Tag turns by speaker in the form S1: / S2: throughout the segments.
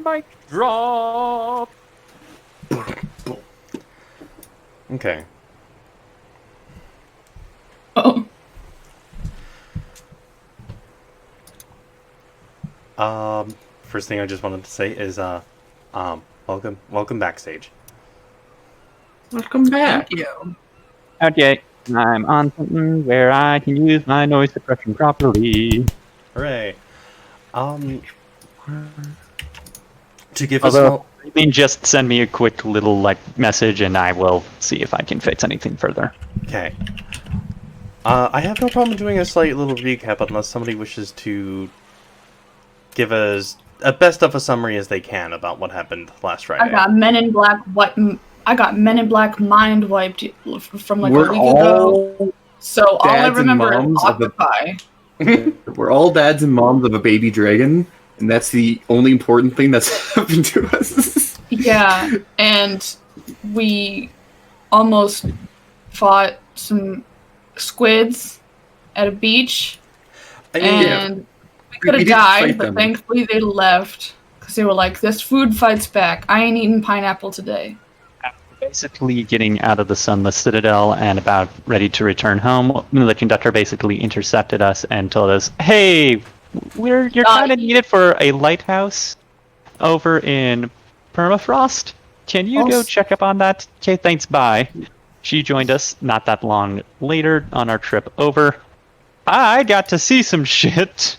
S1: Mic drop. Okay.
S2: Oh.
S1: First thing I just wanted to say is, welcome backstage.
S3: Welcome back.
S2: Thank you.
S4: Okay, I'm on something where I can use my noise suppression properly.
S1: Hooray. To give us
S4: Although, I mean, just send me a quick little message, and I will see if I can fix anything further.
S1: Okay. I have no problem doing a slight little recap unless somebody wishes to give us a best of a summary as they can about what happened last Friday.
S2: I got Men in Black mind wiped from like
S3: We're
S2: a week ago.
S3: all
S2: So all I
S3: dads and
S2: remember is
S3: moms of the-
S2: Octopi.
S3: we're all dads and moms of a baby dragon, and that's the only important thing that's happened to us.
S2: Yeah, and we almost fought some squids at a beach,
S1: I mean,
S2: and we could
S3: We
S2: have
S3: didn't
S2: died,
S3: fight
S2: but
S3: them.
S2: thankfully they left because they were like, "This food fights back. I ain't eating pineapple today."
S4: Basically getting out of the Sunless Citadel and about ready to return home, the conductor basically intercepted us and told us, "Hey, you're kind of needed for a lighthouse over in Permafrost. Can you go check up on that? Okay, thanks, bye." She joined us not that long later on our trip over. I got to see some shit.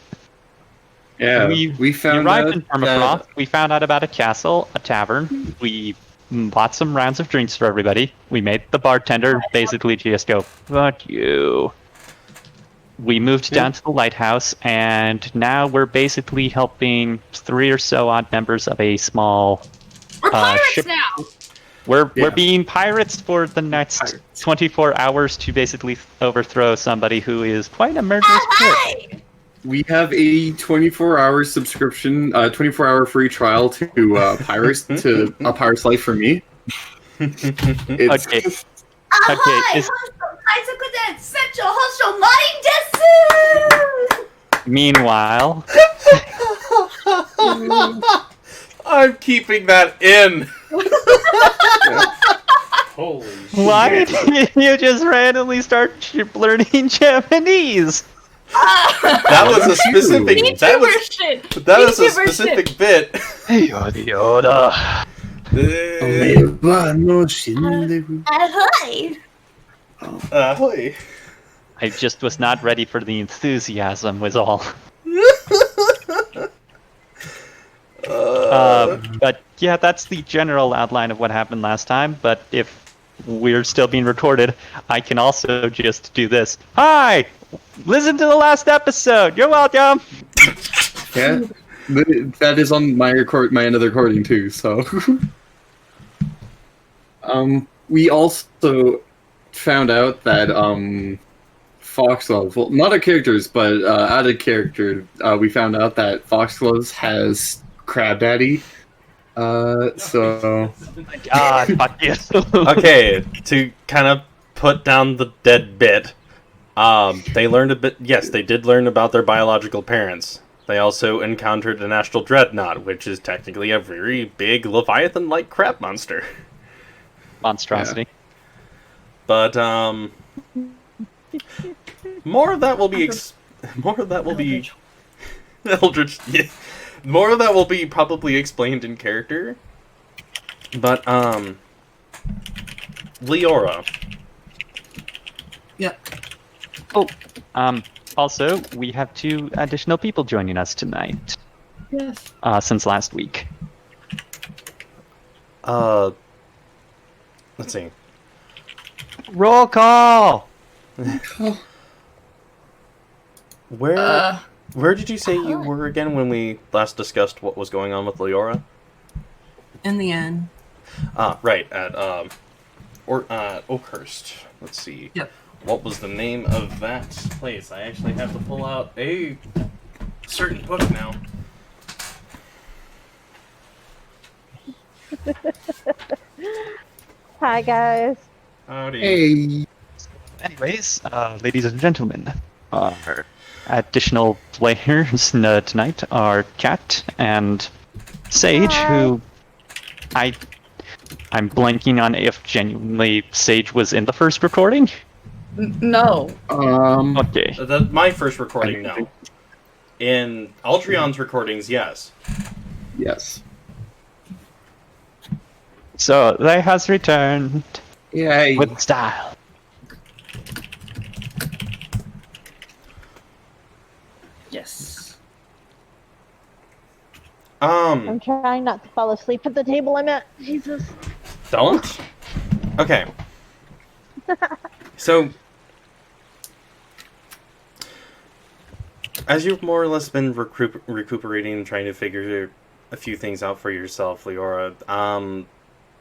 S3: Yeah, we found
S4: arrived
S3: out
S4: in Permafrost.
S3: that
S4: We found out about a castle, a tavern. We bought some rounds of drinks for everybody. We made the bartender basically just go, "Fuck you." We moved down to the lighthouse, and now we're basically helping 3 or so odd members of a small
S2: We're pirates
S4: ship.
S2: now.
S4: We're being pirates for the next 24 hours to basically overthrow somebody who is quite a murderous prick.
S3: we have a 24-hour subscription, 24-hour free trial to Pirates to A Pirate's Life for me. It's,
S4: Okay. Meanwhile,
S1: I'm keeping that in. Holy shit.
S4: why did you just randomly start learning Japanese?
S1: That was a specific. That was
S2: shit.
S1: that was a
S2: VTuber
S1: specific bit.
S4: Hey, Yoda.
S1: Ahoy.
S4: I just was not ready for the enthusiasm, was all. But yeah, that's the general outline of what happened last time. But if we're still being recorded, I can also just do this. Hi! Listen to the last episode! You're welcome!
S3: yeah, that is on my end of the recording too. So, we also found out that Foxglove, well, not our characters, but added character, we found out that Foxglove has Crab Daddy. So
S4: Oh my god, fuck you.
S1: Okay, to kind of put down the dead bit, they learned a bit. Yes, they did learn about their biological parents. They also encountered an astral dreadnought, which is technically a very big Leviathan-like crab monster.
S4: Monstrosity.
S1: Yeah. But more of that will be Eldritch. Yeah. More of that will be probably explained in character. But Leora.
S2: Yeah.
S4: Oh, also, we have 2 additional people joining us tonight.
S2: Yes.
S4: Since last week.
S1: Let's see.
S4: Roll call!
S1: Where did you say you were again when we last discussed what was going on with Leora?
S5: In the end.
S1: Right, at Oakhurst. Let's see.
S5: Yep.
S1: What was the name of that place? I actually have to pull out a certain book now.
S6: Hi, guys.
S1: Howdy.
S3: hey,
S4: Anyways, ladies and gentlemen, our additional players tonight are Kat and Sage,
S6: Hi.
S4: who I'm blanking on if genuinely Sage was in the first recording.
S2: No.
S4: Okay.
S1: My first recording, no. In Altrion's recordings, yes.
S3: Yes.
S4: So they has returned
S3: Yay.
S4: with style.
S2: Yes.
S6: I'm trying not to fall asleep at the table I'm at. Jesus.
S1: Don't? Okay. So, as you've more or less been recuperating and trying to figure a few things out for yourself, Leora,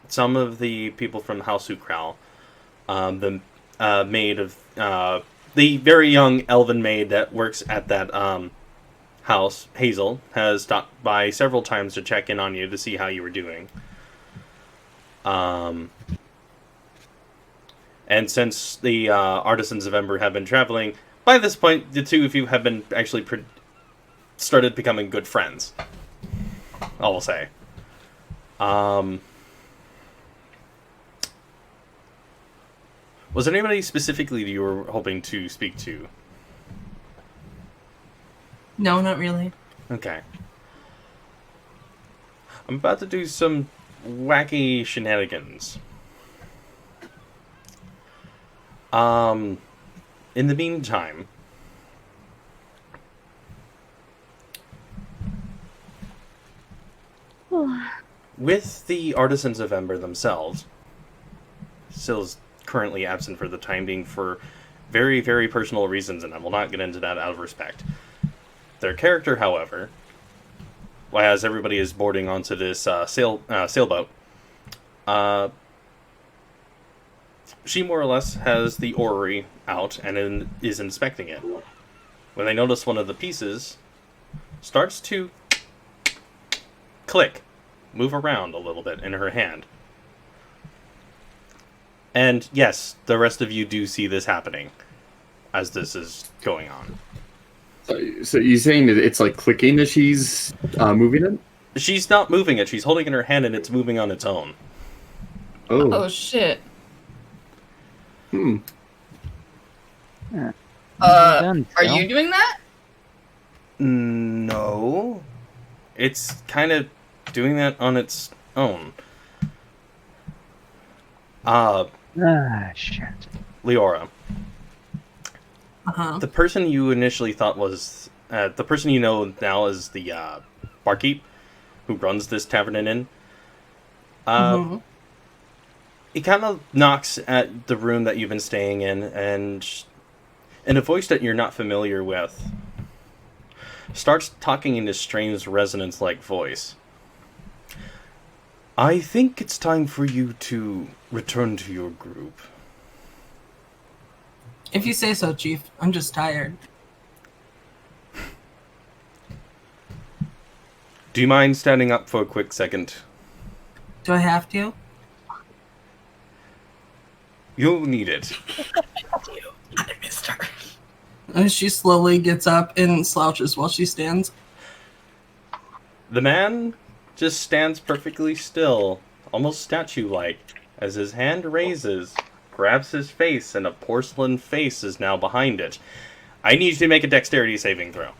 S1: some of the people from House Ukral, the maid of, the very young elven maid that works at that house, Hazel, has stopped by several times to check in on you to see how you were doing. And since the Artisans of Ember have been traveling, by this point, the two of you have been actually started becoming good friends. I will say. Was there anybody specifically that you were hoping to speak to?
S5: No, not really.
S1: Okay. I'm about to do some wacky shenanigans. In the meantime, with the Artisans of Ember themselves, Sill's currently absent for the time being for very, very personal reasons, and I will not get into that out of respect. Their character, however, as everybody is boarding onto this sailboat, she more or less has the orrery out and is inspecting it. When they notice one of the pieces starts to click, move around a little bit in her hand. And yes, the rest of you do see this happening as this is going on.
S3: So you're saying that it's like clicking as she's moving it?
S1: She's not moving it, she's holding it in her hand and it's moving on its own.
S2: Oh shit.
S3: Hmm.
S2: Are you doing that?
S1: No. It's kind of doing that on its own.
S4: Shit.
S1: Leora,
S5: Uh-huh.
S1: the person you initially thought was... the person you know now is the barkeep who runs this tavern and inn. He kind of knocks at the room that you've been staying in, and in a voice that you're not familiar with, starts talking in this strange resonance-like voice. I think it's time for you to return to your group.
S5: If you say so, Chief. I'm just tired.
S1: Do you mind standing up for a quick second?
S5: Do I have to?
S1: You'll need it.
S2: I missed her.
S5: And she slowly gets up and slouches while she stands.
S1: The man just stands perfectly still, almost statue-like, as his hand raises, grabs his face, and a porcelain face is now behind it. I need you to make a dexterity saving throw.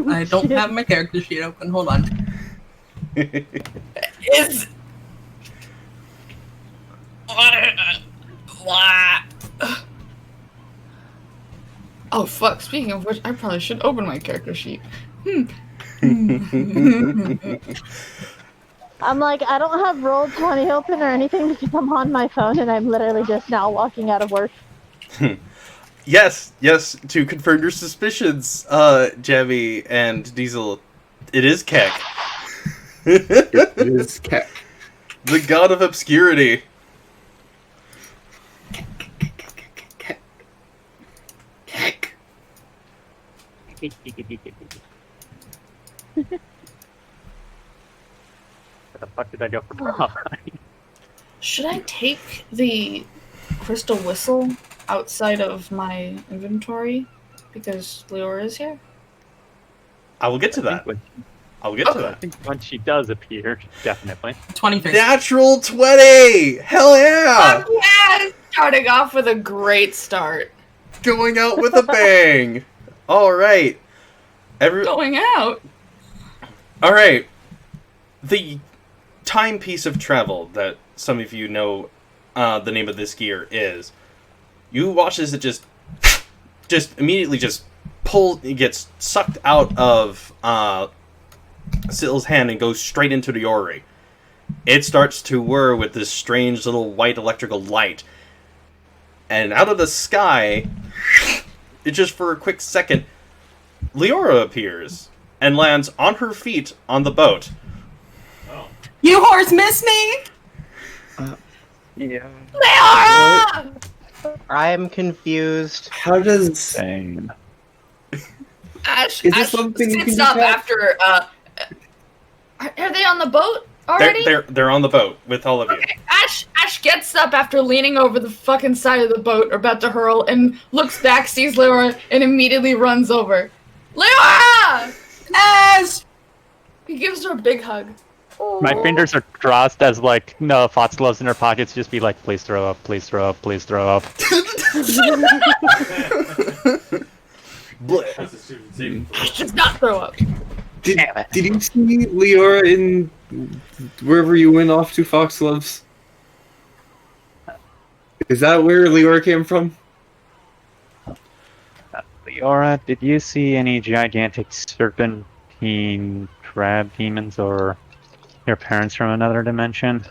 S5: I don't have my character sheet open. Hold on.
S2: Is... Oh fuck, speaking of which, I probably should open my character sheet.
S6: I'm like, I don't have Roll20 open or anything because I'm on my phone and I'm literally just now walking out of work.
S1: Yes, to confirm your suspicions, Jamie and Diesel, it is Keck.
S3: It is Keck.
S1: The god of obscurity.
S3: Keck.
S4: Where the fuck did I go from?
S2: Should I take the crystal whistle outside of my inventory because Leora is here?
S1: I will get to that. I'll get to
S4: I
S1: that.
S4: think when she does appear, definitely.
S5: 20 face.
S1: Natural 20! Hell yeah!
S2: Fuck yeah! Starting off with a great start.
S1: Going out with a bang! Alright.
S2: Going out.
S1: Alright. The timepiece of travel that some of you know the name of this gear is. You watch as it just immediately gets sucked out of Sill's hand and goes straight into the Ori. It starts to whir with this strange little white electrical light. And out of the sky, it just for a quick second, Leora appears and lands on her feet on the boat.
S5: You horse miss me?
S7: Yeah.
S2: Leora!
S7: I'm confused.
S3: How does...
S4: Same.
S2: Ash,
S3: Is this
S2: Ash
S3: something you
S2: sits
S3: can
S2: up
S3: detect?
S2: after. Are they on the boat already?
S1: They're on the boat with all of you.
S2: Okay. Ash gets up after leaning over the fucking side of the boat, about to hurl, and looks back, sees Leora, and immediately runs over. Leora!
S5: Ash!
S2: He gives her a big hug.
S4: My fingers are crossed as like no foxgloves in her pockets. Just be like, please throw up, please throw up, please throw up.
S2: Ash does not throw up.
S3: Did you see Leora in wherever you went off to, Foxgloves? Is that where Leora came from?
S4: Leora, did you see any gigantic serpentine crab demons or your parents from another dimension?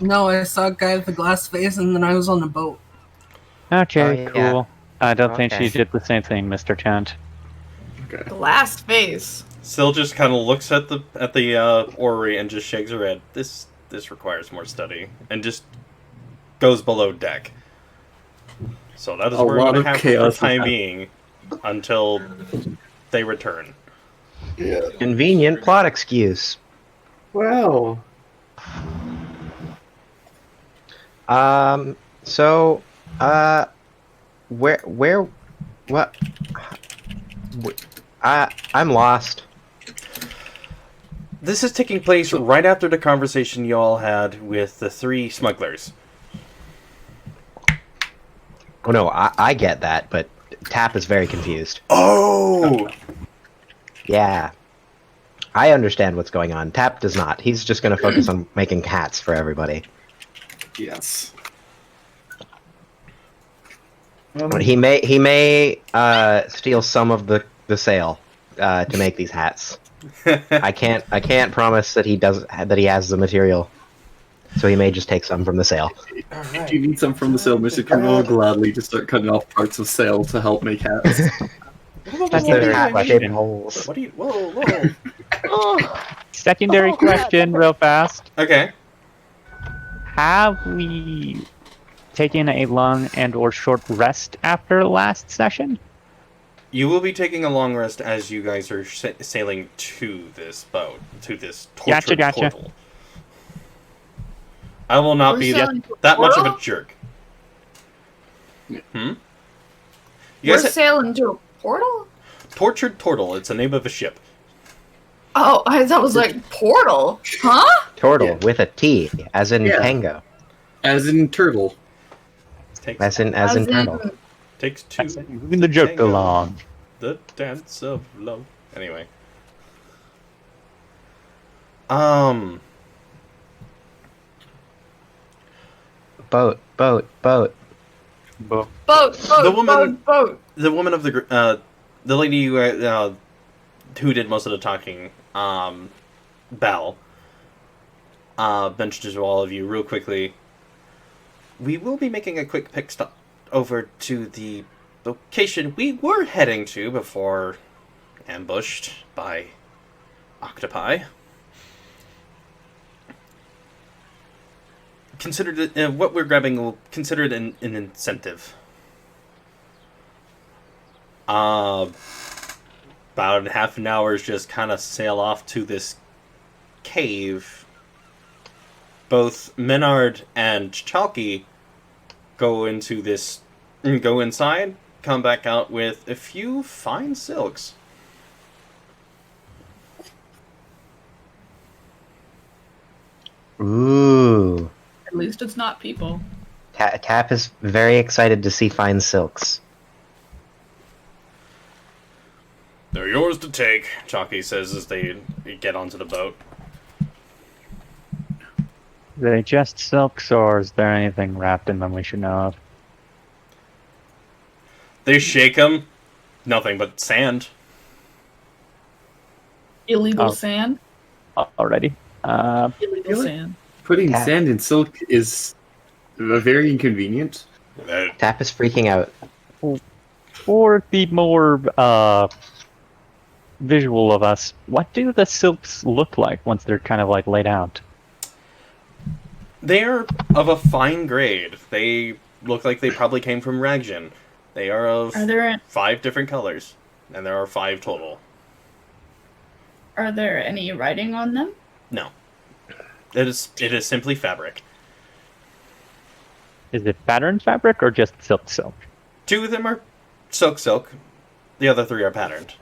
S5: No, I saw a guy with a glass face and then I was on the boat.
S4: Okay,
S7: Oh, yeah.
S4: cool. I don't think
S7: Okay.
S4: she did the same thing, Mr. Chant.
S2: Glass face.
S1: Syl just kind of looks at the Ori and just shakes her head. This requires more study, and just goes below deck. So that is
S3: A
S1: where we're
S3: lot
S1: going
S3: of
S1: to have for the
S3: chaos
S1: time
S3: has
S1: being until they return.
S7: Convenient plot excuse.
S3: Wow.
S7: So, what? I'm lost.
S1: This is taking place right after the conversation you all had with the three smugglers.
S7: Oh no, I get that, but Tap is very confused.
S1: Oh!
S7: Yeah. I understand what's going on. Tap does not. He's just going to focus on making hats for everybody.
S3: Yes.
S7: But he may steal some of the sale to make these hats. I can't promise that he has the material. So he may just take some from the sale.
S3: If you need some from the sale, Mr. Colonel will gladly just start cutting off parts of sale to help make hats.
S7: They're hat-shaped holes.
S1: What do you... Whoa.
S4: Secondary
S6: Oh,
S4: question, real fast.
S1: Okay.
S4: Have we taken a long and or short rest after last session?
S1: You will be taking a long rest as you guys are sailing to this boat, to this tortured
S4: Gotcha.
S1: portal. I will not
S2: We're
S1: be
S2: sailing to a
S1: that much of a
S2: portal?
S1: jerk. You
S2: We're
S1: guys
S2: sailing to a portal?
S1: Tortured Turtle. It's the name of a ship.
S2: Oh, I thought it was like portal. Huh?
S7: Turtle with a T, as in
S3: Yeah.
S7: tango,
S3: As in turtle.
S1: Takes
S7: as in turtle.
S1: takes two.
S4: Moving the joke
S1: Tango.
S4: along.
S1: The dance of love. Anyway.
S7: Boat.
S2: Boat,
S1: The
S2: boat,
S1: woman-
S2: boat.
S1: The woman of the the lady who did most of the talking, Belle, mentioned to all of you real quickly. We will be making a quick pick stop over to the location we were heading to before ambushed by octopi. Considered it, what we're grabbing will consider it an incentive. About half an hour is just kind of sail off to this cave. Both Menard and Chalky go inside, come back out with a few fine silks.
S7: Ooh.
S2: At least it's not people.
S7: Tap is very excited to see fine silks.
S1: They're yours to take, Chalky says as they get onto the boat.
S4: Are they just silks, or is there anything wrapped in them we should know of?
S1: They shake them. Nothing but sand.
S2: Illegal
S4: Oh.
S2: sand.
S4: Already.
S2: Illegal
S3: Really?
S2: sand.
S3: Putting
S7: Tap.
S3: sand in silk is very inconvenient.
S7: Tap is freaking out.
S4: For the more visual of us, what do the silks look like once they're kind of like laid out?
S1: They're of a fine grade. They look like they probably came from Ragjin. They are of
S2: Are there
S1: 5 different colors, and there are 5 total.
S2: any writing on them?
S1: No. It is simply fabric.
S4: Is it patterned fabric or just silk?
S1: 2 of them are silk. The other 3 are patterned.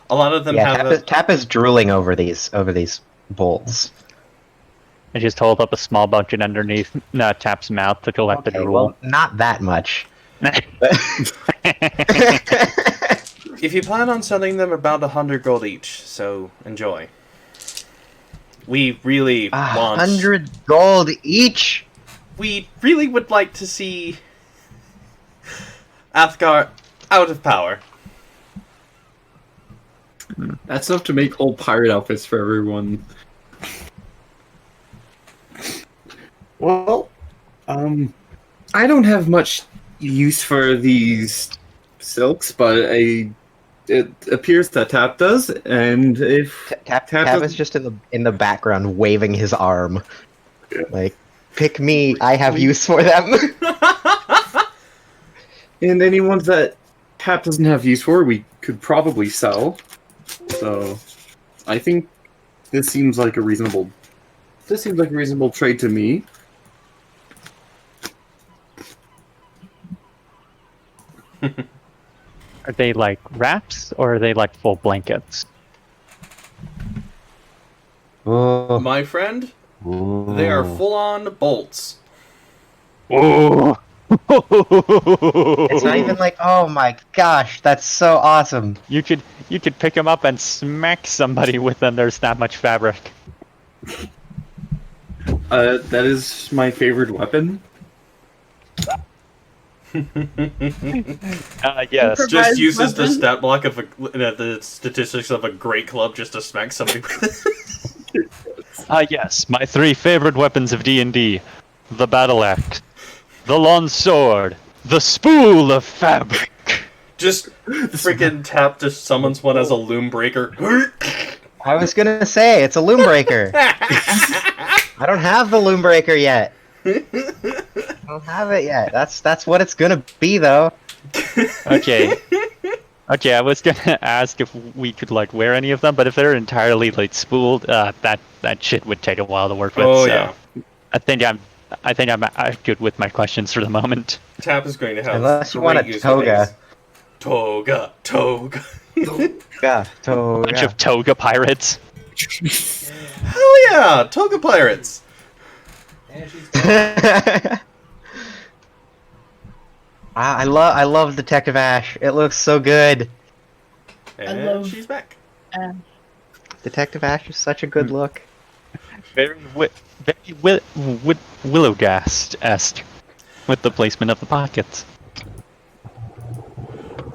S1: A lot of them
S7: Yeah,
S1: have
S7: Tap is drooling over these bolts.
S4: I just hold up a small bucket underneath Tap's mouth to collect the
S7: Okay,
S4: drool.
S7: well, not that much.
S1: If you plan on selling them, about 100 gold each, so enjoy. We really want...
S7: 100 gold each?
S1: We really would like to see Athgar out of power.
S3: That's enough to make whole pirate outfits for everyone. Well, I don't have much use for these silks, but it appears that Tap does, and if
S7: Tap
S3: doesn't-
S7: is just in the background waving his arm.
S3: Yeah.
S7: Like, pick me, I have use for them.
S3: and any ones that Tap doesn't have use for, we could probably sell. So, I think this seems like a reasonable trade to me.
S4: Are they like wraps or are they like full blankets?
S7: Oh,
S1: My friend, they are full-on bolts.
S4: Oh!
S7: It's not even like, oh my gosh, that's so awesome.
S4: You could pick them up and smack somebody with them. There's that much fabric.
S3: That is my favorite weapon.
S4: Yes.
S1: Just
S2: Provides
S1: uses the
S2: weapon.
S1: stat block of the statistics of a great club just to smack somebody with it.
S4: Yes. My 3 favorite weapons of D&D: the battle axe, the long sword, the spool of fabric.
S1: Just freaking Tap just summons one as a loom breaker.
S7: I was gonna say, it's a loom breaker. I don't have the loom breaker yet. I don't have it yet. That's what it's gonna be, though.
S4: Okay. Okay, I was gonna ask if we could like wear any of them, but if they're entirely like spooled, that shit would take a while to work with.
S1: Oh,
S4: so
S1: yeah.
S4: I think I'm good with my questions for the moment.
S1: Tap is going to have
S7: Unless you
S1: great
S7: want a
S1: use
S7: toga.
S1: of these. Toga.
S7: Yeah,
S4: Bunch of toga pirates.
S1: Hell yeah! Toga pirates!
S7: I love Detective Ash. It looks so good.
S1: And
S2: love-
S1: she's back.
S7: Detective Ash is such a good look.
S4: Very Willowgast-esque with the placement of the pockets.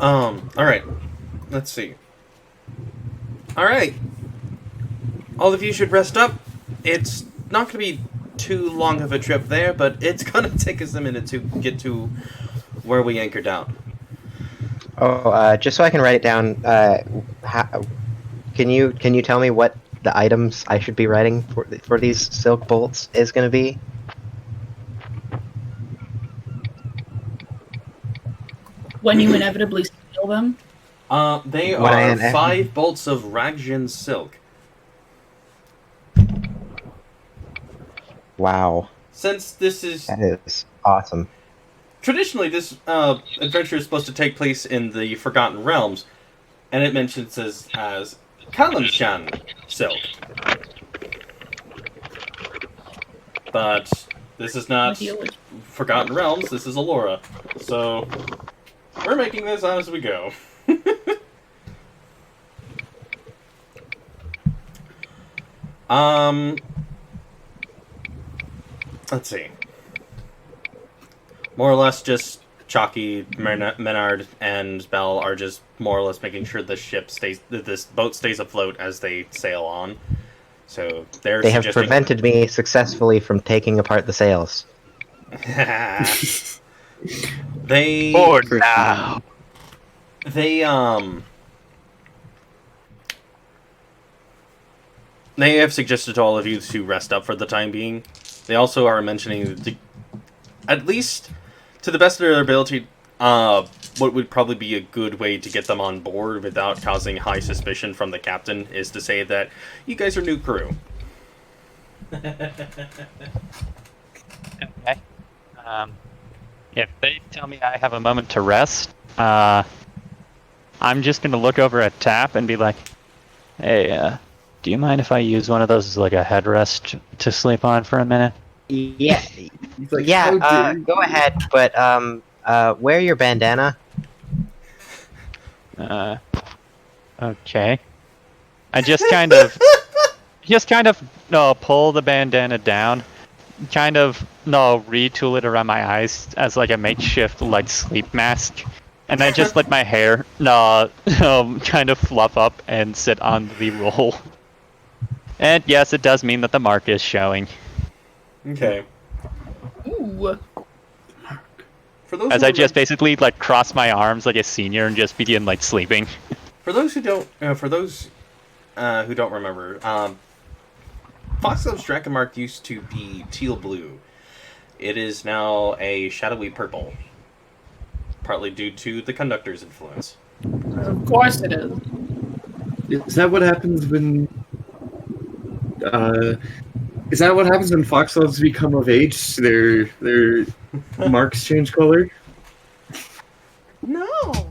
S1: Alright. Let's see. Alright. All of you should rest up. It's not going to be too long of a trip there, but it's going to take us a minute to get to where we anchor down.
S7: Oh, just so I can write it down, can you tell me what the items I should be writing for these silk bolts is going to be?
S2: When you inevitably steal them?
S1: They
S7: When I
S1: are
S7: am-
S1: 5 bolts of Ragjin silk.
S7: Wow,
S1: Since this is...
S7: that is awesome.
S1: Traditionally, this adventure is supposed to take place in the Forgotten Realms, and it mentions as Kalimshan silk. But this is not Forgotten Realms, this is Alora. So, we're making this as we go. Let's see. More or less just Chalky, Menard, and Bell are just more or less making sure this boat stays afloat as they sail on. So
S7: They have prevented me successfully from taking apart the sails.
S1: They
S4: Board now.
S1: They have suggested to all of you to rest up for the time being. They also are mentioning, at least to the best of their ability, what would probably be a good way to get them on board without causing high suspicion from the captain is to say that you guys are new crew.
S4: Okay. If they tell me I have a moment to rest, I'm just gonna look over at Tap and be like, "Hey, do you mind if I use one of those as like a headrest to sleep on for a minute?"
S7: Yeah,
S3: like,
S7: go ahead, but wear your bandana.
S4: Okay. I just kind of pull the bandana down, kind of retool it around my eyes as like a makeshift like sleep mask, and I just let my hair kind of fluff up and sit on the roll. And yes, it does mean that the mark is showing.
S1: Okay.
S2: Ooh.
S1: For those
S4: As
S1: who
S4: I just basically like cross my arms like a senior and just begin like sleeping.
S1: For those who don't remember, Foxglove's Drakenmark used to be teal blue. It is now a shadowy purple, partly due to the conductor's influence.
S2: Of course it is.
S3: Is that what happens when? Is that what happens when foxgloves become of age? Their marks change color.
S1: No.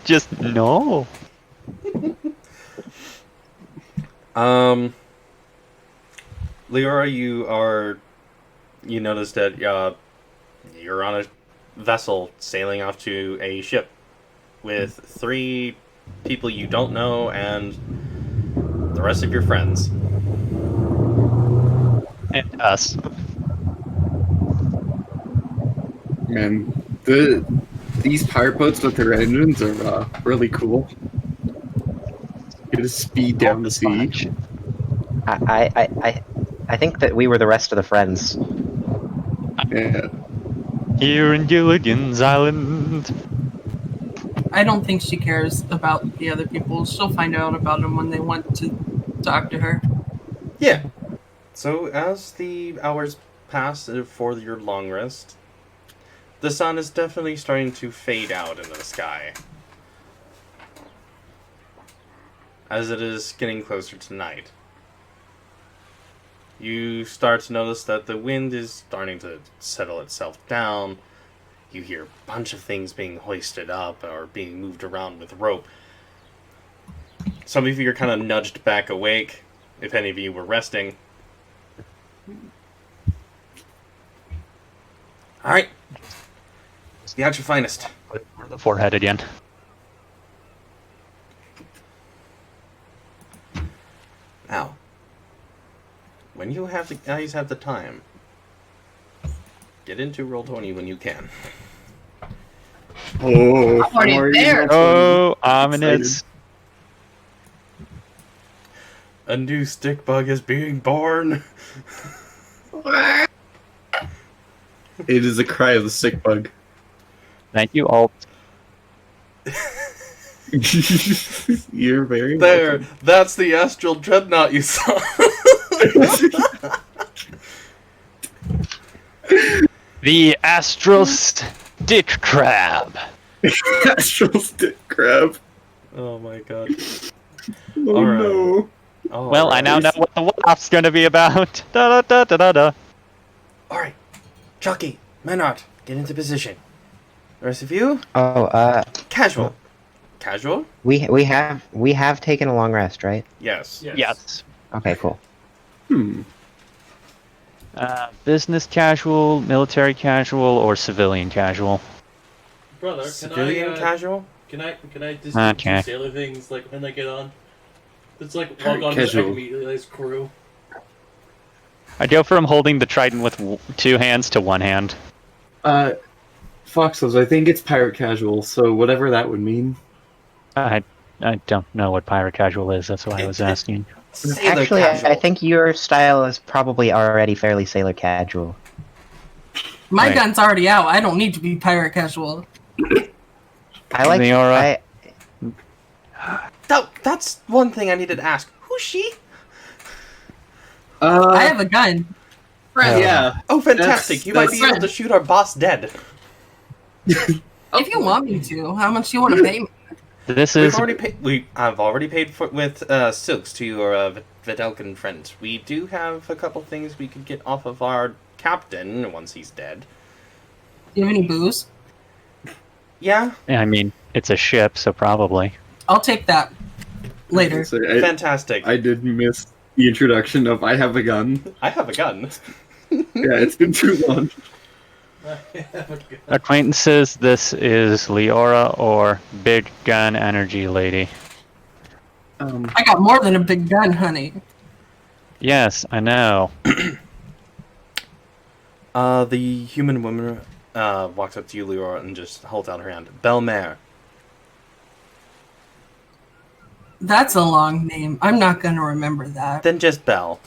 S4: Just no.
S1: Leora, you notice that you're on a vessel sailing off to a ship with 3 people you don't know and the rest of your friends.
S4: And us.
S3: Man, these pirate boats with their engines are really cool. Get a speed down the sea.
S7: I think that we were the rest of the friends.
S3: Yeah.
S4: Here in Gilligan's Island.
S5: I don't think she cares about the other people. She'll find out about them when they want to talk to her.
S1: Yeah. So as the hours pass for your long rest, the sun is definitely starting to fade out into the sky. As it is getting closer to night. You start to notice that the wind is starting to settle itself down. You hear a bunch of things being hoisted up or being moved around with rope. Some of you are kind of nudged back awake, if any of you were resting. Alright. Be at your finest.
S4: The forehead again.
S1: Now, when you guys have the time, get into Roll20 when you can.
S3: Oh,
S2: I'm already there.
S4: Oh, ominous.
S1: A new stick bug is being born.
S3: It is a cry of the sick bug.
S4: Thank you, Alt.
S3: You're very
S1: There, that's the astral dreadnought you saw.
S4: The Astral Stick Crab.
S3: astral stick crab.
S1: Oh my god.
S3: Oh
S1: Alright.
S3: no.
S4: Well, I now know what the one-off's gonna be about. Da da da da da da.
S1: Alright. Chucky, Menard, get into position. The rest of you?
S7: Oh,
S1: Casual. Casual?
S7: we have taken a long rest, right?
S1: Yes.
S4: Yes.
S7: Okay, cool.
S4: Business casual, military casual, or civilian casual?
S8: Brother,
S1: Civilian casual?
S8: Can I just
S4: Okay.
S8: do sailor things like when I get on? It's like log on
S3: Casual.
S8: immediately as crew.
S4: I go from holding the trident with 2 hands to 1 hand.
S3: Foxes, I think it's pirate casual, so whatever that would mean.
S4: I don't know what pirate casual is. That's why I was asking.
S1: Sailor
S7: Actually,
S1: casual.
S7: I think your style is probably already fairly sailor casual.
S5: My
S4: Right.
S5: gun's already out. I don't need to be pirate casual.
S7: I like.
S4: Leora.
S1: That's one thing I needed to ask. Who's she?
S5: I have a gun.
S2: Friend.
S3: Yeah.
S1: Oh, fantastic!
S3: That's-
S1: You might be
S3: that's-
S1: able to shoot our boss dead.
S5: If you want me to, how much do you want to pay me?
S4: This
S1: We've
S4: is
S1: already paid. I've already paid for with silks to your Videlkin friend. We do have a couple things we could get off of our captain once he's dead.
S5: Do you have any booze?
S1: Yeah,
S4: I mean, it's a ship, so probably.
S5: I'll take that later.
S3: So
S1: fantastic.
S3: I did miss the introduction of I have a gun.
S1: I have a gun.
S3: Yeah, it's been too long.
S4: Acquaintances, this is Leora or Big Gun Energy Lady.
S5: I got more than a big gun, honey.
S4: Yes, I know.
S1: The human woman walks up to you, Leora, and just holds out her hand. Belmare.
S5: That's a long name. I'm not gonna remember that.
S1: Then just Belle.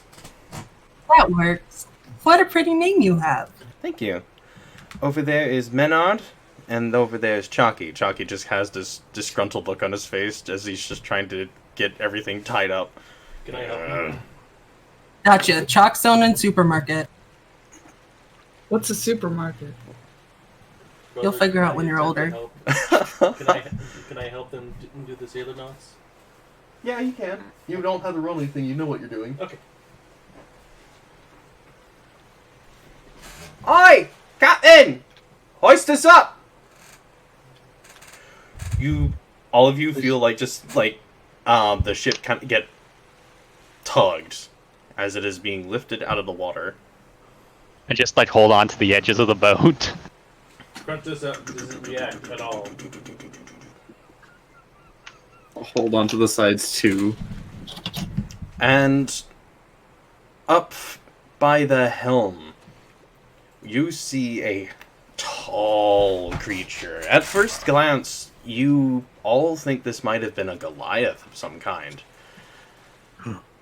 S5: That works. What a pretty name you have.
S1: Thank you. Over there is Menard, and over there is Chalky. Chalky just has this disgruntled look on his face as he's just trying to get everything tied up.
S8: Can I help you?
S5: Gotcha. Chalkstone and supermarket.
S2: What's a supermarket?
S5: You'll figure out when you're older.
S8: Can I help them do the sailor knots?
S1: Yeah, you can. You don't have to roll anything. You know what you're doing.
S8: Okay.
S1: Oi! Captain! Hoist us up! All of you feel like the ship kind of get tugged as it is being lifted out of the water.
S4: I just hold on to the edges of the boat.
S8: Crunch this up doesn't react at all.
S3: I'll hold on to the sides too.
S1: And up by the helm, you see a tall creature. At first glance, you all think this might have been a Goliath of some kind.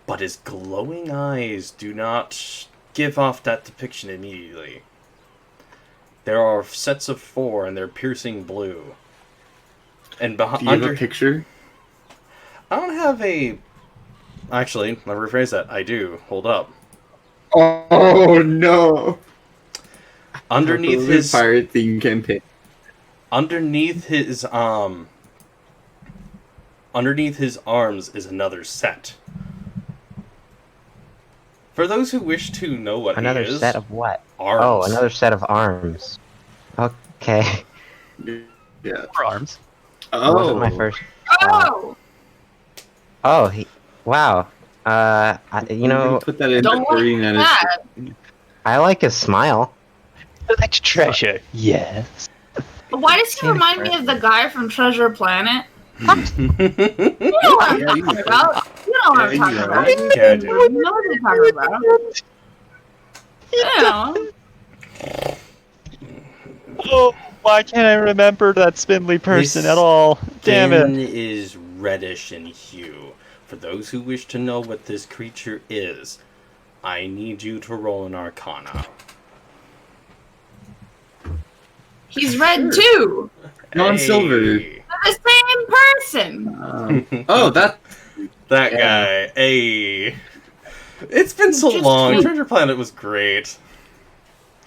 S1: But his glowing eyes do not give off that depiction immediately. There are sets of 4, and they're piercing blue. And
S3: Do you have a picture?
S1: I don't have a... Actually, let me rephrase that. I do. Hold up.
S3: Oh no!
S1: Underneath his...
S3: pirate theme campaign.
S1: Underneath his arms is another set. For those who wish to know what
S7: Another
S1: he is,
S7: set of what?
S1: arms.
S7: Oh, another set of arms. Okay.
S3: Yeah.
S4: For arms.
S7: That wasn't
S3: Oh,
S7: my first.
S2: Oh!
S7: Oh, wow. You know,
S3: put that in
S2: Don't
S3: the green
S2: like
S3: and
S2: that.
S7: I like his smile.
S4: That's treasure. Yes.
S2: Why does he remind me of the guy from Treasure Planet? You know what I'm
S3: Yeah, you
S2: talking
S3: know.
S2: about. You know what I'm
S3: Yeah,
S2: talking
S3: you know.
S2: about.
S1: Yeah, I do.
S2: You know what I'm talking about. Yeah.
S4: Oh, why can't I remember that spindly person
S1: This
S4: at all? Damn
S1: Skin
S4: it.
S1: is reddish in hue. For those who wish to know what this creature is, I need you to roll an Arcana.
S2: He's red too.
S3: Non-silver.
S2: They're the same person.
S3: oh, that.
S1: That
S3: Yeah.
S1: guy. Hey. It's been so
S2: Just
S1: long.
S2: wait.
S1: Treasure Planet was great.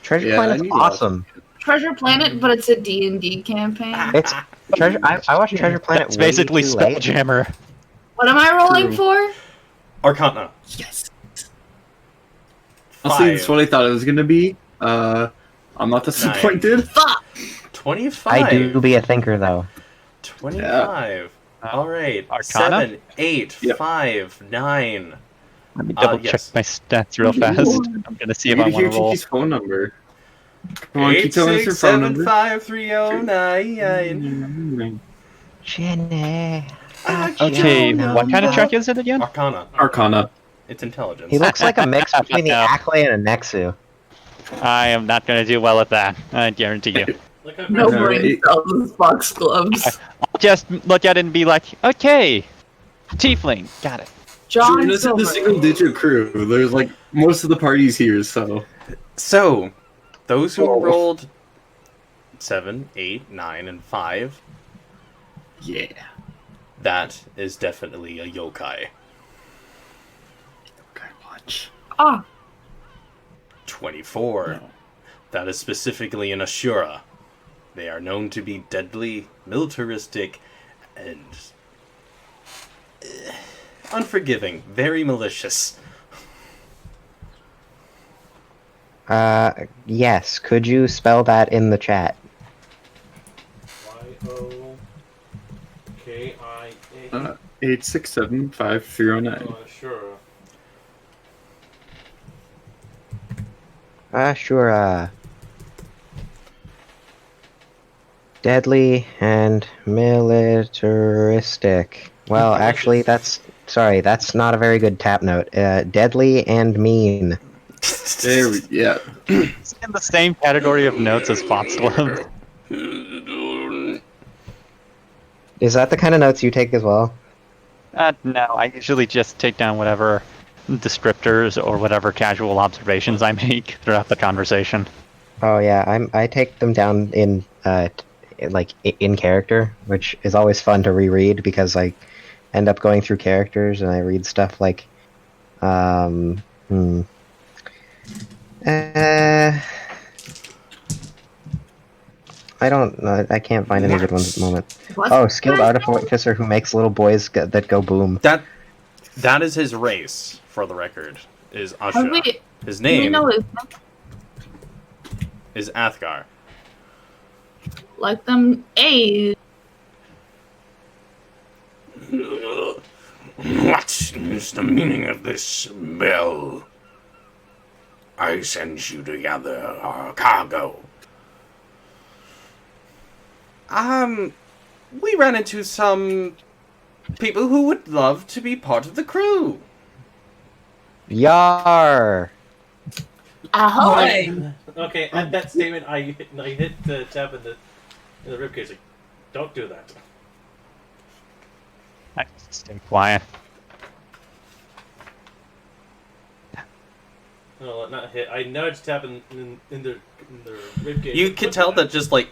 S7: Treasure
S3: Yeah,
S7: Planet's
S3: I knew
S7: awesome.
S2: Treasure Planet, but it's a D&D campaign.
S7: It's Treasure. I watched Treasure Planet.
S4: It's
S7: way
S4: basically
S7: too late.
S4: Spelljammer.
S2: What am I rolling
S3: True.
S2: for?
S1: Arcana.
S2: Yes.
S3: Honestly, it's
S1: 5.
S3: what I thought it was gonna be. I'm not disappointed.
S2: Fuck.
S1: 25.
S7: I do be a thinker, though.
S1: 25. All right.
S4: Arcana?
S1: 7, 8,
S3: Yep.
S1: 5, 9.
S4: Let me double
S1: yes.
S4: check my stats real fast. I'm gonna see if I
S3: Need to
S4: want
S3: hear
S4: to roll.
S3: Chiki's phone number. Come on, keep telling us your phone number.
S1: 8675309.
S7: Jenny.
S4: Okay, what kind of check is it again?
S1: Arcana.
S3: Arcana.
S1: It's intelligence.
S7: He looks like a mix between the
S4: No.
S7: Acklay and a Nexu.
S4: I am not gonna do well at that. I guarantee you.
S8: Look how
S5: No
S3: No,
S5: brain
S3: it-
S5: cells, foxgloves.
S4: I'll just look at it and be like, okay, tiefling, got it.
S5: John
S3: This is the
S5: Silver.
S3: single-digit crew. There's like most of the parties here, so.
S1: So, those who
S3: Oh.
S1: rolled 7, 8, 9, and 5,
S3: Yeah.
S1: that is definitely a yokai.
S3: Okay, watch.
S5: Ah,
S1: 24.
S3: No.
S1: That is specifically an Ashura. They are known to be deadly, militaristic, and unforgiving, very malicious.
S7: Yes. Could you spell that in the chat?
S8: YOKIA.
S3: 8675309.
S8: Sure.
S7: Sure. Deadly and militaristic. Well, actually, that's not a very good tap note. Deadly and mean.
S3: There we yeah.
S4: It's in the same category of notes as Foxglove.
S7: Is that the kind of notes you take as well?
S4: No, I usually just take down whatever descriptors or whatever casual observations I make throughout the conversation.
S7: Oh yeah, I take them down in in character, which is always fun to reread because I end up going through characters and I read stuff like I don't know. I can't find any good ones at the moment.
S2: What?
S7: Oh, skilled artificer who makes little boys that go boom.
S1: That is his race, for the record, is
S2: Oh,
S1: Asha.
S2: wait.
S1: His
S2: Do you
S1: name
S2: know his
S1: is Athgar.
S2: like them A's?
S9: What is the meaning of this bell? I sent you to gather our cargo.
S1: We ran into some people who would love to be part of the crew.
S7: Yar!
S5: ahoy!
S8: Okay, at that statement, I hit the tab in the ribcage. Like, don't do that.
S4: I stay quiet.
S8: No, not hit. I nudged tab in the ribcage.
S1: You can tell that just like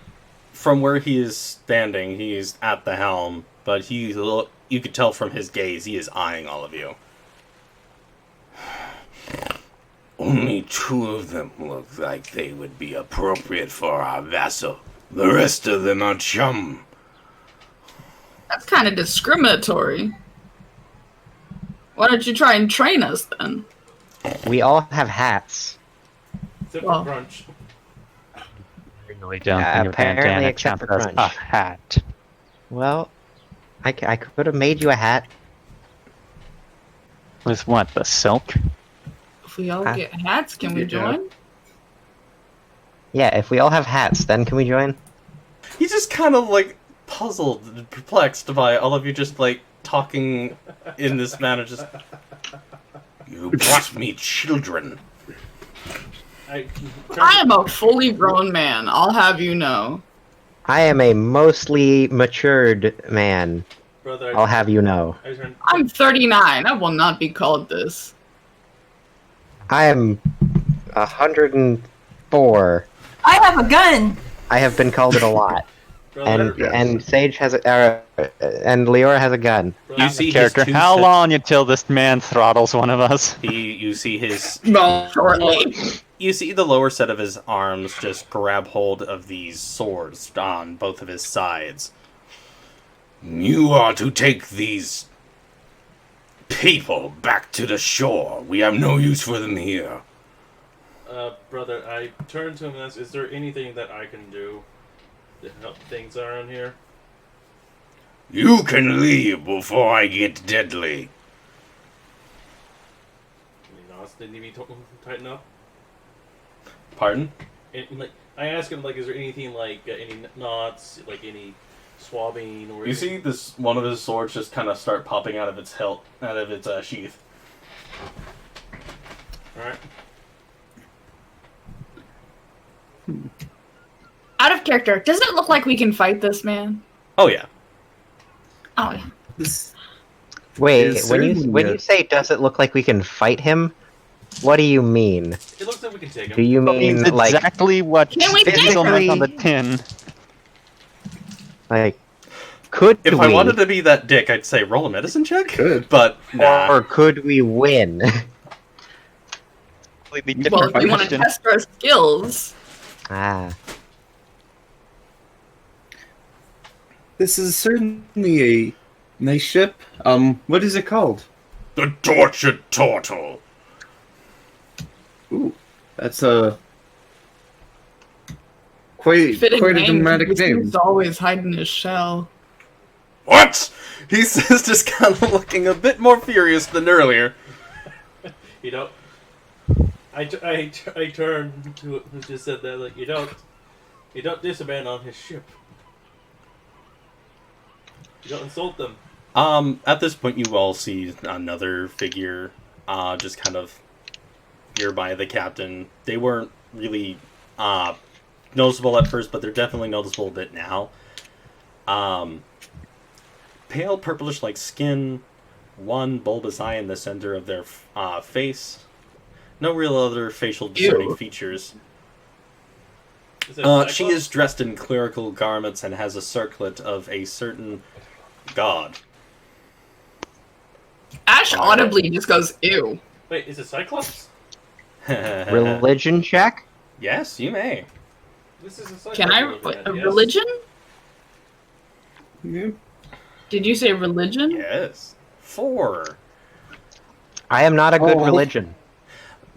S1: from where he is standing, he's at the helm, but you could tell from his gaze he is eyeing all of you.
S9: Only 2 of them look like they would be appropriate for our vessel. The rest of them are chum.
S2: That's kind of discriminatory. Why don't you try and train us then?
S7: We all have hats.
S8: Except
S2: Well.
S8: for Crunch.
S4: I really don't
S7: Yeah,
S4: think of
S7: apparently
S4: bandana
S7: except for
S4: count as
S7: Crunch.
S4: a hat.
S7: Well, I could have made you a hat.
S4: With what, the silk?
S2: If we all
S7: Ah.
S2: get hats, can we
S3: Yeah.
S2: join?
S7: Yeah, if we all have hats, then can we join?
S1: He's just kind of like puzzled and perplexed by all of you just like talking in this manner. Just
S9: You brought me children.
S8: I
S2: I am a fully grown man, I'll have you know.
S7: I am a mostly matured man.
S8: brother.
S7: I'll have you know.
S8: I turned.
S2: I'm 39, I will not be called this.
S7: I am 104.
S5: I have a gun!
S7: I have been called it a lot.
S8: Brother,
S7: And Sage has and Leora has a gun.
S1: you see his
S4: Character,
S1: two
S4: how
S1: sets-
S4: long until this man throttles one of us?
S1: You see his
S2: Shortly.
S1: You see the lower set of his arms just grab hold of these swords on both of his sides.
S9: You are to take these people back to the shore. We have no use for them here.
S8: brother, I turned to him and asked, "Is there anything that I can do?" how things are on here?
S9: You can leave before I get deadly.
S8: Any knots that need to be tighten up?
S1: Pardon?
S8: And, like, I ask him, like, is there anything like any knots, like any swabbing or?
S1: You see this one of his swords just kind of start popping out of its hilt, out of its sheath.
S8: All right.
S2: Out of character, does it look like we can fight this man?
S1: Oh yeah.
S2: Oh, yeah.
S3: This
S7: Wait,
S3: is
S7: when you
S3: certainly
S7: say does it look like we can fight him? What do you mean?
S8: It looks like we can take him.
S7: Do you
S4: That means
S7: mean like
S4: exactly what
S2: Can we
S4: Diesel
S7: take
S4: meant on the
S7: him?
S4: tin.
S7: could
S1: If
S7: we
S1: I wanted to be that dick, I'd say roll a medicine check.
S3: Could.
S1: But nah.
S7: or could we win?
S4: Completely
S2: Well,
S4: different
S2: if you want to
S4: question.
S2: test our skills,
S7: Ah,
S3: This is certainly a nice ship. What is it called?
S9: The tortured turtle.
S3: Ooh, that's a quite
S2: fitting
S3: a
S2: name.
S3: dramatic
S2: He
S3: name.
S2: seems to always hide in his shell.
S9: What?
S1: He says, just kind of looking a bit more furious than earlier.
S8: You know, I turned to who just said that, like, you don't disobey on his ship. You don't insult them.
S1: At this point, you all see another figure, just kind of nearby the captain. They weren't really noticeable at first, but they're definitely noticeable a bit now. Pale purplish-like skin, one bulbous eye in the center of their face. No real other facial discerning features.
S8: Is it
S1: She is dressed in clerical garments and has a circlet of a certain god.
S2: Ash audibly just goes, ew.
S8: Wait, is it Cyclops?
S7: religion check?
S1: Yes, you may.
S8: This is a Cyclops.
S2: Can I?
S8: we're looking at,
S2: A
S8: yes?
S2: religion?
S3: Yeah.
S2: Did you say religion?
S1: Yes. 4.
S7: I am not a good
S3: Oh.
S7: religion.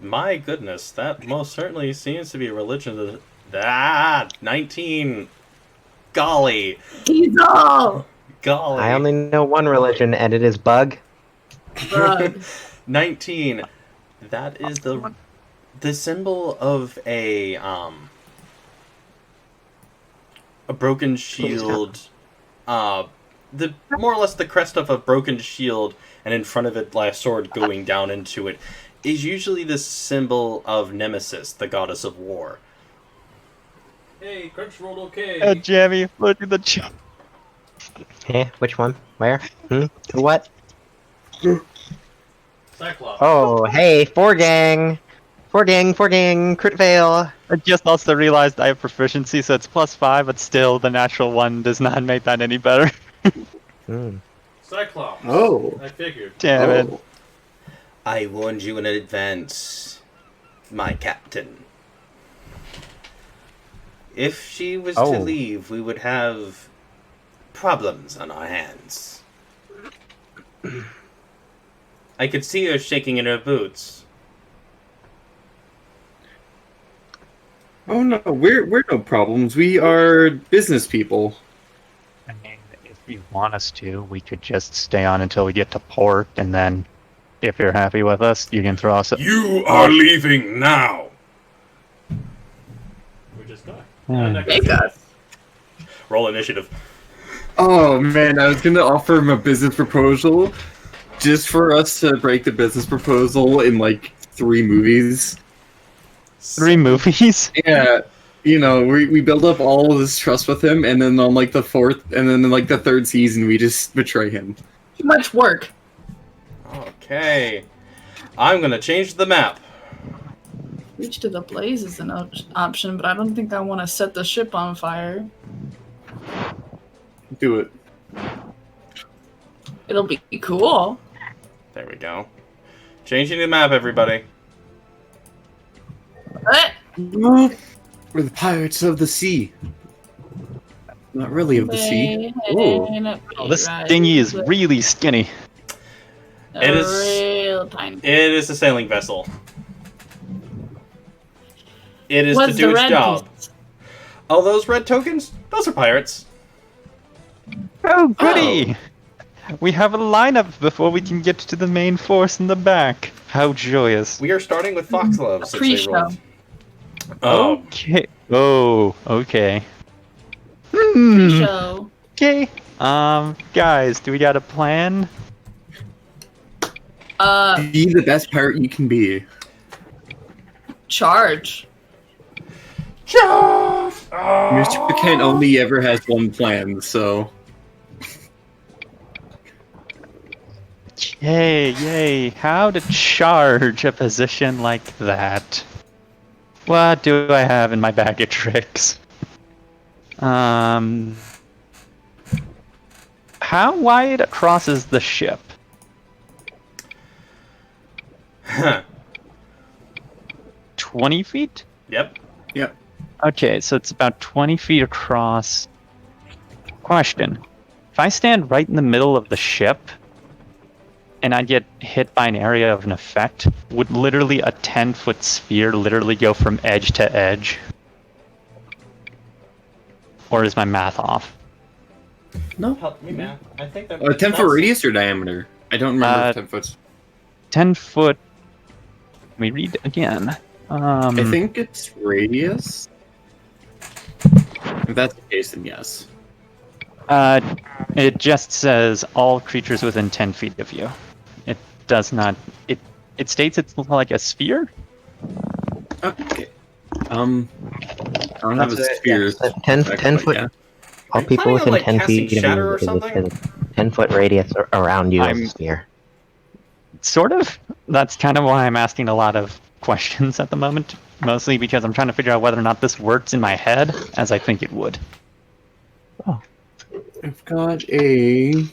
S1: My goodness, that most certainly seems to be a religion of 19. Golly.
S2: Diesel!
S1: Golly.
S7: I only know one religion, and it is bug.
S2: Bug.
S1: 19. That is the symbol of a broken shield. The more or less the crest of a broken shield, and in front of it a sword going down into it, is usually the symbol of Nemesis, the goddess of war.
S8: Hey, Crunch rolled okay.
S4: Jammy, look at the chat.
S7: Eh, which one? Where? What?
S8: Cyclops.
S7: Oh, hey, 4 gang! 4 gang, crit fail!
S4: I just also realized I have proficiency, so it's +5, but still, the natural 1 does not make that any better.
S7: Hmm.
S8: Cyclops.
S3: Oh.
S8: I figured.
S4: Damn it.
S3: Oh.
S1: I warned you in advance, my captain. If she was
S7: Oh.
S1: to leave, we would have problems on our hands. I could see her shaking in her boots.
S3: Oh no, we're no problems. We are business people.
S4: I mean, if you want us to, we could just stay on until we get to port, and then, if you're happy with us, you can throw us a...
S9: You are leaving now.
S8: We just die.
S2: Make us.
S1: Roll initiative.
S3: Oh man, I was gonna offer him a business proposal just for us to break the business proposal in like 3 movies.
S4: 3 movies?
S3: Yeah, you know, we build up all of this trust with him, and then on like the 4th, and then in like the 3rd season, we just betray him.
S2: Too much work.
S1: Okay. I'm gonna change the map.
S2: Reach to the blaze is an option, but I don't think I want to set the ship on fire.
S3: Do it.
S2: It'll be cool.
S1: There we go. Changing the map, everybody.
S2: What?
S3: We're the pirates of the sea. Not really of the sea. Ooh.
S4: Oh, this dinghy is really skinny.
S1: It is-
S2: real tiny.
S1: It is a sailing vessel. It is
S2: What's
S1: to do
S2: the
S1: its
S2: red
S1: job.
S2: piece?
S1: Oh, those red tokens? Those are pirates.
S4: Oh, goody! We have a lineup before we can get to the main force in the back. How joyous.
S1: We are starting with Foxglove since they
S5: Pre-show.
S1: rolled. Oh,
S4: Okay. Oh, okay. Hmm.
S2: Show.
S4: Okay. Guys, do we got a plan?
S3: Be the best pirate you can be.
S2: Charge.
S3: Mr. Kent only ever has one plan, so...
S4: Yay. How to charge a position like that? What do I have in my bag of tricks? How wide across is the ship?
S1: Huh.
S4: 20 feet?
S1: Yep.
S3: Yep.
S4: Okay, so it's about 20 feet across. Question. If I stand right in the middle of the ship, and I get hit by an area of an effect, would literally a 10-foot sphere literally go from edge to edge? Or is my math off?
S3: No.
S8: Help me, man. I think that.
S3: 10-foot radius or diameter? I don't remember if 10 foot.
S4: 10 foot... Let me read again.
S3: I think it's radius. If that's the case, then yes.
S4: It just says all creatures within 10 feet of you. It does not... It states it's like a sphere?
S3: Okay. I don't have a sphere.
S7: 10 foot.
S3: Yeah.
S7: All
S1: Are you
S7: people
S1: planning on,
S7: within
S1: like,
S7: 10
S1: casting
S7: feet of
S1: shatter
S7: you
S1: or
S7: because
S1: something?
S7: it's a 10-foot radius around you as
S4: I'm-
S7: a sphere.
S4: Sort of. That's kind of why I'm asking a lot of questions at the moment. Mostly because I'm trying to figure out whether or not this works in my head, as I think it would.
S3: I've got a...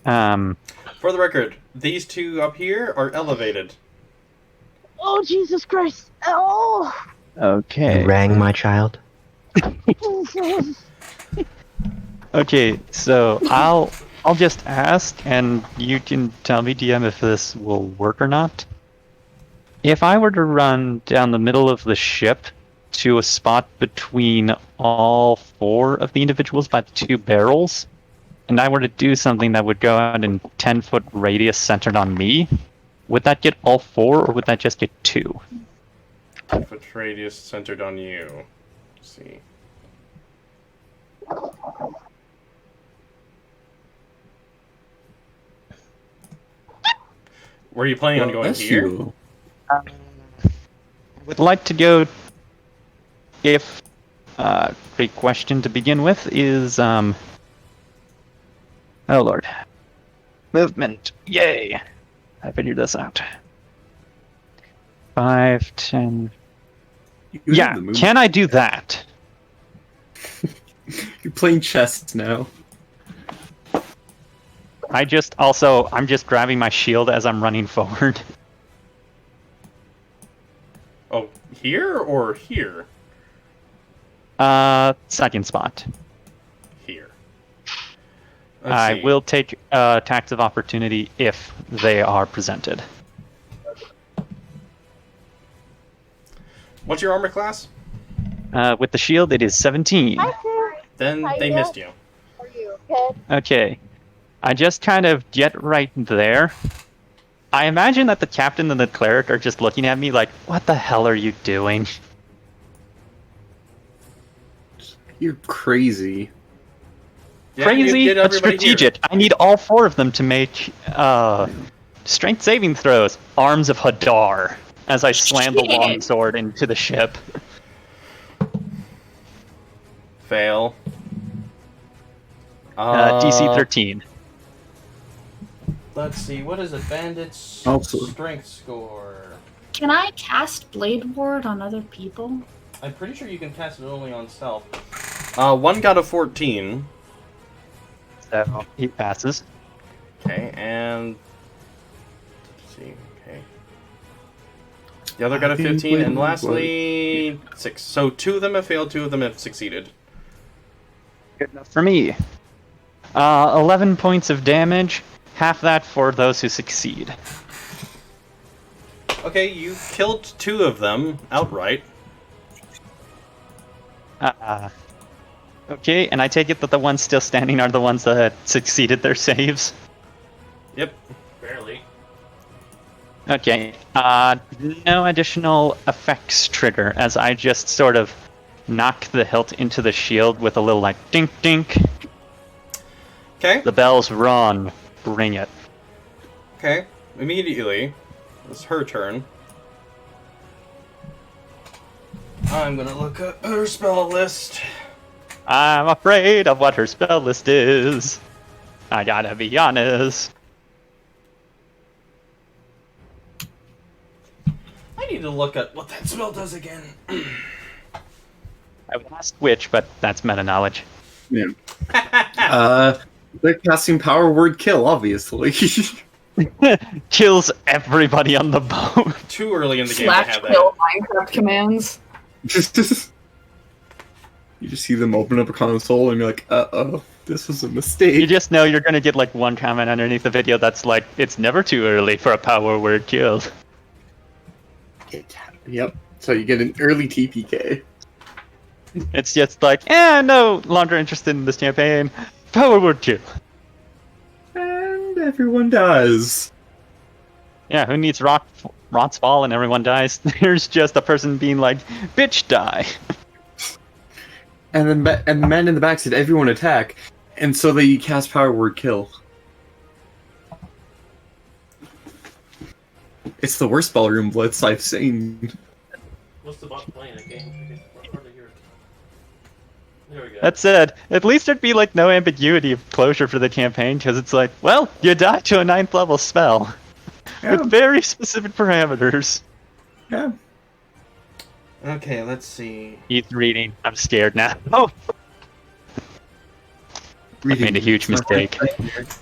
S1: For the record, these two up here are elevated.
S6: Oh, Jesus Christ. Oh!
S4: Okay.
S7: You rang, my child.
S4: Okay, so I'll just ask, and you can tell me, DM, if this will work or not. If I were to run down the middle of the ship to a spot between all four of the individuals by the two barrels, and I were to do something that would go out in 10-foot radius centered on me, would that get all four, or would that just get two?
S1: 10-foot radius centered on you. Let's see. Were you planning on going
S3: Bless
S1: here?
S3: you.
S4: Would like to go. If great question to begin with is oh lord, movement, yay! I figured this out. 5, 10.
S3: You have
S4: Yeah,
S3: the move.
S4: can I do that?
S3: You're playing chess now.
S4: I'm just grabbing my shield as I'm running forward.
S1: Oh, here or here?
S4: Second spot.
S1: Here.
S4: I will take attacks of opportunity if they are presented.
S1: What's your armor class?
S4: With the shield, it is 17.
S1: Then
S6: Hi,
S1: they
S6: yeah.
S1: missed you.
S6: Are you okay?
S4: Okay. I just kind of get right there. I imagine that the captain and the cleric are just looking at me like, what the hell are you doing?
S3: You're crazy.
S1: Yeah,
S4: Crazy,
S1: you get
S4: but
S1: everybody here.
S4: strategic. I need all four of them to make strength saving throws. Arms of Hadar, as I slam the
S2: Shit.
S4: longsword into the ship.
S1: Fail.
S4: DC 13.
S1: Let's see, what is a bandit's
S3: Also-
S1: strength score?
S2: Can I cast Blade Ward on other people?
S1: I'm pretty sure you can cast it only on stealth. One got a 14.
S4: So he passes.
S1: Okay, and let's see. Okay. The other got a 15, and lastly 6. So 2 of them have failed, 2 of them have succeeded.
S4: Good enough for me. 11 points of damage. Half that for those who succeed.
S1: Okay, you killed 2 of them outright.
S4: Okay, and I take it that the ones still standing are the ones that had succeeded their saves.
S1: Yep.
S8: Barely.
S4: Okay, no additional effects trigger, as I just sort of knock the hilt into the shield with a little, like, dink dink.
S1: Okay.
S4: The bells rung. Bring it.
S1: Okay. Immediately, it's her turn. I'm gonna look at her spell list.
S4: I'm afraid of what her spell list is. I gotta be honest.
S1: I need to look at what that spell does again.
S4: I would ask which, but that's meta knowledge.
S3: Yeah. They're casting power word kill, obviously.
S4: Kills everybody on the boat.
S1: Too early in the game to
S2: Slash
S1: have
S2: kill
S1: that.
S2: Minecraft commands.
S3: You just see them open up a console and you're like, uh-oh, this was a
S4: You
S3: mistake.
S4: just know you're gonna get like one comment underneath the video that's like, it's never too early for a power word kill.
S3: Yep. So you get an early TPK.
S4: It's just like, no longer interested in this campaign. Power word kill.
S3: And everyone dies.
S4: Yeah, who needs rots fall and everyone dies? There's just a person being like, bitch die.
S3: And then and the man in the back said, everyone attack. And so they cast power word kill. It's the worst ballroom blitz I've seen.
S8: What's the bot playing a game? Hardly hear it. There we go.
S4: That said, at least there'd be like no ambiguity of closure for the campaign, because it's like, well, you died to a 9th level spell.
S3: Yeah.
S4: With very specific parameters.
S3: Yeah.
S1: Okay, let's see.
S4: He's reading. I'm scared now. Oh! I made a huge mistake.
S8: Alright,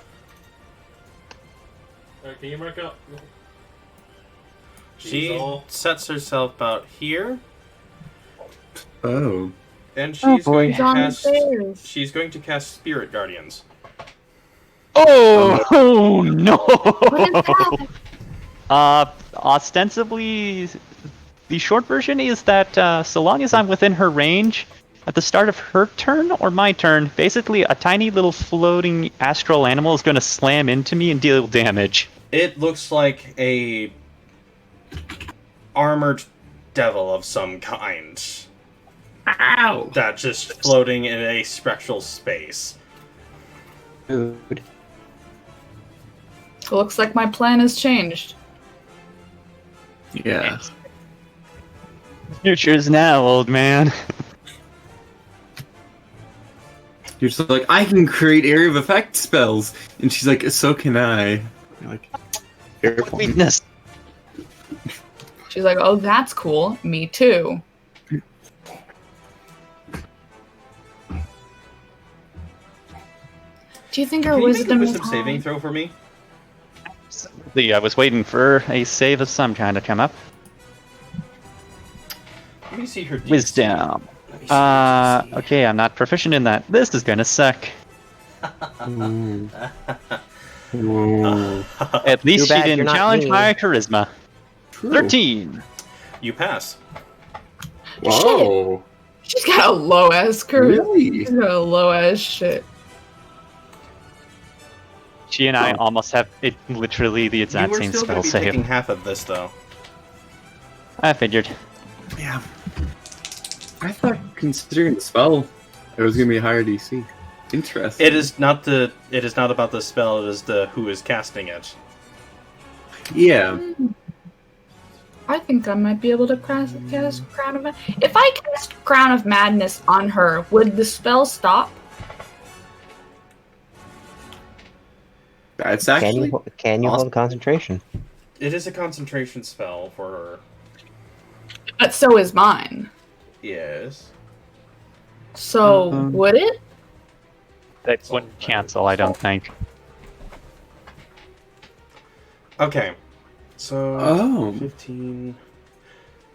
S8: can you mark out?
S1: She
S8: all-
S1: sets herself about here,
S3: Oh.
S1: and she's
S4: boy.
S1: going to
S2: On the
S1: cast.
S2: stairs.
S1: She's going to cast Spirit Guardians.
S4: Oh, no!
S2: What is that?
S4: Ostensibly, the short version is that so long as I'm within her range, at the start of her turn or my turn, basically a tiny little floating astral animal is going to slam into me and deal damage.
S1: It looks like a armored devil of some kind.
S3: Ow!
S1: That's just floating in a spectral space.
S4: Dude.
S2: Looks like my plan has changed.
S3: Yeah.
S4: Future's now, old man.
S3: You're just like, I can create area of effect spells. And she's like, so can I. You're like, fair point.
S4: Weakness.
S2: She's like, oh, that's cool. Me too. Do you think her
S1: Can you make a
S2: wisdom is
S1: wisdom saving
S2: high?
S1: throw for me?
S4: I was waiting for a save of some kind to come up.
S1: Let me see her DC.
S4: Wisdom.
S1: Let me see her DC.
S4: Okay, I'm not proficient in that. This is gonna suck.
S3: Ooh.
S4: At least
S7: Too
S4: she
S7: bad you're
S4: didn't
S7: not
S4: challenge
S7: me.
S4: my charisma.
S3: True.
S4: 13.
S1: You pass.
S3: Whoa.
S2: She's got a low ass curve.
S3: Really?
S2: She's got a low ass shit.
S4: She and I almost have it literally the
S1: You
S4: exact
S1: were
S4: same
S1: still
S4: spell
S1: going to be taking
S4: save.
S1: half of this, though.
S4: I figured.
S3: Yeah. I thought, considering the spell, it was going to be a higher DC. Interesting.
S1: It is not the. It is not about the spell. It is the who is casting it.
S3: Yeah.
S2: I think I might be able to cast Crown of Madness. If I cast Crown of Madness on her, would the spell stop?
S3: That's
S7: Can
S3: actually...
S7: you
S3: awesome.
S7: hold concentration?
S1: It is a concentration spell for her.
S2: But so is mine.
S1: Yes.
S2: So would it?
S4: That wouldn't cancel, I don't think.
S1: Okay. So.
S3: Oh.
S1: 15.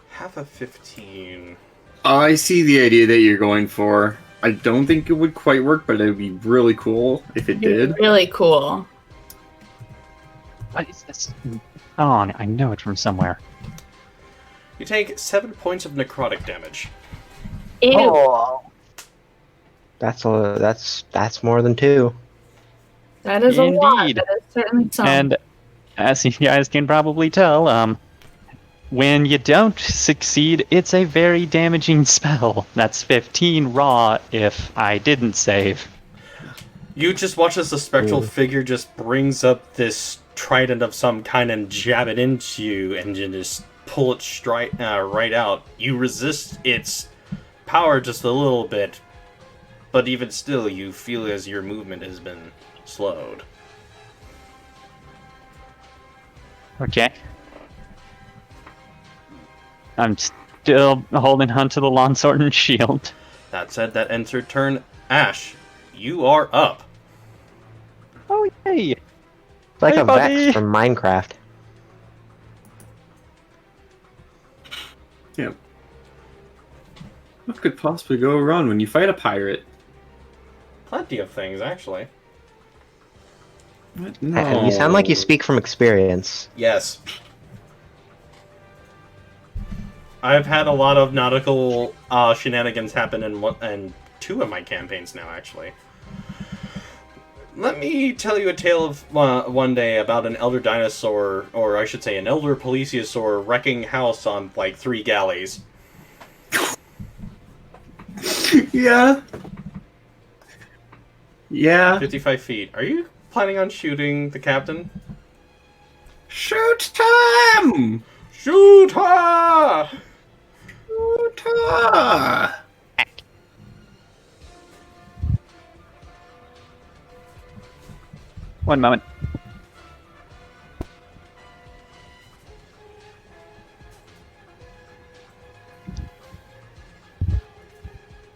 S1: Half of 15.
S3: I see the idea that you're going for. I don't think it would quite work, but it would be really cool if it did.
S2: Really cool.
S4: What is this? Oh, I know it from somewhere.
S1: You take 7 points of necrotic damage.
S2: Ew.
S4: Oh.
S7: That's more than 2.
S2: That is a lot.
S4: Indeed.
S2: That is certainly some.
S4: And as you guys can probably tell, when you don't succeed, it's a very damaging spell. That's 15 raw if I didn't save.
S1: You just watch as the spectral
S7: Ooh.
S1: figure just brings up this trident of some kind and jab it into you, and you just pull it right out. You resist its power just a little bit, but even still, you feel as your movement has been slowed.
S4: Okay. I'm still holding onto the longsword and shield.
S1: That said, that ends your turn. Ash, you are up.
S4: Oh, yay!
S7: It's like
S4: Hey,
S7: a
S4: buddy.
S7: Vex from Minecraft.
S3: Yeah. What could possibly go wrong when you fight a pirate?
S1: Plenty of things, actually.
S3: What? No.
S7: You sound like you speak from experience.
S1: Yes. I've had a lot of nautical shenanigans happen in 2 of my campaigns now, actually. Let me tell you a tale of one day about an elder dinosaur, or I should say an elder plesiosaur, wrecking house on, like, 3 galleys.
S3: Yeah. Yeah.
S1: 55 feet. Are you planning on shooting the captain?
S3: Shoot him!
S1: Shoot her!
S3: Shoot her!
S4: One moment.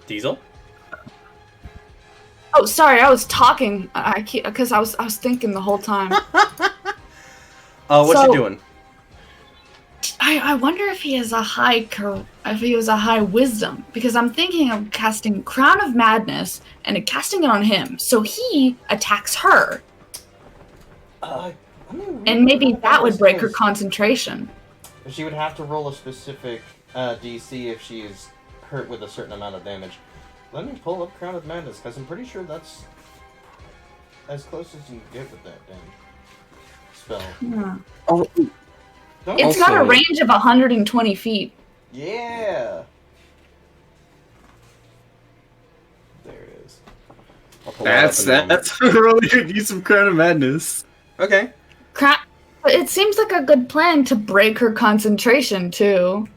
S1: Diesel?
S2: Oh, sorry, I was talking. Because I was thinking the whole time.
S1: What's
S2: So-
S1: he doing?
S2: I wonder if he has a high wisdom, because I'm thinking of casting Crown of Madness and casting it on him, so he attacks her, and maybe that would break her concentration.
S1: She would have to roll a specific DC if she is hurt with a certain amount of damage. Let me pull up Crown of Madness, because I'm pretty sure that's as close as you can get with that damn spell.
S2: Yeah.
S3: Oh,
S2: It's got a
S3: Also-
S2: range of 120 feet.
S1: Yeah! There it is. I'll pull that up in a moment.
S3: that's a really good use of Crown of Madness.
S1: Okay.
S2: But it seems like a good plan to break her concentration, too.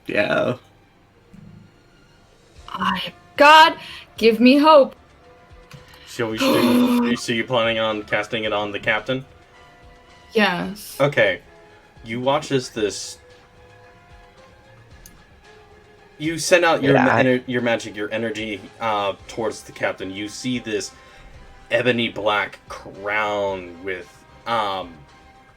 S3: Yeah.
S2: God, give me hope.
S1: So you planning on casting it on the captain?
S2: Yes.
S1: Okay. You watch as this. You send out your your magic, your energy towards the captain. You see this ebony black crown with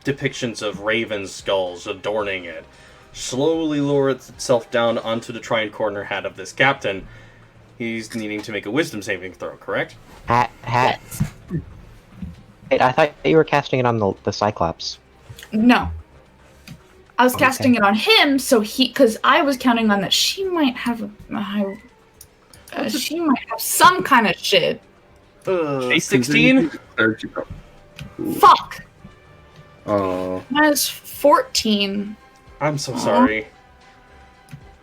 S1: depictions of raven skulls adorning it. Slowly lowers itself down onto the tricorner hat of this captain. He's needing to make a wisdom saving throw, correct?
S7: Hat. Wait, I thought you were casting it on the Cyclops.
S2: No. I was
S7: Okay.
S2: casting it on him, so because I was counting on that she might have she might have some kind of shit.
S1: A 16?
S2: Fuck.
S3: Oh.
S2: That's 14.
S1: I'm so sorry.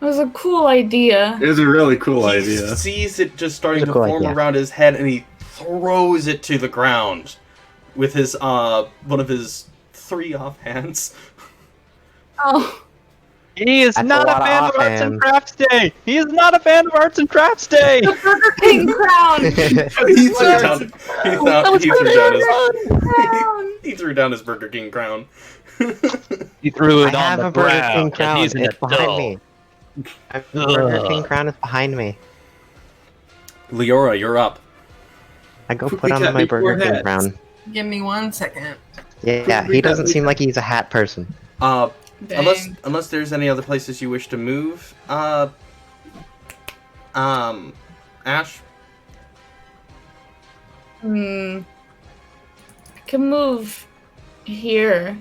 S2: It was a cool idea.
S3: It was a really cool
S1: He
S3: idea.
S1: sees it just starting
S7: It's a
S1: to
S7: cool
S1: form
S7: idea.
S1: around his head, and he throws it to the ground with his one of his 3 offhands.
S2: Oh.
S4: He is
S7: That's
S4: not
S7: a
S4: a
S7: lot of
S4: fan of Arts and
S7: offhand.
S4: Crafts Day! He is not a fan of Arts and Crafts Day!
S2: The Burger King crown!
S1: He threw down.
S2: Crown!
S1: He threw down his Burger King crown.
S4: He threw
S7: I
S4: it on
S7: have
S4: the
S7: a Burger King
S4: ground, and
S7: crown.
S4: he's an
S7: It's behind
S4: adult.
S7: me. The Burger King crown is behind me.
S1: Leora, you're up.
S7: I go
S3: Who
S7: put on
S3: got
S7: my
S3: me 4
S7: Burger King
S3: hats?
S7: crown.
S5: Give me 1 second.
S7: Yeah, he doesn't seem like he's a hat person.
S2: Dang.
S1: Unless there's any other places you wish to move, Ash.
S2: I can move here.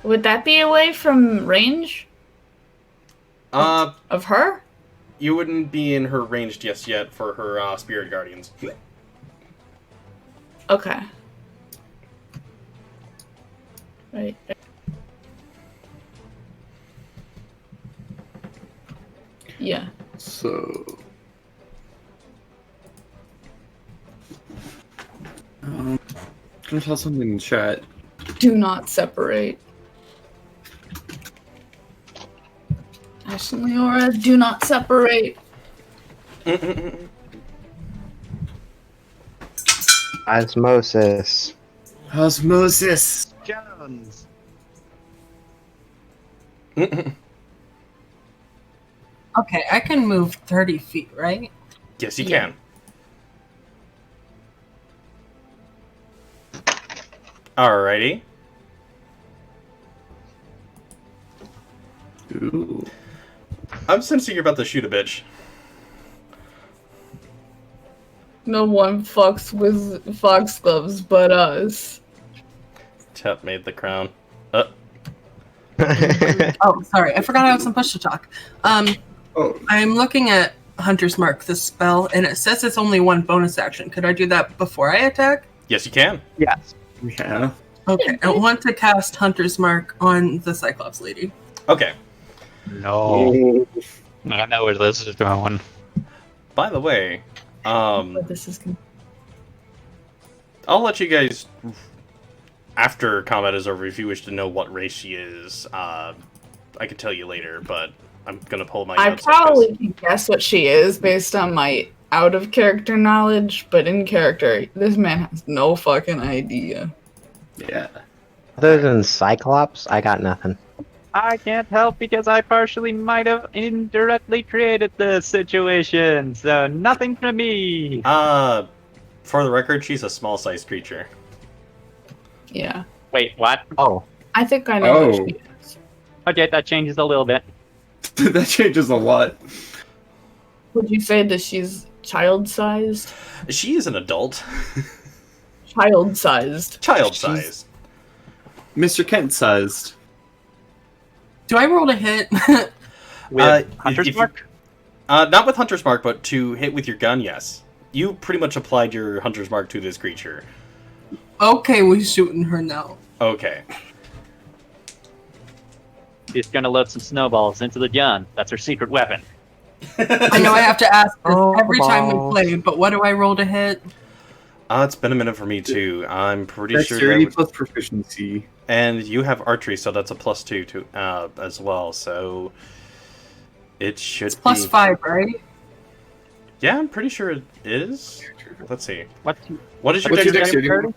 S2: Would that be away from range
S1: Uh,
S2: of her?
S1: You wouldn't be in her range just yet for her spirit guardians.
S2: Okay. Right. Yeah.
S3: So. Gonna tell something in chat.
S2: Do not separate. Ash and Leora, do not separate.
S7: Osmosis.
S3: Osmosis.
S4: Jones.
S5: Okay, I can move 30 feet, right?
S1: Yes, you
S2: Yeah.
S1: can. Alrighty.
S3: Ooh.
S1: I'm sensing you're about to shoot a bitch.
S2: No one fucks with foxgloves but us.
S1: Tep made the crown.
S5: Oh, sorry, I forgot I was on push to talk.
S3: Oh.
S5: I'm looking at Hunter's Mark, the spell, and it says it's only one bonus action. Could I do that before I attack?
S1: Yes, you can.
S4: Yes.
S3: Yeah.
S5: Okay, I want to cast Hunter's Mark on the Cyclops lady.
S1: Okay.
S4: No. I know where this is going.
S1: By the way,
S2: But this is
S1: I'll let you guys, after combat is over, if you wish to know what race she is, I could tell you later, but I'm going to pull my
S2: I
S1: notes.
S2: probably can guess what she is based on my out of character knowledge, but in character, this man has no fucking idea.
S3: Yeah.
S7: Other than Cyclops, I got nothing.
S4: I can't help because I partially might have indirectly created this situation, so nothing from me.
S1: For the record, she's a small-sized creature.
S2: Yeah.
S4: Wait, what?
S7: Oh,
S2: I think I know what
S3: Oh.
S2: she is.
S4: Okay, that changes a little bit.
S3: That changes a lot.
S2: Would you say that she's child-sized?
S1: She is an adult.
S2: Child-sized.
S1: Child-sized.
S3: Mr. Kent sized.
S5: Do I roll to hit?
S4: With Hunter's
S1: if you-
S4: Mark?
S1: Not with Hunter's Mark, but to hit with your gun, yes. You pretty much applied your Hunter's Mark to this creature.
S5: Okay, we're shooting her now.
S1: Okay.
S4: She's gonna load some snowballs into the gun. That's her secret weapon.
S5: I know I have to ask this
S7: Oh,
S5: every time we
S7: balls.
S5: play, but what do I roll to hit?
S1: It's been a minute for me, too. I'm pretty sure... that
S3: Dexterity
S1: would-
S3: plus proficiency.
S1: And you have archery, so that's a +2 to as well, so... It should
S5: It's plus
S1: be...
S5: 5, right?
S1: Yeah, I'm pretty sure it is. Let's see.
S4: What?
S1: What is your
S3: What's your
S1: dexterity?
S3: dexterity?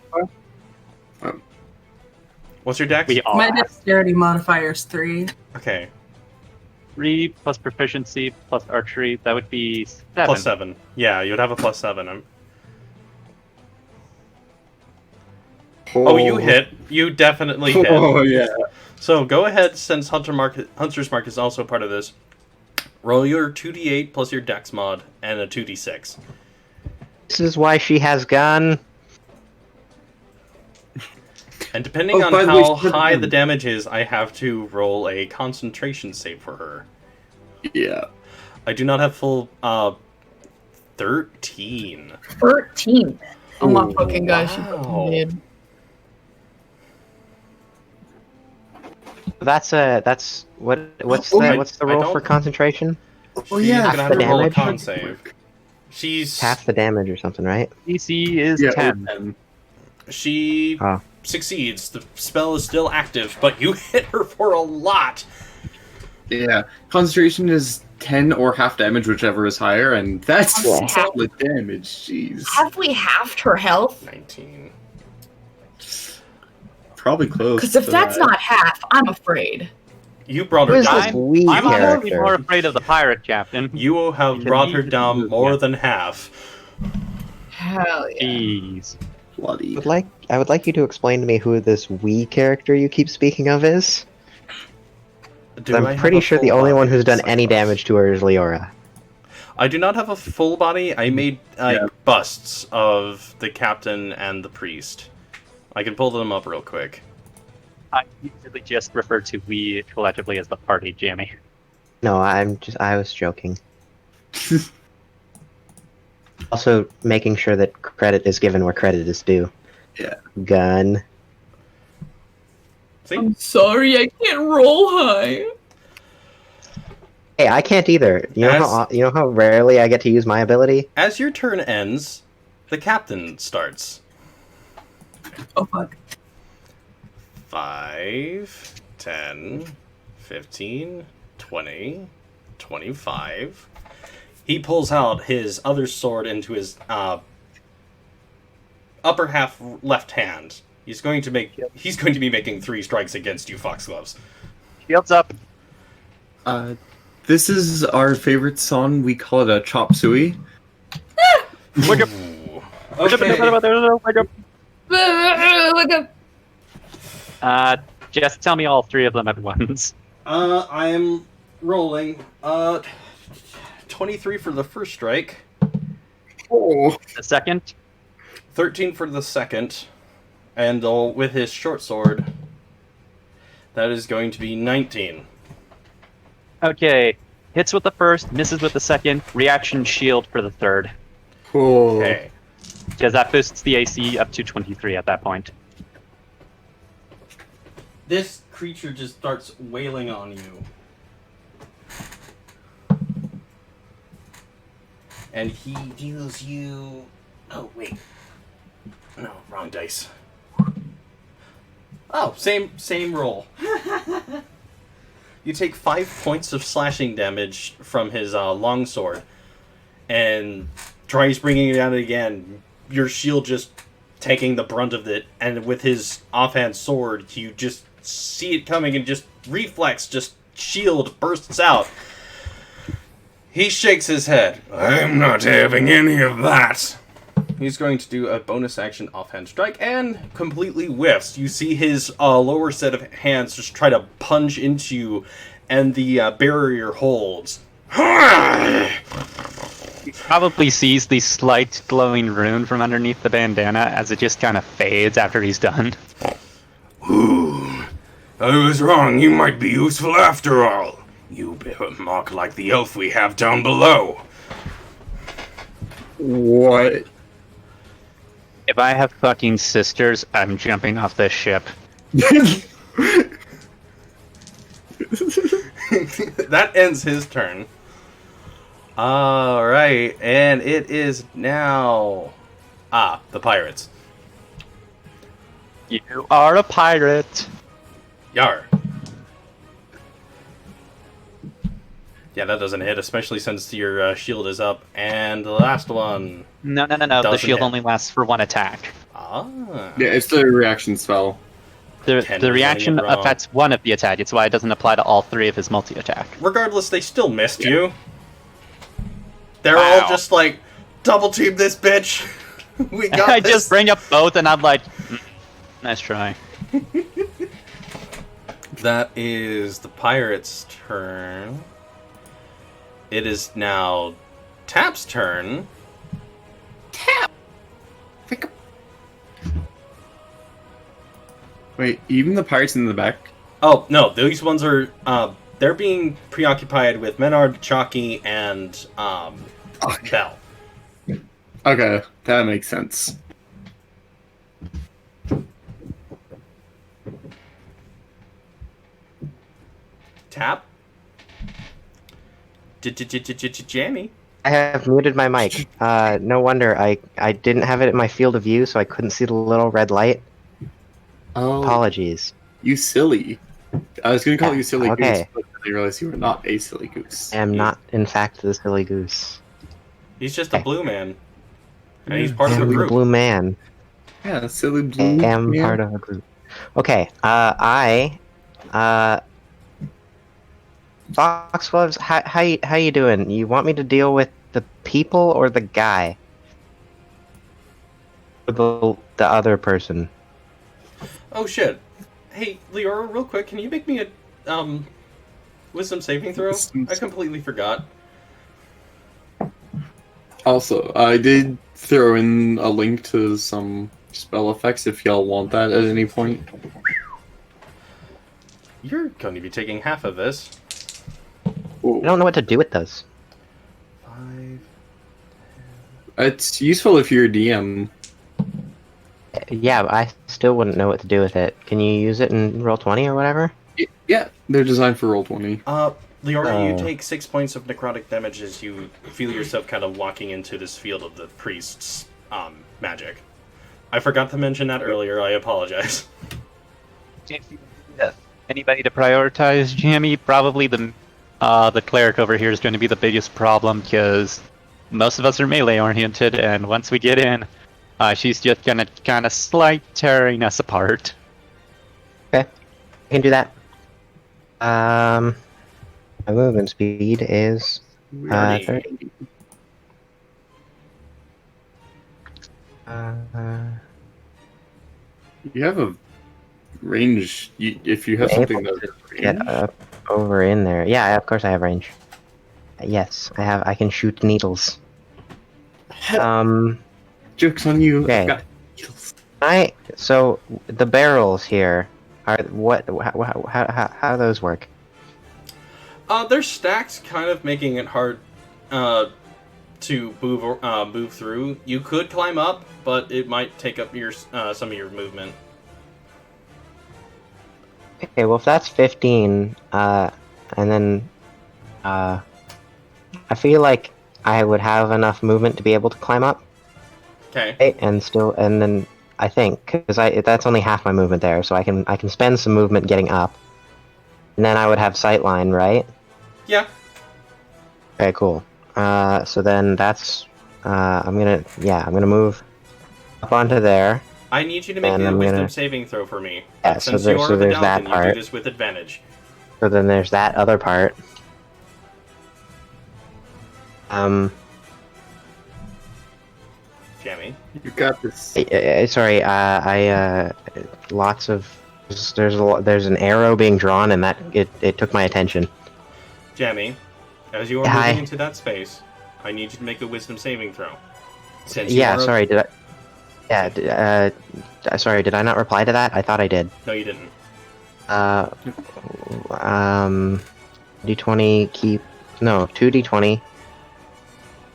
S1: What's your dex?
S4: We all
S5: My
S4: have
S5: dexterity modifier is 3.
S1: Okay.
S4: 3 plus proficiency plus archery. That would be 7.
S1: +7. Yeah, you would have a +7. Oh, you hit. You definitely hit.
S3: Oh, yeah.
S1: So go ahead, since Hunter's Mark is also part of this. Roll your 2d8 plus your dex mod and a 2d6.
S7: this is why she has gun.
S1: And depending
S3: Oh,
S1: on
S3: by the way,
S1: how
S3: she has a
S1: high
S3: gun.
S1: the damage is, I have to roll a concentration save for her.
S3: Yeah.
S1: I do not have full 13.
S2: 13. Oh my
S3: Ooh,
S2: fucking gosh, you
S1: wow.
S2: fucking did.
S7: What's
S3: Oh,
S7: the
S1: I
S7: roll
S1: don't-
S7: for concentration?
S3: Oh,
S1: She's
S3: yeah.
S1: gonna have to
S7: The
S1: roll a
S7: damage?
S1: con save. She's
S7: Half the damage or something, right?
S4: DC is
S3: Yeah,
S4: 10.
S1: she
S7: Oh.
S1: succeeds. The spell is still active, but you hit her for a lot.
S3: Yeah. Concentration is 10 or half damage, whichever is higher, and that's
S2: Yeah.
S3: solid damage. Jeez.
S2: Have we halved her health?
S1: 19.
S3: Probably close.
S2: Because if
S3: to
S2: that's
S3: that.
S2: not half, I'm afraid.
S1: You brought
S7: Who
S1: her
S7: is
S1: down.
S7: this wee
S4: I'm honestly
S7: character?
S4: more afraid of the pirate captain.
S1: You have
S4: Because
S1: brought
S4: he-
S1: her down more
S4: yeah.
S1: than half.
S2: Hell yeah.
S4: Jeez.
S3: Bloody.
S7: I would like you to explain to me who this wee character you keep speaking of is.
S1: Do I
S7: I'm
S1: have
S7: pretty
S1: a
S7: sure the
S1: full
S7: only one
S1: body?
S7: who's done any
S1: Cyclops.
S7: damage to her is Leora.
S1: I do not have a full body. I made
S3: Yeah.
S1: busts of the captain and the priest. I can pull them up real quick.
S4: I usually just refer to we collectively as the party, Jamie.
S7: No, I was joking. Also, making sure that credit is given where credit is due.
S3: Yeah.
S7: Gun.
S1: See?
S2: I'm sorry, I can't roll high.
S7: Hey, I can't either. You know how rarely I get to use my ability?
S1: As your turn ends, the captain starts.
S5: Oh fuck.
S1: 5, 10, 15, 20, 25. He pulls out his other sword into his upper half left hand. He's going to be making 3 strikes against you, Foxgloves.
S4: Shields up.
S3: This is our favorite song. We call it a chop suey.
S4: Wake up.
S1: Ooh.
S4: Wake up.
S1: Okay.
S2: Look up.
S4: Just tell me all 3 of them at once.
S1: I am rolling 23 for the first strike,
S3: Oh.
S4: The second.
S1: 13 for the second, and with his short sword, that is going to be 19.
S4: Okay. Hits with the first, misses with the second, reaction shield for the third.
S3: Cool.
S1: Okay.
S4: Because that boosts the AC up to 23 at that point.
S1: This creature just starts wailing on you. And he deals you... Oh, wait. No, wrong dice. Oh, same roll. You take 5 points of slashing damage from his longsword. And tries bringing it down again. Your shield just taking the brunt of it. And with his offhand sword, you just see it coming and just reflex, just shield bursts out. He shakes his head.
S9: I'm not having any of that.
S1: He's going to do a bonus action offhand strike and completely whiffs. You see his lower set of hands just try to punch into you, and the barrier holds.
S4: He probably sees the slight glowing rune from underneath the bandana as it just kind of fades after he's done.
S9: Ooh, I was wrong. You might be useful after all. You bear a mark like the elf we have down below.
S3: What?
S4: If I have fucking sisters, I'm jumping off this ship.
S1: That ends his turn. Alright, and it is now... the pirates.
S4: You are a pirate.
S1: Yar. Yeah, that doesn't hit, especially since your shield is up. And the last one.
S4: No. The
S1: Doesn't
S4: shield
S1: hit.
S4: only lasts for 1 attack.
S1: Ah.
S3: Yeah, it's the reaction spell.
S4: The
S1: Ken was
S4: reaction
S1: getting it wrong.
S4: affects 1 of the attack. It's why it doesn't apply to all 3 of his multi-attack.
S1: Regardless, they still missed you. They're
S4: Wow.
S1: all just like, double team this bitch. We got
S4: I
S1: this.
S4: just bring up both and I'm like, nice try.
S1: That is the pirate's turn. It is now Tap's turn.
S3: Wait, even the pirates in the back?
S1: Oh, no, these ones are, they're being preoccupied with Menard, Chalky, and, Bell.
S3: Okay, that makes sense.
S1: Tap? Jammy?
S7: I have muted my mic. No wonder I didn't have it in my field of view, so I couldn't see the little red light.
S3: Oh,
S7: Apologies.
S3: you silly. I was gonna call you silly
S7: Okay.
S3: goose, but I realized you were not a silly goose.
S7: I am not, in fact, the silly goose.
S1: He's just a blue man. And he's part of the
S7: I'm the
S1: group.
S7: blue man.
S3: Yeah, silly
S7: I
S3: blue.
S7: am
S3: man.
S7: part of a group. Okay, Foxgloves, how you doing? You want me to deal with the people or the guy? Or the other person?
S1: Oh shit. Hey, Leora, real quick, can you make me a, wisdom saving throw? I completely forgot.
S3: Also, I did throw in a link to some spell effects if y'all want that at any point.
S1: You're going to be taking half of this.
S3: Ooh.
S7: I don't know what to do with those.
S1: 5,
S3: It's useful if you're a DM.
S7: Yeah, but I still wouldn't know what to do with it. Can you use it in Roll20 or whatever?
S3: Yeah, they're designed for Roll20.
S1: Leora, you take 6 points of necrotic damage as you feel yourself kind of walking into this field of the priest's magic. I forgot to mention that earlier. I apologize.
S4: Anybody to prioritize Jamie? Probably the cleric over here is going to be the biggest problem because most of us are melee oriented, and once we get in, she's just gonna kind of slight tearing us apart.
S7: Okay, I can do that. My movement speed is 30.
S3: You have a range. If you have something that
S7: Get up over in there. Yeah, of course I have range. Yes, I have. I can shoot needles.
S3: Joke's on you.
S7: Okay.
S3: I've got needles.
S7: So the barrels here are what? How those work?
S1: There's stacks, kind of making it hard to move through. You could climb up, but it might take up your some of your movement.
S7: Okay, well if that's 15, and then I feel like I would have enough movement to be able to climb up.
S1: Okay.
S7: And then I think because that's only half my movement there, so I can spend some movement getting up, and then I would have sightline, right?
S1: Yeah.
S7: Okay, cool. So then that's I'm gonna move up onto there.
S1: I need you to make a wisdom saving throw for me.
S7: Yeah,
S1: Since
S7: so
S1: you are the
S7: there's that
S1: Dalton, you
S7: part.
S1: do this with advantage.
S7: So then there's that other part.
S1: Jamie.
S3: You got this.
S7: Sorry, lots of there's an arrow being drawn, and that it took my attention.
S1: Jamie, as you are moving into that space, I need you to make a wisdom saving throw. Since
S7: Sorry, did I? Yeah, sorry, did I not reply to that? I thought I did.
S1: No, you didn't.
S7: D20 keep 2d20.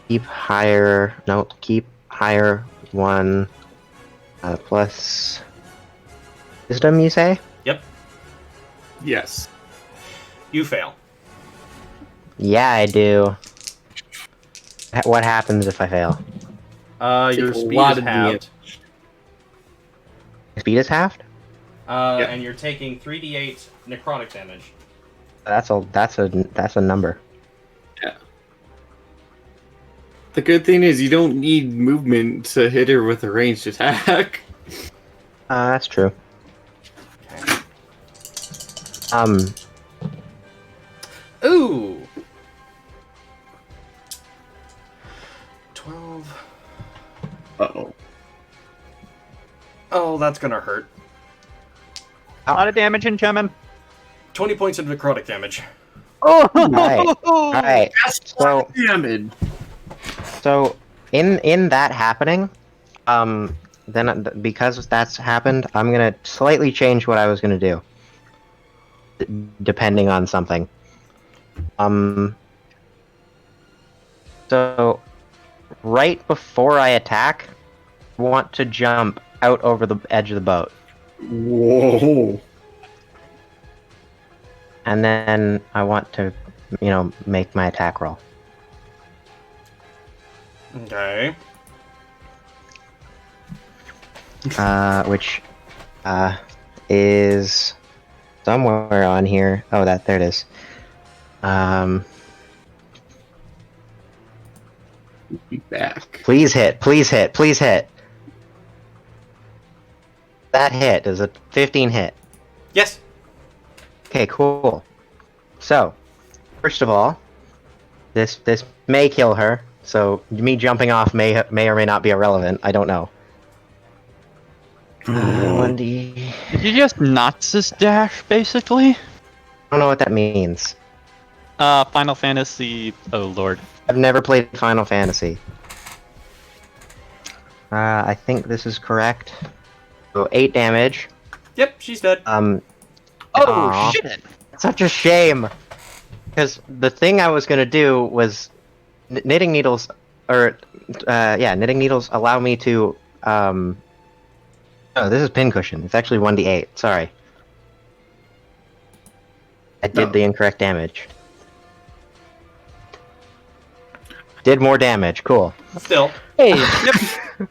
S7: Keep higher. No, keep higher 1 plus wisdom. You say?
S1: Yep.
S3: Yes.
S1: You fail.
S7: Yeah, I do. What happens if I fail?
S1: Your speed is halved.
S7: Speed is halved?
S1: And you're taking 3d8 necrotic damage.
S7: That's a number.
S3: Yeah. The good thing is you don't need movement to hit her with a ranged attack.
S7: That's true.
S1: Okay. Ooh. 12.
S3: Uh-oh.
S1: Oh, that's gonna hurt.
S4: A lot of damage incoming.
S1: 20 points of necrotic damage.
S4: Oh!
S7: Alright. So,
S3: damage.
S7: So in that happening, then because that's happened, I'm gonna slightly change what I was gonna do, depending on something. So right before I attack, I want to jump out over the edge of the boat.
S3: Whoa.
S7: And then I want to, make my attack roll.
S1: Okay.
S7: Which is somewhere on here. Oh, there it is.
S3: Be back.
S7: Please hit. That hit is a 15 hit.
S1: Yes.
S7: Okay, cool. So, first of all, this may kill her. So me jumping off may or may not be irrelevant. I don't know. 1d.
S4: Did you just Nazis dash, basically?
S7: I don't know what that means.
S4: Final Fantasy. Oh lord.
S7: I've never played Final Fantasy. I think this is correct. So 8 damage.
S1: Yep, she's dead.
S7: Aw.
S4: Shit!
S7: Such a shame. Because the thing I was gonna do was knitting needles knitting needles allow me to, oh, this is pincushion. It's actually 1d8, sorry. I did the incorrect damage. Did more damage, cool.
S1: Still.
S4: Hey.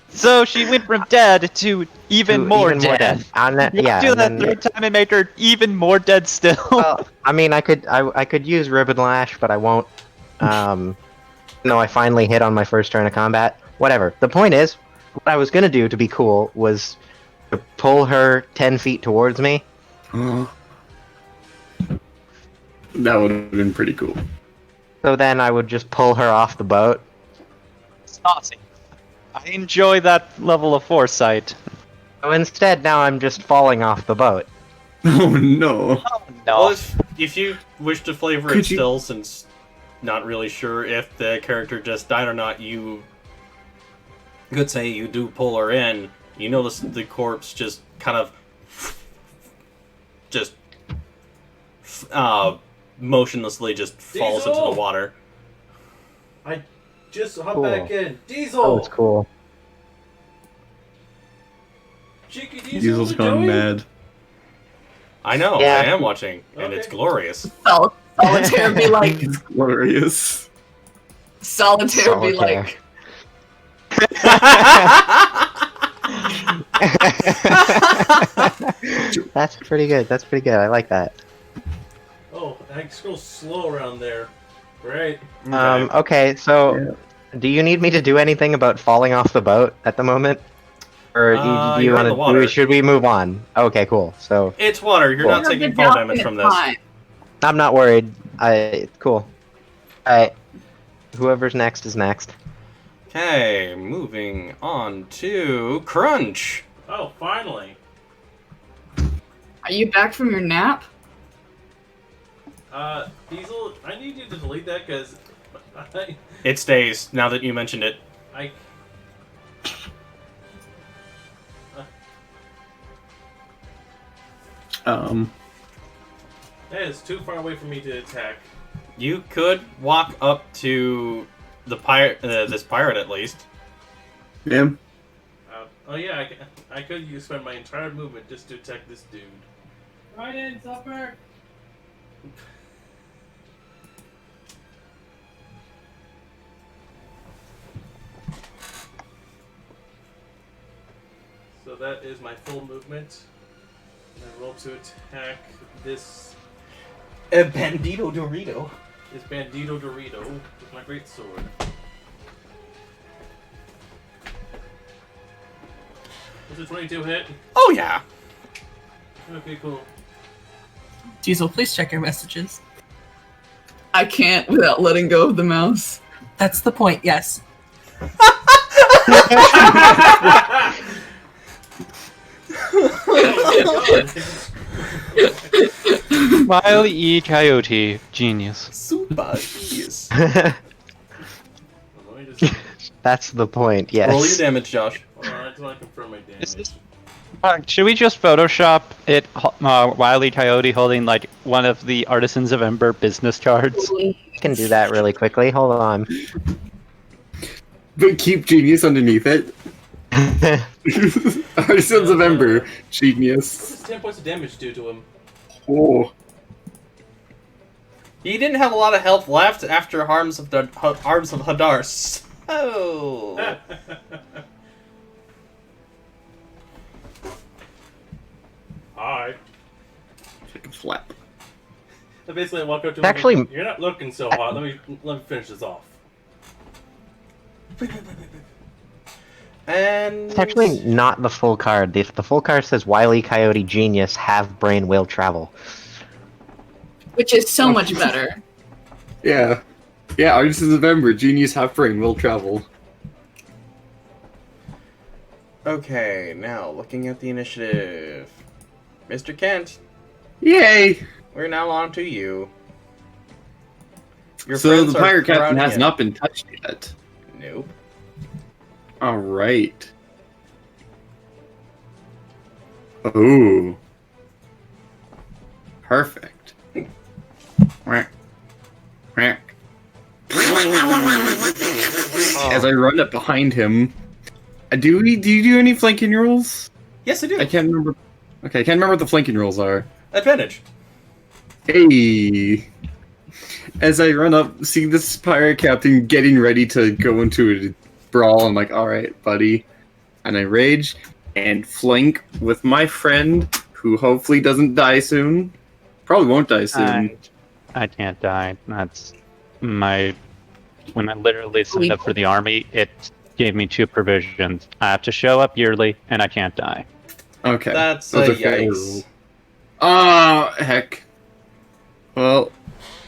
S4: So she went from dead to even more dead.
S7: On that, yeah.
S4: Do that third time and make her even more dead still.
S7: Well, I mean, I could use Ribbon Lash, but I won't. No, I finally hit on my first turn of combat. Whatever. The point is, what I was gonna do to be cool was to pull her 10 feet towards me.
S3: That would have been pretty cool.
S7: So then I would just pull her off the boat.
S4: Saucy. I enjoy that level of foresight.
S7: So instead, now I'm just falling off the boat.
S3: Oh no.
S4: Oh no.
S1: Well, if you wish to flavor
S3: Could
S1: it
S3: you-
S1: still, since not really sure if the character just died or not, you could say you do pull her in. You notice the corpse just kind of just motionlessly just falls into
S8: Diesel!
S1: the water.
S8: I just hop
S7: Cool.
S8: back in. Diesel!
S7: Oh, it's cool.
S8: Cheeky Diesel,
S3: Diesel's
S8: what
S3: gone
S8: you doing?
S3: mad.
S1: I know,
S7: Yeah.
S1: I am watching, and it's
S8: Okay.
S1: glorious.
S2: Solitaire be like,
S3: It's glorious.
S2: Solitaire be like,
S7: That's pretty good. That's pretty good. I like that.
S8: Oh, I scroll slow around there. Right.
S7: Okay, so do you need me to do anything about falling off the boat at the moment? Or do you
S1: you're in the
S7: want
S1: water.
S7: to? Should we move on? Okay, cool. So
S1: It's water, you're
S7: Cool.
S1: not taking fall damage from this.
S7: I'm not worried. Cool. Alright. Whoever's next is next.
S1: Okay, moving on to Crunch.
S8: Oh, finally.
S2: are you back from your nap?
S8: Diesel, I need you to delete that because
S1: It stays, now that you mentioned it.
S8: I that is too far away for me to attack.
S1: You could walk up to the this pirate at least.
S3: Yeah.
S8: Oh yeah, I could spend my entire movement just to attack this dude. Right in, supper. So that is my full movement. And I roll to attack this
S1: Bandito Dorito.
S8: Bandito Dorito with my great sword. Was it 22 hit?
S1: Oh yeah!
S8: Okay, cool.
S5: Diesel, please check your messages.
S2: I can't without letting go of the mouse.
S5: That's the point, yes.
S4: Wile E. Coyote, genius.
S1: Super yes.
S8: Let me just
S7: That's the point, yes.
S1: Roll your damage, Josh.
S8: hold on, I just want to confirm my damage.
S4: Is this- Should we just Photoshop it, Wile E. Coyote holding like one of the Artisans of Ember business cards?
S7: I can do that really quickly. Hold on.
S3: But keep genius underneath it. Artisans of Ember. Genius.
S8: This is 10 points of damage due to him.
S3: Oh.
S1: He didn't have a lot of health left after Arms of Hadar. Oh.
S8: Hi.
S3: Take a flap.
S8: I basically walk up to him.
S7: Actually-
S8: and, you're not looking so hot. Let me finish this off.
S1: And
S7: It's actually not the full card. The full card says Wile E. Coyote Genius, Have Brain, Will Travel.
S2: Which is so much better.
S3: Yeah. Yeah, Artisans of Ember. Genius, half brain, will travel.
S1: Okay, now looking at the initiative. Mr. Kent,
S3: Yay!
S1: we're now on to you. Your
S3: So
S1: friends
S3: the
S1: are
S3: pirate captain
S1: crowding
S3: has
S1: in.
S3: not been touched yet.
S1: Nope.
S3: Alright. Ooh. Perfect. Quack. Quack. as I run up behind him. Do you do any flanking rules?
S1: Yes, I do.
S3: I can't remember. Okay, I can't remember what the flanking rules are.
S1: Advantage.
S3: Hey. As I run up, see this pirate captain getting ready to go into a brawl, I'm like, alright, buddy. And I rage and flank with my friend, who hopefully doesn't die soon. Probably won't die soon.
S4: I can't die. That's my... When I literally signed up for the army, it gave me 2 provisions. I have to show up yearly, and I can't die.
S3: Okay.
S1: That's
S3: Those
S1: a
S3: are fair
S1: yikes.
S3: rules. Heck. Well,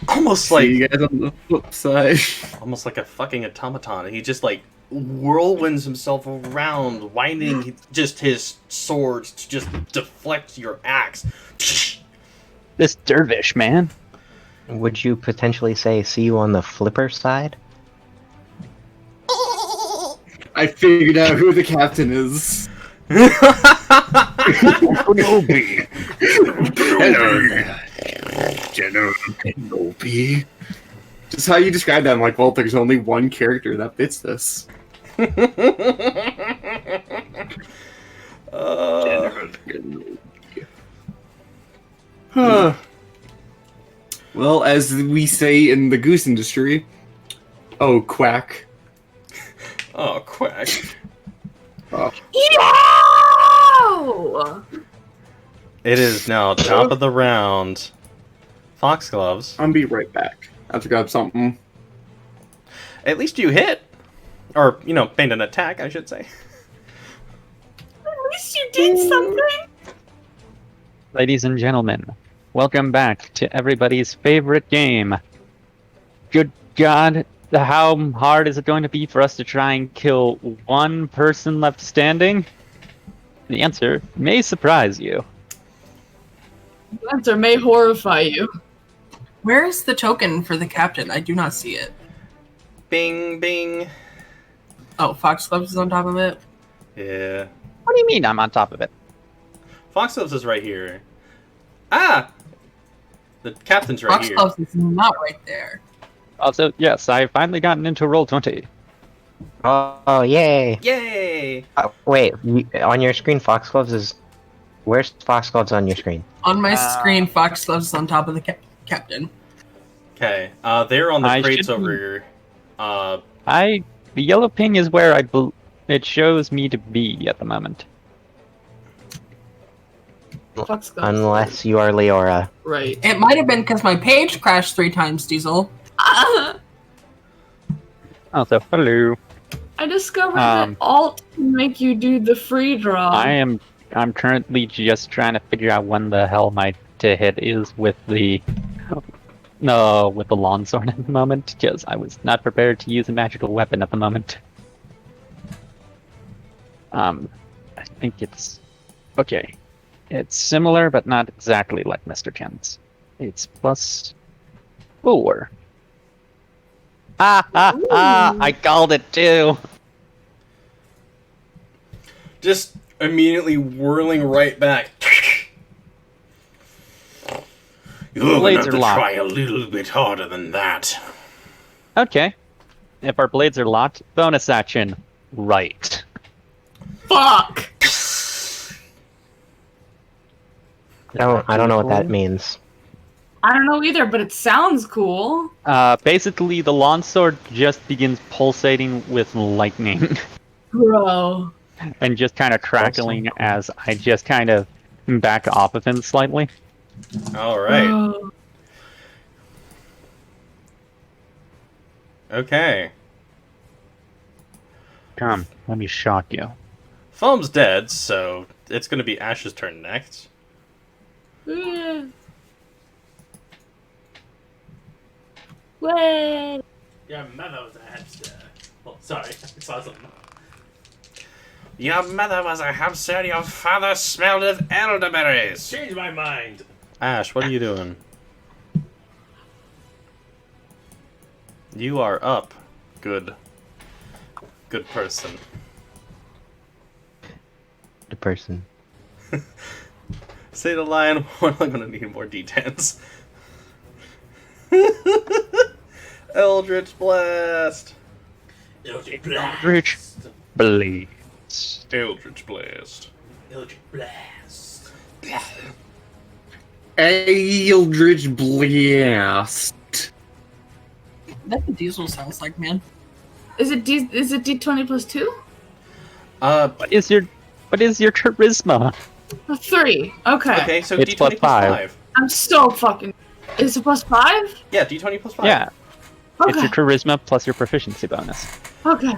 S1: Almost
S3: see
S1: like
S3: you guys on the flip side.
S1: almost like a fucking automaton. He just like whirlwinds himself around, winding just his swords to just deflect your axe.
S4: This dervish, man.
S7: Would you potentially say, see you on the flipper side?
S3: I figured out who the captain is.
S9: Kenobi.
S3: Hello, General Kenobi. Just how you describe that, I'm like, well, there's only one character that fits this. General Kenobi. Huh. Well, as we say in the goose industry, oh, quack.
S1: Oh, quack.
S3: Oh.
S2: Yo!
S1: It is now top of the round. Foxgloves.
S3: I'll be right back. I have to grab something.
S1: At least you hit. Or, made an attack, I should say.
S2: At least you did something.
S4: Ladies and gentlemen, welcome back to everybody's favorite game. Good God, how hard is it going to be for us to try and kill one person left standing? The answer may surprise you.
S2: The answer may horrify you.
S5: Where is the token for the captain? I do not see it.
S1: Bing, bing.
S5: Oh, Foxgloves is on top of it.
S1: Yeah.
S4: What do you mean I'm on top of it?
S1: Foxgloves is right here. Ah! The captain's right here.
S5: Foxgloves is not right there.
S4: Also, yes, I've finally gotten into Roll20.
S7: Oh, yay!
S1: Yay!
S7: Wait, on your screen, Foxgloves is... Where's Foxgloves on your screen?
S5: On my screen, Foxgloves is on top of the captain.
S1: Okay, they're on the
S4: I
S1: crates
S4: should
S1: over
S4: be-
S1: here.
S4: The yellow ping is where it shows me to be at the moment.
S2: Fox goes.
S7: Unless you are Leora.
S2: Right.
S5: It might have been because my page crashed 3 times, Diesel.
S4: Also, hello.
S2: I discovered that alt can make you do the free draw.
S4: I'm currently just trying to figure out when the hell my to hit is with the longsword at the moment, because I was not prepared to use a magical weapon at the moment. I think it's okay. It's similar, but not exactly like Mr. Ken's. It's +4. I called it too.
S1: Just immediately whirling right back.
S9: You're
S4: Blades
S9: gonna have
S4: are
S9: to
S4: locked.
S9: try a little bit harder than that.
S4: Okay. If our blades are locked, bonus action. Right.
S2: Fuck!
S7: I don't know what that means.
S2: I don't know either, but it sounds cool.
S4: Basically, the longsword just begins pulsating with lightning
S2: Bro.
S4: and just kind of crackling as I just kind of back off of him slightly.
S1: Alright.
S2: Bro.
S1: Okay.
S4: Come, let me shock you.
S1: Foam's dead, so it's gonna be Ash's turn next.
S2: Yeah. Way.
S8: Your mother was a hamster. Oh, sorry, I saw something.
S9: Your mother was a hamster, your father smelled of elderberries.
S8: Change my mind.
S1: Ash, what are you doing? You are up. Good person.
S7: The person.
S1: Say the lion, I'm gonna need more D10s. Eldritch Blast!
S8: Eldritch
S4: Rich Blade.
S9: Eldritch Blast.
S8: Eldritch Blast.
S3: Eldritch Blast.
S5: That's what Diesel sounds like, man.
S2: Is it D20 plus 2?
S4: What is your charisma?
S2: 3. Okay.
S1: Okay, so
S4: It's
S1: D20
S4: plus
S1: plus
S4: 5.
S1: 5.
S2: I'm so fucking. Is it plus 5?
S1: Yeah, D20 plus 5.
S4: Yeah,
S2: Okay.
S4: it's your charisma plus your proficiency bonus.
S2: Okay.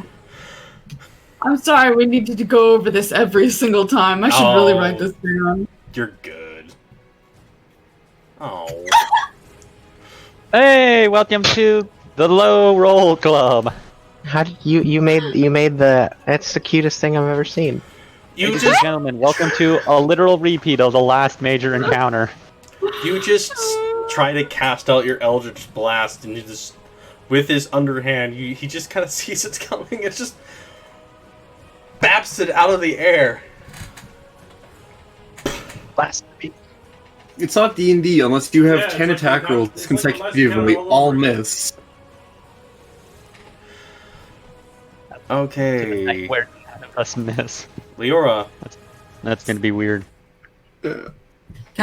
S2: I'm sorry, we needed to go over this every single time. I should really write this down.
S1: You're good. Oh.
S4: Hey, welcome to the Low Roll Club.
S7: How did you made the? That's the cutest thing I've ever seen.
S1: You
S4: Ladies and
S1: just
S4: gentlemen, welcome to a literal repeat of the last major encounter.
S1: try to cast out your Eldritch Blast, and you just, with his underhand, he just kind of sees it's coming and just baps it out of the air.
S4: Blast.
S3: It's not D&D unless you have
S8: Yeah,
S3: 10
S8: it's
S3: attack
S8: like
S3: rolls
S8: it's like the last
S3: consecutively,
S8: encounter all
S3: all
S8: over again.
S3: miss.
S1: Okay.
S4: Where none of us miss.
S1: Leora.
S4: That's gonna be weird.
S5: Can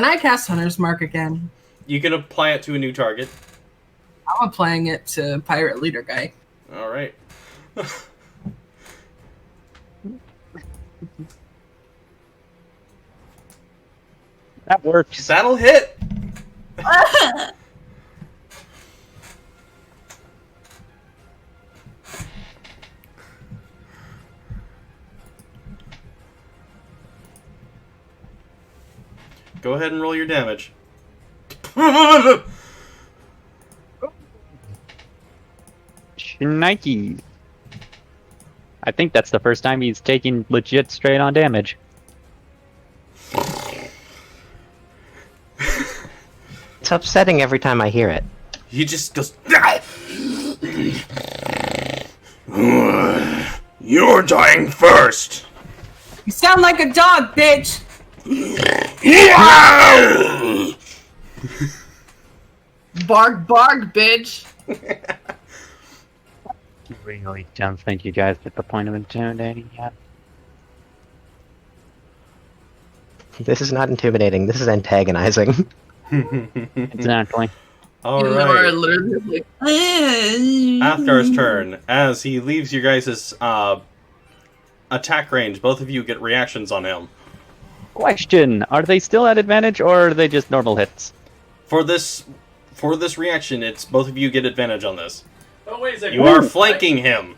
S5: I cast Hunter's Mark again?
S1: You can apply it to a new target.
S5: I'm applying it to Pirate Leader guy.
S1: Alright.
S4: That works.
S1: That'll hit! Go ahead and roll your damage.
S4: Nike. I think that's the first time he's taking legit straight on damage.
S7: It's upsetting every time I hear it.
S1: He just goes.
S9: You're dying first.
S5: You sound like a dog, bitch!
S2: Bark, bark, bitch.
S4: Really don't think you guys get the point of intimidating yet.
S7: This is not intimidating. This is antagonizing.
S4: Exactly.
S2: Leora
S1: Alright.
S2: literally like,
S1: Aftar's turn. As he leaves your guys' attack range, both of you get reactions on him.
S4: Question: are they still at advantage, or are they just normal hits?
S1: For this reaction, it's both of you get advantage on this.
S8: Oh, wait a second.
S1: You are flanking him.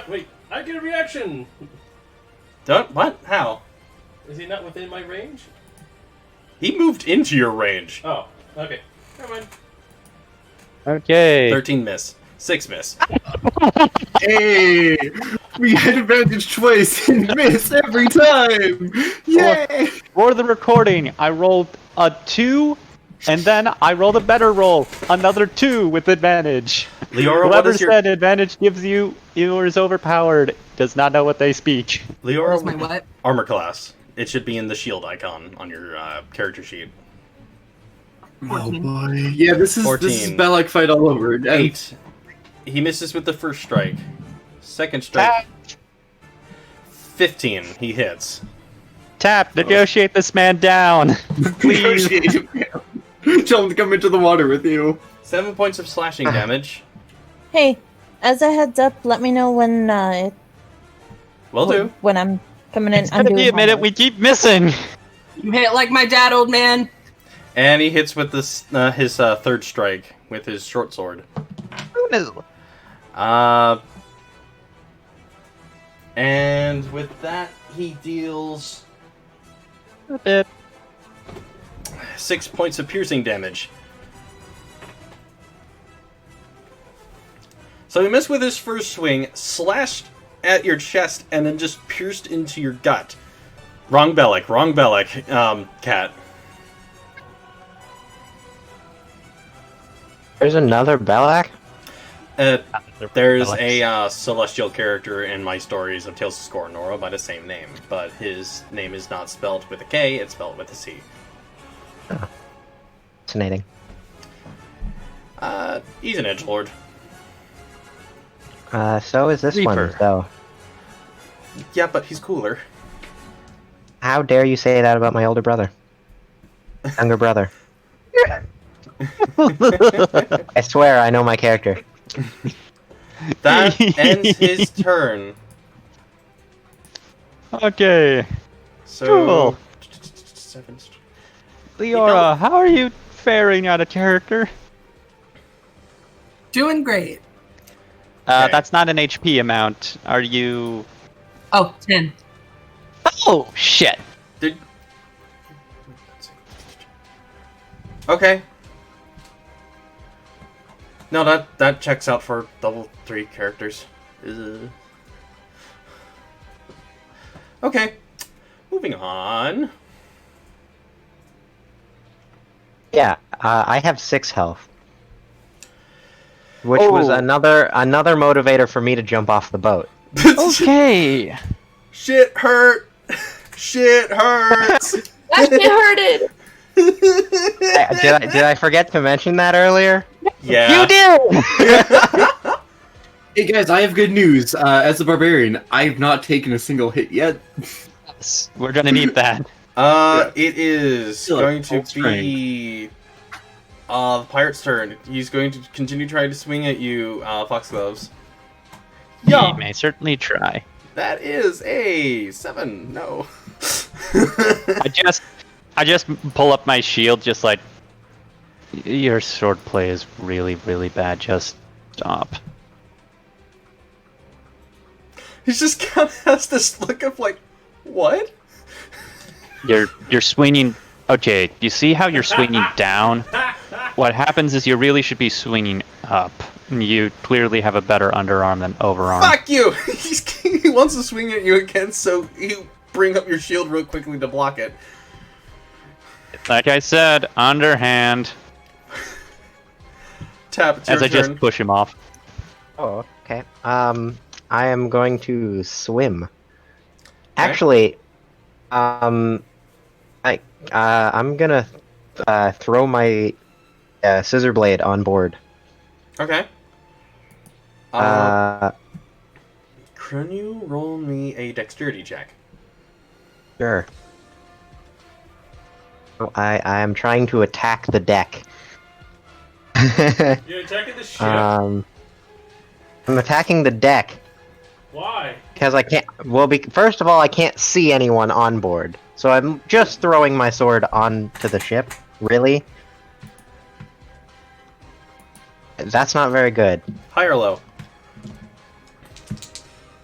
S8: Wait, I get a reaction.
S1: Don't what? How?
S8: Is he not within my range?
S1: He moved into your range.
S8: Oh, okay. Never mind.
S4: Okay.
S1: 13 miss. 6 miss.
S3: Hey! We had advantage twice and miss every time! Yay!
S4: For the recording, I rolled a 2, and then I rolled a better roll, another 2 with advantage.
S1: Leora, what
S4: Whoever
S1: is your
S4: said advantage gives you is overpowered does not know what they speak.
S1: Leora
S5: Where's my what?
S1: armor class? It should be in the shield icon on your character sheet.
S3: Oh boy. Yeah, this is
S1: 14.
S3: Belloc fight all over again.
S1: 8. He misses with the first strike. Second strike. 15. He hits.
S4: Tap, negotiate this man down. Please.
S3: Tell him to come into the water with you.
S1: 7 points of slashing damage.
S6: Hey, as a heads up, let me know when
S1: Will do.
S6: when I'm coming in.
S4: It's gonna be a minute, we keep missing.
S5: You hit like my dad, old man.
S1: And he hits with this his third strike with his short sword. And with that, he deals
S4: A bit.
S1: 6 points of piercing damage. So he missed with his first swing, slashed at your chest, and then just pierced into your gut. Wrong Belloc, Cat.
S7: There's another Belloc?
S1: There's a celestial character in my stories of Tales of Scornora by the same name, but his name is not spelled with a K, it's spelled with a C.
S7: Oh. Fascinating.
S1: He's an edgelord.
S7: So is this one,
S4: Reaper.
S7: though.
S1: Yeah, but he's cooler.
S7: How dare you say that about my older brother? Younger brother. I swear I know my character.
S1: That ends his turn.
S4: Okay.
S1: So,
S4: Cool.
S1: 7.
S4: Leora, how are you faring out of character?
S5: Doing great.
S1: Okay.
S4: That's not an HP amount. Are you...
S5: Oh, 10.
S4: Oh, shit.
S1: Did... Okay. No, that checks out for level 3 characters. Okay. Moving on.
S7: Yeah, I have 6 health. Which was another motivator for me to jump off the boat.
S4: Okay.
S1: Shit hurt. Shit hurts.
S2: That shit hurted.
S7: Did I forget to mention that earlier?
S1: Yeah.
S4: You did!
S3: Hey guys, I have good news. As a barbarian, I have not taken a single hit yet.
S4: We're gonna need that.
S1: It is
S3: Still
S1: going
S3: at
S1: to
S3: full
S1: be the pirate's turn. He's going to continue trying to swing at you, Foxgloves.
S4: You
S1: Yeah,
S4: may certainly try.
S1: that is a 7. No.
S4: I just pull up my shield, just like, your sword play is really, really bad. Just stop.
S1: He just kind of has this look of like, what?
S4: You're swinging. Okay, you see how you're swinging down? What happens is you really should be swinging up. You clearly have a better underarm than overarm.
S1: Fuck you! He wants to swing at you again, so you bring up your shield real quickly to block it.
S4: Like I said, underhand.
S1: Tap, it's your
S4: As I
S1: turn.
S4: just push him off.
S7: Oh, okay. I am going to swim. Actually, I'm gonna throw my scissor blade on board.
S1: Okay. Can you roll me a dexterity check?
S7: Sure. Oh, I am trying to attack the deck.
S8: You're attacking the ship.
S7: I'm attacking the deck
S8: Why?
S7: because I can't. Well, first of all, I can't see anyone on board, so I'm just throwing my sword onto the ship. Really? That's not very good.
S1: High or low?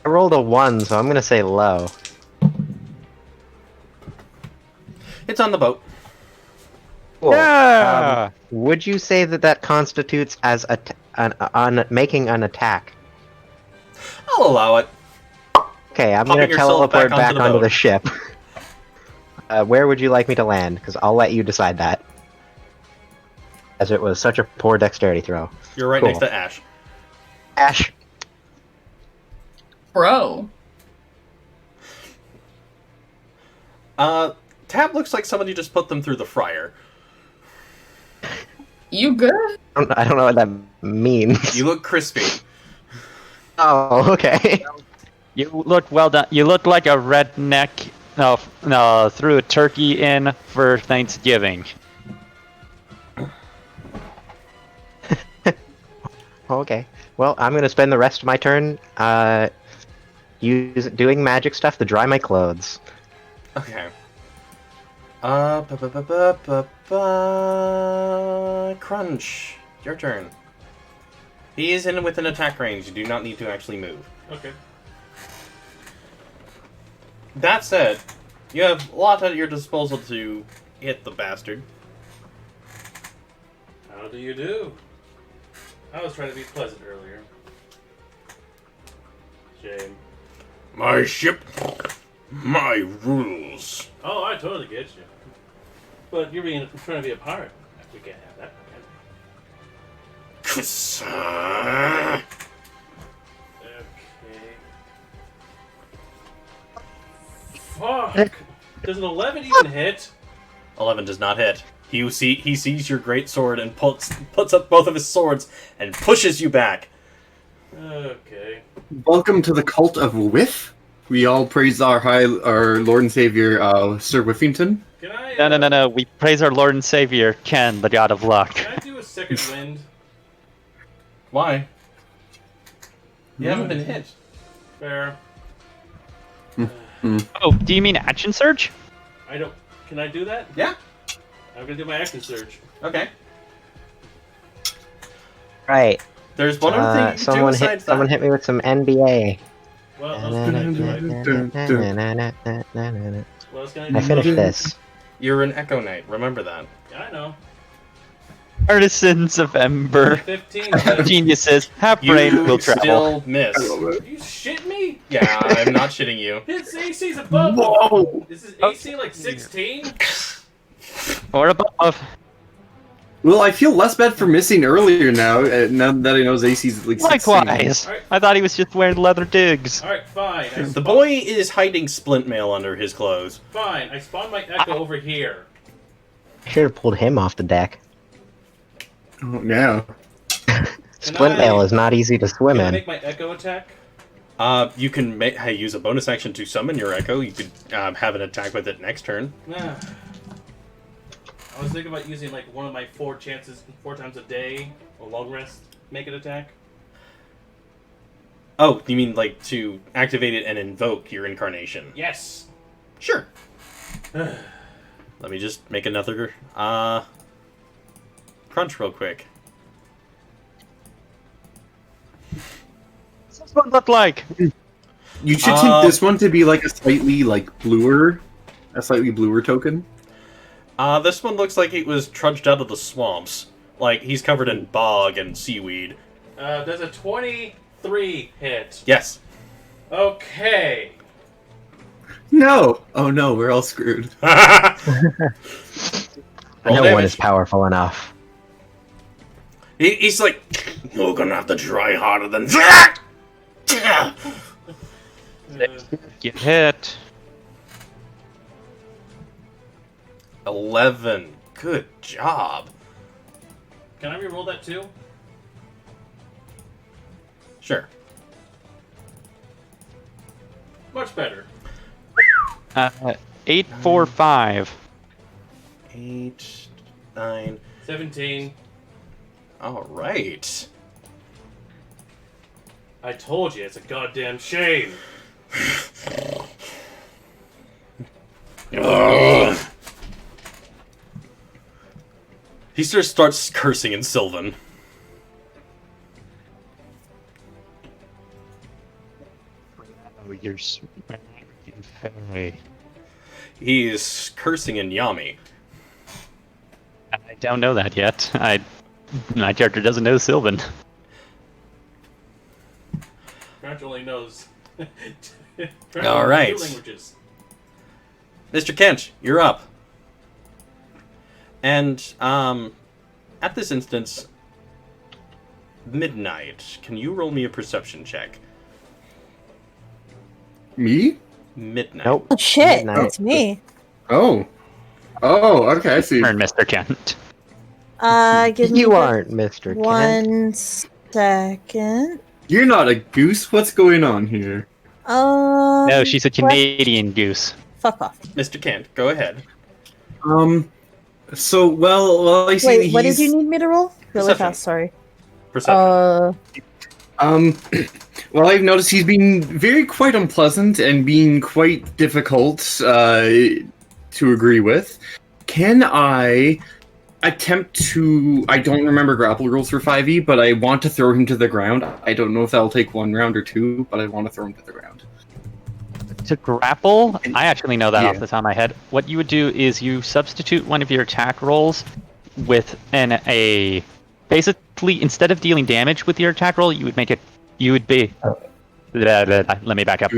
S7: I rolled a 1, so I'm gonna say low.
S1: It's on the boat.
S7: Cool.
S4: Yeah!
S7: Would you say that constitutes as making an attack?
S1: I'll allow it.
S7: Okay, I'm
S1: Popping
S7: gonna
S1: yourself
S7: teleport
S1: back
S7: back
S1: onto the
S7: onto
S1: boat.
S7: the ship. Where would you like me to land? Because I'll let you decide that. As it was such a poor dexterity throw.
S1: You're right
S7: Cool.
S1: next to Ash.
S7: Ash.
S2: Bro.
S1: Tab looks like somebody just put them through the fryer.
S2: You good?
S7: I don't know what that means.
S1: You look crispy.
S7: Oh, okay.
S4: You look well done. You look like a redneck. No, threw a turkey in for Thanksgiving.
S7: Okay. Well, I'm gonna spend the rest of my turn doing magic stuff to dry my clothes.
S1: Okay. Crunch. Your turn. He is in within attack range. You do not need to actually move.
S8: Okay.
S1: That said, you have a lot at your disposal to hit the bastard.
S8: How do you do? I was trying to be pleasant earlier. Shame.
S9: My ship, my rules.
S8: Oh, I totally get you. But you're trying to be a pirate. We can't have that.
S9: Kassa.
S8: Okay. Fuck. Does an 11 even hit?
S1: 11 does not hit. He sees your great sword and puts up both of his swords and pushes you back.
S8: Okay.
S3: Welcome to the cult of Whiff. We all praise our Lord and Savior, Sir Whiffington.
S8: Can I?
S4: No. We praise our Lord and Savior, Ken, the God of Luck.
S8: Can I do a second wind?
S1: Why? You haven't been hit.
S8: Fair.
S4: Oh, do you mean action surge?
S8: I don't. Can I do that?
S1: Yeah.
S8: I'm gonna do my action surge.
S1: Okay.
S7: Right.
S1: There's one other thing you can do
S7: Someone
S1: besides
S7: someone
S1: that.
S7: hit me with some NBA.
S8: What else can I do? What else can I do?
S7: I finished this.
S1: You're an Echo Knight. Remember that.
S8: Yeah, I know.
S4: Artisans of Ember.
S8: 15.
S4: Geniuses. Half brain
S1: You
S4: will travel.
S1: still miss.
S8: You shit me?
S1: Yeah, I'm not shitting you.
S8: His AC's above.
S3: Whoa!
S8: Is his AC like 16?
S4: Or above.
S3: Well, I feel less bad for missing earlier now that I know his AC's at least 16.
S4: Likewise.
S8: Alright.
S4: I thought he was just wearing leather digs.
S8: Alright, fine.
S1: The boy is hiding splint mail under his clothes.
S8: Fine. I spawned my Echo over here.
S7: Should have pulled him off the deck.
S3: Oh, yeah.
S7: Splint mail is not easy to swim
S8: Can I
S7: in.
S8: make my Echo attack?
S1: You can use a bonus action to summon your Echo. You could have an attack with it next turn.
S8: Nah. I was thinking about using like one of my 4 chances 4 times a day or long rest. Make an attack.
S1: Oh, you mean like to activate it and invoke your incarnation?
S8: Yes.
S1: Sure. Let me just make another crunch real quick.
S4: What's this one look like?
S3: You should take this one to be like a slightly bluer token.
S1: This one looks like it was trudged out of the swamps. Like he's covered in bog and seaweed.
S8: Does a 23 hit?
S1: Yes.
S8: Okay.
S3: No! Oh no, we're all screwed.
S1: Roll
S7: No one
S1: damage.
S7: is powerful enough.
S1: He's like, we're gonna have to try harder than that.
S4: Get hit.
S1: 11. Good job.
S8: Can I reroll that too?
S1: Sure.
S8: Much better.
S4: 8, 4, 5.
S1: 8, 9.
S8: 17.
S1: All right.
S8: I told you, it's a goddamn shame.
S1: Ugh. He just starts cursing in Sylvan.
S4: Oh, you're fairy.
S1: He's cursing in Yami.
S4: I don't know that yet. My character doesn't know Sylvan.
S8: Crunch only knows.
S1: All right.
S8: 2 languages.
S1: Mr. Kent, you're up. And, at this instance, Midnight, can you roll me a perception check?
S3: Me?
S1: Midnight.
S7: Nope.
S10: Oh shit,
S7: Midnight.
S10: it's me.
S3: Oh. Oh, okay, I see.
S4: Turn, Mr. Kent.
S10: Give me
S7: You aren't Mr. Kent.
S10: 1 second.
S3: You're not a goose. What's going on here?
S4: No, she's a Canadian goose.
S10: Fuck off.
S1: Mr. Kent, go ahead.
S3: So, well, I see
S10: Wait, what did
S3: he's...
S10: you need me to roll? Really
S1: Perception.
S10: fast, sorry.
S1: Perception.
S3: Well, I've noticed he's been quite unpleasant and being quite difficult to agree with. Can I attempt to... I don't remember grapple rules for 5e, but I want to throw him to the ground. I don't know if that'll take 1 round or 2, but I want to throw him to the ground.
S4: To grapple, I actually know that
S3: Yeah.
S4: off the top of my head. What you would do is you substitute one of your attack rolls with basically, instead of dealing damage with your attack roll, you would make it, let me back up.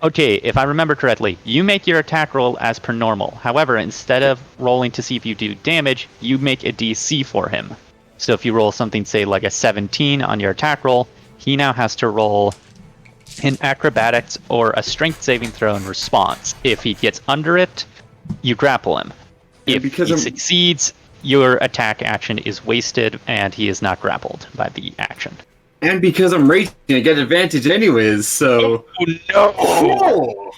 S4: Okay, if I remember correctly, you make your attack roll as per normal. However, instead of rolling to see if you do damage, you make a DC for him. So if you roll something, say like a 17 on your attack roll, he now has to roll an acrobatics or a strength saving throw in response. If he gets under it, you grapple him.
S3: Yeah,
S4: If
S3: because
S4: he
S3: I'm-
S4: succeeds, your attack action is wasted and he is not grappled by the action.
S3: And because I'm raging, I get advantage anyways, so...
S4: Oh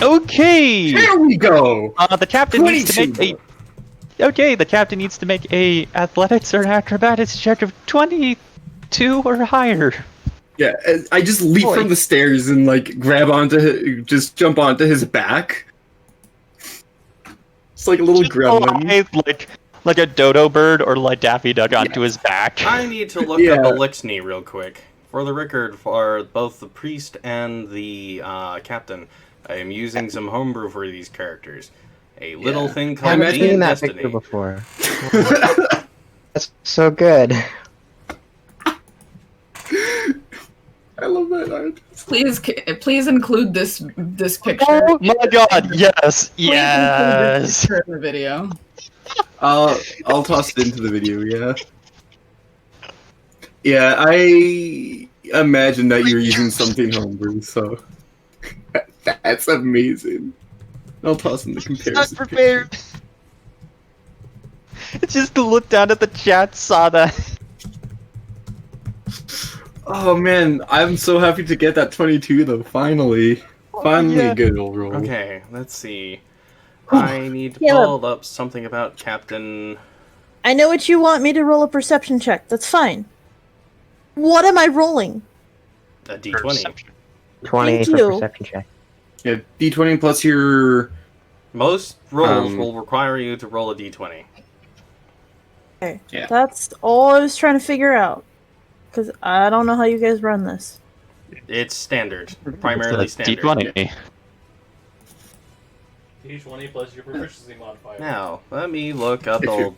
S4: no! Okay!
S3: Here we go!
S4: The captain needs to make a... Okay, the captain needs to make a athletics or acrobatics check of 22 or higher.
S3: Yeah, I just leap from the stairs and, like, just jump onto his back. It's like a little gremlin.
S4: Like a dodo bird or like Daffy Duck onto his back.
S1: I need to look up Elixir real quick. For the record, for both the priest and the captain, I am using some homebrew for these characters. A little thing called
S7: I've seen that
S1: Destiny.
S7: picture before. That's so good.
S3: I love that art.
S2: Please include this picture.
S4: Oh my god, yes,
S2: Please include this picture in the video.
S3: I'll toss it into the video, yeah. Yeah, I imagine that you're using something homebrew, so... That's amazing. I'll toss in the comparison.
S4: Not prepared. Just to look down at the chat, saw that.
S3: Oh man, I'm so happy to get that 22 though, finally. Finally a good old roll.
S1: Okay, let's see. I need to pull up something about Captain...
S10: I know what you want me to roll a perception check. That's fine. What am I rolling?
S1: A D20.
S7: 20
S10: Thank
S7: for
S10: you.
S7: perception check.
S3: Yeah, D20 plus your...
S1: Most rolls will require you to roll a D20.
S10: Okay.
S3: Yeah.
S10: That's all I was trying to figure out. Because I don't know how you guys run this.
S1: It's standard. Primarily standard.
S4: D20.
S8: D20 plus your proficiency modifier.
S1: Now, let me look up the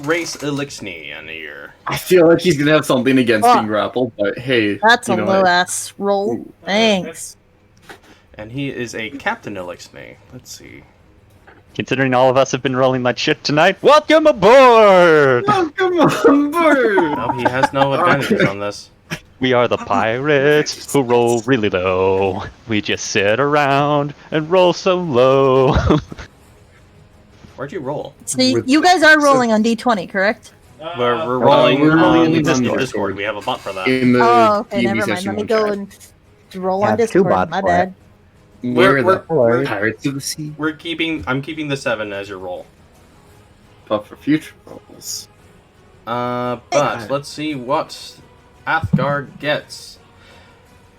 S1: race Elixir in here.
S3: I feel like he's gonna have something against being grappled, but hey...
S10: That's a
S3: you know what?
S10: low-ass roll.
S3: Ooh.
S10: Thanks.
S1: And he is a Captain Elixir. Let's see.
S4: Considering all of us have been rolling like shit tonight, welcome aboard!
S3: Welcome on board!
S1: No, he has no advantages on this.
S4: We are the pirates who roll really low. We just sit around and roll so low.
S1: Where'd you roll?
S10: So you guys are rolling on D20, correct?
S1: We're rolling in
S3: on
S1: Discord.
S3: Discord.
S1: We have a bot for that.
S3: In the
S10: Oh, okay,
S3: D&D
S10: never mind.
S3: session
S10: Let me
S3: one
S10: go
S3: chat.
S10: and roll
S7: Have
S10: on
S7: two
S10: Discord.
S7: bots
S10: My
S7: for
S10: bad.
S3: We're
S1: We're-
S3: Pirates of the Sea.
S1: I'm keeping the 7 as your roll.
S3: But for future rolls...
S1: But let's see what Athgard gets.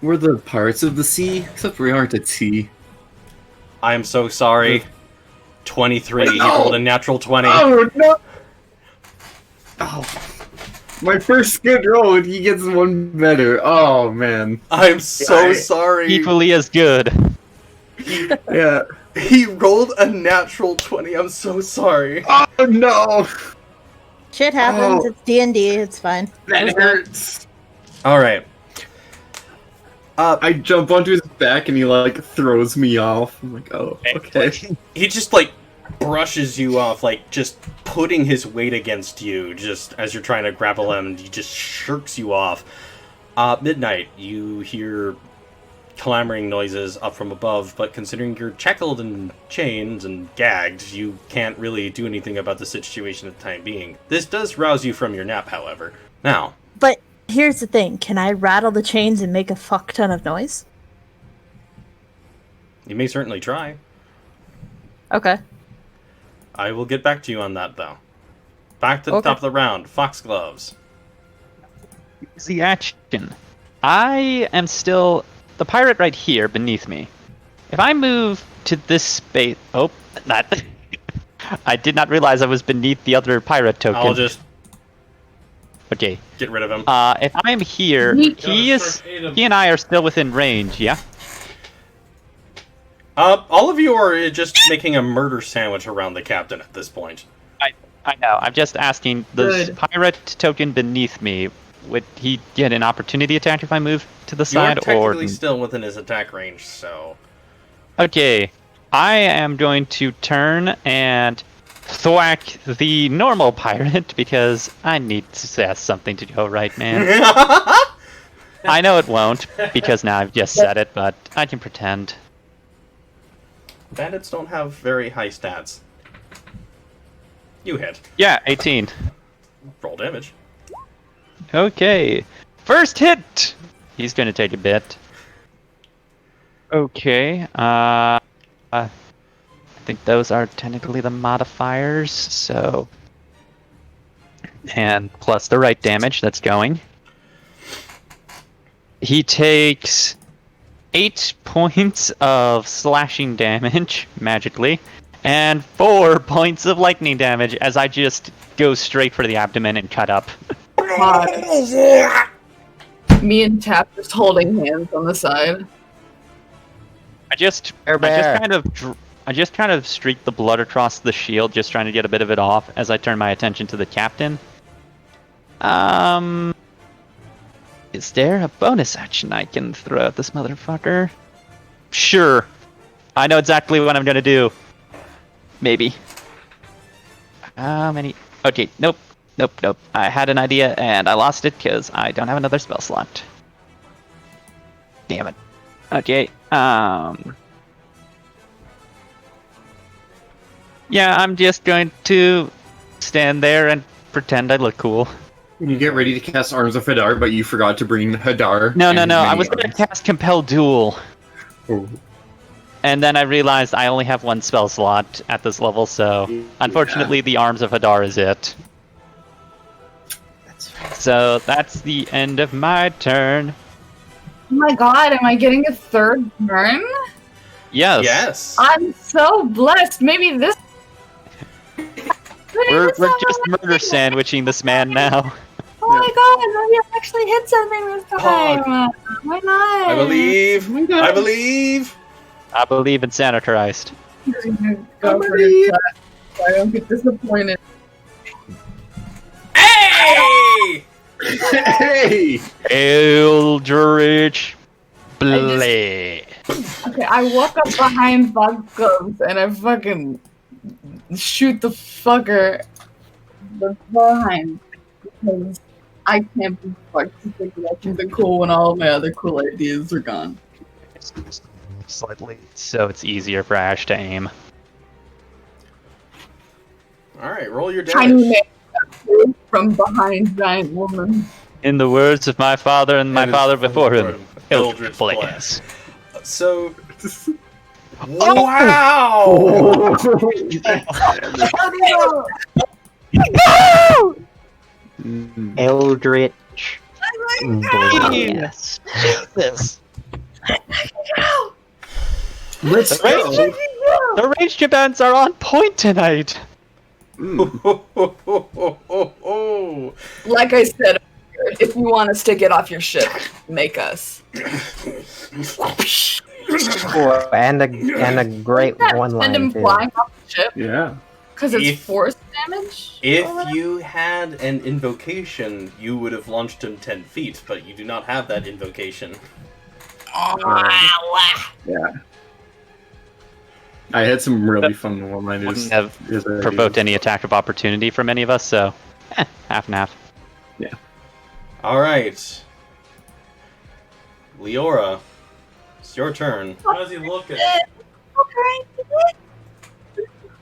S3: We're the Pirates of the Sea, except we aren't at sea.
S1: I am so sorry. 23. He
S3: No!
S1: rolled a natural 20.
S3: Oh no! Oh. My first good roll and he gets one better. Oh man.
S1: I'm so sorry.
S4: Equally as good.
S3: Yeah.
S1: He rolled a natural 20. I'm so sorry.
S3: Oh no!
S10: Shit happens.
S3: Oh.
S10: It's D&D. It's fine.
S3: That hurts.
S1: Alright.
S3: I jump onto his back and he like throws me off. I'm like, oh, okay.
S1: He just like brushes you off, like just putting his weight against you just as you're trying to grapple him, and he just shirks you off. Midnight, you hear clamoring noises up from above, but considering you're shackled in chains and gagged, you can't really do anything about the situation at the time being. This does rouse you from your nap, however. Now,
S10: But here's the thing. Can I rattle the chains and make a fuck ton of noise?
S1: you may certainly try.
S10: Okay.
S1: I will get back to you on that, though. Back to the top of the round. Foxgloves.
S4: The action. I am still the pirate right here beneath me. If I move to this space... Oh, that... I did not realize I was beneath the other pirate token.
S1: I'll just
S4: Okay.
S1: get rid of him.
S4: If I'm here, he and I are still within range, yeah?
S1: All of you are just making a murder sandwich around the captain at this point.
S4: I know. I'm just asking, the
S5: Good.
S4: pirate token beneath me, would he get an opportunity attack if I move to the
S1: You're
S4: side, or...
S1: technically still within his attack range, so...
S4: Okay. I am going to turn and thwack the normal pirate, because I need to have something to go right, man. I know it won't, because now I've just said it, but I can pretend.
S1: Bandits don't have very high stats. You hit.
S4: Yeah, 18.
S1: Roll damage.
S4: Okay. First hit! He's gonna take a bit. Okay. I think those are technically the modifiers, so... And plus the right damage that's going. He takes 8 points of slashing damage, magically, and 4 points of lightning damage as I just go straight for the abdomen and cut up.
S2: Me and Tap just holding hands on the side.
S4: I just kind of streaked the blood across the shield, just trying to get a bit of it off as I turn my attention to the captain. Is there a bonus action I can throw at this motherfucker? Sure. I know exactly what I'm gonna do. Maybe. How many? Okay, nope. I had an idea and I lost it because I don't have another spell slot. Damn it. Okay, yeah, I'm just going to stand there and pretend I look cool.
S3: You get ready to cast Arms of Hadar, but you forgot to bring Hadar.
S4: No, I was going to cast Compel Duel.
S3: Oh.
S4: And then I realized I only have one spell slot at this level, so unfortunately the Arms of Hadar is it. So that's the end of my turn.
S2: Oh my god, am I getting a third turn?
S4: Yes.
S1: Yes.
S2: I'm so blessed. Maybe this.
S4: We're just murder sandwiching this man now.
S2: Oh my god, maybe I'll actually hit something this time. Why not?
S1: I believe. I believe.
S4: I believe in Santa Christ.
S2: Go for it, so I don't get disappointed.
S1: Hey!
S3: Hey!
S4: Eldritch Blade.
S2: Okay, I walk up behind Bugles and I fucking shoot the fucker behind because I can't be fucked to think about something cool when all of my other cool ideas are gone.
S4: Slightly, so it's easier for Ash to aim.
S1: Alright, roll your
S2: Tiny
S1: damage.
S2: man from behind giant woman.
S4: In the words of my father and my father before him,
S1: Eldritch
S4: Eldritch Blades.
S1: So. Wow!
S7: Eldritch. Yes.
S4: This.
S3: Let's go!
S4: The ranged events are on point tonight.
S2: Like I said, if you want us to get off your ship, make us.
S7: And a great one
S2: Send him
S7: line too.
S2: flying off the ship
S3: Yeah.
S2: because it's
S1: If-
S2: force damage.
S1: If you had an invocation, you would have launched him 10 feet, but you do not have that invocation.
S3: Yeah. I had some really fun one-liners.
S4: Wouldn't have provoked any attack of opportunity from any of us, so half and half.
S3: Yeah.
S1: Alright. Leora, it's your turn.
S8: How's he looking?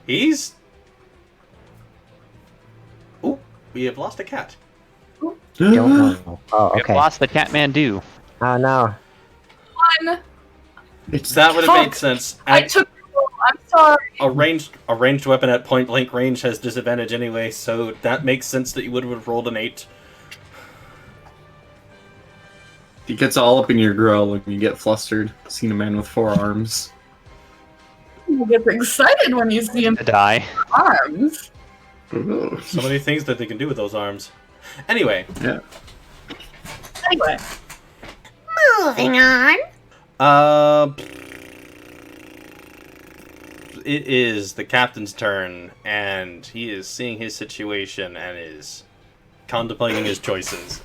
S1: He's... Ooh, we have lost a cat.
S7: Don't know. Oh,
S4: We have
S7: okay.
S4: lost the Catmandu.
S7: Oh no.
S2: One.
S1: That would have made sense.
S2: I took. I'm sorry.
S1: A ranged weapon at point blank range has disadvantage anyway, so that makes sense that you would have rolled an 8.
S3: He gets all up in your grill when you get flustered. Seen a man with 4 arms.
S2: You get excited when you see him
S4: To die.
S2: arms.
S3: Ooh.
S1: So many things that they can do with those arms. Anyway.
S3: Yeah.
S2: Anyway.
S11: Moving on.
S1: It is the captain's turn, and he is seeing his situation and is contemplating his choices.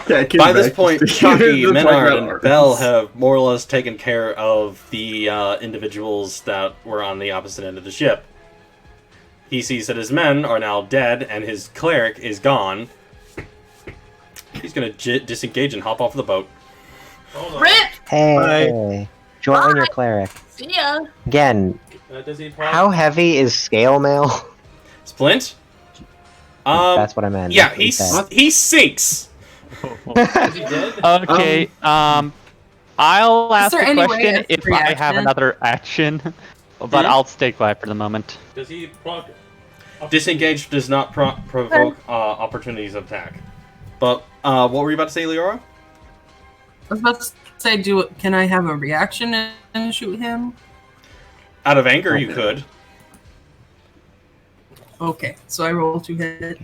S3: Yeah,
S1: By this point, Chucky,
S3: The
S1: Menard,
S3: fucking
S1: and
S3: arms.
S1: Bell have more or less taken care of the individuals that were on the opposite end of the ship. He sees that his men are now dead, and his cleric is gone. He's gonna disengage and hop off the boat.
S8: Hold on.
S2: Rip.
S7: Hey, join your cleric.
S2: See ya.
S7: Again,
S8: Does he
S7: how heavy is scale mail?
S1: Splint?
S7: That's what I meant.
S9: Yeah,
S7: He's dead.
S9: he sinks.
S8: Is he dead?
S4: Okay. I'll ask
S5: there
S4: the
S5: any way
S4: question
S5: it's
S4: if I have
S5: reaction?
S4: another action, but I'll stay quiet for the moment.
S8: Does he proc?
S1: Disengage does not provoke opportunities of attack. But what were you about to say, Leora?
S5: I was about to say, can I have a reaction and shoot him?
S1: Out of anger, you could.
S5: Okay, so I roll 2 hit.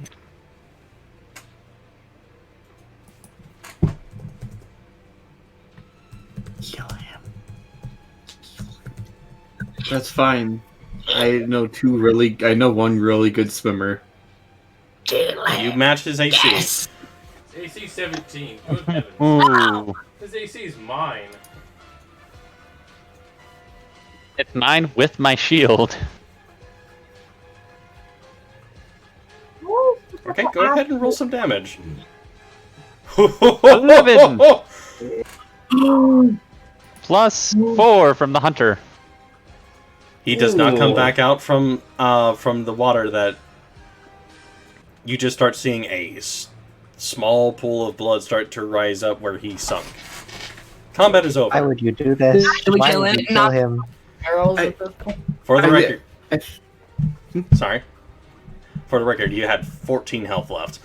S2: Kill him.
S3: That's fine. I know one really good swimmer.
S1: You match his AC.
S2: Yes.
S8: AC 17. Good heavens.
S4: Ooh.
S8: His AC is mine.
S4: It's mine with my shield.
S1: Okay, go ahead and roll some damage.
S4: 11. Plus 4 from the hunter.
S1: He does not come back out from the water. That you just start seeing a small pool of blood start to rise up where he sunk. Combat is over.
S7: Why would you do this?
S5: Should we
S7: Why
S5: kill
S7: would
S5: him?
S7: you kill him?
S2: Arrows at this point.
S1: For the
S3: I-
S1: record,
S3: I-
S1: sorry. For the record, you had 14 health left.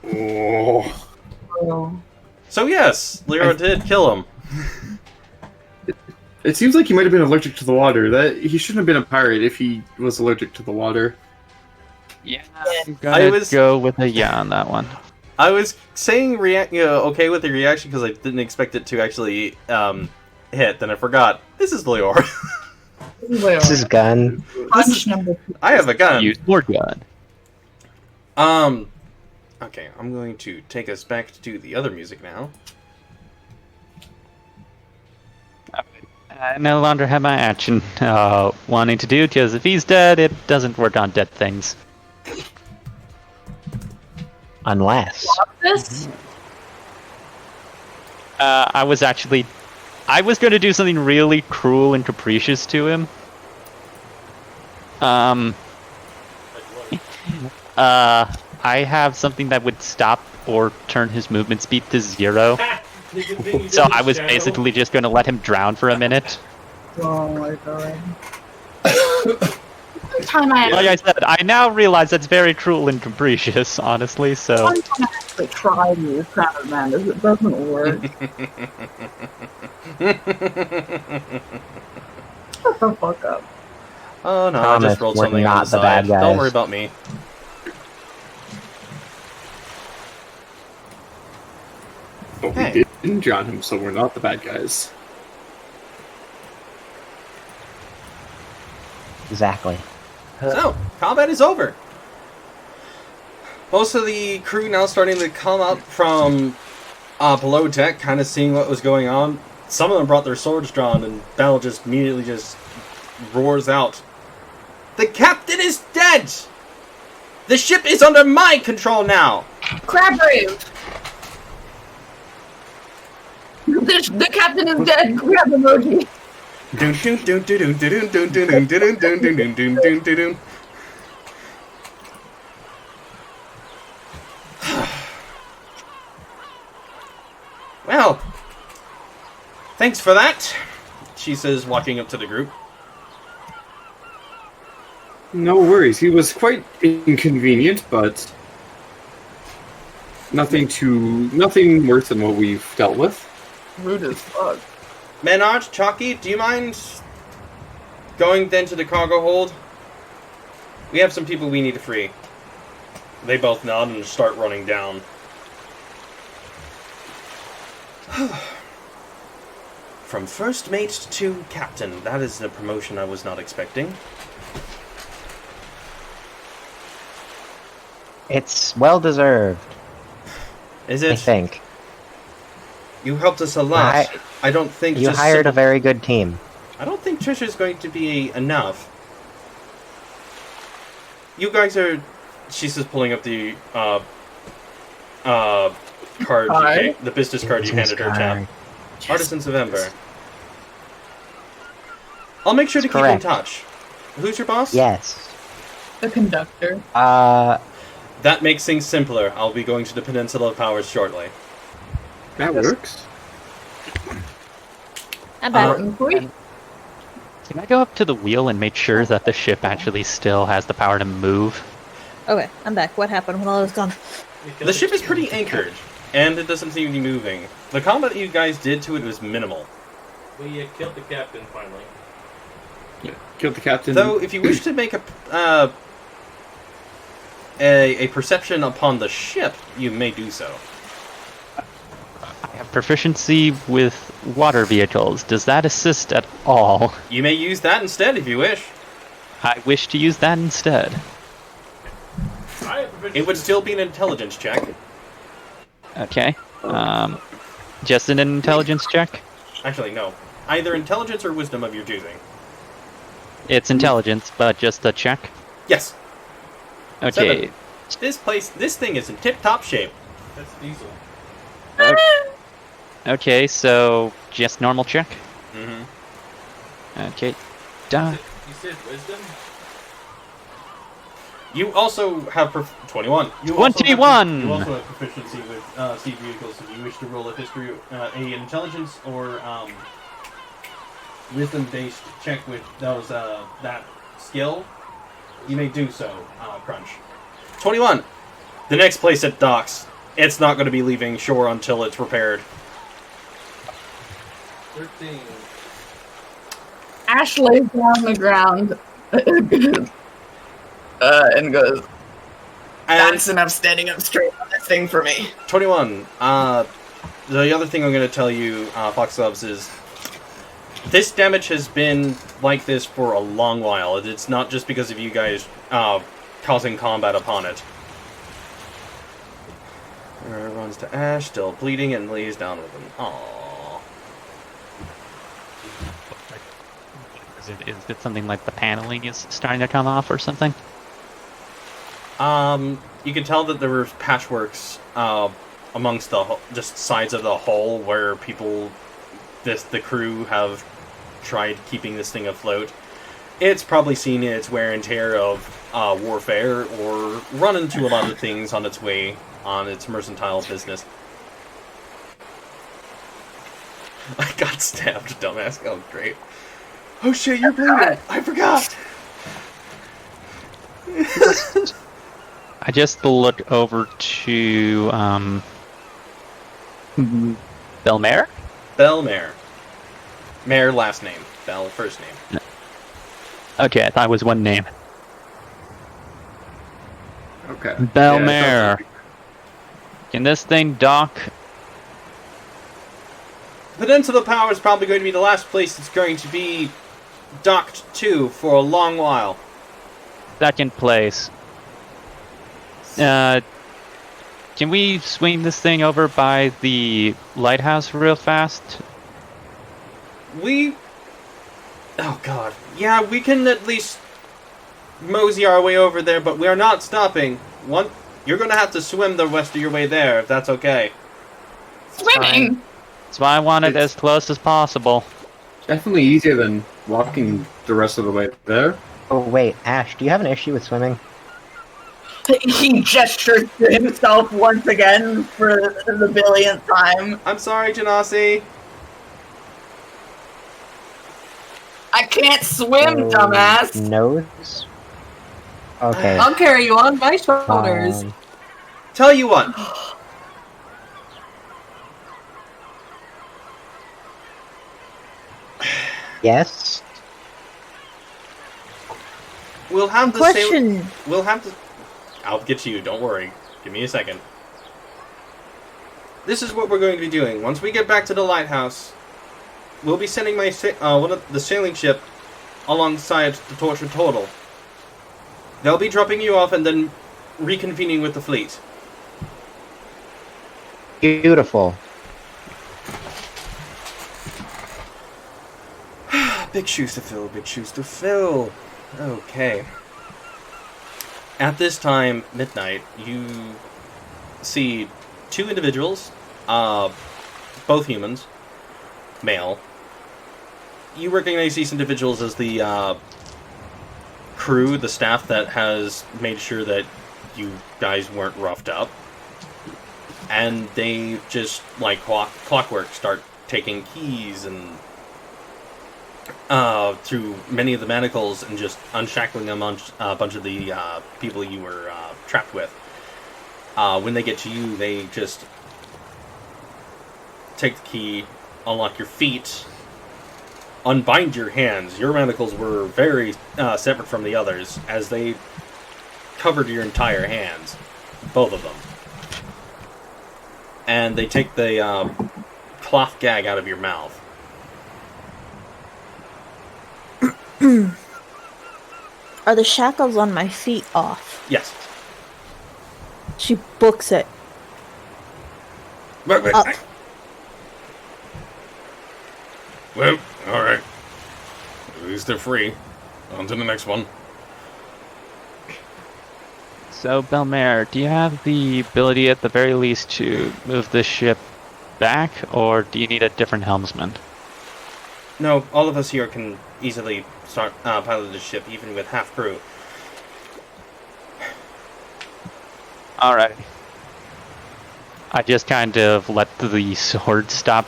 S3: Oh.
S1: So yes, Leora did kill him.
S3: It seems like he might have been allergic to the water. That he shouldn't have been a pirate if he was allergic to the water.
S4: Yeah, I'm
S1: I
S4: gonna
S1: was-
S4: go with a yeah on that one.
S1: I was saying okay with the reaction because I didn't expect it to actually hit. Then I forgot. This is Leora.
S7: This is gun.
S2: Punch number 2.
S1: I have a gun.
S4: Use more gun.
S1: Okay, I'm going to take us back to the other music now.
S4: I no longer have my action wanting to do, because if he's dead, it doesn't work on dead things.
S7: Unless.
S2: This?
S4: I was going to do something really cruel and capricious to him. I have something that would stop or turn his movement speed to 0. So I was basically just going to let him drown for a minute.
S2: Oh my god. Time I
S4: Like I said, I now realize that's very cruel and capricious, honestly, so...
S2: one time I actually tried to use Crown of Madness. It doesn't work. Shut the fuck up.
S1: Oh no, I
S7: Promise,
S1: just rolled
S7: we're
S1: something on
S7: not
S1: the
S7: the
S1: side.
S7: bad guys.
S1: Don't worry about me.
S3: But
S1: Hey.
S3: we didn't drown him, so we're not the bad guys.
S7: Exactly.
S1: So, combat is over. Most of the crew now starting to come up from below deck, kind of seeing what was going on. Some of them brought their swords drawn, and battle just immediately just roars out. The captain is dead! The ship is under my control now!
S2: Crab brave! The captain is dead! Grab emoji!
S1: Dun dun dun dun dun dun dun dun dun dun dun dun dun dun dun. Well, thanks for that, she says, walking up to the group.
S3: No worries. He was quite inconvenient, but nothing worse than what we've dealt with.
S2: Rude as fuck.
S1: Menard, Chalky, do you mind going then to the cargo hold? We have some people we need to free. They both nod and start running down. From first mate to captain. That is a promotion I was not expecting.
S7: It's well deserved.
S1: Is
S7: I
S1: it?
S7: think.
S1: You helped us a lot. I don't think
S7: You
S1: just
S7: hired a very good team.
S1: I don't think Trisha's going to be enough. You guys are... She's just pulling up the card, the business card you handed her, Chad. Artisans of Ember. I'll make sure to keep in
S7: correct.
S1: touch. Who's your boss?
S7: Yes.
S2: The conductor.
S1: That makes things simpler. I'll be going to the Peninsula of Powers shortly.
S3: That works.
S10: I'm back.
S4: Can I go up to the wheel and make sure that the ship actually still has the power to move?
S10: Okay, I'm back. What happened when I was gone?
S1: The ship is pretty anchored, and it doesn't seem to be moving. The combat you guys did to it was minimal.
S8: We killed the captain finally.
S3: Yeah, killed the captain.
S1: Though, if you wish to make a perception upon the ship, you may do so.
S4: I have proficiency with water vehicles. Does that assist at all?
S1: You may use that instead if you wish.
S4: I wish to use that instead.
S1: It would still be an intelligence check.
S4: Okay. Just an intelligence check?
S1: Actually, no. Either intelligence or wisdom of your choosing.
S4: It's intelligence, but just a check?
S1: Yes.
S4: Okay.
S1: 7. This thing is in tip-top shape.
S8: That's diesel.
S4: Okay, so just normal check?
S1: Mm-hmm.
S4: Okay. Done.
S8: You said wisdom?
S1: You also have 21. You
S4: 21!
S1: You also have proficiency with sea vehicles if you wish to roll a history, a intelligence or wisdom-based check with those that skill. You may do so, Crunch. 21. The next place it docks, it's not going to be leaving shore until it's repaired.
S8: 13.
S2: Ash lays down on the ground and goes, "That's enough standing up straight on this thing for me."
S1: 21. The other thing I'm going to tell you, Fox Gloves, is this damage has been like this for a long while. It's not just because of you guys causing combat upon it. Runs to Ash, still bleeding, and lays down with him. Aww.
S4: Is it something like the paneling is starting to come off or something?
S1: You can tell that there were patchworks amongst the just sides of the hull where the crew have tried keeping this thing afloat. It's probably seen its wear and tear of warfare or run into a lot of things on its way on its mercantile business. I got stabbed, dumbass. Oh, great. Oh shit, you're bleeding! I forgot!
S4: I just look over to Belmare?
S1: Belmare. Mare last name. Bell first name.
S4: No. Okay, I thought it was one name.
S3: Okay.
S4: Belmare. Can this thing dock?
S1: Peninsula Power is probably going to be the last place it's going to be docked to for a long while.
S4: Second place. Can we swing this thing over by the lighthouse real fast?
S1: Oh god. Yeah, we can at least mosey our way over there, but we are not stopping. You're going to have to swim the rest of your way there, if that's okay.
S2: Swimming?
S4: That's why I want it as close as possible.
S3: Definitely easier than walking the rest of the way there.
S7: Oh wait, Ash, do you have an issue with swimming?
S2: He gestures to himself once again for the billionth time.
S1: I'm sorry, Janasi.
S2: I can't swim, dumbass.
S7: Nose? Okay.
S5: I'll carry you on my shoulders.
S1: Tell you what.
S7: Yes?
S1: We'll have the
S10: Question.
S1: I'll get to you, don't worry. Give me a second. This is what we're going to be doing. Once we get back to the lighthouse, we'll be sending one of the sailing ship alongside the Tortured Turtle. They'll be dropping you off and then reconvening with the fleet.
S7: Beautiful.
S1: Big shoes to fill, big shoes to fill. Okay. At this time, midnight, you see two individuals, both humans, male. You recognize these individuals as the crew, the staff that has made sure that you guys weren't roughed up. And they just, like clockwork, start taking keys and through many of the manacles and just unshackling them on a bunch of the people you were trapped with. When they get to you, they just take the key, unlock your feet, unbind your hands. Your manacles were very separate from the others, as they covered your entire hands, both of them. And they take the cloth gag out of your mouth.
S10: Are the shackles on my feet off?
S1: Yes.
S10: She books it.
S9: Wait.
S10: Up.
S9: Well, alright. At least they're free. On to the next one.
S4: So, Belmare, do you have the ability at the very least to move this ship back, or do you need a different helmsman?
S1: No, all of us here can easily start pilot the ship, even with half crew.
S4: Alright. I just kind of let the sword stop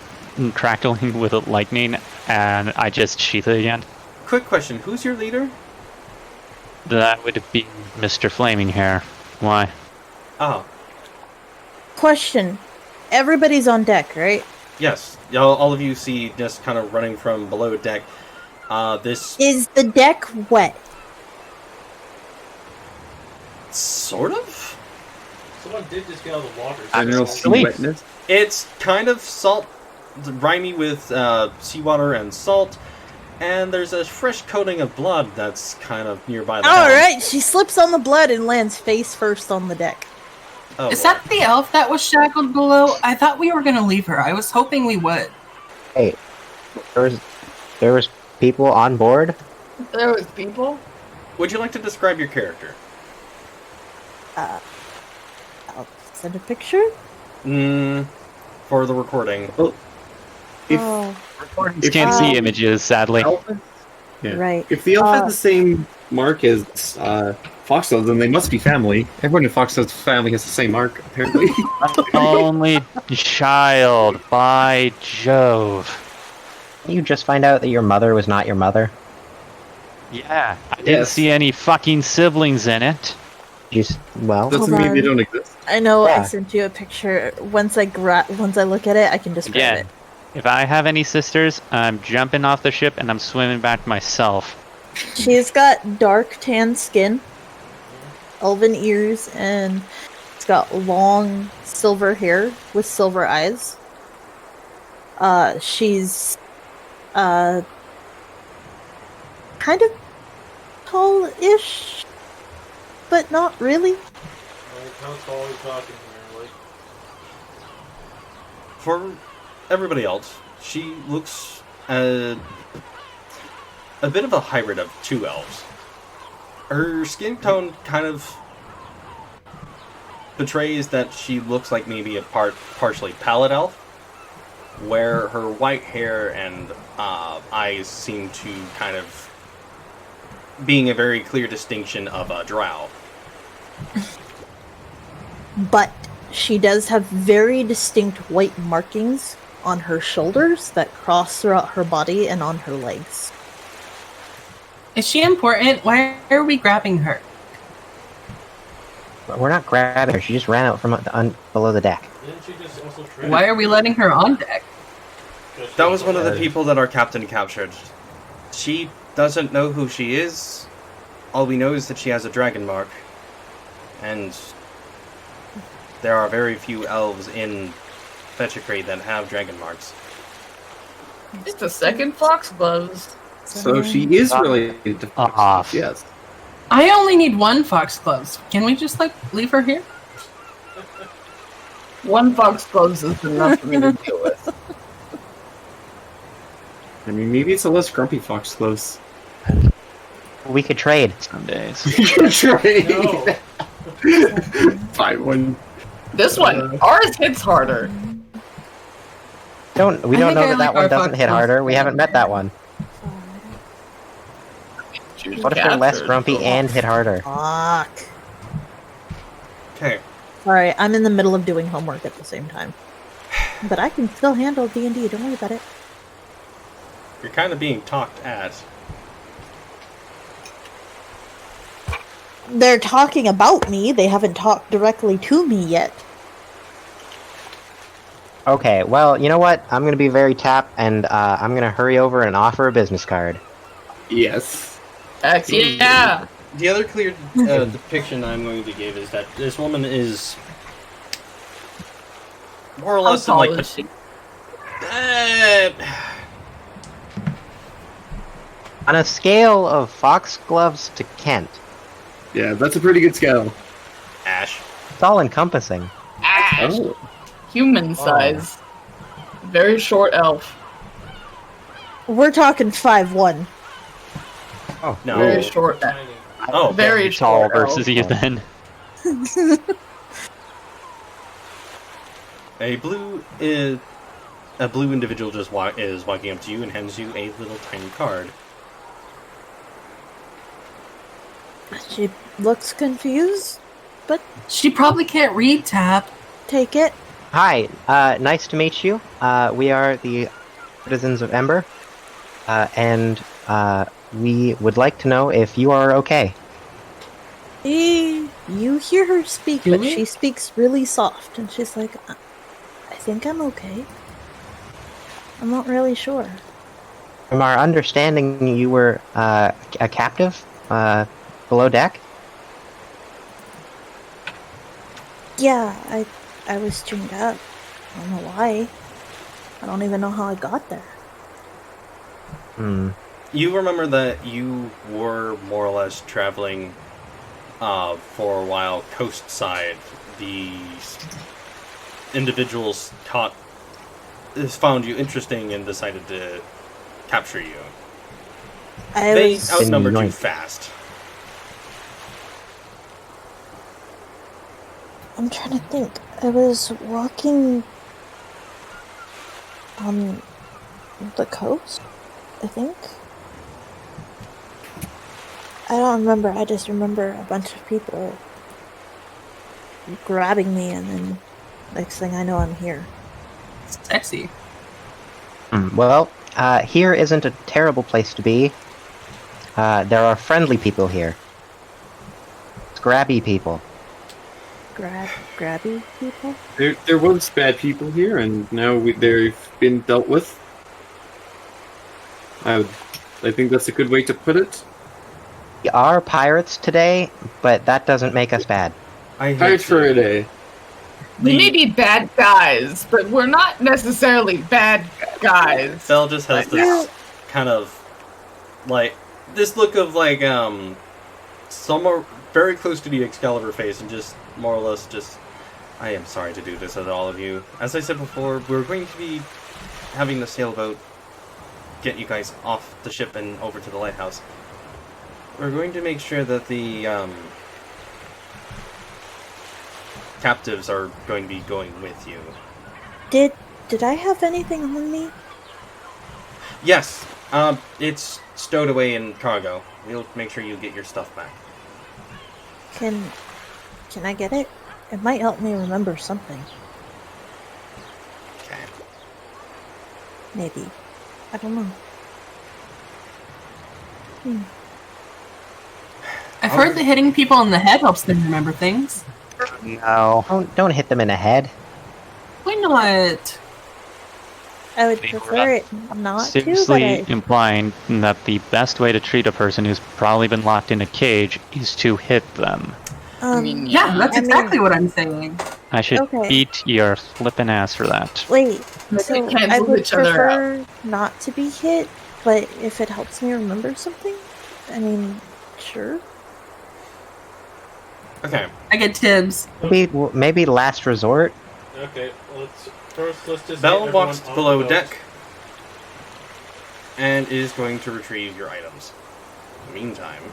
S4: crackling with lightning, and I just sheath it again.
S1: Quick question, who's your leader?
S4: That would be Mr. Flaming Hair. Why?
S1: Oh,
S10: Question. Everybody's on deck, right?
S1: yes. All of you see just kind of running from below deck. This
S10: Is the deck wet?
S1: sort of?
S8: Someone did just get out of the water.
S3: General sea wetness.
S1: It's kind of salt, grimy with seawater and salt, and there's a fresh coating of blood that's kind of nearby the helm.
S10: Alright, she slips on the blood and lands face first on the deck.
S1: Oh,
S5: Is that the elf that was shackled below? I thought we were going to leave her. I was hoping we would.
S7: Hey, there was people on board.
S2: There was people.
S1: Would you like to describe your character?
S10: I'll send a picture.
S1: For the recording.
S3: If
S10: Oh,
S4: You can't see images, sadly.
S3: Yeah.
S10: right.
S3: If the elf has the same mark as Foxglove, then they must be family. Everyone in Foxglove's family has the same mark, apparently.
S4: Only child, by Jove.
S7: You just find out that your mother was not your mother.
S4: Yeah, I didn't
S3: Yes.
S4: see any fucking siblings in it.
S7: Well,
S3: Doesn't
S10: Hold
S3: mean they
S10: on.
S3: don't exist.
S10: I know I
S7: Yeah.
S10: sent you a picture. Once I look at it, I can describe
S4: Again,
S10: it.
S4: if I have any sisters, I'm jumping off the ship and I'm swimming back myself.
S10: She's got dark tan skin, elven ears, and it's got long silver hair with silver eyes. She's kind of tall-ish, but not really.
S8: Like, how tall are we talking here? Like,
S1: For everybody else, she looks a bit of a hybrid of two elves. Her skin tone kind of betrays that she looks like maybe a partially pallid elf, where her white hair and eyes seem to kind of being a very clear distinction of a drow.
S10: But she does have very distinct white markings on her shoulders that cross throughout her body and on her legs.
S5: Is she important? Why are we grabbing her?
S7: we're not grabbing her. She just ran out from below the deck.
S8: didn't she just also trade?
S5: Why are we letting her on deck?
S1: That was one of the people that our captain captured. She doesn't know who she is. All we know is that she has a dragon mark. And there are very few elves in Fetchicrate that have dragon marks.
S2: Just a second, Foxgloves.
S3: So she is related to
S4: Off.
S3: Yes.
S5: I only need one foxgloves. Can we just, leave her here?
S2: One Foxgloves is enough for me to deal with.
S3: I mean, maybe it's a less grumpy Foxgloves.
S7: We could trade.
S4: Some days.
S3: Trade.
S8: No.
S3: 5-1.
S2: This one, ours hits harder.
S7: We don't
S5: I
S7: know
S5: think I
S7: that
S5: like
S7: that one
S5: our
S7: doesn't hit
S5: Foxgloves.
S7: harder. We haven't met that one.
S2: Choose
S7: What if they're less
S2: captures.
S7: grumpy and hit harder?
S10: Fuck.
S1: Okay.
S10: Sorry, I'm in the middle of doing homework at the same time. But I can still handle D&D, don't worry about it.
S1: You're kind of being talked at.
S10: They're talking about me, they haven't talked directly to me yet.
S7: Okay, well, you know what? I'm gonna be very tap, and I'm gonna hurry over and offer a business card.
S3: Yes.
S2: Heck yeah!
S1: The other clear depiction I'm going to give is that this woman is more or
S2: How
S1: less
S2: tall
S1: like
S2: is she?
S7: On a scale of foxgloves to Kent,
S3: Yeah, that's a pretty good scale.
S1: Ash.
S7: it's all encompassing.
S2: Ash.
S3: Oh.
S2: Human size. Very short elf.
S10: We're talking 5'1".
S7: Oh,
S1: No.
S2: Very short.
S1: Oh,
S2: Very
S4: tall
S2: short
S4: versus
S2: elf.
S4: you then.
S1: a blue individual just is walking up to you and hands you a little tiny card.
S10: She looks confused, but
S5: She probably can't read, Tap.
S10: take it.
S7: Hi, nice to meet you. We are the Artisans of Ember, and we would like to know if you are okay.
S10: You hear her speak, but
S5: Really?
S10: she speaks really soft, and she's like, I think I'm okay. I'm not really sure.
S7: From our understanding, you were a captive below deck?
S10: Yeah, I was chained up. I don't know why. I don't even know how I got there.
S7: Hmm.
S1: You remember that you were more or less traveling for a while coastside. The individuals found you interesting and decided to capture you. They outnumbered you fast.
S10: I'm trying to think. I was walking on the coast, I think. I don't remember. I just remember a bunch of people grabbing me, and then next thing I know, I'm here.
S5: Sexy.
S7: Well, here isn't a terrible place to be. There are friendly people here. Scrabby people.
S10: Grabby people?
S3: There was bad people here, and now they've been dealt with. I think that's a good way to put it.
S7: We are pirates today, but that doesn't make us bad.
S3: Pirates for a day.
S2: We may be bad guys, but we're not necessarily bad guys.
S1: Belle just has this kind of this look of somewhere very close to the Excalibur face, and just more or less just, I am sorry to do this to all of you. As I said before, we're going to be having the sailboat get you guys off the ship and over to the lighthouse. We're going to make sure that the captives are going to be going with you.
S10: Did I have anything on me?
S1: Yes, it's stowed away in cargo. We'll make sure you get your stuff back.
S10: Can I get it? It might help me remember something.
S1: Okay.
S10: Maybe. I don't know.
S5: I've heard that hitting people in the head helps them remember things.
S4: No.
S7: Don't hit them in the head.
S5: Why not?
S10: I would prefer it not
S4: Seriously
S10: to, but
S4: implying that the best way to treat a person who's probably been locked in a cage is to hit them.
S5: Yeah, that's exactly what I'm saying.
S4: I should
S10: Okay.
S4: beat your flippin' ass for that.
S10: Wait,
S2: They
S10: so I
S2: cancel
S10: would
S2: each other
S10: prefer not to be hit, but if it helps me remember something, I mean, sure.
S1: Okay.
S5: I get Tibbs.
S7: Maybe last resort.
S8: Okay, let's just.
S1: Belle
S8: get
S1: walks
S8: everyone on
S1: below
S8: the boat.
S1: deck and is going to retrieve your items. In the meantime,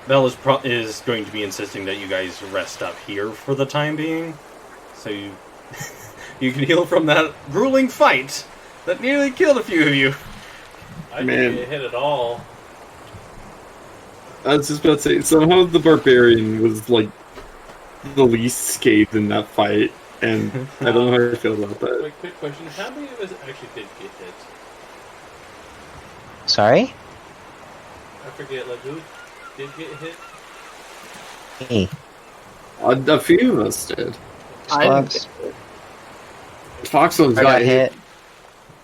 S1: Belle is going to be insisting that you guys rest up here for the time being, so you you can heal from that grueling fight that nearly killed a few of you.
S8: I didn't get hit at all.
S3: I was just about to say, somehow the barbarian was like the least scathed in that fight, and I don't know how I feel about that.
S8: Wait, quick question. How many of us actually did get hit?
S7: Sorry?
S8: I forget, like, who did get hit?
S7: Me.
S3: A few of us did.
S2: I didn't
S7: Slugs.
S2: get hit.
S3: Foxholes
S7: I got hit.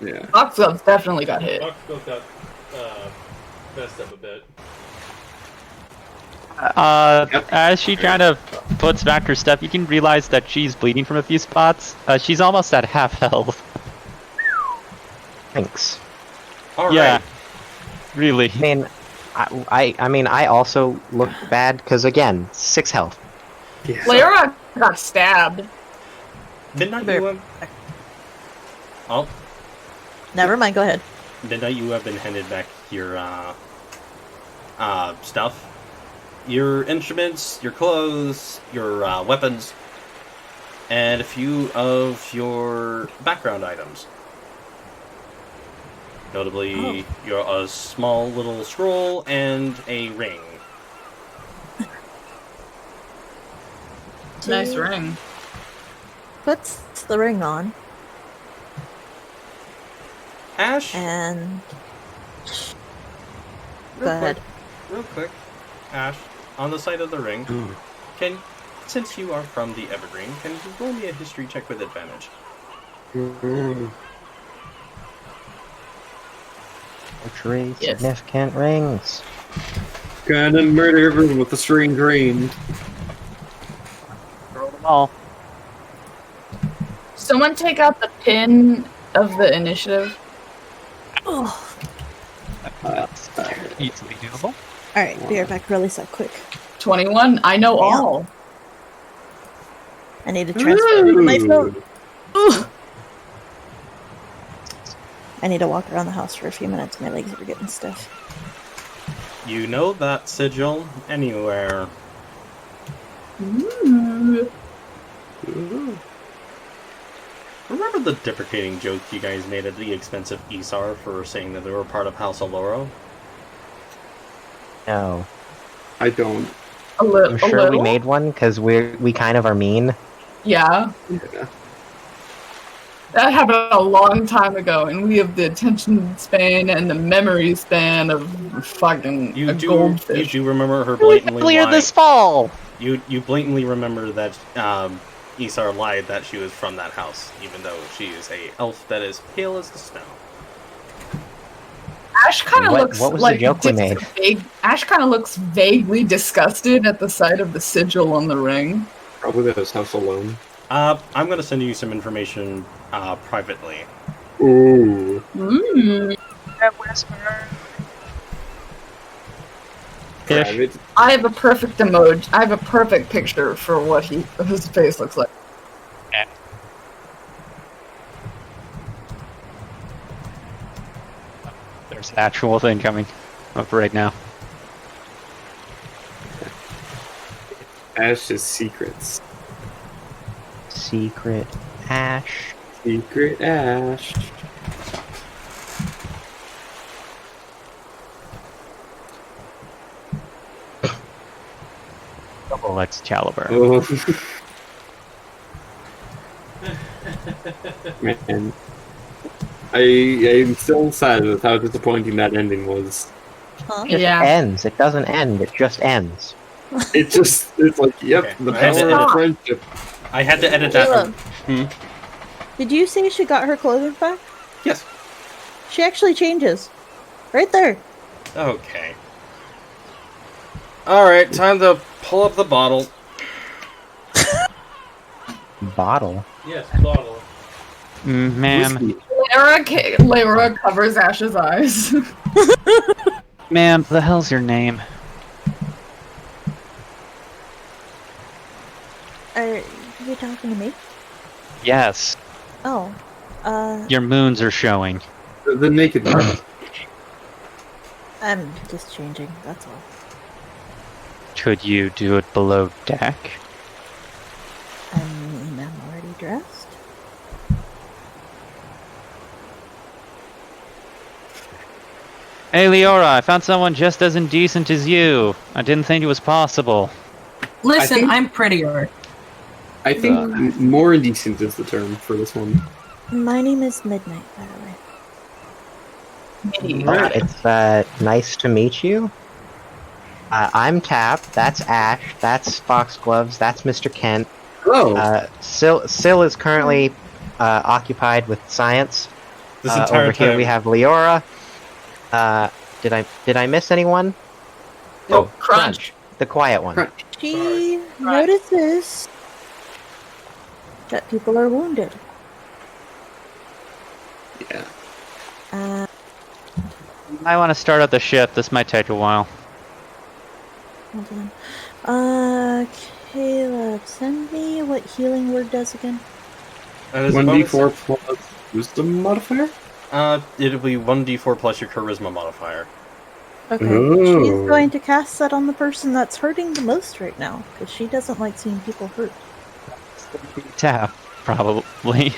S3: Yeah.
S2: Foxgloves definitely got hit.
S8: Foxglove got messed up a bit.
S4: As she kind of puts back her step, you can realize that she's bleeding from a few spots. She's almost at half health.
S7: Thanks.
S1: All
S4: Yeah.
S1: right.
S4: Really.
S7: I mean, I mean, I also look bad because again, 6 health.
S3: Yeah.
S2: Leora got stabbed.
S1: Midnight,
S10: Bear-
S1: you have... Oh,
S10: Never mind. Go ahead.
S1: Midnight, you have been handed back your stuff. Your instruments, your clothes, your weapons, and a few of your background items. Notably, a small little scroll and a ring.
S2: Nice ring.
S10: Puts the ring on
S1: Ash,
S10: and
S1: real
S10: go ahead.
S1: Real quick, Ash, on the side of the ring, since you are from the Evergreen, can you roll me a history check with advantage?
S7: Portray
S2: Yes.
S7: significant rings.
S3: Gonna murder everyone with a strange ring.
S4: Roll them all.
S2: Someone take out the pin of the initiative.
S10: Oh.
S4: Easily doable.
S10: All right, be right back. Really so quick.
S2: 21. I know
S10: Damn.
S2: all.
S10: I need to transfer it to my phone. Ugh. I need to walk around the house for a few minutes. My legs are getting stiff.
S1: You know that sigil anywhere.
S2: Ooh.
S1: Remember the deprecating joke you guys made at the expense of Isar for saying that they were part of House Oloro?
S7: No,
S3: I don't.
S7: I'm sure we made one because we kind of are mean.
S2: Yeah.
S3: Yeah.
S2: That happened a long time ago, and we have the attention span and the memory span of fucking
S1: You
S2: a
S1: do
S2: goldfish.
S1: remember her blatantly
S4: Clear
S1: lying.
S4: this fall.
S1: You blatantly remember that Isar lied that she was from that house, even though she is a elf that is pale as the snow.
S2: Ash kind of
S7: What-
S2: looks
S7: what was the
S2: like
S7: joke we made?
S2: Ash kind of looks vaguely disgusted at the sight of the sigil on the ring.
S3: Probably that his house alone.
S1: I'm gonna send you some information privately.
S3: Ooh. Private.
S2: I have a perfect emoji. I have a perfect picture for what his face looks like.
S4: There's an actual thing coming up right now.
S3: Ash's secrets.
S7: Secret Ash.
S3: Secret Ash.
S4: Double Excalibur.
S3: Oh. Man. I'm still sad with how disappointing that ending was.
S10: Huh?
S7: It just ends. It doesn't end. It just ends.
S3: It's like, yep,
S1: Okay,
S3: the
S1: I had to
S3: power of
S1: edit-
S3: friendship.
S1: I had to edit that.
S10: Caleb. Did you say she got her clothing back?
S1: Yes.
S10: She actually changes. Right there.
S1: Okay. Alright, time to pull up the bottle.
S7: Bottle.
S8: Yes, bottle.
S4: Ma'am,
S2: Leora covers Ash's eyes.
S4: ma'am, the hell's your name?
S10: Are you talking to me?
S4: Yes,
S10: Oh.
S4: your moons are showing.
S3: The naked one.
S10: I'm just changing, that's all.
S4: Could you do it below deck?
S10: I mean, I'm already dressed.
S4: Hey, Leora, I found someone just as indecent as you. I didn't think it was possible.
S5: Listen, I'm prettier.
S3: I think more indecent is the term for this one.
S10: My name is Midnight, by the way.
S7: It's nice to meet you. I'm Tap. That's Ash. That's Foxgloves. That's Mr. Kent.
S3: Hello.
S7: Syl is currently occupied with science.
S1: This entire
S7: over here
S1: time.
S7: we have Leora. Did I miss anyone?
S3: Oh,
S2: Crunch.
S7: The quiet one.
S3: Crunch.
S10: She notices that people are wounded.
S3: Yeah.
S4: I want to start up the ship. This might take a while.
S10: Hold on. Caleb, send me what healing word does again.
S3: 1d4 plus wisdom modifier?
S1: It'll be 1d4 plus your charisma modifier.
S10: Okay.
S3: Ooh.
S10: She's going to cast that on the person that's hurting the most right now, because she doesn't like seeing people hurt.
S4: Tap, probably.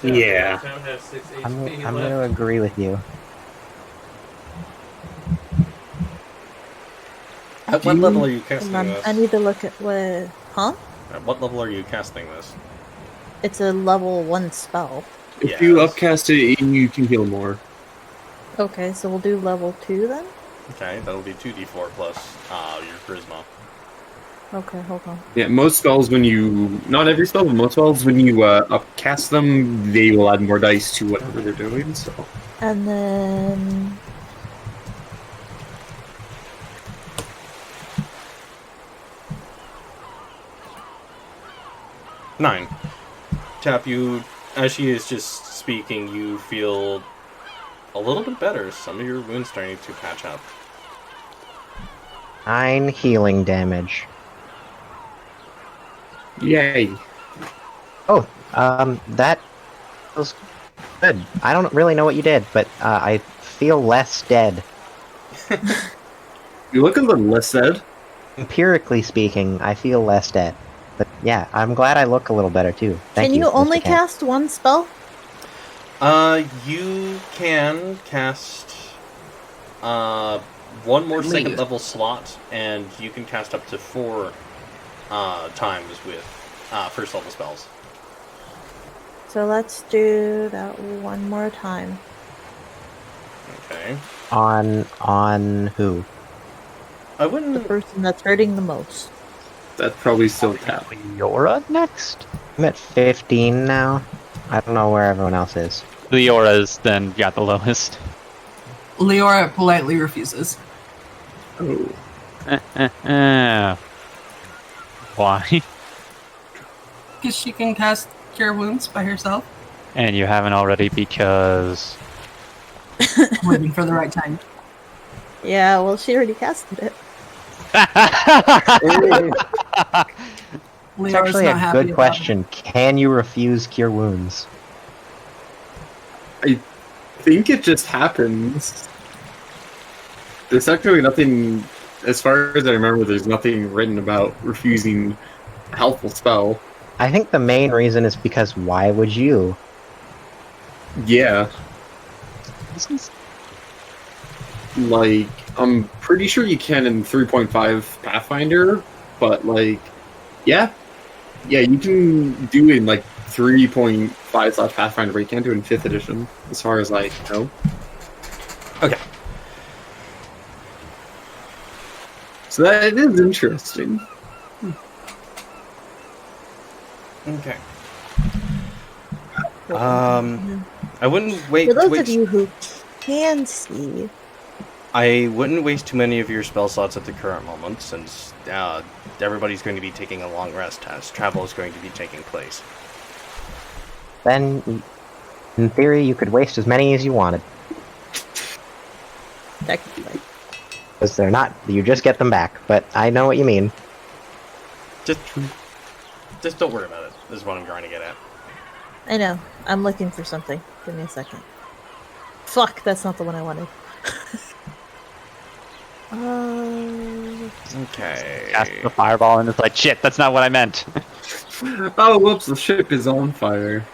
S3: Yeah.
S8: Town has 6 HP
S7: I'm
S8: left.
S7: going to agree with you.
S1: At what level are you casting
S10: Hold on,
S1: this?
S10: I need to look at what... Huh?
S1: At what level are you casting this?
S10: It's a level 1 spell.
S3: If you
S1: Yes.
S3: upcast it, you can heal more.
S10: Okay, so we'll do level 2 then?
S1: Okay, that'll be 2d4 plus your charisma.
S10: Okay, hold on.
S3: Yeah, most spells when you... Not every spell, but most spells when you upcast them, they will add more dice to whatever they're doing, so...
S10: And then...
S1: Nine. Tap, you, as she is just speaking, you feel a little bit better. Some of your wounds starting to patch up.
S7: 9 healing damage.
S3: Yay.
S7: Oh, that was good. I don't really know what you did, but I feel less dead.
S3: You look a little less dead.
S7: Empirically speaking, I feel less dead. But yeah, I'm glad I look a little better too. Thank
S10: Can you
S7: Mr.
S10: only
S7: Kent.
S10: cast one spell?
S1: You can cast one more second level slot, and you can cast up to 4 times with first level spells.
S10: So let's do that one more time.
S1: Okay.
S7: On who?
S1: I
S10: The
S1: wouldn't.
S10: person that's hurting the most.
S3: That's probably still Tap.
S4: Leora next?
S7: I'm at 15 now. I don't know where everyone else is.
S4: Leora's then got the lowest.
S5: Leora politely refuses.
S3: Oh.
S4: Why?
S5: Because she can cast Cure Wounds by herself.
S4: And you haven't already because...
S5: I'm waiting for the right time.
S10: Yeah, well, she already casted it.
S7: It's actually a good question. Can you refuse cure wounds?
S3: I think it just happens. There's actually nothing, as far as I remember, there's nothing written about refusing a helpful spell.
S7: I think the main reason is because why would you?
S3: Yeah. Like, I'm pretty sure you can in 3.5 Pathfinder, but like, yeah, you can do it in like 3.5 / Pathfinder, but you can't do it in 5th edition, as far as I know.
S1: Okay.
S3: So that is interesting.
S1: Okay. I wouldn't wait.
S10: For those
S1: wait
S10: of you who can see,
S1: I wouldn't waste too many of your spell slots at the current moment, since everybody's going to be taking a long rest as travel is going to be taking place.
S7: Then, in theory, you could waste as many as you wanted.
S10: technically.
S7: Because they're not, you just get them back, but I know what you mean.
S1: Just don't worry about it, is what I'm trying to get at.
S10: I know. I'm looking for something. Give me a second. Fuck, that's not the one I wanted.
S1: Okay.
S4: Cast the fireball and it's like, shit, that's not what I meant.
S3: Oh, whoops, the ship is on fire.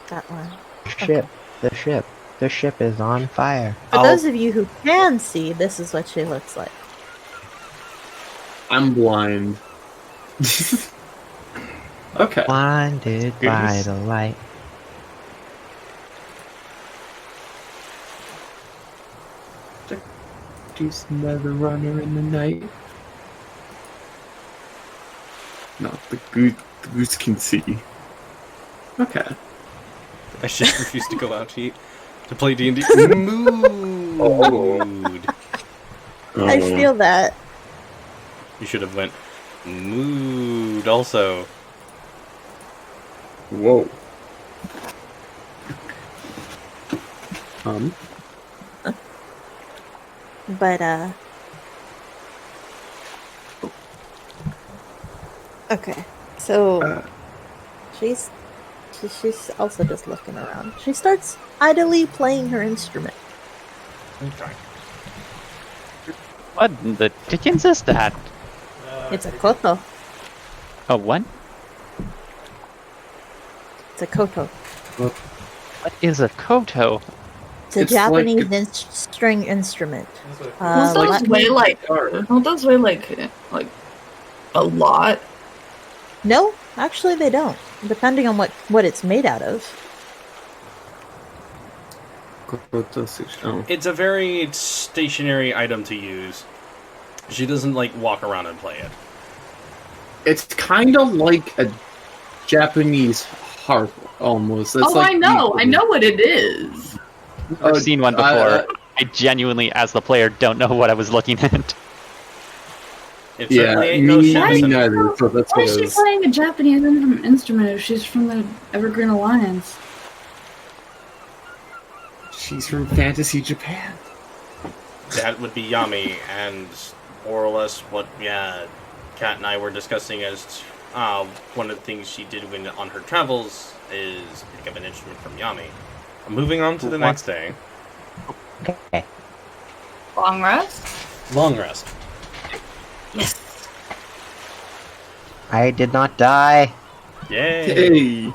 S10: That one.
S7: Ship. The ship. The ship is on fire.
S10: For those of you who can see, this is what she looks like.
S3: I'm blind. Okay.
S7: Blinded by the light.
S3: Just another runner in the night. No, the goose can see. Okay.
S1: I just refuse to go out to play D&D. Mood.
S10: I feel that.
S1: You should have went mood also.
S3: Whoa.
S10: But, okay. So, she's also just looking around. She starts idly playing her instrument.
S1: Okay.
S4: What the dickens is that?
S10: It's a koto.
S4: A what?
S10: It's a koto.
S4: What is a koto?
S10: It's a Japanese string instrument.
S2: Don't those weigh like a lot?
S10: No, actually they don't. Depending on what it's made out of.
S1: It's a very stationary item to use. She doesn't walk around and play it.
S3: It's kind of like a Japanese harp, almost. It's
S2: I know what it is.
S4: I've seen one before. I genuinely, as the player, don't know what I was looking at.
S1: It certainly ain't no
S3: me
S1: shit.
S3: neither. So that's
S2: Why
S3: what
S2: is
S3: it
S2: she
S3: is.
S2: playing a Japanese instrument if she's from the Evergreen Alliance?
S3: She's from Fantasy Japan.
S1: That would be Yami, and more or less what Kat and I were discussing as one of the things she did on her travels is pick up an instrument from Yami. Moving on to the next day.
S7: Okay.
S2: Long rest?
S1: Long rest.
S2: Yes.
S7: I did not die.
S1: Yay!
S3: Hey!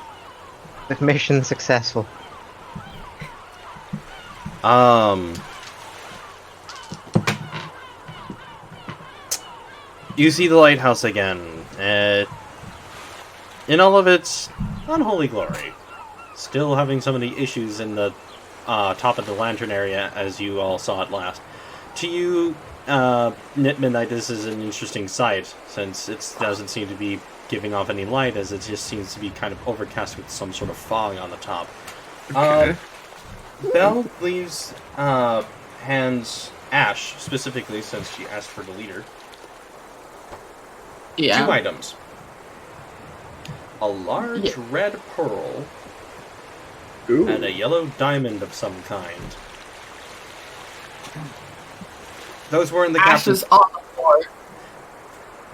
S7: The mission successful.
S1: You see the lighthouse again. In all of its unholy glory. Still having some of the issues in the top of the lantern area, as you all saw it last. To you, Knit Midnight, this is an interesting sight, since it doesn't seem to be giving off any light, as it just seems to be kind of overcast with some sort of fog on the top.
S3: Okay.
S1: Belle leaves hands Ash, specifically, since she asked for the leader.
S2: Yeah.
S1: 2 items. A large red pearl
S3: Ooh.
S1: and a yellow diamond of some kind. Those were in the
S2: Ash is
S1: captain's.
S2: on the floor.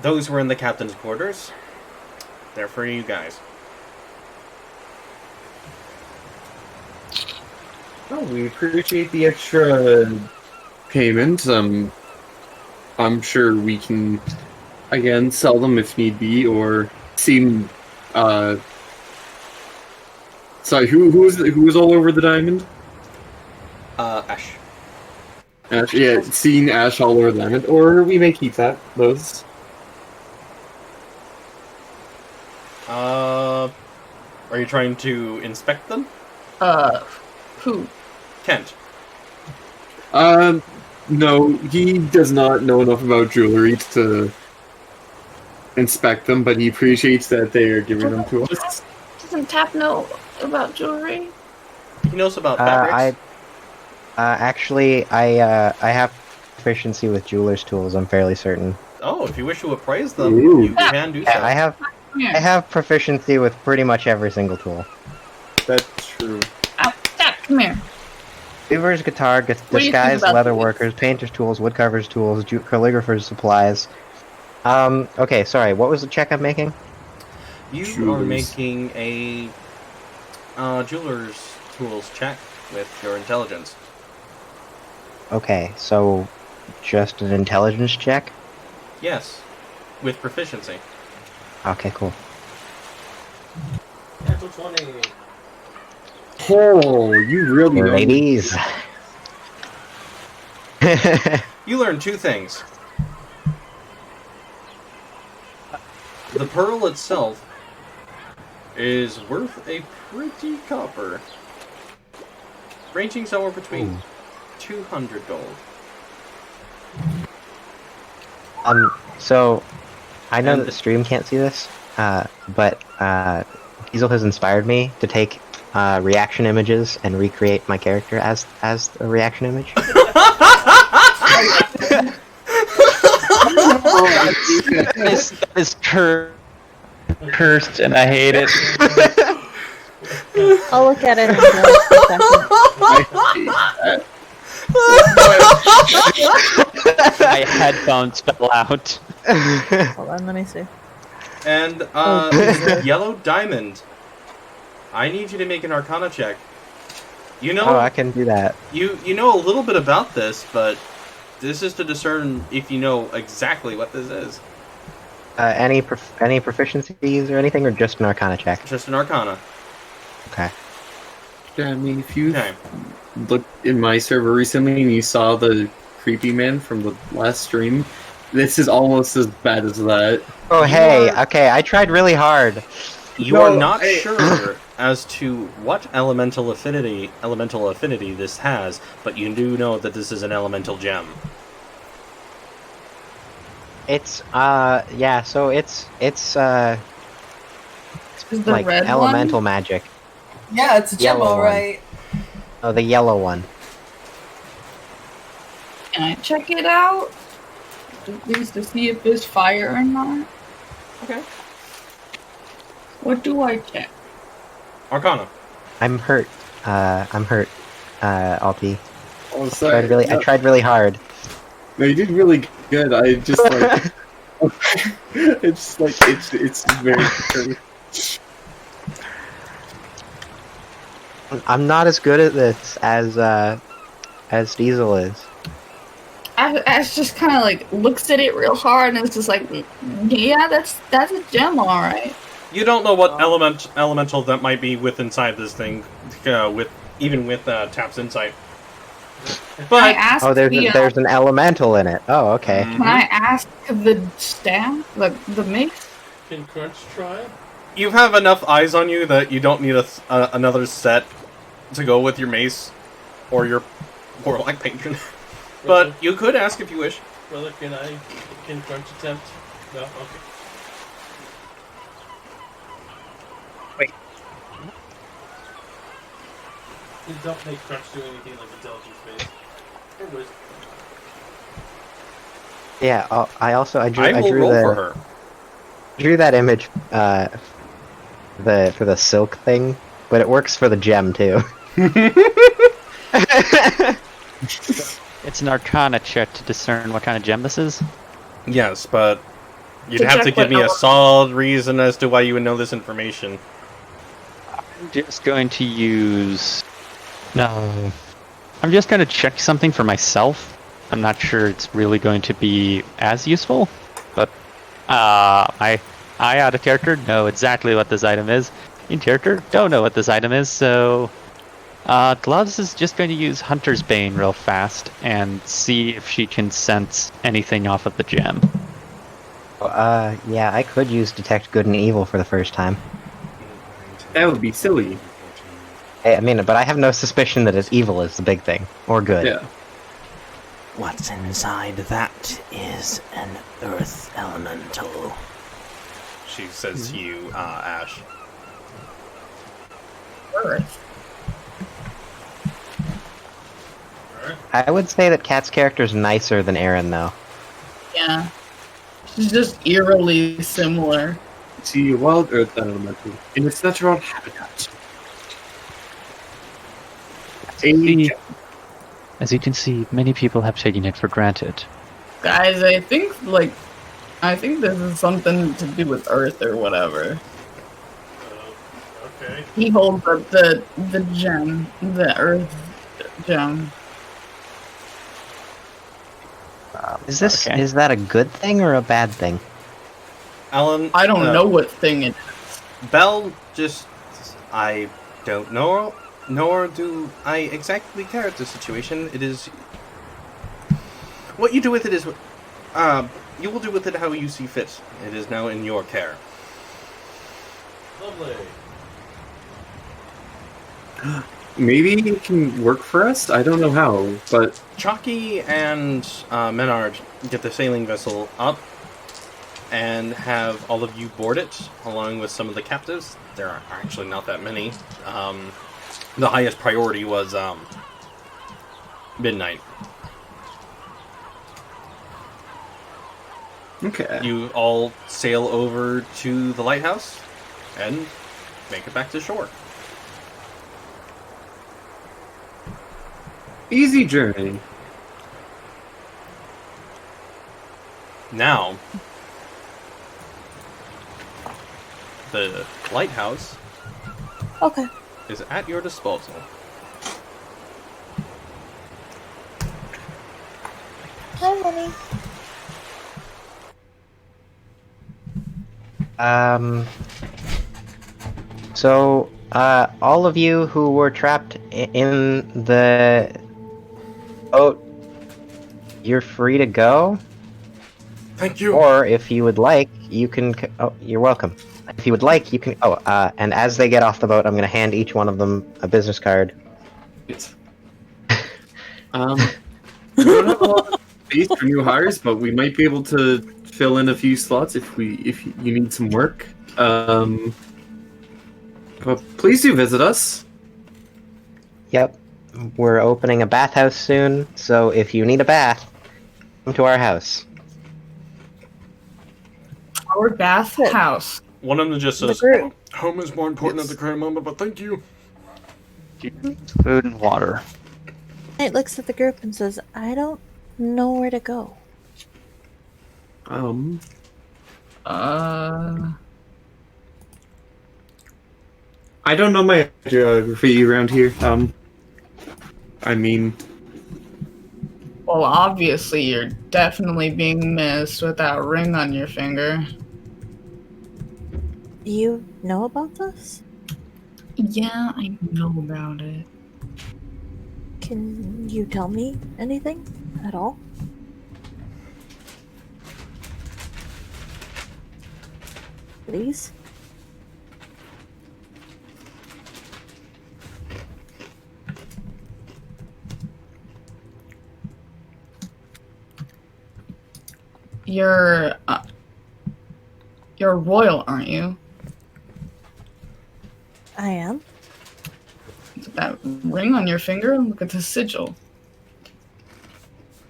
S1: Those were in the captain's quarters. They're for you guys.
S3: Oh, we appreciate the extra payment. I'm sure we can again sell them if need be, or seem. Sorry, who was all over the diamond?
S1: Ash.
S3: Ash, yeah, seen Ash all over the diamond, or we may keep those.
S1: Are you trying to inspect them?
S2: Who?
S1: Kent.
S3: No, he does not know enough about jewelry to inspect them, but he appreciates that they are giving them to us.
S2: Doesn't Tap know about jewelry?
S1: He knows about fabrics.
S7: I have proficiency with jeweler's tools. I'm fairly certain.
S1: Oh, if you wish to appraise them,
S3: Ooh.
S1: you can do so.
S7: I have proficiency with pretty much every single tool.
S3: That's true.
S2: Tap, come here.
S7: Weaver's guitar,
S2: do you think
S7: disguise,
S2: about
S7: leatherworkers, painter's tools, woodcarver's tools, calligrapher's supplies. Okay, sorry, what was the check I'm making?
S1: You are
S3: Jewelers.
S1: making a jeweler's tools check with your intelligence.
S7: Okay, so just an intelligence check?
S1: Yes, with proficiency.
S7: Okay, cool.
S8: Natural 20.
S3: Oh, you really know.
S7: Ladies.
S1: You learn two things. The pearl itself is worth a pretty copper, ranging somewhere between 200 gold.
S7: So, I know that the stream can't see this, but Diesel has inspired me to take reaction images and recreate my character as a reaction image.
S4: This is cursed, and I hate it.
S10: I'll look at it in just a second.
S4: My headphones fell out.
S10: Hold on, let me see.
S1: And Yellow Diamond, I need you to make an Arcana check. You know,
S7: Oh, I can do that.
S1: you know a little bit about this, but this is to discern if you know exactly what this is.
S7: Any proficiencies or anything, or just an Arcana check?
S1: Just an Arcana.
S7: Okay.
S3: Yeah, I mean, if you
S1: Okay.
S3: looked in my server recently and you saw the creepy man from the last stream, this is almost as bad as that.
S7: Oh, hey. Okay, I tried really hard.
S1: You are not sure as to what elemental affinity this has, but you do know that this is an elemental gem.
S7: It's yeah. So it's
S2: Is the
S7: like
S2: red
S7: elemental
S2: one?
S7: magic.
S5: Yeah, it's a gem,
S7: Yellow one.
S5: alright.
S7: Oh, the yellow one.
S2: Can I check it out? Just to see if there's fire or not.
S1: Okay.
S2: What do I check?
S1: Arcana.
S7: I'm hurt. Alti.
S3: Oh,
S7: I
S3: sorry.
S7: tried really hard.
S3: No, you did really good. I just like, it's like it's very true.
S7: I'm not as good at this as Diesel is.
S2: Ash just kind of like looks at it real hard and it's just like, yeah, that's a gem, all right.
S1: You don't know what elemental that might be with inside this thing, with Tap's insight. But
S2: I ask
S7: there's an elemental in it. Oh, okay.
S2: Can I ask the staff, the mace?
S8: Can Crunch try?
S1: you have enough eyes on you that you don't need another set to go with your mace or your warlock patron. But you could ask if you wish.
S8: Brother, can Crunch attempt? No? Okay.
S7: Wait.
S8: You don't make Crunch do anything like intelligence based. Or wisdom.
S7: Yeah. I drew.
S1: I will
S7: drew
S1: roll
S7: the,
S1: for her.
S7: Drew that image for the silk thing, but it works for the gem too.
S4: It's an Arcana check to discern what kind of gem this is.
S1: Yes, but you'd
S2: To
S1: have to
S2: check
S1: give
S2: what
S1: me a
S2: element.
S1: solid reason as to why you would know this information.
S4: I'm just going to use... No. I'm just going to check something for myself. I'm not sure it's really going to be as useful, but I out of character know exactly what this item is. In character, don't know what this item is, so... Gloves is just going to use Hunter's Bane real fast and see if she can sense anything off of the gem.
S7: Yeah, I could use Detect Good and Evil for the first time.
S3: That would be silly.
S7: I mean, but I have no suspicion that it's evil is the big thing, or good.
S3: Yeah.
S9: What's inside that is an earth elemental.
S1: She says to you, Ash.
S2: Earth.
S7: I would say that Kat's character is nicer than Aaron, though.
S2: Yeah. She's just eerily similar.
S3: See, a wild earth elemental in its natural habitat.
S4: As you can see, many people have taken it for granted.
S2: Guys, I think this is something to do with Earth or whatever.
S8: Okay.
S2: He holds up the gem, the Earth gem.
S7: Is this
S4: Okay.
S7: is that a good thing or a bad thing?
S1: Alan,
S2: I don't know what thing it is.
S1: Belle, I don't know Nor do I exactly care at this situation. It is... What you do with it is... you will do with it how you see fit. It is now in your care.
S8: Lovely.
S3: Maybe it can work for us? I don't know how, but...
S1: Chalky and Menard get the sailing vessel up and have all of you board it, along with some of the captives. There are actually not that many. The highest priority was midnight.
S3: Okay.
S1: You all sail over to the lighthouse and make it back to shore.
S3: Easy journey.
S1: Now, the lighthouse
S10: Okay.
S1: is at your disposal.
S10: Hi, honey.
S7: So, all of you who were trapped in the boat, you're free to go.
S9: Thank you.
S7: Or if you would like, you can. Oh, you're welcome. If you would like, you can. Oh, and as they get off the boat, I'm going to hand each one of them a business card.
S3: We don't have a lot of space for new hires, but we might be able to fill in a few slots if you need some work. But please do visit us.
S7: Yep, we're opening a bathhouse soon, so if you need a bath, come to our house.
S2: Our bath house.
S1: One of them just says,
S9: Home is more important at the current moment, but thank you.
S4: Food and water.
S10: Knight looks at the group and says, I don't know where to go.
S3: I don't know my geography around here. I mean...
S2: Well, obviously you're definitely being missed with that ring on your finger.
S10: Do you know about this?
S2: Yeah, I know about it.
S10: Can you tell me anything at all? Please?
S2: You're royal, aren't you?
S10: I am.
S2: That ring on your finger? Look at the sigil.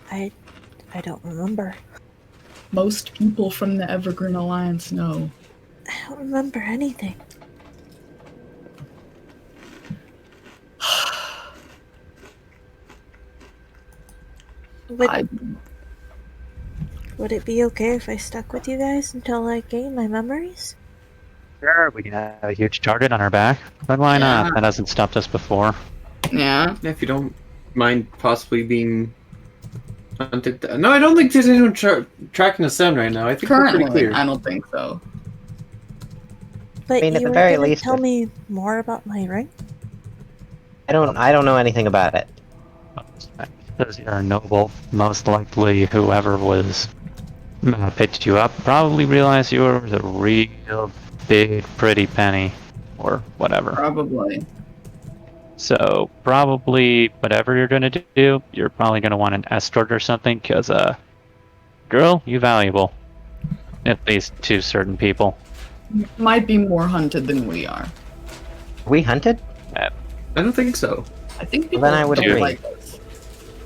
S10: I don't remember.
S2: Most people from the Evergreen Alliance know.
S10: I don't remember anything. Would it be okay if I stuck with you guys until I gain my memories?
S4: Sure, we can have a huge target on our back, but why not?
S2: Yeah.
S4: That hasn't stopped us before.
S2: Yeah.
S3: If you don't mind possibly being hunted... No, I don't think there's anyone tracking us down right now. I think we're pretty
S2: Currently,
S3: clear.
S2: I don't think so.
S10: But
S7: mean, at
S10: you
S7: the
S10: were
S7: very
S10: gonna
S7: least,
S10: tell
S7: if-
S10: me more about my ring?
S7: I don't know anything about it.
S4: Because you're a noble, most likely whoever was pitched you up probably realized you were the real big, pretty penny, or whatever.
S2: Probably.
S4: So probably whatever you're gonna do, you're probably gonna want an escort or something, because girl, you valuable, at least to certain people.
S2: Might be more hunted than we are.
S7: We hunted?
S3: I don't think so.
S2: I think people
S7: Then I would
S2: don't
S7: agree.
S2: like us.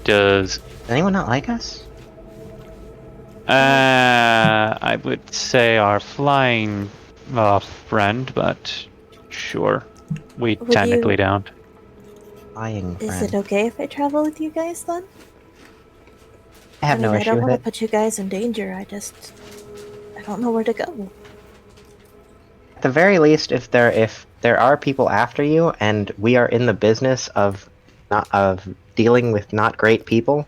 S4: Does
S7: anyone not like us?
S4: I would say our flying friend, but sure, we
S10: Would
S4: technically
S10: you-
S4: don't.
S7: Flying
S10: Is
S7: friend.
S10: it okay if I travel with you guys then?
S7: I have no
S10: I
S7: issue
S10: don't
S7: with
S10: want
S7: it.
S10: to put you guys in danger. I don't know where to go.
S7: At the very least, if there are people after you, and we are in the business of dealing with not great people,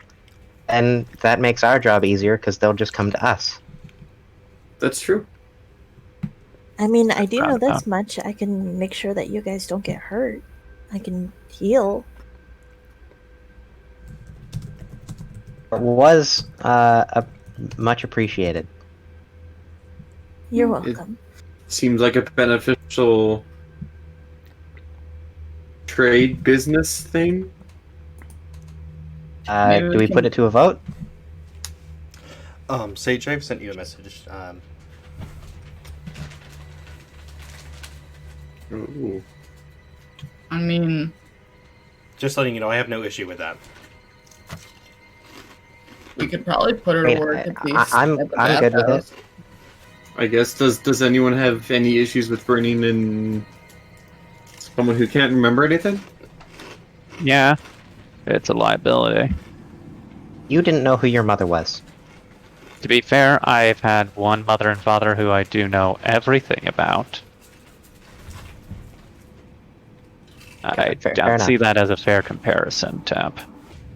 S7: then that makes our job easier because they'll just come to us.
S3: That's true.
S10: I mean, I do know
S4: Round
S10: this much. I can make sure that you guys don't get hurt. I can heal.
S7: It was much appreciated.
S10: You're welcome.
S3: Seems like a beneficial trade business thing.
S2: Maybe
S7: Do we put it to a vote?
S1: Sage, I've sent you a message.
S3: Ooh.
S2: I mean,
S1: Just letting you know, I have no issue with that.
S2: we could probably put her
S7: I mean,
S2: to work at least.
S7: I'm good with it.
S3: I guess. Does anyone have any issues with bringing in someone who can't remember anything?
S4: Yeah, it's a liability.
S7: You didn't know who your mother was.
S4: To be fair, I've had one mother and father who I do know everything about. I
S7: Fair
S4: don't see
S7: enough.
S4: that as a fair comparison, Tap.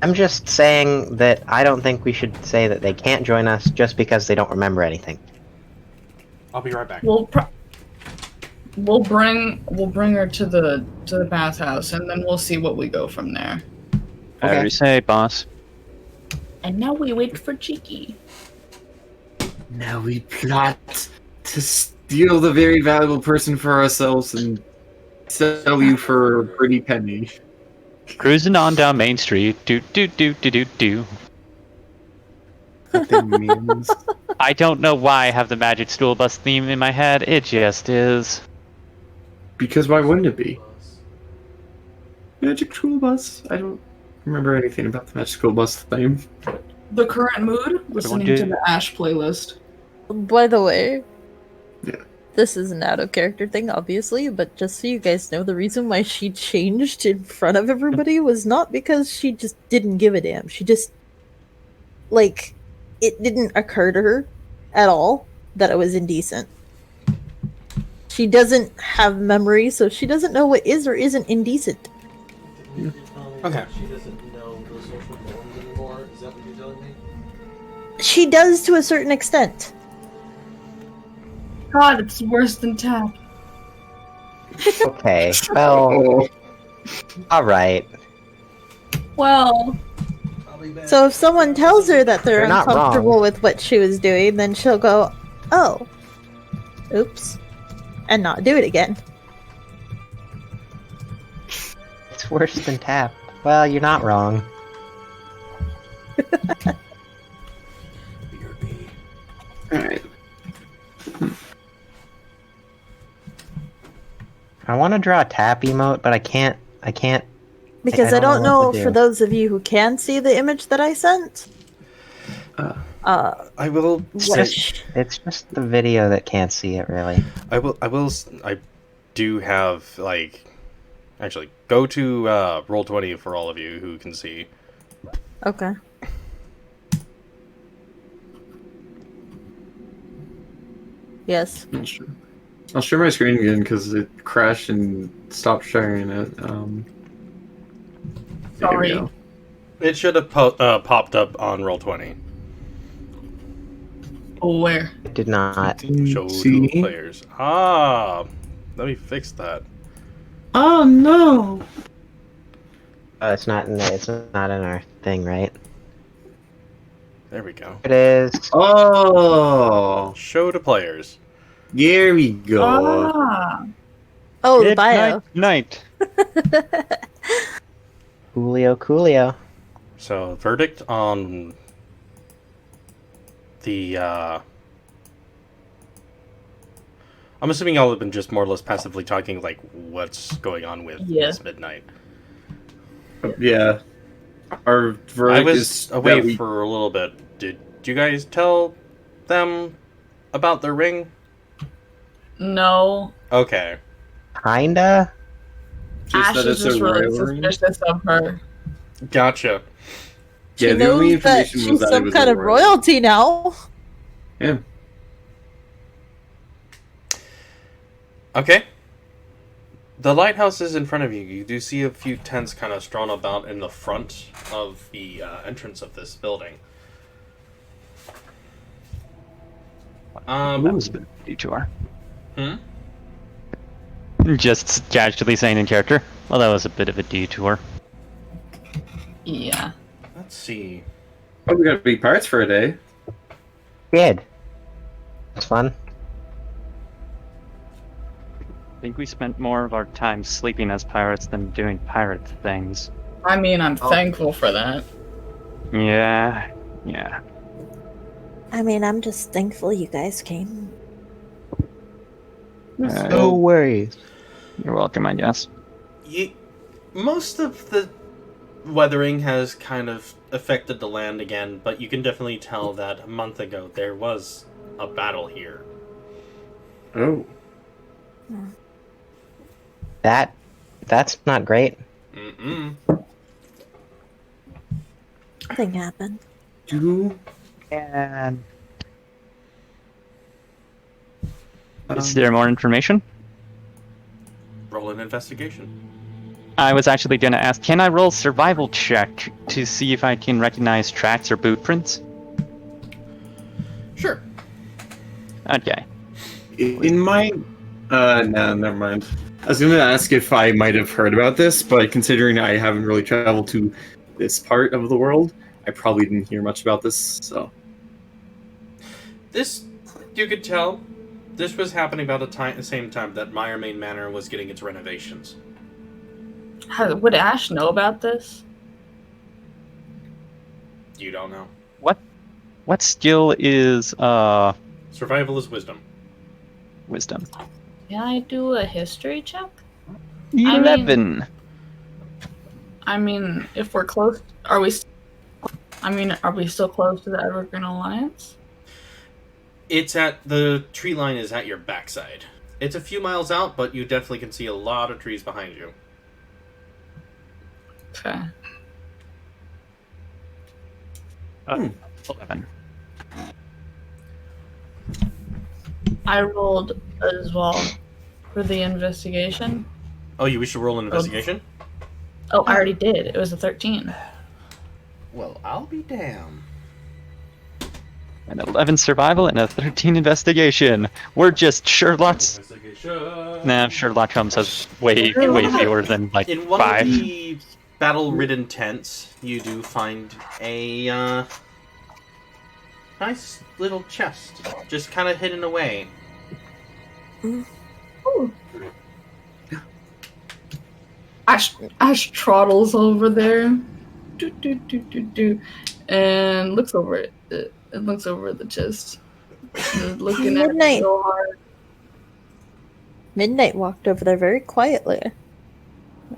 S7: I'm just saying that I don't think we should say that they can't join us just because they don't remember anything.
S1: I'll be right back.
S2: We'll bring her to the bathhouse, and then we'll see what we go from there.
S4: Whatever you say, boss.
S2: And now we wait for Cheeky.
S3: Now we plot to steal the very valuable person for ourselves and sell you for a pretty penny.
S4: Cruising on down Main Street. Do do do do do do.
S3: What that means.
S4: I don't know why I have the Magic School Bus theme in my head. It just is.
S3: Because why wouldn't it be? Magic School Bus? I don't remember anything about the Magic School Bus theme.
S2: The current mood? Listening to the Ash playlist.
S10: By the way,
S3: Yeah.
S10: this is an out of character thing, obviously, but just so you guys know, the reason why she changed in front of everybody was not because she just didn't give a damn. She just, like, it didn't occur to her at all that it was indecent. She doesn't have memory, so she doesn't know what is or isn't indecent.
S1: Okay.
S8: She doesn't know those social norms anymore. Is that what you're telling me?
S10: She does to a certain extent.
S2: God, it's worse than Tap.
S7: Okay, well, alright.
S2: Well,
S10: So if someone tells her that they're
S7: You're not
S10: uncomfortable
S7: wrong.
S10: with what she was doing, then she'll go, oh, oops, and not do it again.
S7: It's worse than Tap. Well, you're not wrong.
S3: Alright.
S7: I want to draw a Tap emote, but I can't.
S10: Because
S7: I
S10: I
S7: don't
S10: don't
S7: know
S10: know,
S7: what to
S10: for
S7: do.
S10: those of you who can see the image that I sent.
S1: I will say,
S7: It's just the video that can't see it, really.
S1: I do have, like, actually, go to Roll20 for all of you who can see.
S10: Okay. Yes.
S3: I'll share my screen again because it crashed and stopped sharing it. There we
S2: Sorry.
S3: go.
S1: It should have popped up on Roll20.
S2: where?
S7: It did not.
S1: Show
S3: See?
S1: to players. Ah, let me fix that.
S3: Oh no!
S7: It's not in our thing, right?
S1: There we go.
S7: It is.
S3: Oh!
S1: Show to players.
S3: There we go.
S2: Ah,
S10: Oh, the bio.
S4: Night.
S7: Coolio.
S1: So, verdict on the, I'm assuming y'all have been just more or less passively talking, like, what's going on with
S2: Yeah.
S1: this midnight.
S3: Yeah. Our
S1: I
S3: verdict
S1: was
S3: is
S1: away
S3: that we-
S1: for a little bit. Did you guys tell them about the ring?
S2: no.
S1: Okay.
S7: Kinda.
S3: just
S2: Ash
S3: that
S2: is
S3: it's
S2: just
S3: a
S2: really
S3: royal ring.
S2: suspicious of her.
S1: Gotcha.
S10: She
S3: Yeah, the only
S10: knows that
S3: information was
S10: she's
S3: that it
S10: some
S3: was
S10: kind
S3: a
S10: of
S3: royal.
S10: royalty now.
S3: Yeah.
S1: Okay. The lighthouse is in front of you. You do see a few tents kind of strewn about in the front of the entrance of this building.
S4: That was a detour.
S1: Hmm?
S4: Just casually saying in character. Well, that was a bit of a detour.
S2: Yeah.
S1: Let's see.
S3: Oh, we gotta be pirates for a day.
S7: Good. It's fun.
S4: I think we spent more of our time sleeping as pirates than doing pirate things.
S2: I mean, I'm thankful for that.
S4: Yeah.
S10: I mean, I'm just thankful you guys came.
S7: No worries.
S4: You're welcome, I guess.
S1: Most of the weathering has kind of affected the land again, but you can definitely tell that a month ago there was a battle here.
S3: Oh.
S7: That's not great.
S10: Nothing happened.
S4: And is there more information?
S1: Roll an investigation.
S4: I was actually going to ask, can I roll survival check to see if I can recognize tracks or boot prints?
S1: Sure.
S4: Okay.
S3: In my... no, never mind. I was gonna ask if I might have heard about this, but considering I haven't really traveled to this part of the world, I probably didn't hear much about this, so...
S1: This, you could tell, this was happening about the same time that Meyermain Manor was getting its renovations.
S2: Would Ash know about this?
S1: You don't know.
S4: What skill is
S1: Survival is wisdom.
S4: wisdom?
S2: Can I do a history check?
S4: 11.
S2: I mean, if we're close, are we still close to the Evergreen Alliance?
S1: It's at, the tree line is at your backside. It's a few miles out, but you definitely can see a lot of trees behind you.
S2: Okay.
S4: 11.
S2: I rolled as well for the investigation.
S1: Oh, you wish to roll an investigation?
S2: Oh, I already did. It was a 13.
S1: Well, I'll be damned.
S4: An 11 survival and a 13 investigation. We're just Sherlock's. Nah, Sherlock Holmes has way fewer than like
S1: In one
S4: 5.
S1: of the battle-ridden tents, you do find a nice little chest, just kind of hidden away.
S2: Ash trottles over there, and looks over it. And looks over at the chest, looking at it so hard.
S10: Midnight walked over there very quietly,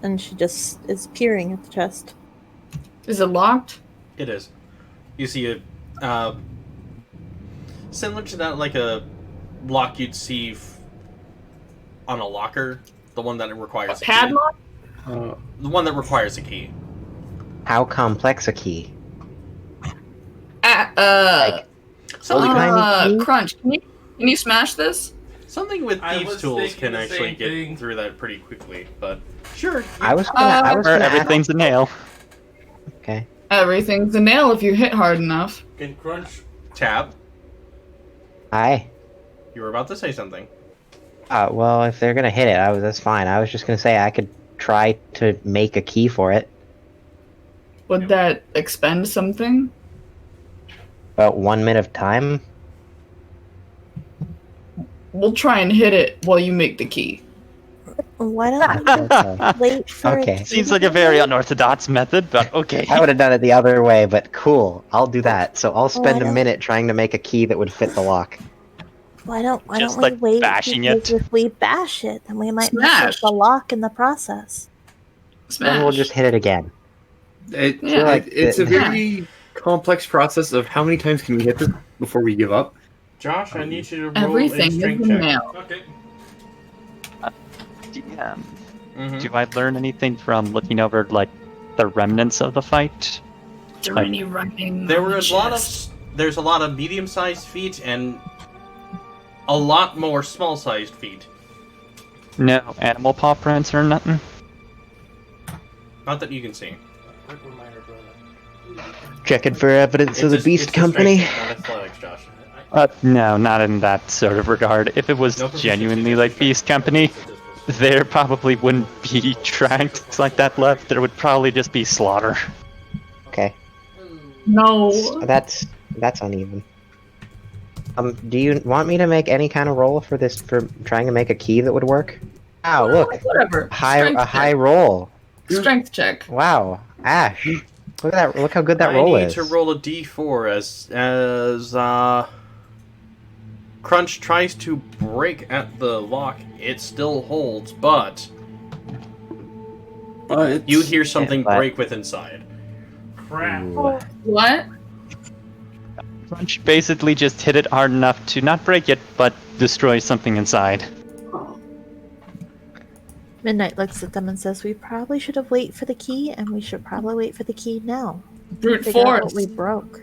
S10: and she just is peering at the chest.
S2: Is it locked?
S1: It is. You see a similar to that, like a lock you'd see on a locker, the one that requires a
S2: padlock.
S1: The one that requires a key.
S7: How complex a key?
S2: Crunch. Can you smash this?
S1: Something with thieves' tools can actually get through that pretty quickly, but sure.
S7: I was gonna
S4: everything's a nail.
S7: Okay.
S2: Everything's a nail if you hit hard enough.
S8: Can Crunch
S1: Tab,
S7: Hi.
S1: you were about to say something.
S7: Well, if they're gonna hit it, that's fine. I was just gonna say I could try to make a key for it.
S2: Would that expend something?
S7: About 1 minute of time.
S2: We'll try and hit it while you make the key.
S10: Why don't we wait for
S7: Okay.
S10: it?
S4: Seems like a very unorthodox method, but okay.
S7: I would have done it the other way, but cool. I'll do that. So I'll spend a
S10: don't-
S7: minute trying to make a key that would fit the lock.
S10: Why don't
S4: Just,
S10: we
S4: like,
S10: wait?
S4: bashing
S10: Because
S4: it.
S10: if we bash it, then we might mess
S2: Smash.
S10: up the lock in the process.
S7: Then we'll just hit it again.
S3: It's a very complex process of how many times can we hit this before we give up.
S1: Josh, I need you to roll
S2: Everything
S1: a
S2: is a
S1: strength check.
S2: nail.
S8: Okay.
S4: DM.
S1: Mhm.
S4: Do I learn anything from looking over like the remnants of the fight?
S2: Is there any writing?
S1: There
S2: on
S1: were
S2: the
S1: a lot
S2: chest?
S1: of there's a lot of medium-sized feet and a lot more small-sized feet.
S4: No animal paw prints or nothing.
S1: Not that you can see.
S8: Quick reminder, brother.
S7: Checking for evidence of the Beast
S1: it's a
S7: Company.
S1: strength check, not athletics, Josh.
S4: No, not in that sort of regard. If it was
S1: No proficiency
S4: genuinely like
S1: check.
S4: Beast Company, there probably wouldn't be tracks like that left. There would probably just be slaughter.
S7: Okay.
S2: No.
S7: That's uneven. Do you want me to make any kind of roll for this, for trying to make a key that would work? Wow, look.
S2: Whatever.
S7: A
S2: Strength
S7: high
S2: check.
S7: roll.
S2: Strength check.
S7: Wow. Ash. Look at that, look how good that
S1: I
S7: roll
S1: need
S7: is.
S1: to roll a d4 as Crunch tries to break at the lock. It still holds, but you hear something break with inside.
S8: Crap.
S2: What?
S4: Crunch basically just hit it hard enough to not break it, but destroy something inside.
S10: Midnight looks at them and says, "We probably should have waited for the key, and we should probably wait for the key now.
S2: Brute
S10: Figure out
S2: force.
S10: what we broke."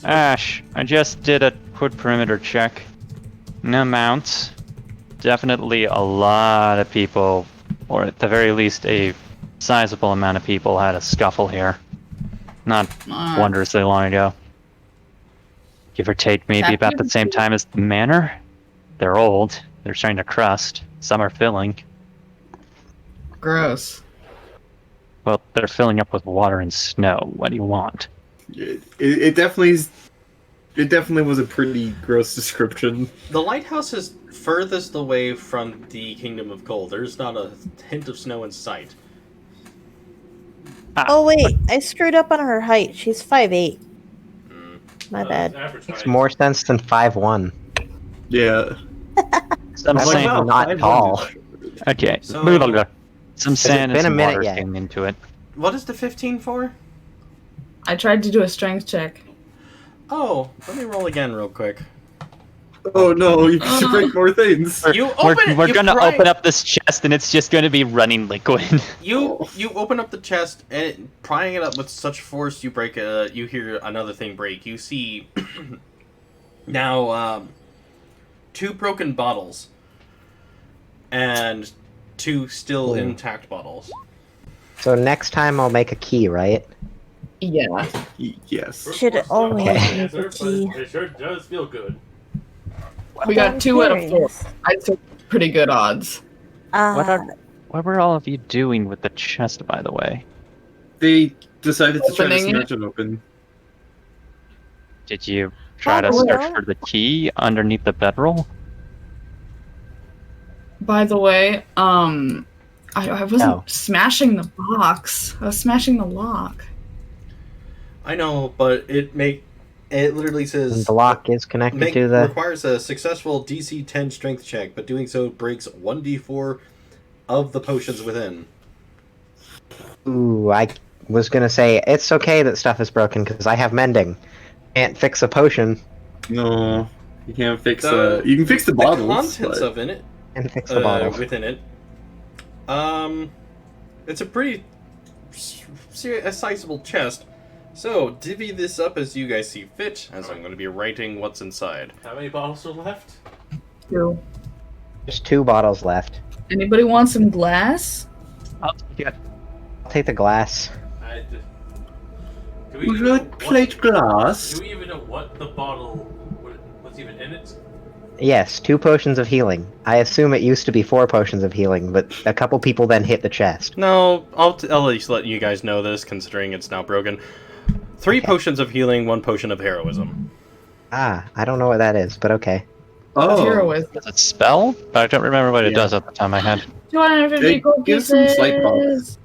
S4: Ash, I just did a quick perimeter check. No mounts. Definitely a lot of people, or at the very least a sizable amount of people had a scuffle here. Not wondrously long ago. Give or take maybe about the same time as the manor. They're old. They're starting to crust. Some are filling.
S2: Gross.
S4: Well, they're filling up with water and snow. What do you want?
S3: It definitely was a pretty gross description.
S1: The lighthouse is furthest away from the Kingdom of Cold. There's not a hint of snow in sight.
S10: Oh wait, I screwed up on her height. She's 5'8". My bad.
S7: Makes more sense than 5'1".
S3: Yeah.
S4: Some
S7: That's
S4: sand,
S7: not tall.
S4: Okay.
S1: So-
S4: Some sand
S7: been
S4: and
S7: a
S4: some
S7: minute
S4: water
S7: yet?
S4: came into it.
S1: What is the 15 for?
S2: I tried to do a strength check.
S1: Oh, let me roll again real quick.
S3: Oh no, you should break more things.
S4: We're gonna open up this chest and it's just gonna be running liquid.
S1: You open up the chest and prying it up with such force you break you hear another thing break. You see now 2 broken bottles and 2 still intact bottles.
S7: So next time I'll make a key, right?
S2: Yeah.
S3: Yes.
S10: Should always
S7: Okay.
S10: make a key.
S8: It sure does feel good.
S2: We got 2 out of 4. I'd say pretty good odds.
S4: What were all of you doing with the chest, by the way?
S3: They decided to try to
S2: Opening
S3: smash it open.
S4: Did you try to search for the key underneath the bedroll?
S2: By the way, I wasn't smashing the box. I was smashing the lock.
S1: I know, but it literally says
S7: And the lock is connected to the...
S1: requires a successful DC 10 strength check, but doing so breaks 1d4 of the potions within.
S7: Ooh, I was gonna say, it's okay that stuff is broken, because I have mending. Can't fix a potion.
S3: No, you can't fix you can fix the bottles.
S1: The contents
S3: but...
S1: of it.
S7: And fix the bottles.
S1: Within it. It's a pretty a sizable chest. So, divvy this up as you guys see fit, as I'm going to be writing what's inside.
S8: How many bottles are left?
S2: 2.
S7: There's 2 bottles left.
S2: Anybody want some glass?
S7: I'll take the glass.
S8: Do we
S3: Would
S8: even
S3: you
S8: know
S3: like plate glass?
S8: Do we even know what the bottle was even in it?
S7: Yes, 2 potions of healing. I assume it used to be 4 potions of healing, but a couple people then hit the chest.
S1: No, I'll at least let you guys know this, considering it's now broken. 3 potions of healing, 1 potion of heroism.
S7: Ah, I don't know what that is, but okay.
S3: Oh,
S2: Heroism.
S4: Does it spell? But I don't remember what it does at the time I had.
S2: 250
S3: It
S2: gold
S3: gives some slight
S2: pieces.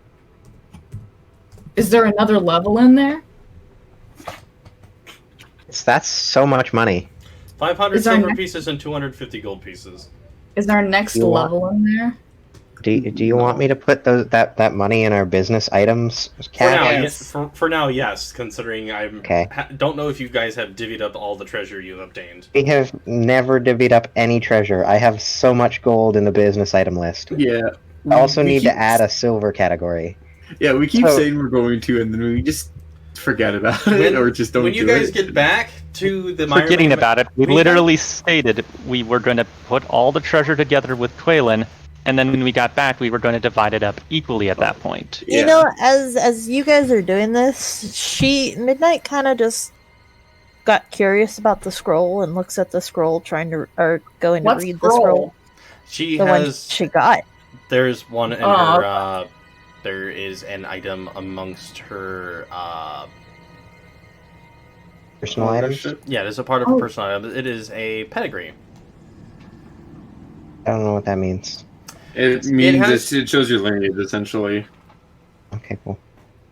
S2: Is there another level in there?
S7: That's so much money.
S1: 500
S2: Is there
S1: silver
S2: ne-
S1: pieces and 250 gold pieces.
S2: Is there a next
S7: You want-
S2: level in there?
S7: Do you want me to put that money in our business items
S1: For now,
S7: cache?
S2: Yes.
S1: for now, yes, considering
S7: Okay.
S1: don't know if you guys have divvied up all the treasure you've obtained.
S7: We have never divvied up any treasure. I have so much gold in the business item list.
S3: yeah.
S7: I also
S3: We
S7: need
S3: keep-
S7: to add a silver category.
S3: Yeah, we keep
S7: So-
S3: saying we're going to, and then we just forget about it, or just don't
S1: When
S3: do
S1: you guys
S3: it.
S1: get back to the
S4: Forgetting about it, we
S1: we
S4: literally stated we were going to put all the treasure together with Quaylen, and then when we got back, we were going to divide it up equally at that point.
S3: Yeah.
S10: You know, as you guys are doing this, Midnight kind of just got curious about the scroll and looks at the scroll, going to
S2: What
S10: read
S2: scroll?
S10: the scroll.
S1: She
S10: The one
S1: has.
S10: she got.
S1: There's one in
S2: Oh,
S1: her. There is an item amongst her.
S7: Personal items?
S1: Yeah, it is a part of her personal item. It is a pedigree.
S7: I don't know what that means.
S3: It means it shows your lineage, essentially.
S7: Okay, cool.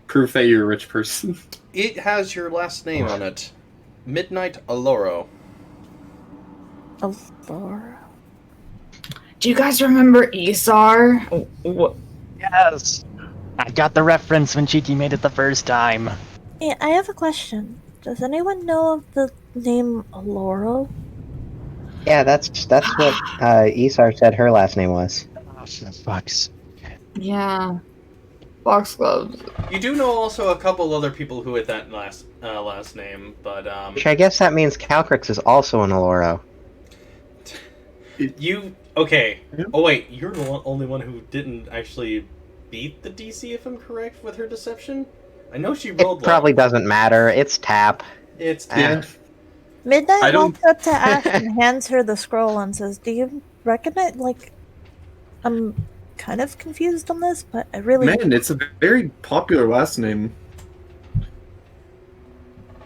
S3: Proof that you're a rich person.
S1: It has your last name on it. Midnight Aloro.
S10: Alora.
S2: Do you guys remember Isar? What?
S4: Yes. I got the reference when Cheeky made it the first time.
S10: Yeah, I have a question. Does anyone know of the name Alora?
S7: Yeah, that's what Isar said her last name was.
S4: Oh, for fuck's.
S2: Yeah. Foxgloves.
S1: You do know also a couple other people who had that last name, but
S7: Which I guess that means Calcrix is also an Aloro.
S1: you okay? Oh wait, you're the only one who didn't actually beat the DC, if I'm correct, with her deception. I know she rolled.
S7: It probably doesn't matter. It's tap.
S1: It's
S3: Yeah.
S10: Midnight walks up to Ash and hands her the scroll and says, "Do you recognize?" Like, I'm kind of confused on this, but I really
S3: Man, it's a very popular last name.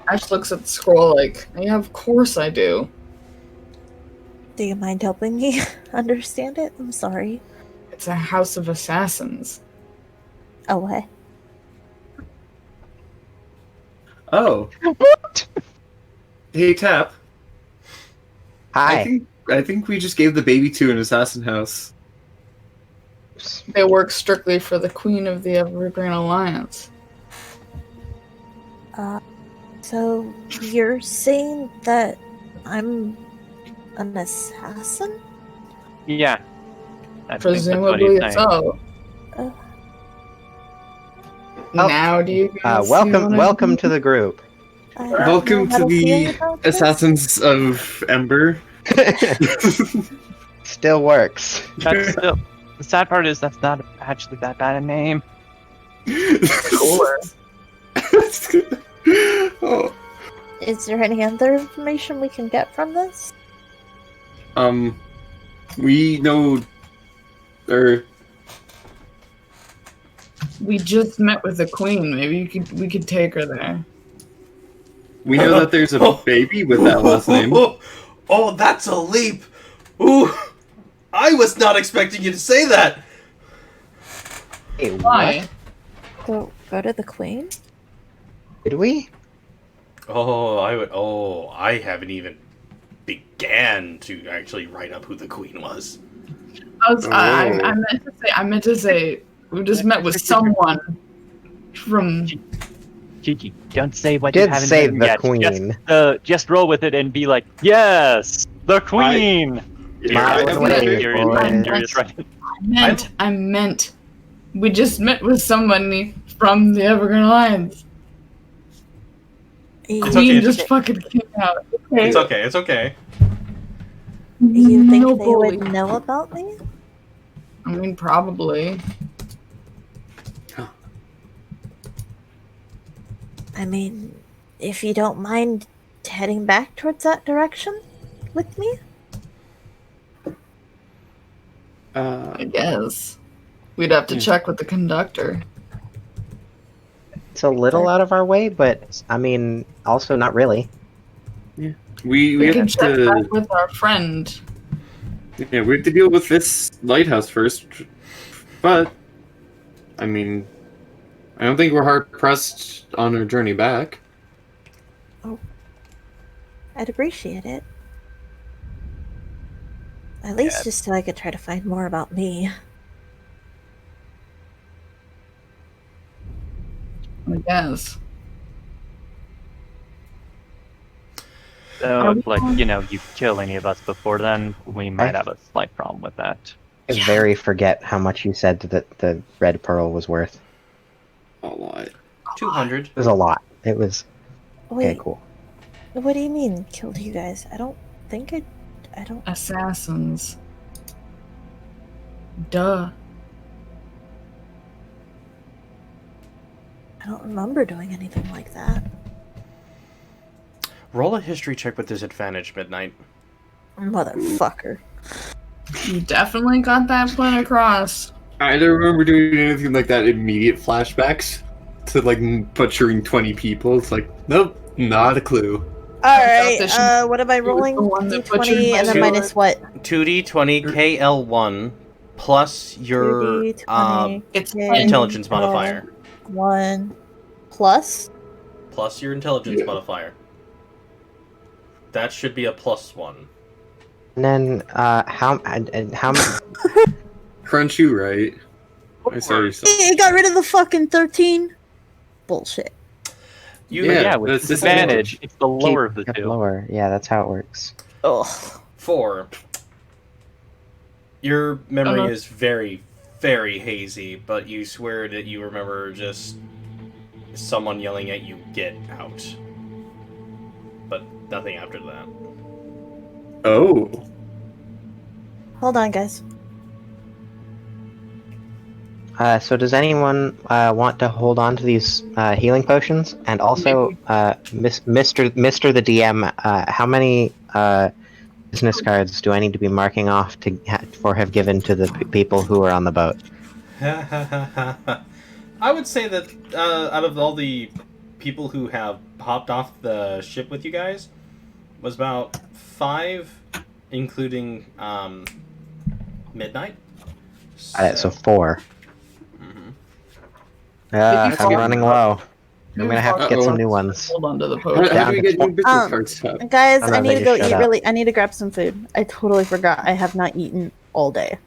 S2: Ash looks at the scroll like, yeah, of course I do.
S10: Do you mind helping me understand it? I'm sorry.
S2: It's a house of assassins.
S10: Oh, what?
S3: Oh. Hey, Tap.
S7: Hi.
S3: I think we just gave the baby to an assassin house.
S2: They work strictly for the Queen of the Evergreen Alliance.
S10: So you're saying that I'm an assassin?
S4: Yeah. I think that's what
S2: Presumably
S4: he's saying.
S2: so. Now do you guys see what I
S7: Welcome
S2: mean?
S7: to the group.
S10: I don't
S3: Welcome
S10: know how
S3: to
S10: feel
S3: the
S10: about this.
S3: Assassins of Ember.
S7: Still works.
S4: That's still, the sad part is that's not actually that bad a name.
S2: Cooler.
S3: Oh.
S10: Is there any other information we can get from this?
S3: We know,
S2: We just met with the Queen. Maybe we could take her there.
S3: we know that there's a baby with that last name.
S1: Oh, that's a leap! Ooh, I was not expecting you to say that.
S7: Hey,
S2: Why?
S10: Go to the Queen?
S7: Did we?
S1: Oh, I haven't even began to actually write up who the Queen was.
S2: I meant to say we just met with someone from.
S4: Cheeky, don't say what
S7: Did
S4: you haven't
S7: say
S4: written
S7: the
S4: yet.
S7: Queen.
S4: Just roll with it and be like, yes, the Queen.
S7: Smile away, boys.
S2: I meant. We just met with somebody from the Evergreen Alliance.
S10: You,
S2: Queen
S1: okay,
S2: just fucking came out. Okay.
S1: It's okay. It's okay.
S10: you think
S2: No
S10: they
S2: bully.
S10: would know about me?
S2: I mean, probably.
S10: I mean, if you don't mind heading back towards that direction with me?
S2: I guess. We'd have to check with the conductor.
S7: It's a little out of our way, but I mean, also not really.
S3: We
S2: We
S3: have
S2: can check
S3: to
S2: back with our friend.
S3: we have to deal with this lighthouse first. But I mean, I don't think we're hard pressed on our journey back.
S10: I'd appreciate it. At least just so I could try to find more about me.
S2: I guess.
S4: So, if, you kill any of us before then, we might have a slight problem with that.
S7: I very forget how much you said that the red pearl was worth.
S3: A lot.
S1: 200.
S7: It was a lot. It was
S10: Wait,
S7: okay. Cool.
S10: what do you mean killed you guys? I don't.
S2: Assassins. Duh.
S10: I don't remember doing anything like that.
S1: Roll a history check with disadvantage, Midnight.
S10: Motherfucker.
S2: You definitely got that point across.
S3: I don't remember doing anything like that. Immediate flashbacks to like butchering 20 people. It's like, nope, not a clue.
S10: Alright, what am I rolling?
S2: the one that butchered
S10: D20 and then
S2: my
S10: minus what?
S1: 2d20 KL1 plus your
S10: 2d20
S2: It's
S1: intelligence modifier.
S10: 1 plus?
S1: Plus your intelligence modifier. That should be a +1.
S7: And then, how
S3: Crunch you right. I saw yourself.
S10: It got rid of the fucking 13? Bullshit.
S4: Yeah, with
S3: that's
S4: disadvantage, it's the lower of the
S7: keep
S4: two.
S7: lower. Yeah, that's how it works.
S10: Ugh.
S1: 4. Your memory is very, very hazy, but you swear that you remember just someone yelling at you, "Get out." But nothing after that.
S3: Oh.
S10: Hold on, guys.
S7: So does anyone want to hold on to these healing potions? And also, Mr. the DM, how many business cards do I need to be marking off to have given to the people who are on the boat?
S1: I would say that out of all the people who have hopped off the ship with you guys, was about 5, including Midnight.
S7: So 4.
S2: If you
S7: I'm
S2: fall-
S7: running low. I'm gonna have to get some new ones.
S2: Hold on to the
S3: How
S2: post.
S3: do we get new business
S10: Um,
S3: cards?
S10: Guys,
S7: I'm not
S10: I need to
S7: ready
S10: go
S7: to
S10: eat
S7: shut
S10: really. I need to grab some food. I totally forgot. I have not eaten all day.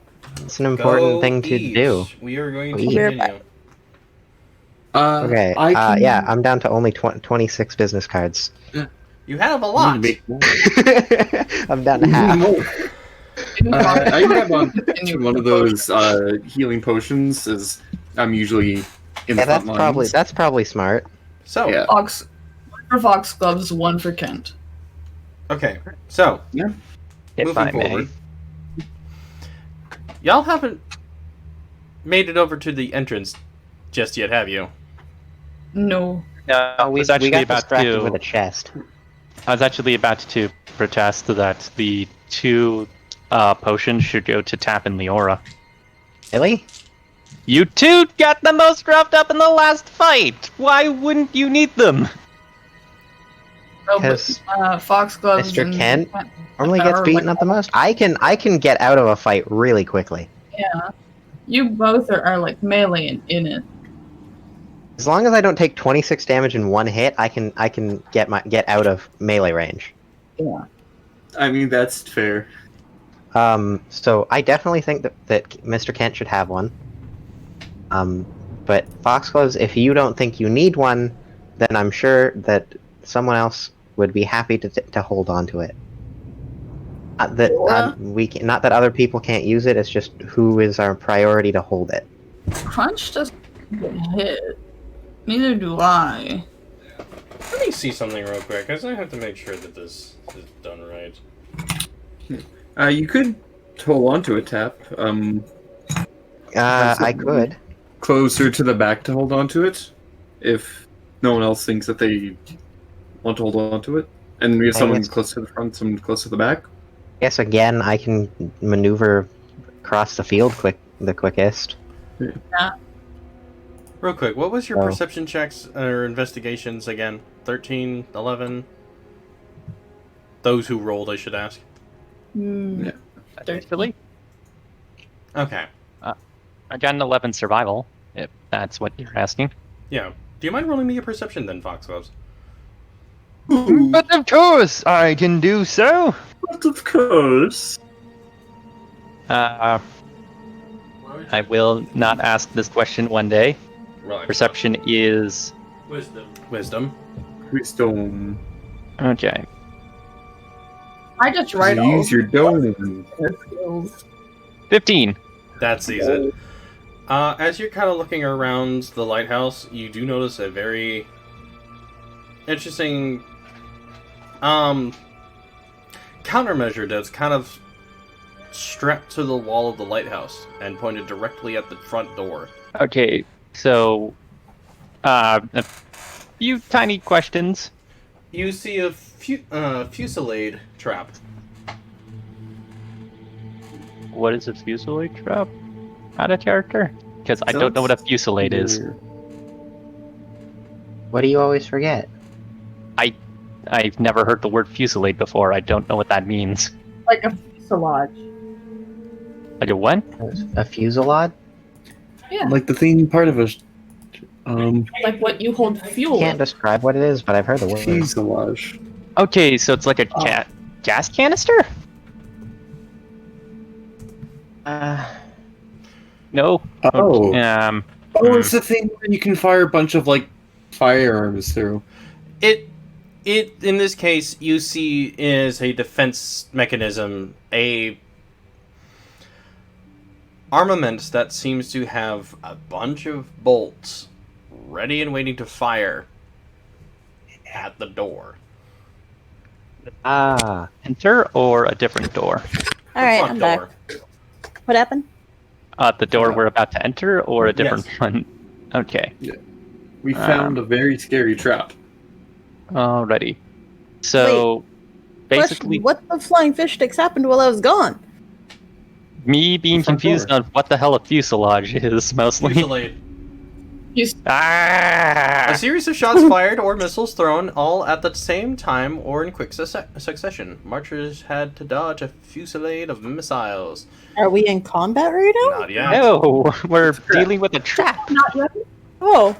S7: It's an important
S1: Go
S7: thing to
S1: eat.
S7: do.
S1: We are going to
S7: Eat.
S1: continue.
S7: Okay,
S3: I can...
S7: yeah, I'm down to only 26 business cards.
S1: You have a
S3: I
S1: lot.
S3: need to make more.
S7: I'm down to half.
S3: I grab on to one of those healing potions as I'm usually in
S7: Yeah,
S3: the front lines.
S7: that's probably smart.
S1: So,
S3: Yeah.
S2: Fox, for Fox gloves, 1 for Kent.
S1: okay. So,
S4: If
S1: moving
S4: I may.
S1: forward. Y'all haven't made it over to the entrance just yet, have you?
S2: No.
S4: No, I
S7: We
S4: was actually
S7: got
S4: about
S7: distracted
S4: to.
S7: with a chest.
S4: I was actually about to protest that the 2 potions should go to Tap and Leora.
S7: Really?
S4: You 2 got the most roughed up in the last fight. Why wouldn't you need them?
S2: Oh,
S7: Because
S2: but, Fox gloves.
S7: Mr.
S2: and-
S7: Kent normally gets beaten up the most. I can get out of a fight really quickly.
S2: Yeah. You both are like melee in it.
S7: As long as I don't take 26 damage in one hit, I can get out of melee range.
S2: Yeah.
S3: I mean, that's fair.
S7: So I definitely think that Mr. Kent should have one. But Foxgloves, if you don't think you need one, then I'm sure that someone else would be happy to hold on to it. Not that not that other people can't use it. It's just who is our priority to hold it.
S2: Crunch doesn't get hit. Neither do I.
S1: Let me see something real quick, because I have to make sure that this is done right.
S3: You could hold on to a Tap.
S7: I could.
S3: Closer to the back to hold on to it, if no one else thinks that they want to hold on to it, and we have someone close to the front, someone close to the back.
S7: Guess again, I can maneuver across the field the quickest.
S2: Yeah.
S1: Real quick, what was your
S7: Oh.
S1: perception checks or investigations again? 13, 11? Those who rolled, I should ask.
S3: Yeah.
S4: Actually,
S1: Okay.
S4: I got an 11 survival, if that's what you're asking.
S1: Yeah. Do you mind rolling me a perception then, Foxgloves?
S4: But of course, I can do so.
S3: But of course.
S4: I will not ask this question one day.
S1: Right.
S4: Perception is
S8: Wisdom.
S1: Wisdom.
S3: Wisdom.
S4: okay.
S2: I just write all
S3: Use your dome.
S2: their skills.
S4: 15.
S1: That sees it. As you're kind of looking around the lighthouse, you do notice a very interesting countermeasure that's kind of strapped to the wall of the lighthouse and pointed directly at the front door.
S4: Okay, so a few tiny questions.
S1: You see a fusillade trap.
S4: What is a fusillade trap? Out of character? Because I don't know what a fusillade is.
S7: What do you always forget?
S4: I've never heard the word fusillade before. I don't know what that means.
S5: Like a fuselage.
S4: Like a what?
S7: A fuselage?
S2: Yeah.
S3: Like the thing part of a
S2: Like what you hold fuel.
S7: Can't describe what it is, but I've heard the word.
S3: fuselage.
S4: Okay, so it's like a gas canister? No.
S3: Oh.
S4: It's
S3: the thing where you can fire a bunch of like firearms through.
S1: It in this case you see is a defense mechanism, a armament that seems to have a bunch of bolts ready and waiting to fire at the door.
S4: Enter or a different door?
S10: Alright,
S1: Front
S10: I'm
S1: door.
S10: back. What happened?
S4: The door we're about to enter or a different
S1: Yes.
S4: one? Okay.
S3: We found a very scary trap.
S4: Alrighty. So, basically,
S10: Question, what the flying fish sticks happened while I was gone?
S4: me being
S3: Front
S4: confused
S3: door.
S4: on what the hell a fuselage is, mostly.
S1: Fusillade.
S4: Ah!
S1: A series of shots fired or missiles thrown, all at the same time or in quick succession. Marchers had to dodge a fusillade of missiles.
S10: Are we in combat right now?
S1: Not yet.
S4: No, we're dealing with a trap.
S2: Not yet.
S10: Oh.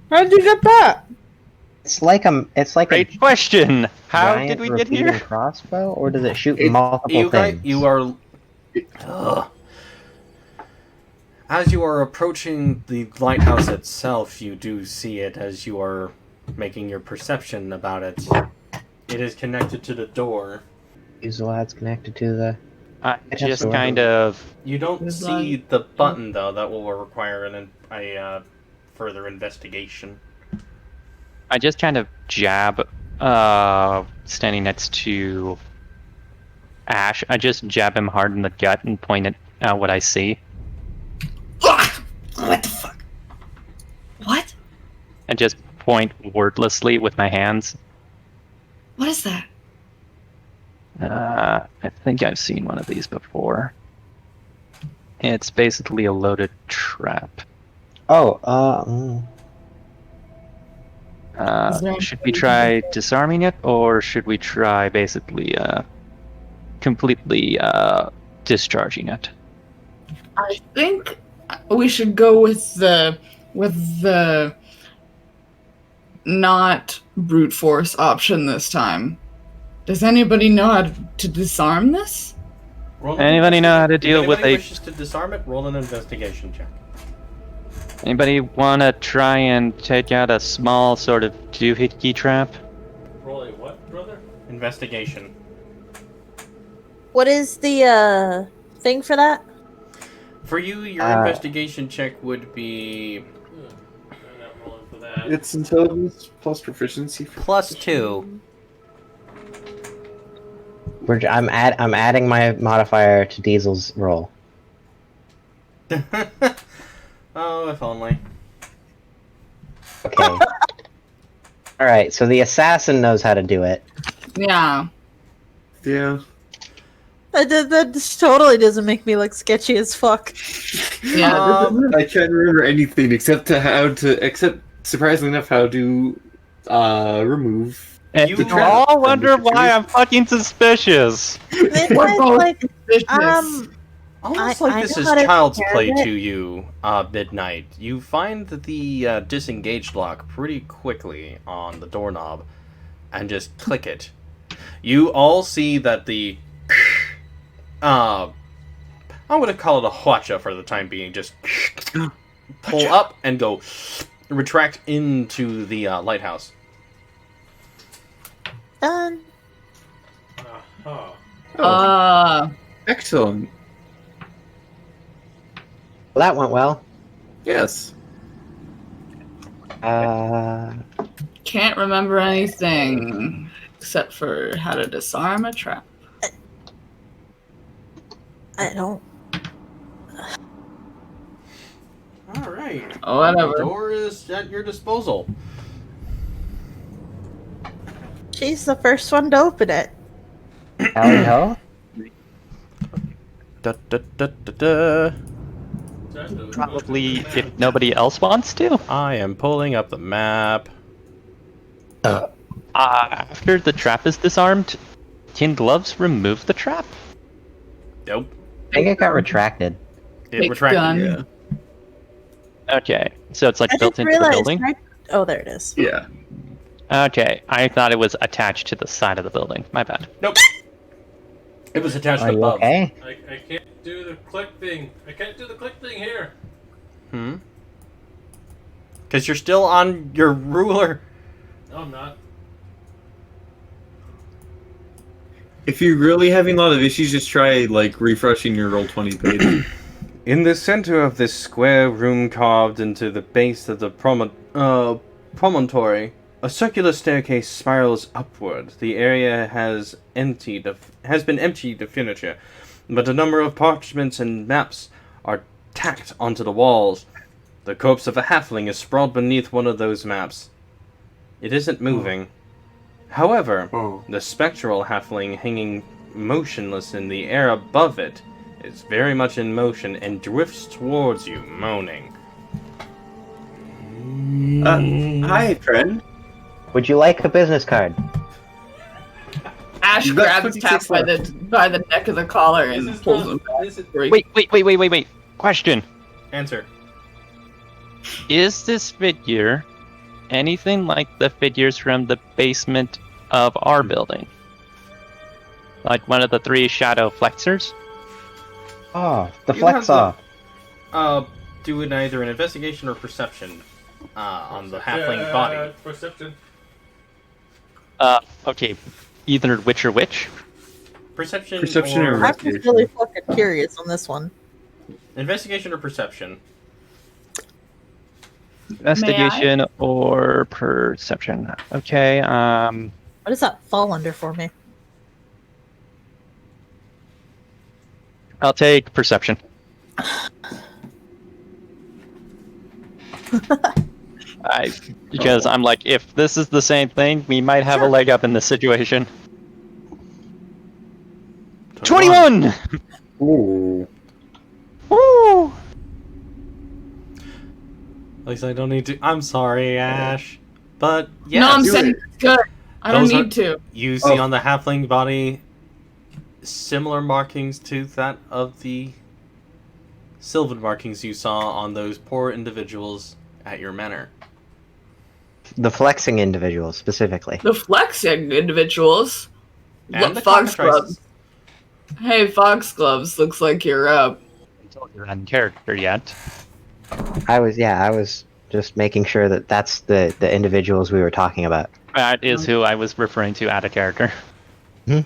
S10: How did you get that?
S7: It's like a
S4: Great question. How
S7: giant
S4: did we get
S7: repeating
S4: here?
S7: crossbow, or does it shoot
S3: It-
S7: multiple
S1: You guys,
S7: things?
S1: you are. Ugh. As you are approaching the lighthouse itself, you do see it as you are making your perception about it. It is connected to the door.
S7: Fuselage's connected to the.
S4: I
S7: It has
S4: just
S7: to work.
S4: kind of.
S1: You don't
S2: It's
S1: see the button though. That will require a further investigation.
S4: I just kind of jab, standing next to Ash. I just jab him hard in the gut and point at what I see.
S2: What the fuck? What?
S4: And just point wordlessly with my hands.
S2: What is that?
S4: I think I've seen one of these before. It's basically a loaded trap.
S7: Oh,
S4: Should we try disarming it, or should we try basically completely discharging it?
S2: I think we should go with the not brute force option this time. Does anybody know how to disarm this?
S4: Anybody know how to
S1: If
S4: deal with
S1: anybody
S4: a?
S1: wishes to disarm it, roll an investigation check.
S4: Anybody want to try and take out a small sort of doohickey trap?
S8: Roll a what, brother?
S1: Investigation.
S10: What is the thing for that?
S1: For you, your investigation check would be
S8: I'm not rolling for that.
S3: It's intelligence plus proficiency.
S1: +2.
S7: I'm adding my modifier to Diesel's roll.
S1: Oh, if only.
S7: Okay. All right. So the assassin knows how to do it.
S2: Yeah.
S3: Yeah.
S10: That just totally doesn't make me look sketchy as fuck.
S2: Yeah.
S3: I can't remember anything except surprisingly enough how to remove.
S4: And
S1: You
S4: you
S1: trap
S4: all wonder why I'm fucking suspicious.
S10: It's
S2: We're both
S10: like,
S2: suspicious.
S1: Almost
S10: I
S1: like this
S10: know
S1: is
S10: how to
S1: child's
S10: repair
S1: play
S10: it.
S1: to you, Midnight. You find the disengaged lock pretty quickly on the doorknob and just click it. You all see that the I'm gonna call it a hwacha for the time being, just pull up and go retract into the lighthouse.
S10: Done.
S3: Excellent.
S7: Well, that went well.
S3: Yes.
S2: Can't remember anything except for how to disarm a trap.
S10: I don't.
S1: All right.
S2: Whatever.
S1: The door is at your disposal.
S10: She's the first one to open it.
S7: Tally ho.
S1: Da, da, da, da, da.
S4: Probably if nobody else wants to.
S1: I am pulling up the map.
S4: After the trap is disarmed, can gloves remove the trap?
S1: Nope.
S7: I think it got retracted.
S1: It
S2: Big
S1: retracted.
S2: gun.
S3: Yeah.
S4: Okay, so it's like
S10: I
S4: built
S10: didn't
S4: into the
S10: realize.
S4: building?
S10: Oh, there it is.
S3: Yeah.
S4: Okay, I thought it was attached to the side of the building. My bad.
S1: Nope. It was attached
S7: Are you
S1: above.
S7: okay?
S8: I can't do the click thing. I can't do the click thing here.
S1: Because you're still on your ruler.
S8: No, I'm not.
S3: If you're really having a lot of issues, just try like refreshing your Roll20 page.
S1: In the center of this square room carved into the base of the promontory, a circular staircase spirals upward. The area has been emptied of furniture, but a number of parchments and maps are tacked onto the walls. The corpse of a halfling is sprawled beneath one of those maps. It isn't moving. However, the spectral halfling hanging motionless in the air above it is very much in motion and drifts towards you, moaning.
S3: Hi, friend.
S7: Would you like a business card?
S2: Ash
S3: You got
S2: grabs
S3: 26
S2: Tap by the neck of the collar and
S8: This is
S2: pulls
S8: not-
S2: him back.
S8: this is-
S4: Wait. Question.
S1: Answer.
S4: Is this figure anything like the figures from the basement of our building? Like one of the 3 shadow flexors?
S7: Oh, the
S1: You
S7: flex
S1: have
S7: saw.
S1: Do it either an investigation or perception on the halfling body.
S8: Perception.
S4: Okay. Either which or which?
S1: Perception
S3: Or
S10: I'm just really fucking curious on this one.
S1: investigation or perception.
S4: Investigation or perception. Okay,
S10: What does that fall under for me?
S4: I'll take perception. Because I'm like, if this is the same thing, we might have a leg up in this situation. 21!
S3: Ooh.
S4: Woo!
S1: At least I don't need to. I'm sorry, Ash. But yeah,
S2: No, I'm
S3: do
S2: saying
S3: it.
S2: it's good. I don't
S1: Those are-
S2: need to.
S1: you see
S3: Oh.
S1: on the halfling body similar markings to that of the sylvan markings you saw on those poor individuals at your manor.
S7: The flexing individual, specifically.
S2: The flexing individuals.
S1: And
S2: Look,
S1: the
S2: Foxgloves.
S1: cockatrices.
S2: Hey, Foxgloves, looks like you're up.
S4: Until you're on character yet.
S7: I was just making sure that that's the individuals we were talking about.
S4: That is who I was referring to out of character.
S2: Okay.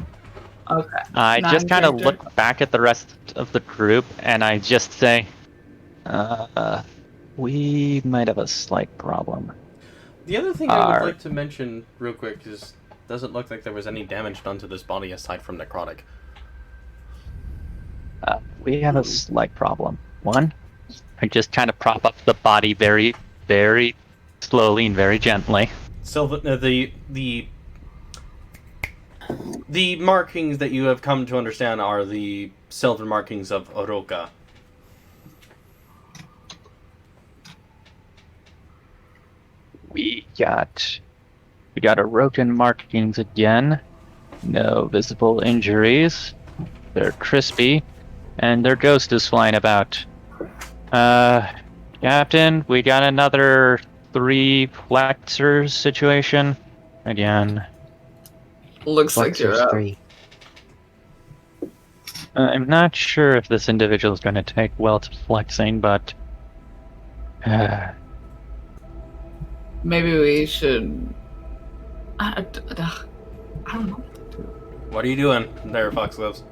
S4: I just kind of
S2: Non-character.
S4: look back at the rest of the group and I just say, we might have a slight problem.
S1: The other thing I would
S4: Are-
S1: like to mention real quick is doesn't look like there was any damage done to this body aside from necrotic.
S4: We have a slight problem. One, I just kind of prop up the body very, very slowly and very gently.
S1: Sylvan, the markings that you have come to understand are the sylvan markings of Oroka.
S4: We got Oroka markings again. No visible injuries. They're crispy, and their ghost is flying about. Captain, we got another 3 flexors situation. Again,
S2: Looks like you're
S7: Flexors
S2: up.
S7: 3.
S4: I'm not sure if this individual is going to take well to flexing, but
S2: Maybe we should. I don't know.
S1: What are you doing there, Foxgloves?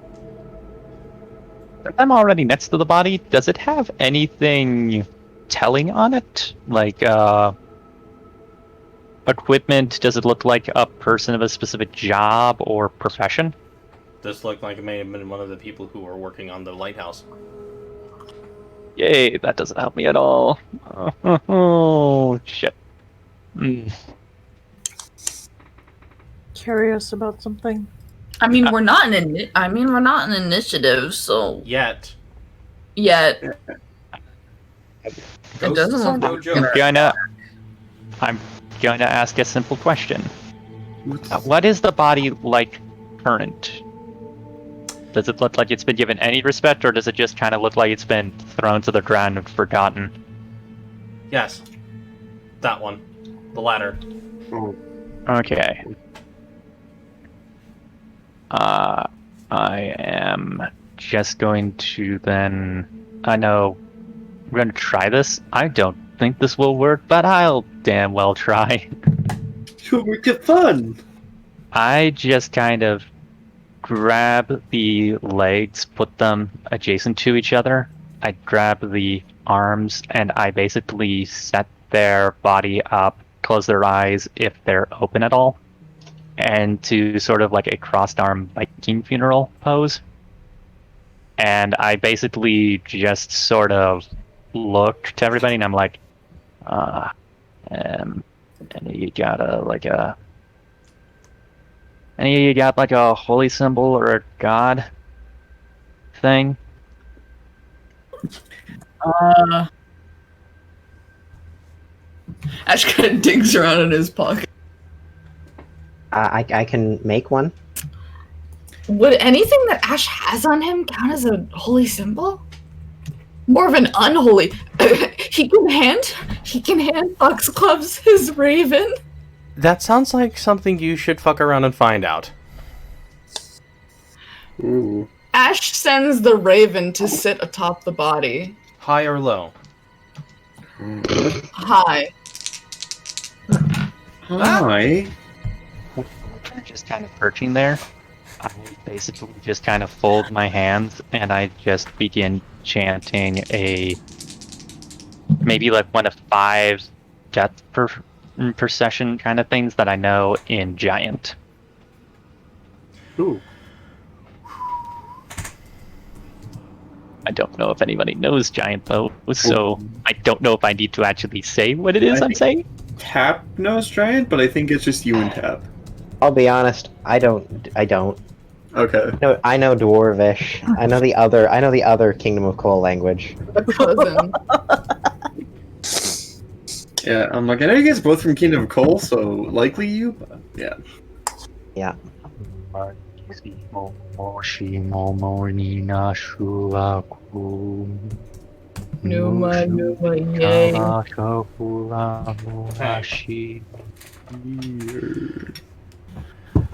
S4: I'm already next to the body. Does it have anything telling on it? Like, equipment? Does it look like a person of a specific job or profession?
S1: This looked like it may have been one of the people who were working on the lighthouse.
S4: Yay, that doesn't help me at all. Oh, shit.
S10: curious about something.
S2: I mean, we're not an initiative, so
S1: Yet.
S2: it
S1: Ghosts
S2: doesn't
S1: are
S2: look
S1: no
S2: like
S1: joke.
S4: I'm gonna ask a simple question. What is the body like current? Does it look like it's been given any respect, or does it just kind of look like it's been thrown to the ground and forgotten?
S1: Yes. That one. The latter.
S3: Oh.
S4: Okay. I am just going to then... I know we're going to try this. I don't think this will work, but I'll damn well try.
S3: You'll make it fun!
S4: I just kind of grab the legs, put them adjacent to each other. I grab the arms, and I basically set their body up, close their eyes if they're open at all, and to sort of like a crossed arm Viking funeral pose. And I basically just sort of look to everybody, and I'm like, and you got like a holy symbol or a god thing?
S2: Ash kind of digs around in his pocket.
S7: I can make one.
S2: Would anything that Ash has on him count as a holy symbol? More of an unholy. He can hand Foxgloves his raven.
S1: That sounds like something you should fuck around and find out.
S3: Ooh.
S2: Ash sends the raven to sit atop the body.
S1: High or low?
S2: High.
S3: Hi.
S4: Just kind of perching there. I basically just kind of fold my hands and I just begin chanting maybe like one of 5 death per session kind of things that I know in Giant.
S3: Ooh.
S4: I don't know if anybody knows Giant though, so I don't know if I need to actually say what it is I'm saying.
S3: Tap knows Giant, but I think it's just you and Tap.
S7: I'll be honest. I don't.
S3: Okay.
S7: No, I know Dwarvish. I know the other Kingdom of Coal language.
S2: Cousin.
S3: Yeah, I'm like, I know you guys are both from Kingdom of Coal, so likely you, but yeah.
S7: Yeah.
S2: Numa, yay.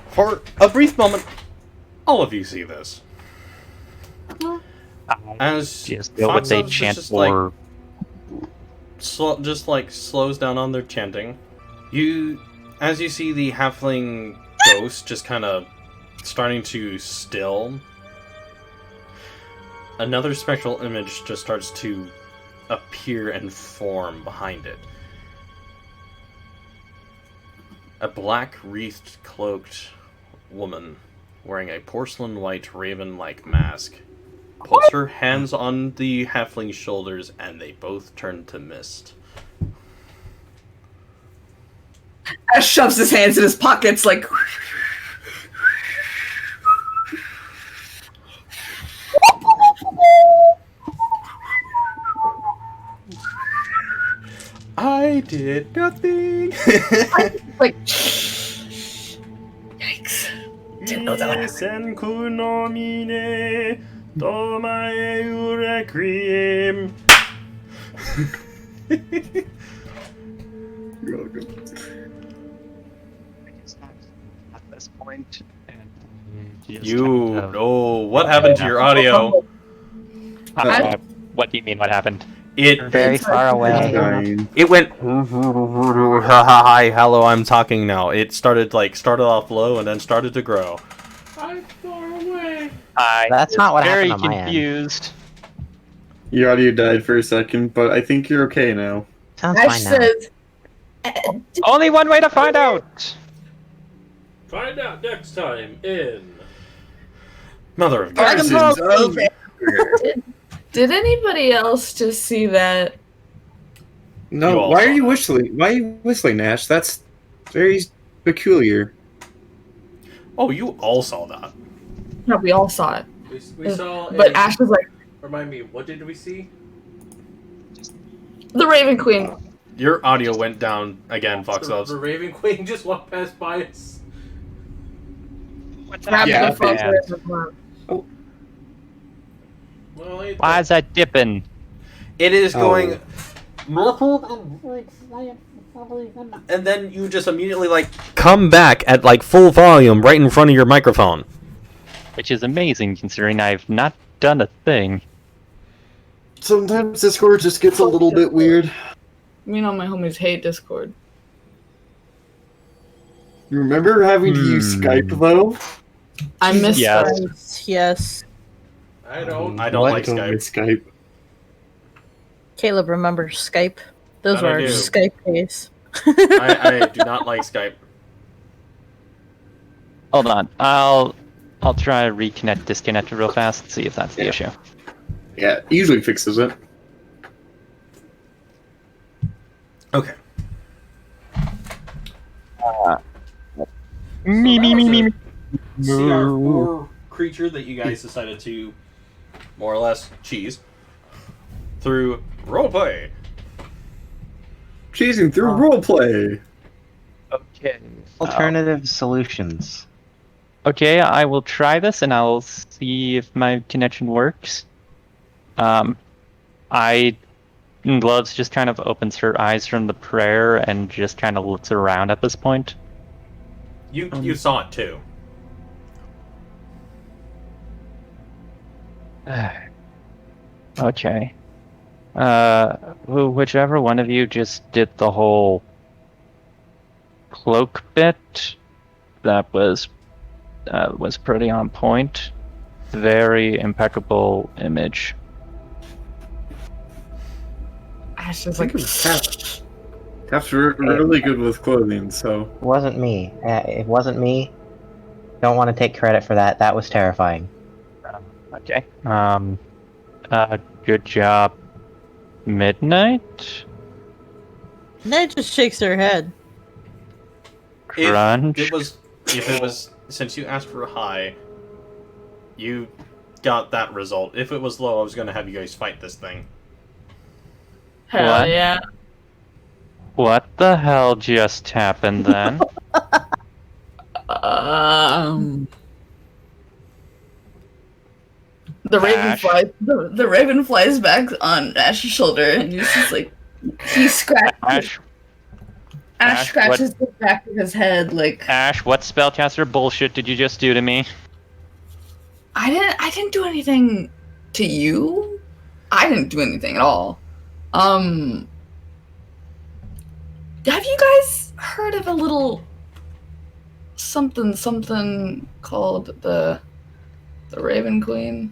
S1: For a brief moment, all of you see this. As
S4: Just go what they
S1: Foxgloves
S4: chant
S1: just,
S4: for.
S1: slows down on their chanting. As you see the halfling ghost just kind of starting to still, another spectral image just starts to appear and form behind it. A black wreathed cloaked woman wearing a porcelain white raven-like mask puts her hands on the halfling's shoulders and they both turn to mist.
S2: Ash shoves his hands in his pockets like...
S1: I did nothing.
S2: like... Yikes. Didn't know that would happen.
S8: Senku no mine, tomae urequiem.
S3: You're welcome.
S4: At this point,
S1: What happened to your audio?
S4: What do you mean? What happened?
S1: It
S7: Very far away.
S1: It went. Hi, hello. I'm talking now. It started off low and then started to grow.
S8: I'm far away.
S7: That's not what
S4: very
S7: happened on my end.
S4: confused.
S3: Your audio died for a second, but I think you're okay now.
S7: Sounds
S2: Ash
S7: fine now.
S2: says...
S4: Only one way to find out.
S8: Find out next time in
S1: Mother of God.
S3: Artisans of Ember.
S2: Did anybody else just see that?
S1: You
S3: No,
S1: all
S3: why
S1: saw
S3: are you
S1: that.
S3: whistling? Why are you whistling, Nash? That's very peculiar.
S1: Oh, you all saw that.
S2: No, we all saw it.
S8: We saw.
S2: But Ash was like,
S8: Remind me, what did we see?
S2: the Raven Queen.
S1: Your audio went down again, Foxelves.
S8: The Raven Queen just walked past by us.
S2: Grabbed
S3: Yeah,
S2: the frog
S4: man.
S2: Raven Queen.
S8: Well, ain't
S4: Why is that dipping?
S1: It is
S7: Oh.
S1: going. And then you just immediately, like, come back at, like, full volume right in front of your microphone.
S4: Which is amazing considering I've not done a thing.
S3: Sometimes Discord just gets a little bit weird.
S2: You know my homies hate Discord.
S3: You remember having to use Skype, though?
S2: I miss
S4: Yes.
S2: Skype.
S10: Yes.
S8: I don't.
S1: I don't
S3: What?
S1: like Skype.
S3: miss Skype.
S10: Caleb remembers Skype. Those
S8: That
S10: were
S8: I
S10: our
S8: do.
S10: Skype days.
S1: I do not like Skype.
S4: Hold on. I'll try to reconnect, disconnect real fast and see if that's the issue.
S3: Yeah, it usually fixes it.
S1: Okay.
S4: Me.
S1: See our poor creature that you guys decided to more or less cheese through roleplay.
S3: Cheesing through roleplay.
S4: Okay.
S7: Alternative solutions.
S4: Okay, I will try this and I'll see if my connection works. Gloves just kind of opens her eyes from the prayer and just kind of looks around at this point.
S1: You saw it too.
S4: Okay. Whichever one of you just did the whole cloak bit, that was pretty on point. Very impeccable image.
S2: Ash is
S3: I
S2: like,
S3: think it was Taft's really good with clothing, so...
S7: It wasn't me. It wasn't me. Don't want to take credit for that. That was terrifying.
S4: Okay. Good job. Midnight?
S10: Ned just shakes her head.
S4: Crunch.
S1: If it was since you asked for a high, you got that result. If it was low, I was going to have you guys fight this thing.
S2: hell
S4: What?
S2: yeah.
S4: What the hell just happened then?
S2: The raven
S4: Ash.
S2: flies. The raven flies back on Ash's shoulder, and he's just like, he scratches.
S4: Ash,
S2: Scratches the back of his head, like,
S4: Ash, what spellcaster bullshit did you just do to me?
S2: I didn't do anything to you. I didn't do anything at all. Have you guys heard of a little something called the Raven Queen?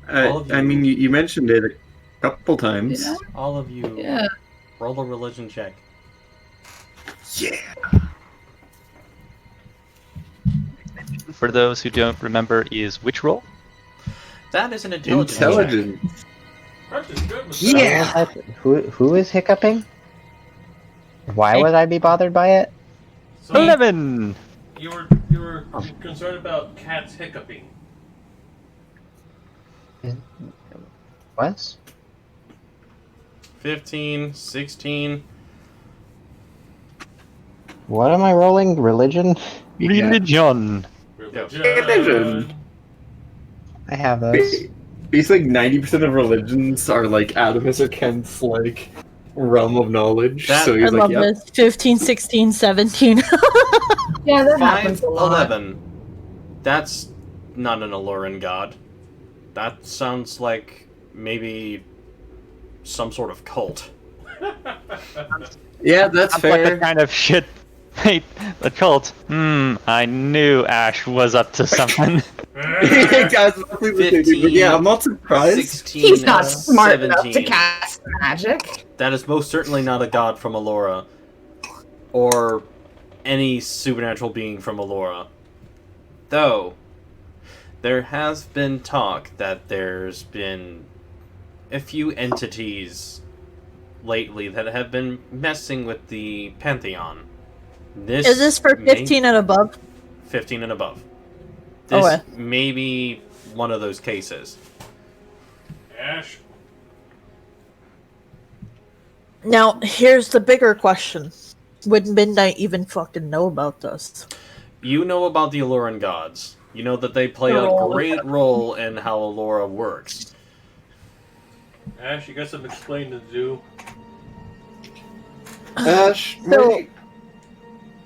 S1: All of
S3: I
S1: you.
S3: mean, you mentioned it a couple times.
S2: Yeah.
S1: All of you,
S2: Yeah.
S1: roll a religion check.
S3: Yeah.
S4: For those who don't remember, is which roll?
S1: That is an intelligence check.
S3: Intelligence.
S8: Practice good with
S3: Yeah.
S7: Who is hiccuping? Why would I be bothered by it?
S8: So
S4: 11!
S8: you were concerned about cats hiccuping.
S7: What?
S1: 15, 16.
S7: What am I rolling? Religion?
S4: Religion!
S3: Religion.
S7: I have those.
S3: Basically, 90% of religions are like Adamus or Kent's like realm of knowledge.
S1: That-
S3: so
S10: I
S3: he's
S10: love
S3: like, yep.
S10: this. 15, 16, 17.
S2: Yeah, that
S1: 5,
S2: happens a lot.
S1: 11. That's not an Aloran god. That sounds like maybe some sort of cult.
S3: Yeah, that's
S4: Sounds like the
S3: fair.
S4: kind of shit. Wait, the cult. I knew Ash was up to something.
S3: Guys, but yeah, I'm not surprised.
S1: 16,
S2: He's not smart enough to
S1: 17.
S2: cast magic.
S1: That is most certainly not a god from Alora. Or any supernatural being from Alora. Though, there has been talk that there's been a few entities lately that have been messing with the Pantheon.
S10: Is this for 15 and above?
S1: 15 and above. This
S10: Okay.
S1: may be one of those cases.
S8: Ash.
S10: Now, here's the bigger question. Would Midnight even fucking know about this?
S1: You know about the Aloran gods. You know that they play a great role in how Alora works.
S8: Ash, you got some explaining to do.
S3: Ash,
S10: So-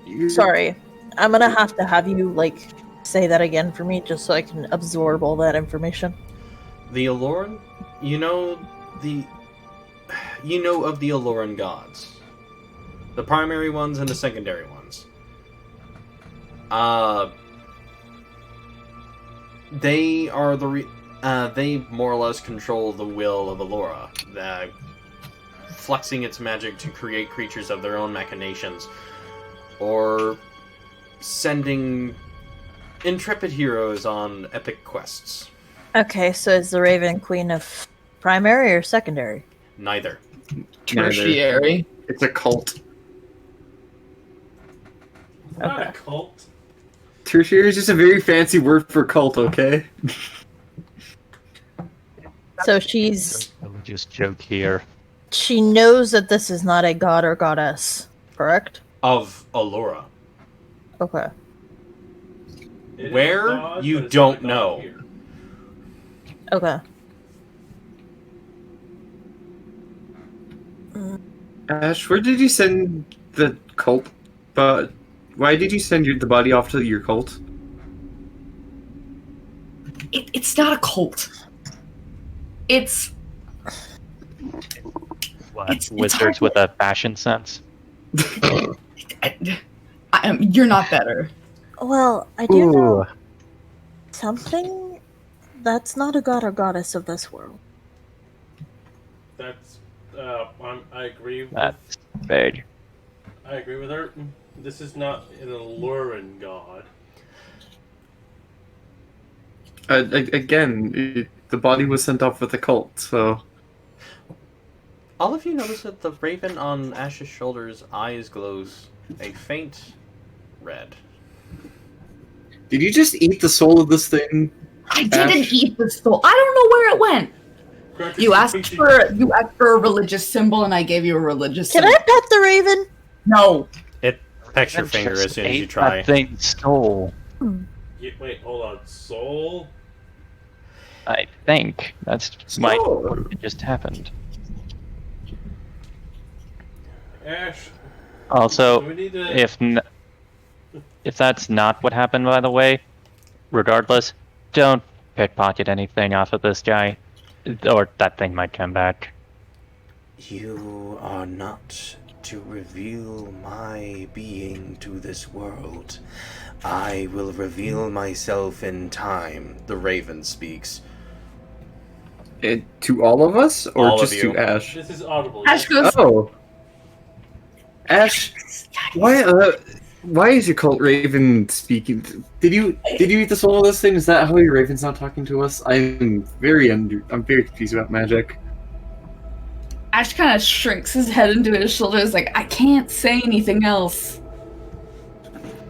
S3: you...
S10: Sorry. I'm gonna have you, like, say that again for me, just so I can absorb all that information.
S1: The Aloran, you know of the Aloran gods, the primary ones and the secondary ones. They are they more or less control the will of Alora, flexing its magic to create creatures of their own machinations, or sending intrepid heroes on epic quests.
S10: Okay, so is the Raven Queen of primary or secondary?
S1: Neither.
S3: Tertiary. It's a cult.
S8: Not a cult.
S3: Tertiary is just a very fancy word for cult, okay?
S10: So she's...
S4: Religious joke here.
S10: She knows that this is not a god or goddess, correct?
S1: Of Alora.
S10: Okay.
S8: It is
S1: Where?
S8: God,
S1: You
S8: but it's
S1: don't
S8: not
S1: know.
S8: here.
S10: Okay.
S3: Ash, where did you send the cult? But why did you send the body off to your cult?
S2: It's not a cult. It's
S4: What?
S2: It's
S4: Wizards with a fashion sense?
S2: you're not better.
S10: Well, I do know something that's not a god or goddess of this world.
S8: That's. I agree.
S4: That's vague.
S8: I agree with her. This is not an Aloran god.
S3: Again, the body was sent off with the cult, so...
S1: All of you notice that the raven on Ash's shoulders' eyes glows a faint red.
S3: Did you just eat the soul of this thing?
S2: I didn't eat the soul. I don't know where it went. You asked for a religious symbol, and I gave you a religious
S10: Can
S2: symbol.
S10: I pet the raven?
S2: No.
S1: It pecks your finger as soon as you try.
S4: That thing stole.
S8: Wait, hold on. Soul?
S4: I think that's might what just happened.
S8: Ash.
S4: Also,
S8: do we need to...
S4: if that's not what happened, by the way, regardless, don't pickpocket anything off of this guy, or that thing might come back.
S9: You are not to reveal my being to this world. I will reveal myself in time, the raven speaks.
S3: To all of us, or
S1: All of
S3: just
S1: you.
S3: to Ash?
S8: This is audible.
S2: Ash goes,
S3: Oh, Ash, why is your cult raven speaking? Did you eat the soul of this thing? Is that how your raven's not talking to us? I'm very confused about magic.
S2: Ash kind of shrinks his head into his shoulders, like, I can't say anything else.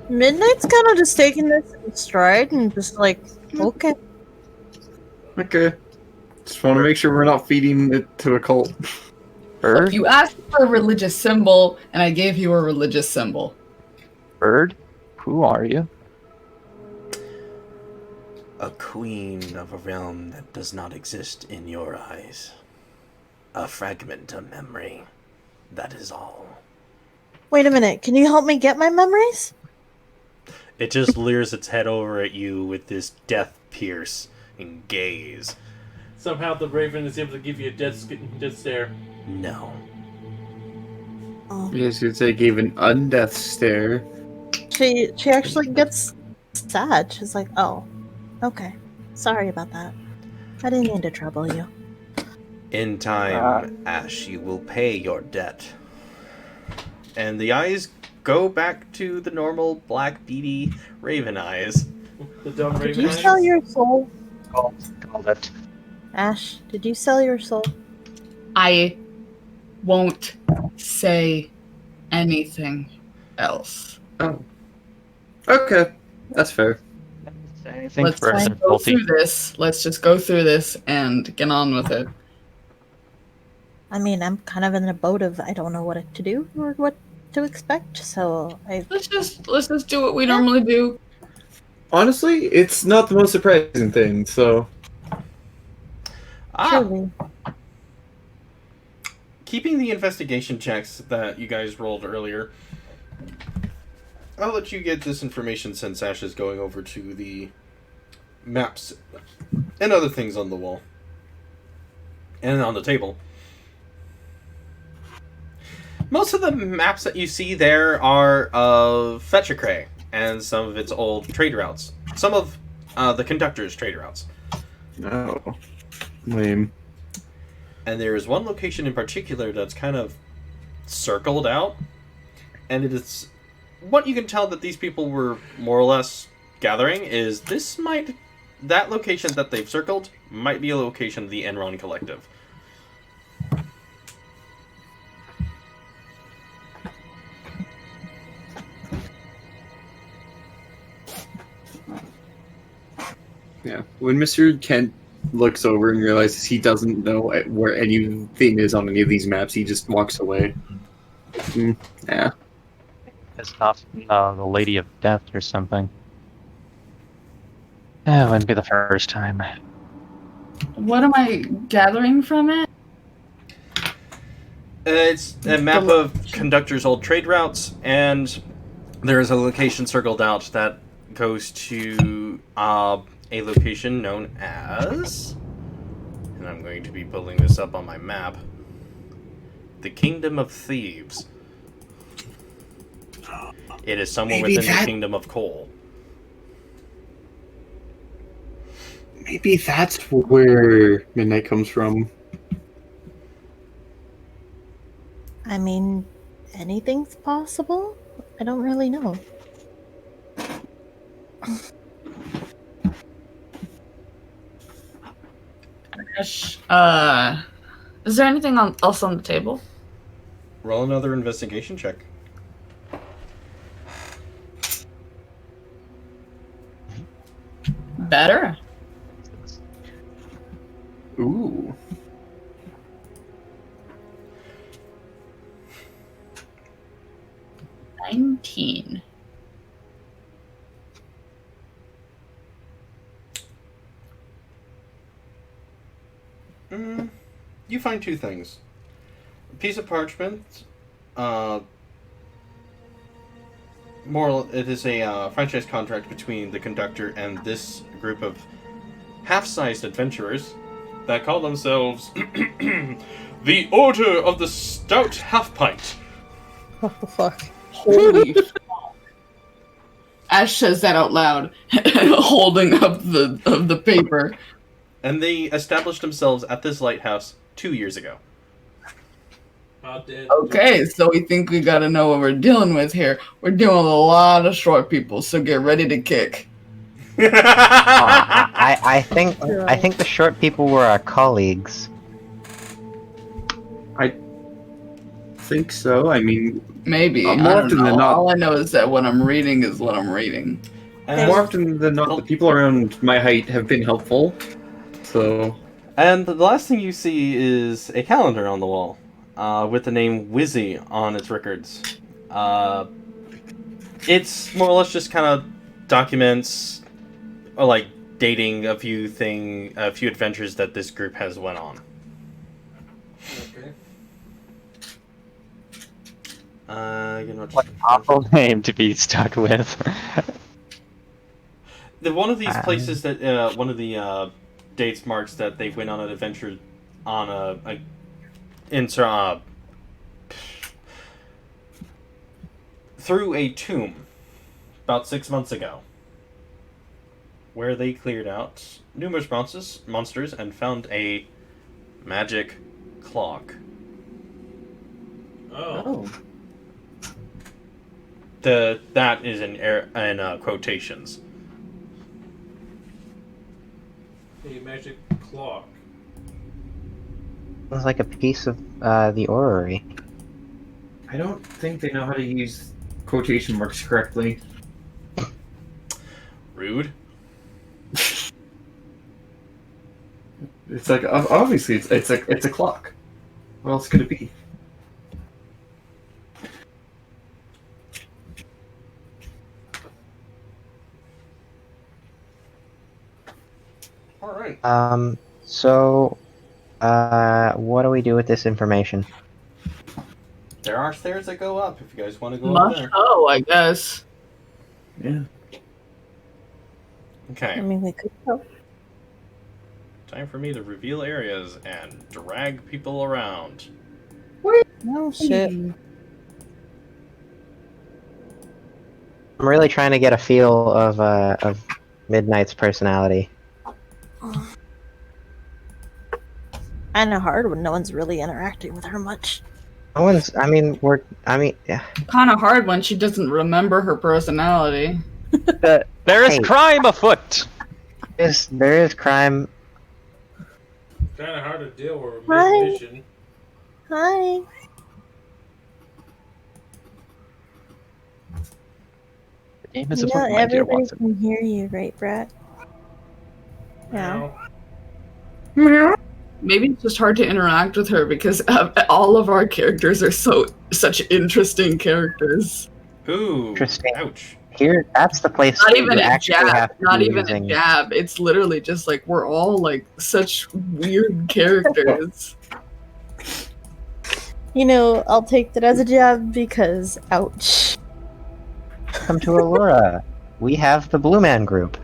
S10: Midnight's kind of just taking this in stride and just like, okay.
S3: Okay. Just want to make sure we're not feeding it to a cult.
S4: Bird?
S2: You asked for a religious symbol, and I gave you a religious symbol.
S4: Bird? Who are you?
S9: A queen of a realm that does not exist in your eyes. A fragment of memory. That is all.
S10: Wait a minute, can you help me get my memories?
S1: It just leers its head over at you with this death-piercing gaze.
S8: Somehow the raven is able to give you a death stare.
S9: No.
S10: Oh.
S3: Yes, you'd say gave an undeath stare.
S10: She actually gets sad. She's like, oh, okay. Sorry about that. I didn't mean to trouble you.
S1: In time, Ash, you will pay your debt. And the eyes go back to the normal black, beady raven eyes.
S8: The dumb
S10: Did
S8: raven
S10: you
S8: eyes?
S10: sell your soul?
S4: Called it.
S10: Ash, did you sell your soul?
S2: I won't say anything else.
S3: Oh. Okay. That's fair.
S4: I think
S2: Let's
S4: for
S2: just
S4: an
S2: go
S4: adulty,
S2: through this. Let's just go through this and get on with it.
S10: I mean, I'm kind of in a boat of I don't know what to do or what to expect, so I
S2: Let's just do what we normally do.
S3: Honestly, it's not the most surprising thing, so...
S10: truly.
S1: Keeping the investigation checks that you guys rolled earlier, I'll let you get this information since Ash is going over to the maps and other things on the wall. And on the table. Most of the maps that you see there are of Fetchacray and some of its old trade routes. Some of the conductor's trade routes.
S3: No. Lame.
S1: And there is one location in particular that's kind of circled out. And it is... What you can tell that these people were more or less gathering is that location that they've circled might be a location of the Enron Collective.
S3: Yeah. When Mr. Kent looks over and realizes he doesn't know where anything is on any of these maps, he just walks away. Yeah.
S4: it's not the Lady of Death or something. It wouldn't be the first time.
S2: What am I gathering from it?
S1: It's a map of conductor's old trade routes, and there is a location circled out that goes to a location known as... And I'm going to be pulling this up on my map. The Kingdom of Thieves. It is somewhere
S3: Maybe
S1: within the Kingdom of Coal.
S3: Maybe that's where Midnight comes from.
S10: I mean, anything's possible? I don't really know.
S2: Is there anything else on the table?
S1: Roll another investigation check.
S2: Better.
S3: Ooh.
S2: $19.
S1: You find two things. A piece of parchment. It is a franchise contract between the conductor and this group of half-sized adventurers that call themselves the Order of the Stout Half-Pint.
S10: What the fuck?
S2: Holy fuck. Ash says that out loud, holding up the paper.
S1: And they established themselves at this lighthouse 2 years ago.
S2: Okay, so we think we gotta know what we're dealing with here. We're dealing with a lot of short people, so get ready to kick.
S7: I think the short people were our colleagues.
S3: I think so. I mean,
S2: Maybe.
S3: more
S2: I don't
S3: often
S2: know.
S3: than not.
S2: All I know is that what I'm reading is what I'm reading.
S3: More often than not, the people around my height have been helpful. So.
S1: And the last thing you see is a calendar on the wall, with the name Wizzy on its records. It's more or less just kind of documents, or like dating a few adventures that this group has went on. Okay.
S4: What an awful name to be stuck with.
S1: One of these places that one of the dates marks that they went on an adventure on through a tomb about 6 months ago, where they cleared out numerous monsters and found a magic clock.
S8: Oh.
S1: That is in quotations.
S8: A magic clock.
S7: It was like a piece of the orrery.
S3: I don't think they know how to use quotation marks correctly.
S1: Rude.
S3: It's like obviously it's a clock. What else could it be?
S1: All right.
S7: So, what do we do with this information?
S1: There are stairs that go up if you guys want to go up
S2: Must
S1: there.
S2: oh, I guess.
S3: Yeah.
S1: Okay.
S10: I mean, we could go.
S1: Time for me to reveal areas and drag people around.
S10: No shit.
S7: I'm really trying to get a feel of Midnight's personality.
S10: Kinda hard when no one's really interacting with her much.
S7: No one's. Yeah.
S2: Kind of hard when she doesn't remember her personality.
S4: There is
S7: Hey.
S4: crime afoot.
S7: There is crime.
S8: Kind of hard to deal with
S10: Hi.
S8: mid-mission.
S10: Hi.
S4: The game is
S10: You
S4: afoot,
S10: know,
S4: my dear
S10: everybody
S4: Watson.
S10: can hear you, right, Brett? Yeah.
S2: Maybe it's just hard to interact with her because all of our characters are such interesting characters.
S1: Ooh.
S7: Interesting.
S1: Ouch.
S7: Here, that's the place.
S2: Not
S7: where
S2: even
S7: you
S2: a
S7: actually
S2: jab.
S7: have to
S2: Not
S7: be
S2: even
S7: using-
S2: a jab. It's literally just like we're all like such weird characters.
S10: You know, I'll take that as a jab because, ouch.
S7: Come to Aurora. We have the Blue Man Group.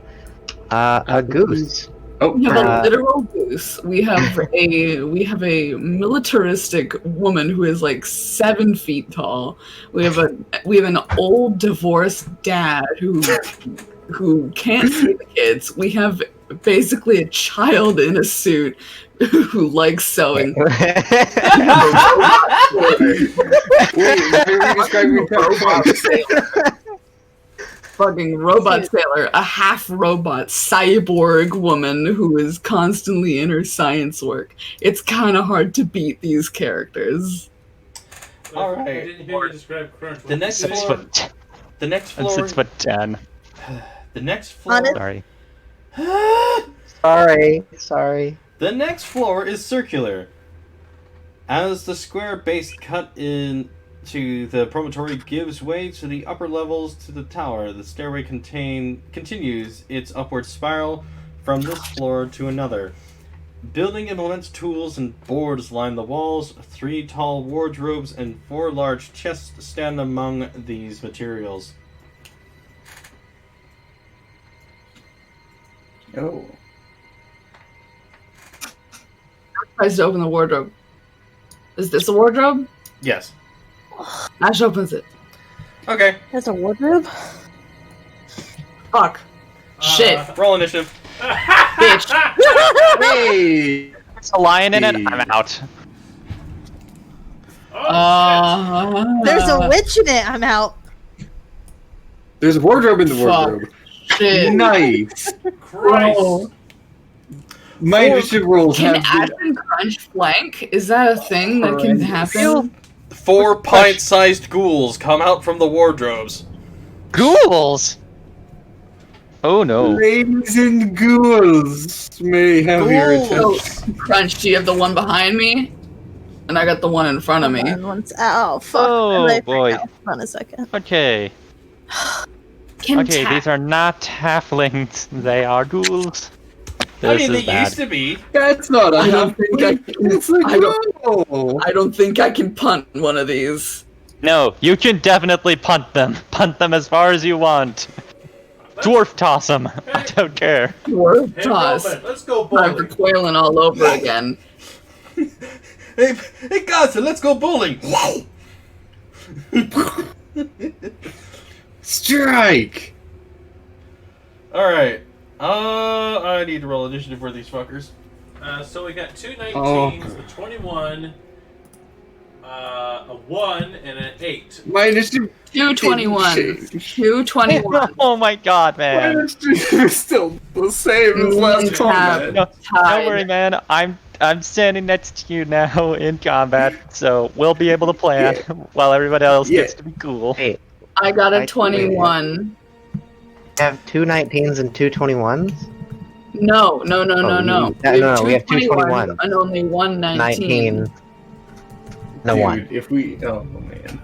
S7: A goose.
S3: Oh,
S2: We have
S7: Uh,
S2: a literal goose. We have a militaristic woman who is like 7 feet tall. We have an old divorced dad who can't see the kids. We have basically a child in a suit who likes sewing. Fucking robot sailor, a half robot cyborg woman who is constantly in her science work. It's kind of hard to beat these characters.
S1: All
S8: I
S1: right.
S8: didn't hear you describe crunch.
S1: The next
S4: Six
S1: floor.
S4: foot.
S1: The next
S4: And
S1: floor.
S4: 6'10".
S1: The next floor.
S4: Sorry.
S7: Sorry.
S1: The next floor is circular. As the square base cut into the promontory gives way to the upper levels to the tower, the stairway continues its upward spiral from this floor to another. Building implements, tools, and boards line the walls. 3 tall wardrobes and 4 large chests stand among these materials.
S3: Oh.
S2: Tries to open the wardrobe. Is this a wardrobe?
S1: Yes.
S2: Ash opens it.
S1: Okay.
S10: That's a wardrobe?
S2: Fuck. Shit.
S1: Roll initiative.
S2: Bitch.
S3: Hey!
S4: There's a lion in it. I'm out.
S10: There's a witch in it. I'm out.
S3: There's a wardrobe in the
S2: Fuck.
S3: wardrobe.
S2: Shit.
S3: Nice.
S8: Christ.
S2: Oh.
S3: My initiative rolls
S2: Can
S3: have
S2: Ash
S3: been.
S2: and Crunch flank? Is that a thing that can happen?
S1: 4 pint-sized ghouls come out from the wardrobes.
S4: Ghouls! Oh no.
S3: Ladies and ghouls may have your
S1: Ghouls.
S3: attention.
S2: Crunch, do you have the one behind me? And I got the one in front of me.
S10: Oh, fuck.
S4: Oh,
S10: I
S4: boy.
S10: Hold on a second.
S4: Okay. Okay, these are not halflings. They are ghouls.
S1: I
S4: This
S1: mean,
S4: is
S1: they
S4: bad.
S1: used to be.
S3: That's not a
S2: I don't
S3: thing.
S2: think
S3: It's like,
S2: I don't-
S3: no.
S2: I don't think I can punt one of these.
S4: No, you can definitely punt them. Punt them as far as you want. Dwarf toss them. I don't care.
S2: Dwarf
S8: Hey,
S2: toss.
S8: Roman, let's go
S2: I'm
S8: bowling.
S2: recoiling all over again.
S1: Hey, Gaza, let's go bowling.
S3: Strike.
S1: All right. I need to roll initiative for these fuckers.
S8: So we got 2 19s,
S3: Oh.
S8: a 21, a 1, and an 8.
S3: My initiative.
S2: 221. 221.
S4: Oh my god,
S3: My
S4: man.
S3: initiative is still the same as last combat.
S4: No,
S2: Tied.
S4: don't worry, man. I'm standing next to you now in combat, so we'll be able to plan while everybody else gets to be cool.
S7: Hey,
S2: I got a
S7: I-
S2: 21.
S7: have 2 19s and 2 21s?
S2: No.
S7: No, we have 2 21s.
S2: And only one 19.
S7: 19. No
S3: Dude,
S7: 1.
S3: if we... Oh, man.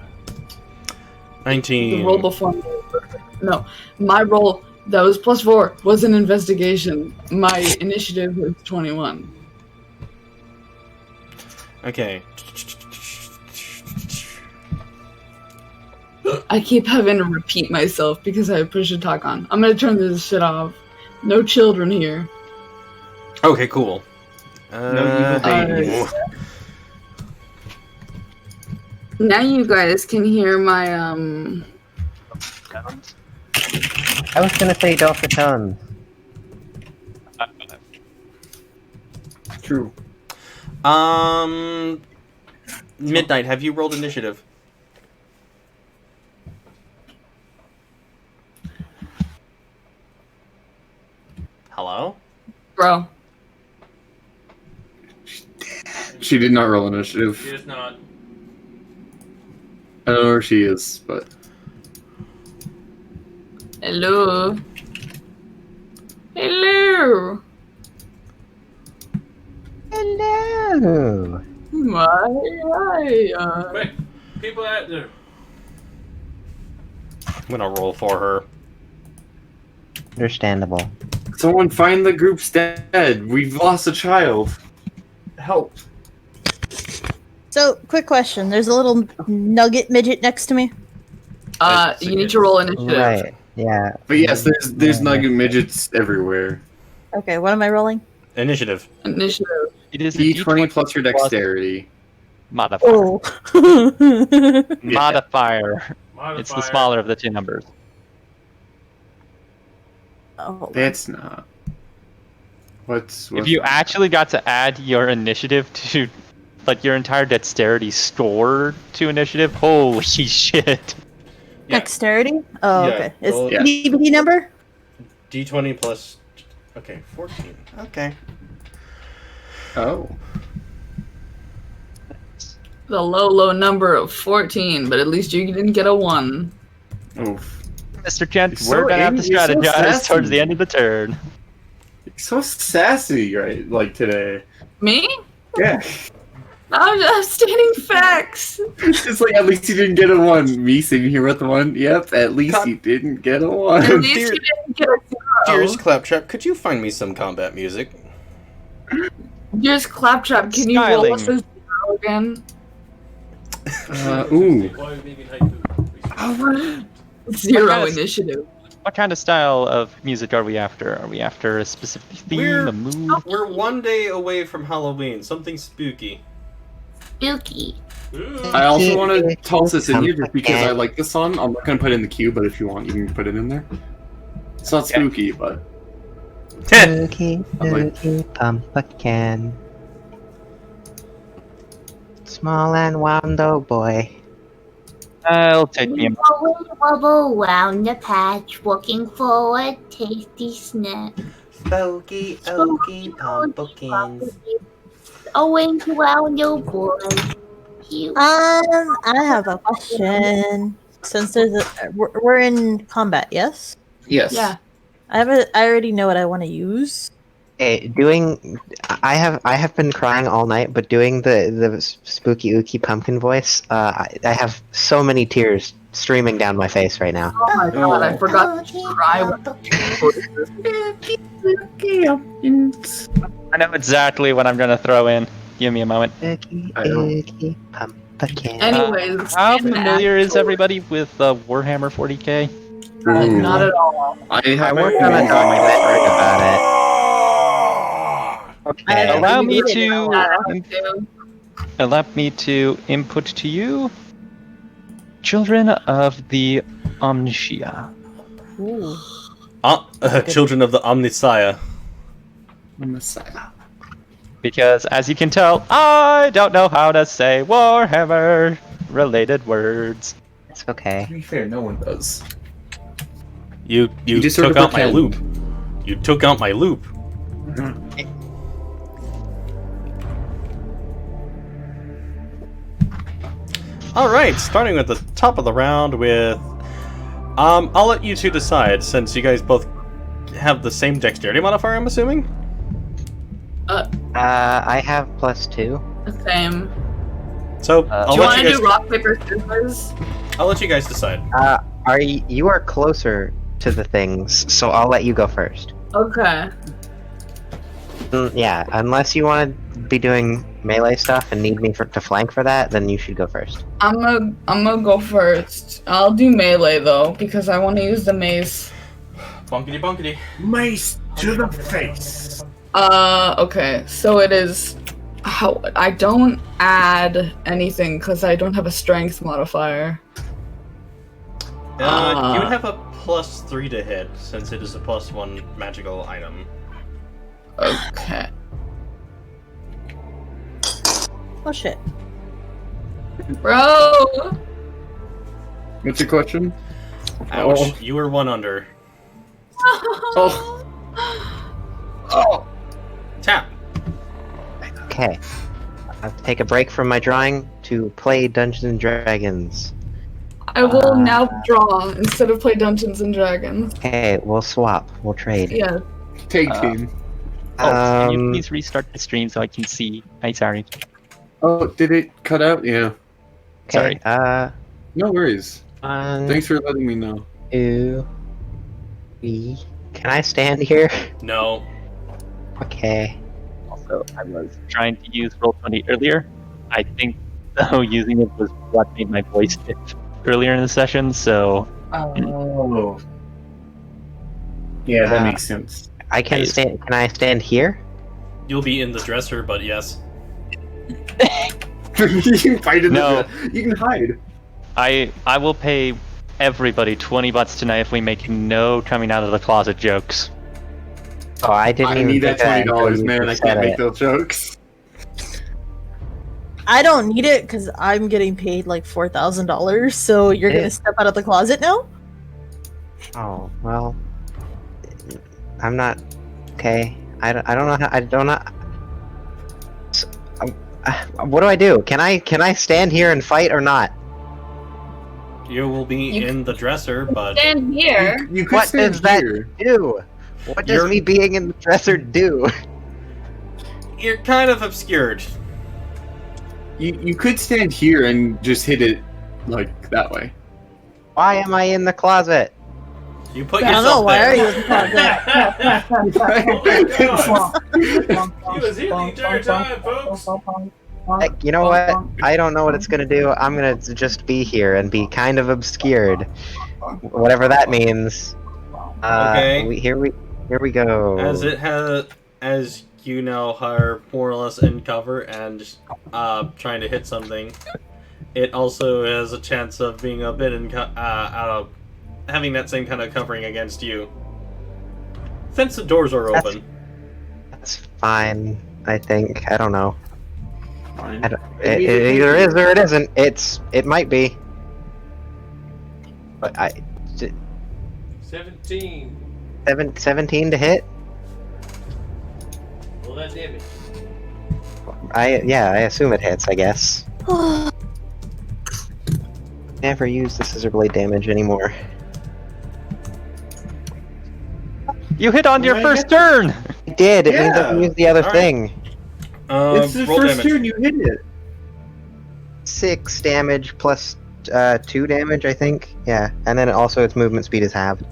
S1: 19.
S2: The roll before me was perfect. No, my roll that was +4 was an investigation. My initiative was 21.
S1: Okay.
S2: I keep having to repeat myself because I push a talk on. I'm gonna turn this shit off. No children here.
S1: Okay, cool.
S3: No evil babies.
S2: Now you guys can hear my
S7: I was gonna say dulcet tones.
S3: True.
S1: Midnight, have you rolled initiative? Hello?
S2: bro.
S3: She did not roll initiative.
S8: She is not.
S3: I don't know where she is, but...
S2: Hello. Hello.
S7: Hello.
S2: Hi.
S8: Quick, people out there.
S1: I'm gonna roll for her.
S7: Understandable.
S3: Someone find the group's dead. We've lost a child. Help.
S10: So, quick question. There's a little nugget midget next to me.
S2: You need to roll initiative.
S7: Right. Yeah.
S3: But yes, there's nugget midgets everywhere.
S10: Okay, what am I rolling?
S1: Initiative.
S2: Initiative.
S4: It is a
S3: D20 plus your dexterity.
S4: modifier.
S10: Oh.
S4: Modifier. It's the smaller of the two numbers.
S10: Oh.
S3: That's not. What's
S4: If you actually got to add your initiative to, like, your entire dexterity score to initiative, holy shit.
S1: Yeah.
S10: Dexterity? Oh,
S1: Yeah,
S10: okay. Is
S1: well,
S3: yeah.
S10: DVD number?
S1: D20 plus... Okay, 14. Okay.
S3: Oh.
S2: The low number of 14, but at least you didn't get a 1.
S3: Oof.
S4: Mr. Kent,
S3: You're
S4: we're
S3: so
S4: gonna have to
S3: angry, you're so
S4: strategize
S3: sassy.
S4: towards the end of the turn.
S3: You're so sassy, right? Like today.
S2: Me?
S3: Yeah.
S2: I'm stating facts.
S3: It's like, at least you didn't get a 1. Me sitting here with the 1. Yep, at least you didn't get a 1.
S2: At least you didn't get a 0.
S1: Dearest Claptrap, could you find me some combat music?
S2: Dearest Claptrap, can you roll us a
S4: Styling.
S2: 0 again?
S3: Ooh.
S8: Why are we making haiku?
S2: 0
S4: Okay.
S2: initiative.
S4: What kind of style of music are we after? Are we after a specific theme,
S1: We're-
S4: a mood?
S1: We're one day away from Halloween. Something spooky.
S11: Spooky.
S8: Ooh.
S3: I also want to toss this in here just because I like this song. I'm not going to put it in the queue, but if you want, you can put it in there. It's not spooky, but...
S7: Spooky,
S3: I'm like-
S7: spooky pumpkin. Small and wound, oh boy.
S4: I'll take me a
S11: Wobble, wobble round the patch, looking for a tasty snack.
S9: Spooky, oaky pumpkins.
S11: Owing to our new boy. You
S10: I have a question. Since there's we're in combat, yes?
S3: Yes.
S2: Yeah.
S10: I already know what I want to use.
S7: Hey, I have been crying all night, but doing the spooky ooky pumpkin voice, I have so many tears streaming down my face right now.
S2: Oh my god, I forgot to cry when
S4: I know exactly what I'm gonna throw in. Give me a moment.
S7: Ooky
S3: I don't-
S7: ooky pumpkin.
S2: Anyways,
S4: How
S2: stand
S4: familiar is
S2: actual-
S4: everybody with Warhammer 40k?
S3: Ooh.
S2: Not at all.
S3: I have
S7: We're gonna talk about it. Okay.
S4: Allow me
S2: I
S4: to
S2: have to.
S4: allow me to input to you. Children of the Omnitia.
S10: Ooh.
S1: Children of the Omnissiah.
S3: Messiah.
S4: Because as you can tell, I don't know how to say Warhammer related words.
S7: It's okay.
S3: To be fair, no one does.
S1: You
S3: just sort
S1: took
S3: of
S1: out my
S3: pretend.
S1: loop. You took out my loop. All right, starting at the top of the round with I'll let you two decide, since you guys both have the same dexterity modifier, I'm assuming?
S7: I have +2.
S2: Same.
S1: So,
S2: Do
S1: I'll
S2: you
S1: let
S2: want
S1: you
S2: to
S1: guys...
S2: do rock, paper, scissors?
S1: I'll let you guys decide.
S7: You are closer to the things, so I'll let you go first.
S2: Okay.
S7: Yeah, unless you want to be doing melee stuff and need me to flank for that, then you should go first.
S2: I'm gonna go first. I'll do melee though, because I want to use the mace.
S1: Bunkity bunkity.
S12: Mace to the face.
S2: Okay, so it is. How I don't add anything because I don't have a strength modifier.
S1: You would have a +3 to hit, since it is a +1 magical item.
S2: Okay.
S10: Oh shit.
S2: Bro!
S3: What's your question?
S1: Ouch,
S3: Oh.
S1: you were 1 under.
S3: Oh. Oh.
S1: Tap.
S7: Okay. I'll take a break from my drawing to play Dungeons and Dragons.
S2: I will now draw instead of play Dungeons and Dragons.
S7: Okay, we'll swap. We'll trade.
S2: Yeah.
S3: Take team.
S4: Can you please restart the stream so I can see? Hi, sorry.
S3: Oh, did it cut out? Yeah.
S7: Okay,
S4: Sorry.
S3: No worries.
S7: 1,
S3: Thanks for letting me know.
S7: 2, 3. Can I stand here?
S1: No.
S7: Okay.
S4: Also, I was trying to use Roll20 earlier. I think, though, using it was what made my voice stiff earlier in the session, so...
S12: Oh. Yeah, that makes sense.
S7: I can stand. Can I stand here?
S1: You'll be in the dresser, but yes.
S3: You can fight in
S4: No.
S3: You can hide.
S4: I will pay everybody $20 tonight if we make no coming out of the closet jokes.
S7: Oh, I didn't
S3: I
S7: even
S3: need that
S7: think
S3: $20,
S7: you
S3: man. I
S7: said
S3: can't make
S7: it.
S3: those jokes.
S10: I don't need it because I'm getting paid like $4,000. So you're gonna step out of the closet now?
S7: Oh well, I'm not okay. I don't know how. I don't know. What do I do? Can I stand here and fight or not?
S1: You will be in the dresser, but...
S2: Stand here.
S3: You could
S7: What
S3: stand
S7: does that
S3: here.
S7: do? What does me being in the dresser do?
S1: You're kind of obscured.
S3: You could stand here and just hit it like that way.
S7: Why am I in the closet?
S1: You put
S10: I don't
S1: yourself
S10: know. Why
S1: there.
S10: are you in the closet?
S8: He was here the entire time, folks.
S7: Heck, you know what? I don't know what it's gonna do. I'm gonna just be here and be kind of obscured, whatever that means.
S1: Okay.
S7: Here we go.
S1: As you now are more or less in cover and trying to hit something, it also has a chance of being a bit having that same kind of covering against you. Since the doors are open.
S7: That's fine. I think. I don't know.
S3: Fine.
S7: It either is or it isn't. It might be. But
S8: 17.
S7: 17 to hit.
S8: Well, that damage.
S7: I assume it hits. I guess. Never use the scissor blade damage anymore.
S4: You hit on your first turn!
S7: I did. It means I can use the other
S1: All right.
S7: thing.
S3: It's the
S1: roll
S3: first
S1: damage.
S3: turn you hit it.
S7: 6 damage plus 2 damage, I think. Yeah, and then also its movement speed is halved.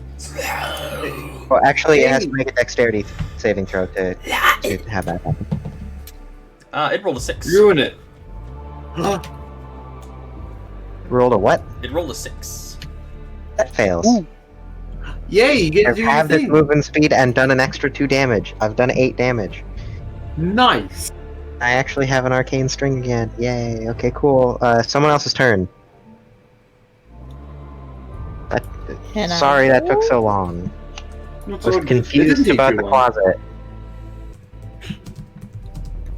S7: Well, actually, it has to make a dexterity saving throw to have that happen.
S1: It rolled a 6.
S3: Ruin it.
S7: Rolled a what?
S1: It rolled a 6.
S7: That fails.
S3: Ooh. Yay, you get to
S7: I've
S3: do your
S7: halved its
S3: thing.
S7: movement speed and done an extra 2 damage. I've done 8 damage.
S3: Nice.
S7: I actually have an arcane string again. Yay. Okay, cool. Someone else's turn. Sorry that took so long. I was confused about the closet.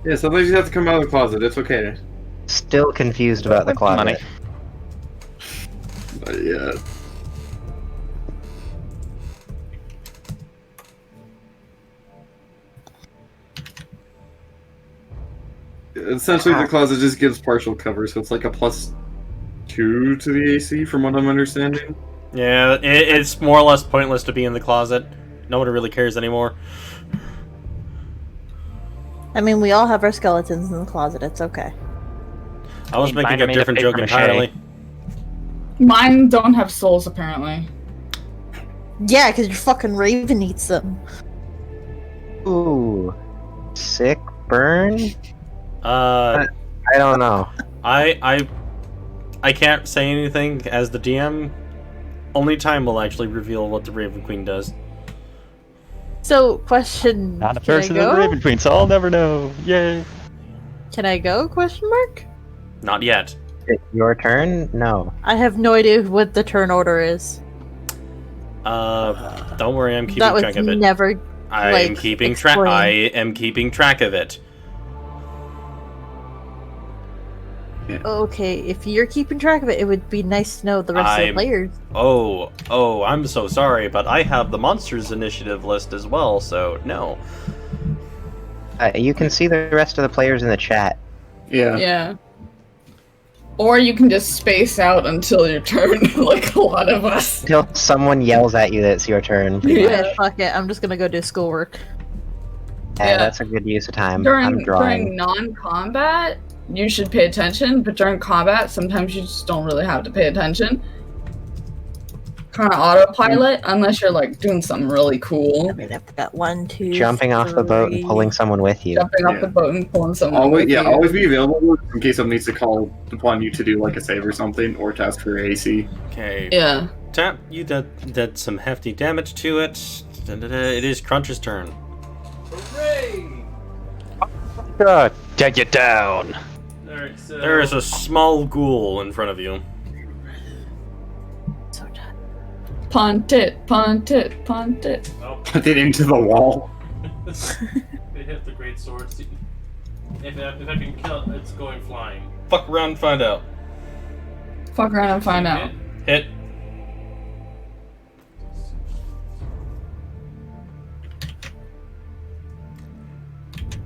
S3: Yeah, sometimes you have to come out of the closet. It's okay.
S7: Still confused about the closet.
S4: Money.
S3: But yeah. Essentially, the closet just gives partial cover, so it's like a +2 to the AC, from what I'm understanding.
S1: Yeah, it's more or less pointless to be in the closet. Nobody really cares anymore.
S10: I mean, we all have our skeletons in the closet. It's okay.
S1: I was
S4: Mine
S1: making
S4: are
S1: a
S4: made of
S1: different
S4: paper
S1: joke
S4: mache.
S1: entirely.
S2: Mine don't have souls, apparently.
S10: Yeah, because your fucking raven eats them.
S7: Ooh, sick burn.
S1: I
S7: I don't know.
S1: I can't say anything as the DM. Only time will actually reveal what the Raven Queen does.
S10: So, question.
S4: Not a
S10: can I
S4: person in the
S10: go?
S4: Raven Queen, so I'll never know. Yay.
S10: Can I go? Question mark.
S1: Not yet.
S7: It's your turn? No.
S10: I have no idea what the turn order is.
S1: Don't worry, I'm keeping
S10: That was
S1: track of it.
S10: never.
S1: I am
S10: like,
S1: keeping track.
S10: explained.
S1: I am keeping track of it.
S10: Okay, if you're keeping track of it, it would be nice to know the rest of the players.
S1: Oh, I'm so sorry, but I have the monsters initiative list as well, so no.
S7: You can see the rest of the players in the chat.
S3: Yeah.
S2: Yeah. Or you can just space out until your turn, like a lot of us.
S7: Until someone yells at you that it's your turn.
S10: Yeah, fuck it. I'm just gonna go do schoolwork.
S7: Yeah, that's a good use of time. I'm
S2: During
S7: drawing.
S2: non-combat, you should pay attention, but during combat, sometimes you just don't really have to pay attention. Kind of autopilot, unless you're like doing something really cool.
S10: I mean, I've got 1, 2,
S7: Jumping off the boat and
S10: 3.
S7: pulling someone with you.
S2: Jumping off the boat and pulling someone.
S3: Always,
S2: with
S3: yeah,
S2: you.
S3: always be available in case someone needs to call upon you to do like a save or something, or task for AC.
S1: Okay.
S2: Yeah.
S1: Tap, you did some hefty damage to it. It is Crunch's turn.
S8: Hooray!
S4: God, get you down.
S8: Alright, so...
S1: There is a small ghoul in front of you.
S2: Punt it, punt it, punt it.
S8: Oh,
S3: Put it into the wall.
S8: they hit the great swords. If I can kill it, it's going flying.
S1: Fuck around and find out.
S2: Fuck around and find out.
S1: Hit.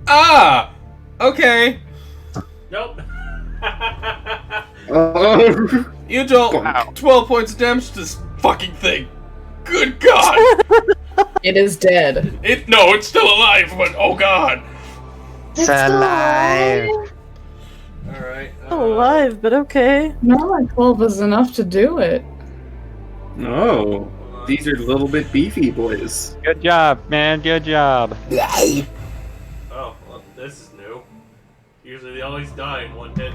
S1: Ah! Okay.
S8: Nope.
S1: You don't. 12 points of damage to this fucking thing. Good God!
S2: It is dead.
S1: No, it's still alive, but oh God.
S7: It's alive.
S8: Alright.
S10: Alive, but okay.
S2: Not like 12 is enough to do it.
S3: No, these are a little bit beefy boys.
S4: Good job, man. Good job.
S8: Oh, well, this is new. Usually they always die in one hit.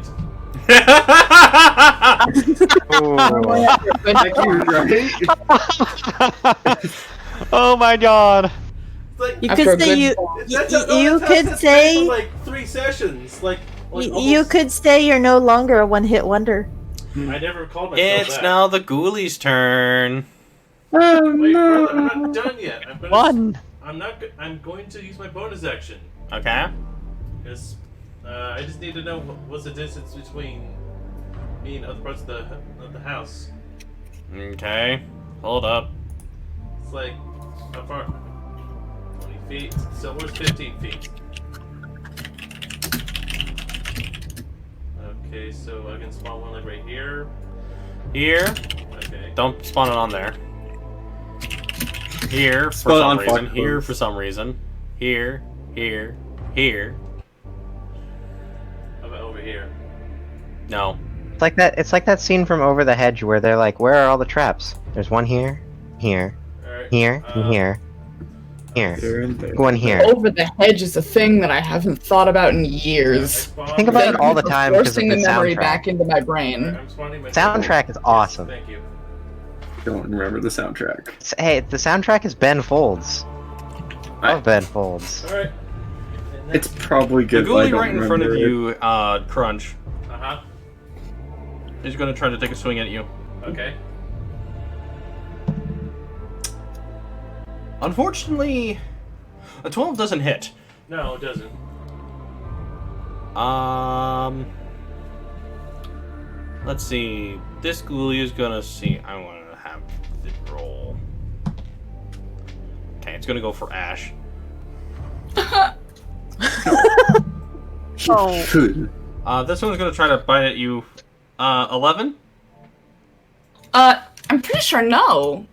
S4: Oh my God.
S8: Like,
S10: You could say you could say
S8: like 3 sessions.
S10: you could say you're no longer a one-hit wonder.
S8: I never called myself
S1: It's
S8: that.
S1: now the ghoulies' turn.
S8: Wait, brother, I'm not done yet.
S4: One.
S8: I'm going to use my bonus action.
S1: Okay.
S8: Because I just need to know what's the distance between me and other parts of the house.
S1: Okay. Hold up.
S8: It's like how far? 20 feet. So where's 15 feet? Okay, so I can spawn one like right here.
S1: Here.
S8: Okay.
S1: Don't spawn it on there. Here for
S3: Spawn
S1: some
S3: on
S1: reason.
S3: Fox
S1: Here
S3: Clothes.
S1: for some reason. Here. Here. Here.
S8: How about over here?
S1: No.
S7: It's like that scene from Over the Hedge where they're like, "Where are all the traps?" There's one here, here,
S8: Alright.
S7: here, and here, here.
S3: They're in there.
S7: One here.
S2: Over the hedge is a thing that I haven't thought about in years.
S7: Think about it all the time because of
S2: Forcing
S7: the
S2: the memory
S7: soundtrack.
S2: back into my brain.
S8: I'm spawning my
S7: Soundtrack is awesome.
S8: Thank you.
S3: Don't remember the soundtrack.
S7: Hey, the soundtrack is Ben Folds. Love Ben Folds.
S8: Alright.
S3: It's probably
S1: The
S3: good. but I
S1: ghoulie
S3: don't
S1: right in front of
S3: remember it.
S1: you, Crunch,
S8: Uh-huh.
S1: is going to try to take a swing at you.
S8: Okay.
S1: Unfortunately, a 12 doesn't hit.
S8: No, it doesn't.
S1: Let's see. This ghoulie is gonna see. I want to have the roll. Okay, it's gonna go for Ash.
S10: Oh.
S1: This one's gonna try to bite at you. 11?
S2: I'm pretty sure no.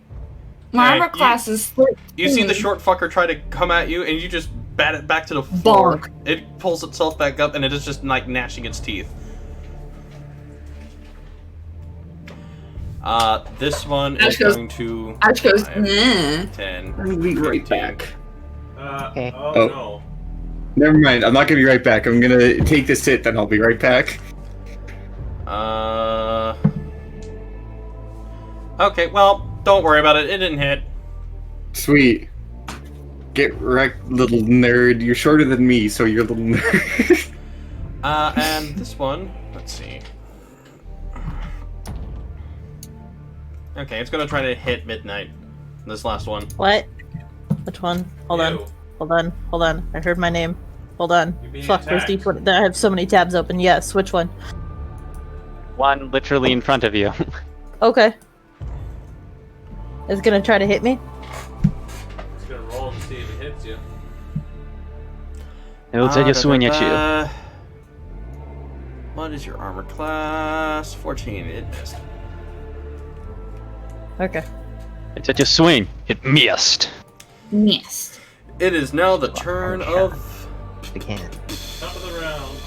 S2: My
S1: Hey,
S2: armor class is 13.
S1: You see the short fucker try to come at you, and you just bat it back to the floor.
S2: Bonk.
S1: It pulls itself back up, and it is just like gnashing its teeth. This one is going to.
S2: Ash goes,
S1: 5,
S2: nah.
S1: 10.
S3: I'm gonna be right back.
S8: Oh
S3: Oh.
S8: no.
S3: Never mind. I'm not gonna be right back. I'm gonna take this hit, then I'll be right back.
S1: Okay, well, don't worry about it. It didn't hit.
S3: Sweet. Get wrecked, little nerd. You're shorter than me, so you're a little nerd.
S1: And this one, let's see. Okay, it's gonna try to hit midnight. This last one.
S10: What? Which one? Hold on. Hold on. Hold on. I heard my name. Hold on.
S8: being
S10: Fuck, there's
S8: attacked.
S10: D20. I have so many tabs open. Yes, which one?
S4: One literally in front of you.
S10: Okay. It's gonna try to hit me?
S8: It's gonna roll and see if it hits you.
S4: It'll take a swing at you.
S1: What is your armor class? 14. It missed.
S10: Okay.
S4: It's at your swing. It missed.
S2: Missed.
S1: It is now the turn of
S7: Again.
S8: Top of the round.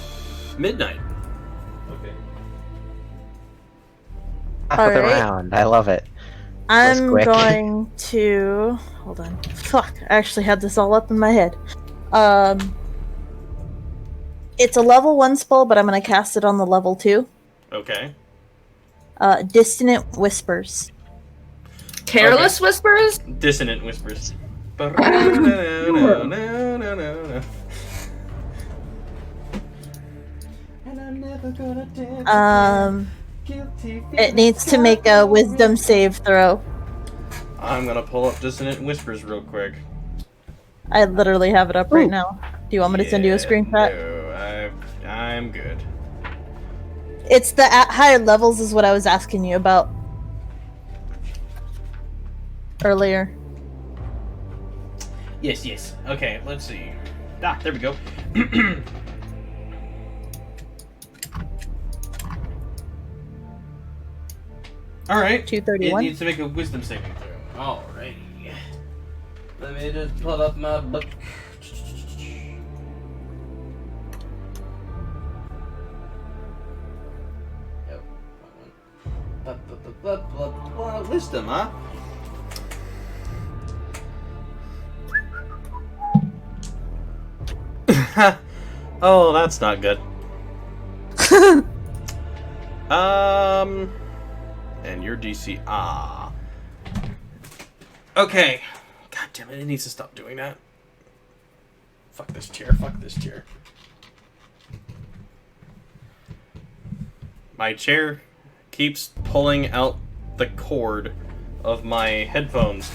S1: midnight.
S8: Okay.
S7: Top of the
S10: Alright.
S7: round. I love it.
S10: I'm
S7: quick.
S10: going to hold on. Fuck, I actually had this all up in my head. It's a level 1 spell, but I'm gonna cast it on the level 2.
S1: Okay.
S10: Dissonant Whispers.
S2: Careless whispers?
S1: Dissonant whispers.
S10: It needs to make a Wisdom save throw.
S1: I'm gonna pull up Dissonant Whispers real quick.
S10: I literally have it up right now. Do you want me to send you a screenshot?
S1: No, I'm good.
S10: It's the at higher levels is what I was asking you about earlier.
S1: Yes. Okay, let's see. Ah, there we go. Alright.
S10: 231.
S1: It needs to make a wisdom saving throw. Alrighty. Let me just pull up my book. Wisdom, huh? Oh, that's not good. And your DC. Okay. God damn it, it needs to stop doing that. Fuck this chair, My chair keeps pulling out the cord of my headphones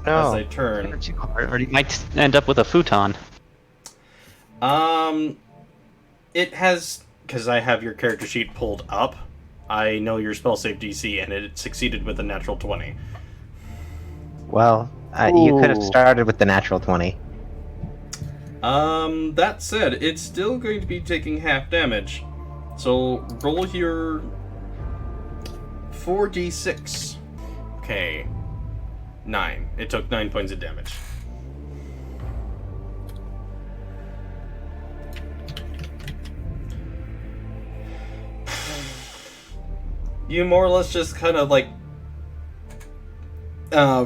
S1: as I turn.
S4: Or you might end up with a futon.
S1: It has, because I have your character sheet pulled up, I know your spell save DC, and it succeeded with a natural 20.
S7: Well, you could have
S4: Ooh.
S7: started with the natural 20.
S1: That said, it's still going to be taking half damage. So roll your 4d6. Okay. 9. It took 9 points of damage. You more or less just kind of like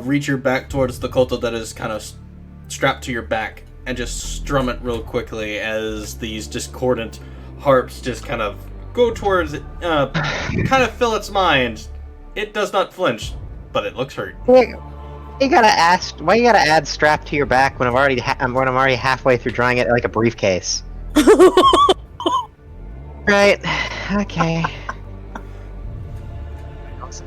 S1: reach your back towards the koto that is kind of strapped to your back and just strum it real quickly as these discordant harps just kind of go towards it, kind of fill its mind. It does not flinch, but it looks hurt.
S7: You gotta ask, why you gotta add strap to your back when I'm already when I'm already halfway through drawing it like a briefcase? Right. Okay.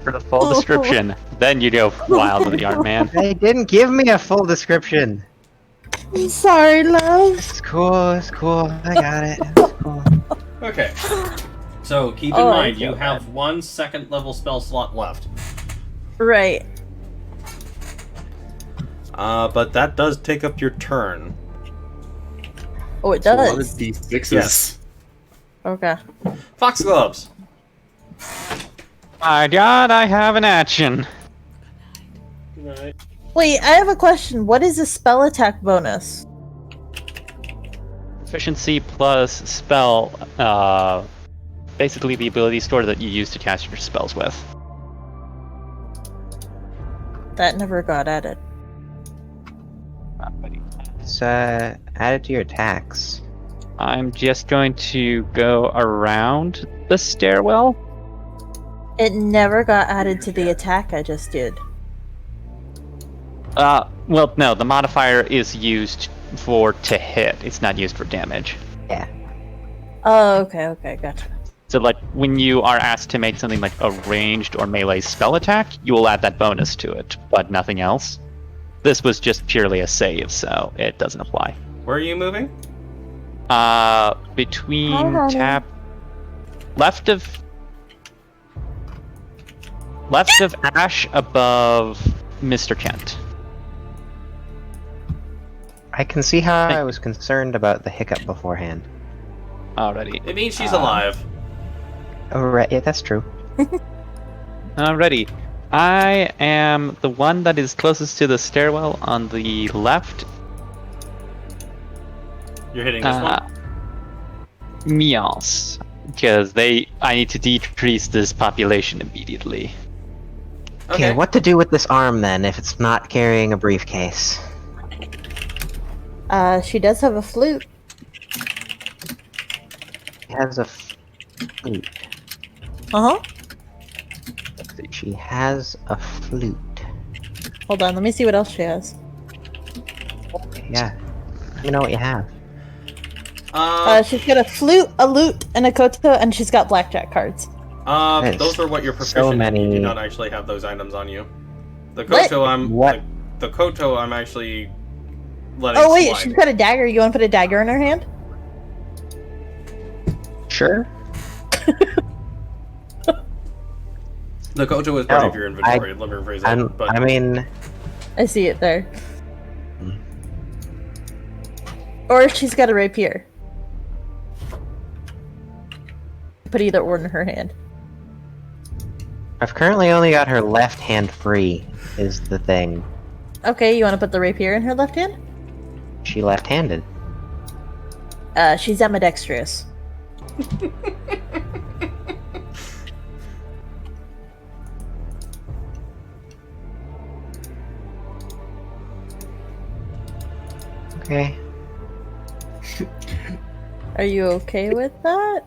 S4: For the full description, then you go wild with the art, man.
S7: They didn't give me a full description.
S10: I'm sorry, love.
S7: It's cool. It's cool. I got it. It's cool.
S1: Okay. So keep in
S10: Oh,
S1: mind,
S10: I
S1: you
S10: feel
S1: have 1 second level spell slot left.
S10: Right.
S1: But that does take up your turn.
S10: Oh, it
S3: A lot of
S10: does.
S3: D6s.
S1: Yes.
S10: Okay.
S1: Foxgloves.
S4: My god, I have an action.
S8: Good night.
S10: Wait, I have a question. What is a spell attack bonus?
S4: Efficiency plus spell, basically the ability score that you use to cast your spells with.
S10: That never got added.
S7: It's added to your attacks.
S4: I'm just going to go around the stairwell.
S10: It never got added to the attack I just did.
S4: Well, no, the modifier is used to hit. It's not used for damage.
S7: Yeah.
S10: Oh, okay, gotcha.
S4: So, like, when you are asked to make something like a ranged or melee spell attack, you will add that bonus to it, but nothing else. This was just purely a save, so it doesn't apply.
S1: Where are you moving?
S4: Between tab... Left of Ash, above Mr. Kent.
S7: I can see how I was concerned about the hiccup beforehand.
S4: Alrighty.
S1: It means she's alive.
S7: Oh, right. Yeah, that's true.
S4: Alrighty. I am the one that is closest to the stairwell on the left.
S1: You're hitting this one?
S4: Yes. Because I need to decrease this population immediately.
S7: Okay, what to do with this arm then if it's not carrying a briefcase?
S10: She does have a flute.
S7: She has a flute.
S10: Uh-huh.
S7: She has a flute.
S10: Hold on, let me see what else she has.
S7: Yeah. Let me know what you have.
S10: She's got a flute, a lute, and a koto, and she's got blackjack cards.
S1: Those are what you're proficient in. You do not actually have those items on you. The koto, the koto, I'm actually letting
S10: Oh wait,
S1: slide.
S10: she's got a dagger. You want to put a dagger in her hand?
S7: Sure.
S1: The koto is part of your inventory. Let me rephrase that. But
S7: I mean,
S10: I see it there. Or she's got a rapier. Put either or in her hand.
S7: I've currently only got her left hand free, is the thing.
S10: Okay, you want to put the rapier in her left hand?
S7: She left-handed.
S10: She's ambidextrous.
S7: Okay.
S10: Are you okay with that?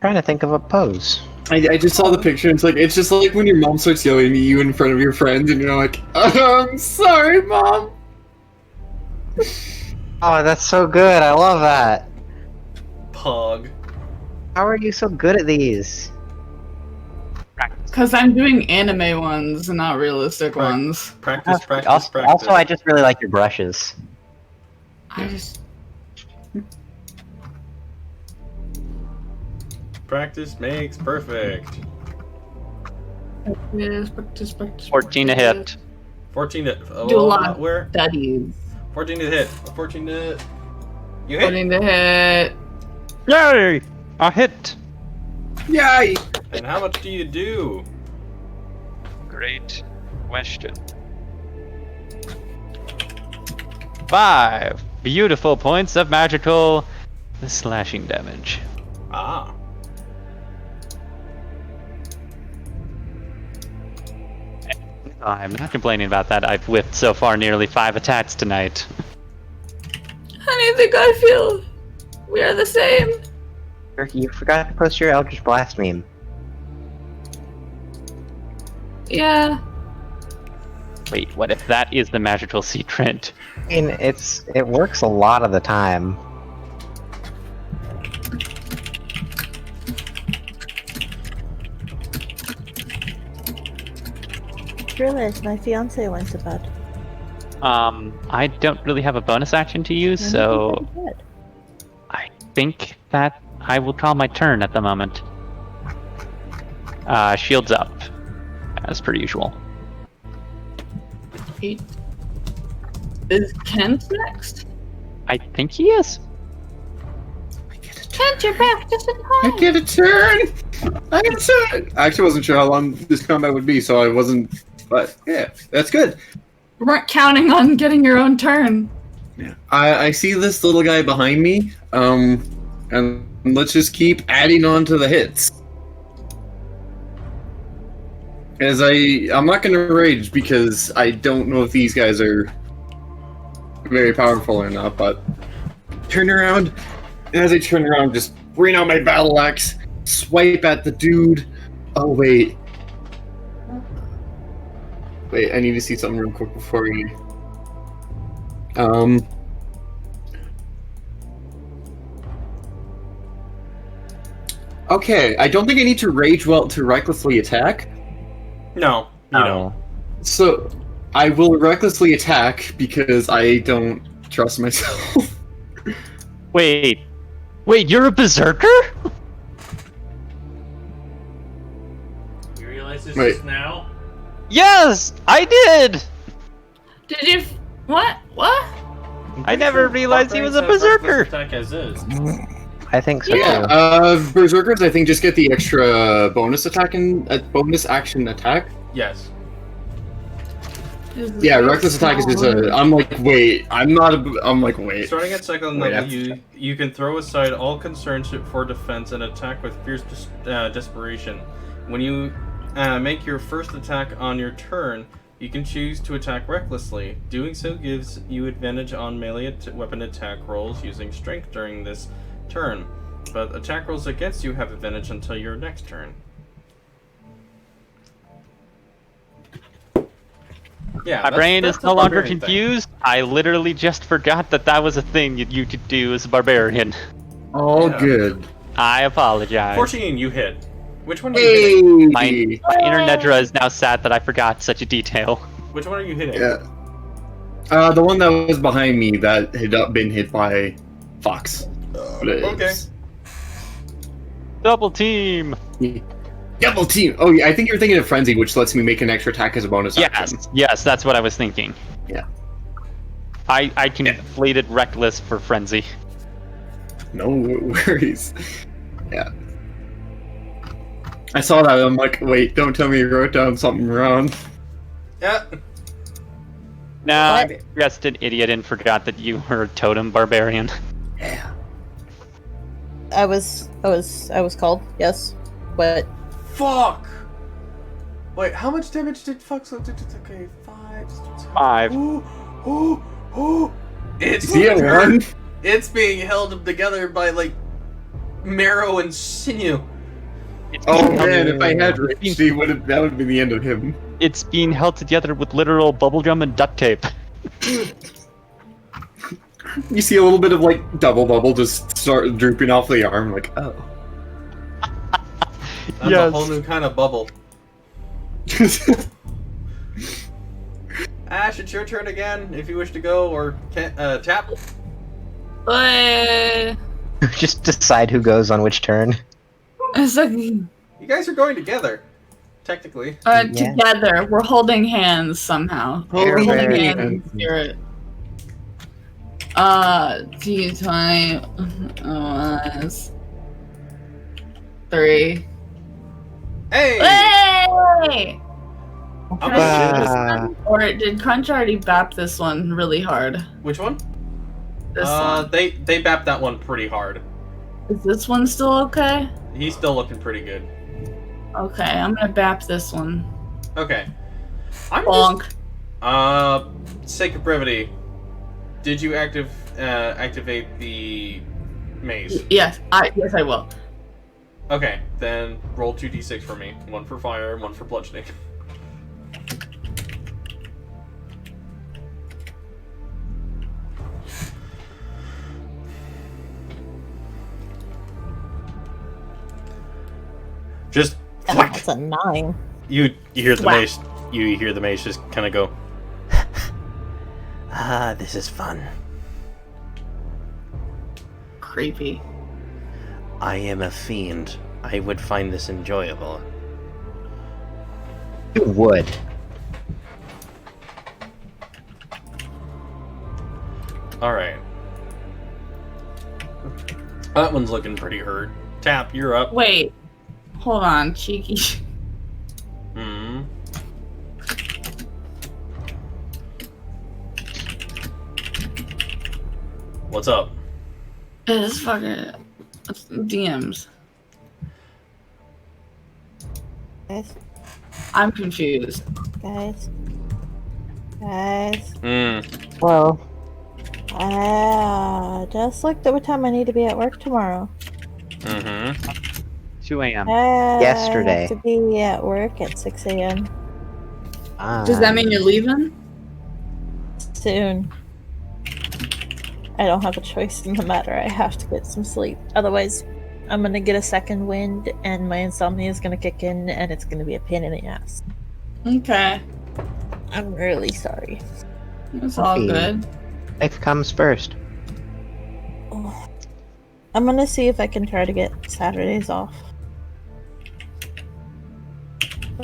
S7: Trying to think of a pose.
S3: I just saw the picture. It's just like when your mom starts yelling at you in front of your friends, and you're like, "I'm sorry, mom."
S7: Oh, that's so good. I love that.
S1: Pug.
S7: How are you so good at these?
S2: Because I'm doing anime ones and not realistic ones.
S1: Practice.
S7: Also, I just really like your brushes.
S2: I just...
S1: Practice makes perfect.
S2: Practice.
S4: 14 to hit.
S1: 14 to...
S2: Do a lot of
S1: where?
S2: studies.
S1: 14 to hit. 14 to... You hit?
S2: 14 to hit.
S4: Yay! A hit!
S3: Yay!
S1: And how much do you do?
S4: Great question. 5 beautiful points of magical slashing damage.
S1: Ah.
S4: I'm not complaining about that. I've whipped so far nearly 5 attacks tonight.
S2: I think I feel we are the same.
S7: You forgot to post your Eldritch Blast meme.
S2: Yeah.
S4: Wait, what if that is the magical secret?
S7: I mean, it works a lot of the time.
S10: Realize my fiance went to bed.
S4: I don't really have a bonus action to use, so I think that I will call my turn at the moment. Shields up, as per usual.
S2: Is Kent next?
S4: I think he is.
S11: Kent, you're back just in time.
S3: I get a turn. I actually wasn't sure how long this combat would be, so I wasn't. But yeah, that's good.
S2: We weren't counting on getting your own turn.
S3: Yeah, I see this little guy behind me. And let's just keep adding on to the hits. As I'm not gonna rage because I don't know if these guys are very powerful or not. But turn around, and as I turn around, just bring out my battle axe, swipe at the dude. Oh wait. Wait, I need to see something real quick before we... Okay, I don't think I need to rage well to recklessly attack.
S1: No, you don't.
S3: So, I will recklessly attack because I don't trust myself.
S4: Wait, you're a berserker?
S8: You realize this
S3: Wait.
S8: is now?
S4: Yes, I did.
S2: Did you? What? What?
S4: I never realized he was a berserker.
S8: Attack as is.
S7: I think so.
S3: Yeah, berserkers I think just get the extra bonus attack and bonus action attack.
S1: Yes.
S3: Yeah, reckless attack is just a. I'm like, wait, I'm like, wait.
S1: Starting at second level, you can throw aside all concerns for defense and attack with fierce desperation. When you make your first attack on your turn, you can choose to attack recklessly. Doing so gives you advantage on melee weapon attack rolls using strength during this turn, but attack rolls against you have advantage until your next turn. Yeah,
S4: My brain
S1: that's
S4: is
S1: the
S4: no longer
S1: barbarian thing.
S4: confused. I literally just forgot that was a thing you could do as a barbarian.
S3: All
S1: Yeah.
S3: good.
S4: I apologize.
S1: 14, you hit. Which one are you hitting?
S4: My Internedra is now sad that I forgot such a detail.
S1: Which one are you hitting?
S3: Yeah. The one that was behind me that had been hit by Fox.
S1: Okay.
S4: Double team.
S3: Double team. Oh yeah, I think you're thinking of Frenzy, which lets me make an extra attack as a bonus action.
S4: Yes, that's what I was thinking.
S3: Yeah.
S4: I conflated Reckless for Frenzy.
S3: No worries. Yeah. I saw that and I'm like, wait, don't tell me you wrote down something wrong.
S1: Yeah.
S4: No, I'm just an idiot and forgot that you were a totem barbarian.
S3: Yeah.
S10: I was called, yes, but
S1: Fuck! Wait, how much damage did Fox do? Okay,
S4: 5.
S1: Ooh. It's
S3: See it one?
S1: It's being held together by like marrow and sinew.
S3: Oh man, if I had Rich, that would have been the end of him.
S4: It's being held together with literal bubblegum and duct tape.
S3: You see a little bit of like double bubble just start drooping off the arm, like, oh.
S1: That's a whole new kind of bubble. Ash, it's your turn again, if you wish to go, or tap.
S7: Just decide who goes on which turn.
S1: You guys are going together, technically.
S2: Together. We're holding hands somehow. We're holding hands in spirit. D20 was 3.
S1: Hey!
S2: Or did Crunch already bap this one really hard?
S1: Which one?
S2: This one.
S1: They bapped that one pretty hard.
S2: Is this one still okay?
S1: He's still looking pretty good.
S2: Okay, I'm gonna bap this one.
S1: Okay.
S2: Bonk.
S1: Sake of brevity, did you activate the maze?
S2: Yes, I will.
S1: Okay, then roll 2d6 for me. 1 for fire and 1 for bludgeoning. Just
S10: that's a 9.
S1: You hear the
S10: Wow.
S1: mace. You hear the mace just kind of go.
S9: Ah, this is fun.
S2: Creepy.
S9: I am a fiend. I would find this enjoyable.
S7: You would.
S1: Alright. That one's looking pretty hurt. Tap, you're up.
S2: Wait. Hold on, cheeky.
S1: Hmm. What's up?
S2: It's fucking DMs.
S6: Guys,
S2: I'm confused.
S6: guys.
S7: Well,
S6: Just looked at what time I need to be at work tomorrow.
S1: Mm-hmm.
S4: 2 a.m.
S7: Yesterday.
S6: I have to be at work at 6 a.m.
S2: Does that mean you're leaving?
S6: soon. I don't have a choice in the matter. I have to get some sleep. Otherwise, I'm gonna get a second wind and my insomnia is gonna kick in and it's gonna be a pain in the ass.
S2: Okay.
S6: I'm really sorry.
S2: It's all good.
S7: Life comes first.
S6: I'm gonna see if I can try to get Saturdays off.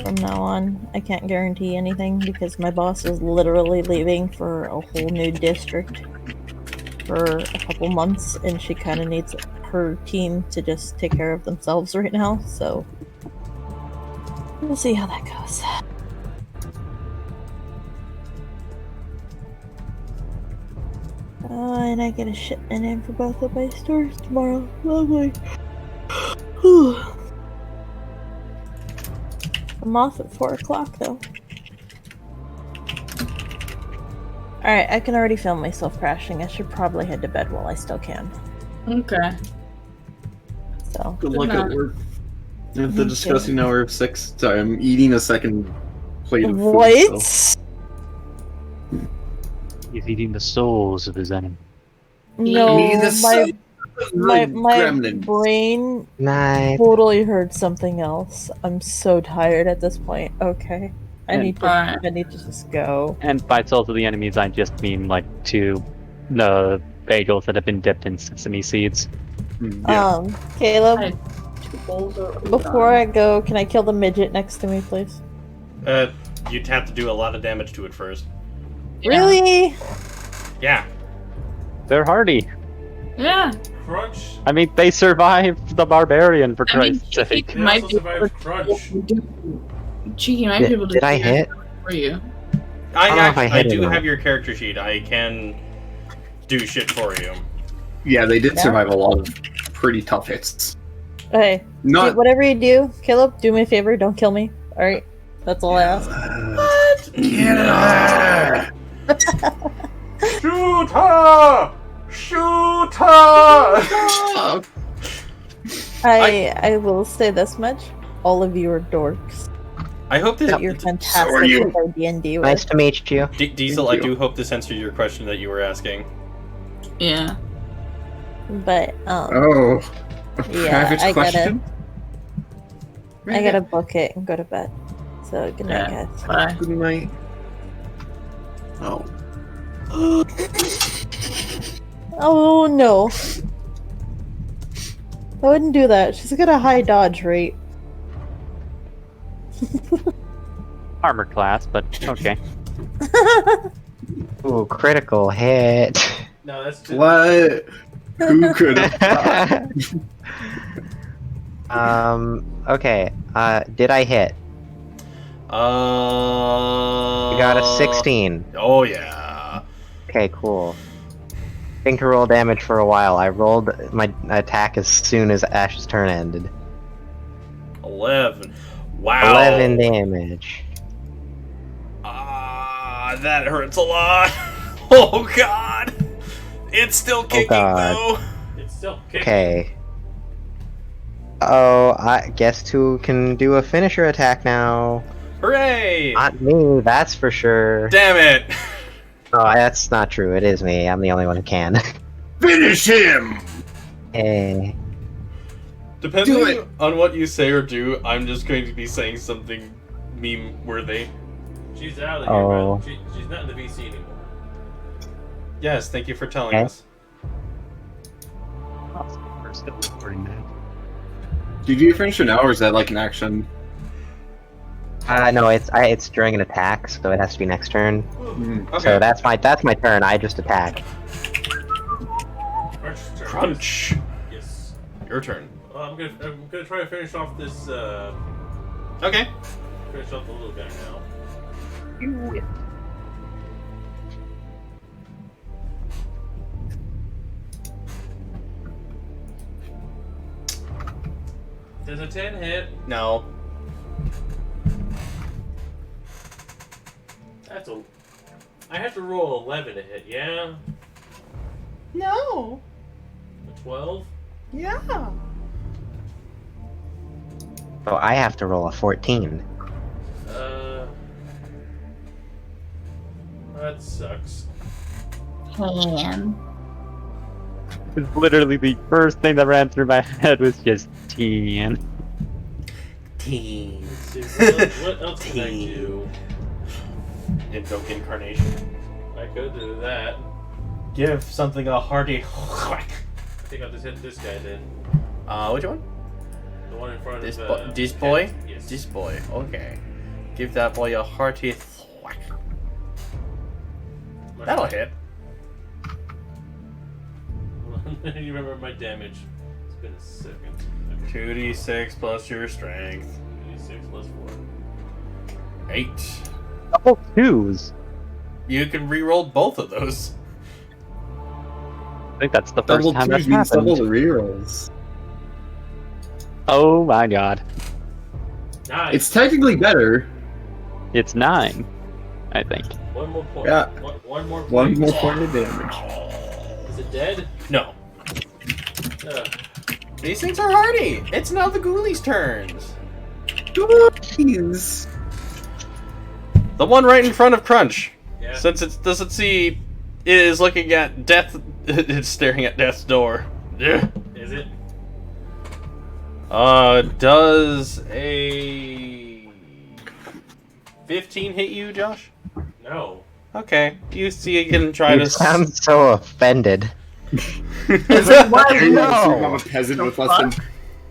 S6: From now on, I can't guarantee anything because my boss is literally leaving for a whole new district for a couple months and she kind of needs her team to just take care of themselves right now, so we'll see how that goes. And I get a shipment in for both of my stores tomorrow. Lovely. I'm off at 4 o'clock though. Alright, I can already feel myself crashing. I should probably head to bed while I still can.
S2: Okay.
S6: So
S3: Good luck at work. At the
S6: Thank
S3: disgusting hour of 6. Sorry, I'm eating a second plate of food.
S6: what?
S3: So.
S4: He's eating the souls of his enemy.
S6: No,
S3: Me the
S6: my
S3: gremlin.
S6: brain
S7: Night.
S6: totally heard something else. I'm so tired at this point. Okay. I need to just go.
S4: And by souls of the enemies, I just mean like the bagels that have been dipped in sesame seeds.
S3: Yeah.
S6: Caleb, before I go, can I kill the midget next to me, please?
S1: You'd have to do a lot of damage to it first.
S6: Really?
S1: Yeah.
S4: They're hardy.
S2: Yeah.
S8: Crunch.
S4: I mean, they survived the barbarian, for
S2: I mean,
S4: Christ's sake.
S2: Cheeky might be able to
S7: Did I
S2: do
S7: hit?
S2: for you.
S1: I
S7: don't know if I
S1: actually, I
S7: hit
S1: do
S7: or not.
S1: have your character sheet. I can do shit for you.
S3: Yeah, they did
S6: Yeah.
S3: survive a lot of pretty tough hits.
S6: Okay.
S3: Not
S6: Whatever you do, Caleb, do me a favor, don't kill me. Alright? That's all I ask.
S1: Shoot her! Shoot her!
S6: I will say this much. All of you are dorks.
S1: I hope this.
S6: You're fantastic
S3: So are you.
S6: to play D&D with.
S7: Nice to meet you.
S1: Diesel, I
S3: Thank you.
S1: do hope this answered your question that you were asking.
S2: Yeah.
S6: But,
S3: Oh. A
S6: yeah,
S3: private
S6: I
S3: question?
S6: gotta book it and go to bed. So, good night,
S2: Yeah.
S6: guys.
S2: Bye.
S3: Good night. Oh.
S6: Oh, no. I wouldn't do that. She's got a high dodge rate.
S4: Armor class, but okay.
S7: Ooh, critical hit.
S8: No, that's just
S3: What? Who could have?
S7: Okay. Did I hit?
S1: You
S7: You got a 16.
S1: Oh yeah.
S7: Okay, cool. Think to roll damage for a while. I rolled my attack as soon as Ash's turn ended.
S1: 11. Wow.
S7: 11 damage.
S1: That hurts a lot. Oh god. It's still kicking
S7: God.
S1: though.
S8: it's still kicking.
S7: Okay. Oh, I guess who can do a finisher attack now?
S1: Hooray!
S7: Not me, that's for sure.
S1: Damn it.
S7: Oh, that's not true. It is me. I'm the only one who can.
S12: Finish him!
S7: Hey.
S1: Depending on what you say or do, I'm just going to be saying something meme-worthy.
S8: She's out of here,
S7: Oh.
S8: man. She's not in the VC anymore.
S1: Yes, thank you for telling
S7: Okay.
S1: us.
S4: We're still recording that.
S3: Did you finish it now, or is that like an action?
S7: No, it's during an attack, so it has to be next turn.
S3: Mm.
S1: Okay.
S7: So that's my turn. I just attack.
S8: Crunch's turn.
S1: Crunch.
S8: Yes.
S1: Your turn.
S8: I'm gonna try to finish off this.
S1: Okay.
S8: Finish off the little guy now. Does a 10 hit?
S1: No.
S8: That's a. I have to roll 11 to hit. Yeah.
S1: No.
S8: A 12.
S1: Yeah.
S7: Oh, I have to roll a 14.
S8: That sucks.
S11: Ham.
S4: Literally the first thing that ran through my head was just teen.
S1: Teen.
S8: Let's see, what else can I do?
S1: Invoke incarnation.
S8: I could do that.
S1: Give something a hearty whack.
S8: I think I'll just hit this guy then.
S1: Which one?
S8: The one in front
S1: This
S8: of
S1: this boy?
S8: Yes.
S1: This boy. Okay. Give that boy a hearty whack. That'll hit.
S8: You remember my damage. It's been a second.
S1: 2d6 plus your strength.
S8: 2d6 plus 4.
S1: 8.
S4: Double twos.
S1: You can re-roll both of those.
S4: I think that's the first
S3: Double
S4: time that's
S3: twos means double the
S4: happened.
S3: rerolls.
S4: Oh my god.
S8: Nice.
S3: It's technically better.
S4: It's 9, I think.
S8: One more point.
S3: Yeah.
S8: One more point.
S3: One more point of damage.
S8: Is it dead?
S1: No.
S8: Uh,
S1: These things are hardy. It's now the ghoulies' turns.
S3: Ghoulies.
S1: The one right in front of Crunch.
S8: yeah.
S1: Since it doesn't see, it is looking at death. It's staring at death's door. Yeah.
S8: Is it?
S1: Does a 15 hit you, Josh?
S8: No.
S1: Okay. You see, you can try
S7: You
S1: to.
S7: sound so offended.
S3: Why
S7: No.
S3: I'm a peasant with less than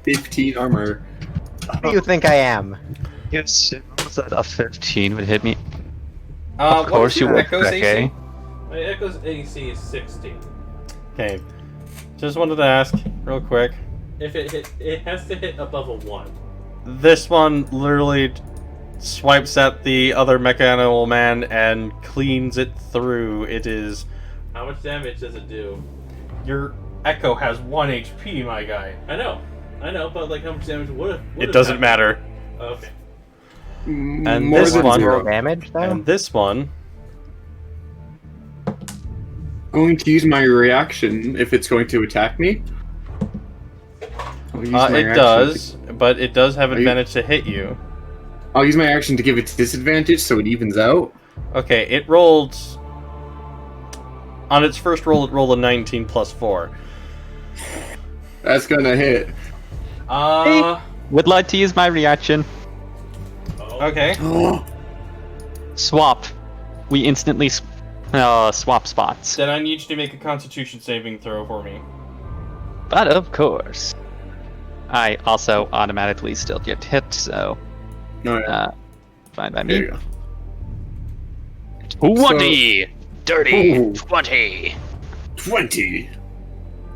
S3: 15 armor.
S7: Who do you think I am?
S4: Yes, a 15 would hit me.
S1: Of
S4: course you would,
S1: Echo's AC?
S4: okay.
S8: My Echo's AC is 16.
S1: Okay. Just wanted to ask, real quick.
S8: If it hit, it has to hit above a 1.
S1: This one literally swipes at the other mechanical man and cleans it through. It is.
S8: How much damage does it do?
S1: Your Echo has 1 HP, my guy.
S8: I know, but like how much damage would have?
S1: It doesn't matter.
S8: Okay.
S1: And
S3: More
S1: this
S3: than
S1: one.
S7: Zero damage, though?
S1: And this one.
S3: Going to use my reaction if it's going to attack me. I'll use my
S1: It
S3: action
S1: does, but it does have
S3: Are you-
S1: advantage to hit you.
S3: I'll use my action to give it disadvantage so it evens out.
S1: Okay, it rolled. On its first roll, it rolled a 19 plus 4.
S3: That's gonna hit.
S4: Would like to use my reaction.
S1: Okay.
S4: Swap. We instantly swap spots.
S1: Then I need you to make a Constitution saving throw for me.
S4: But of course. I also automatically still get hit, so
S3: No, yeah.
S4: fine by
S3: There
S4: me.
S3: you go.
S4: 20! Dirty
S3: Ooh.
S4: 20!
S3: 20.